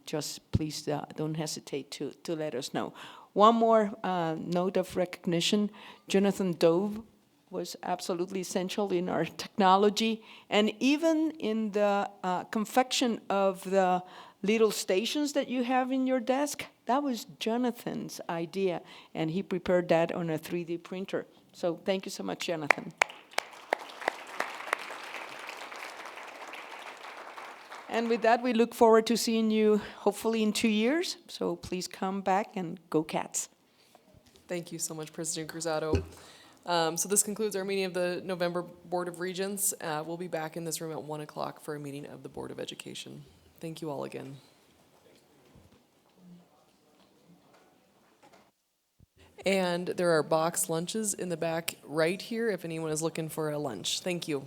just please don't hesitate to let us know. One more note of recognition, Jonathan Dove was absolutely essential in our technology, and even in the confection of the little stations that you have in your desk. That was Jonathan's idea, and he prepared that on a 3D printer. So thank you so much, Jonathan. And with that, we look forward to seeing you hopefully in 2 years. So please come back and go Cats. Thank you so much, President Cruzado. So this concludes our meeting of the November Board of Regents. We'll be back in this room at 1 o'clock for a meeting of the Board of Education. Thank you all again. And there are box lunches in the back right here if anyone is looking for a lunch. Thank you.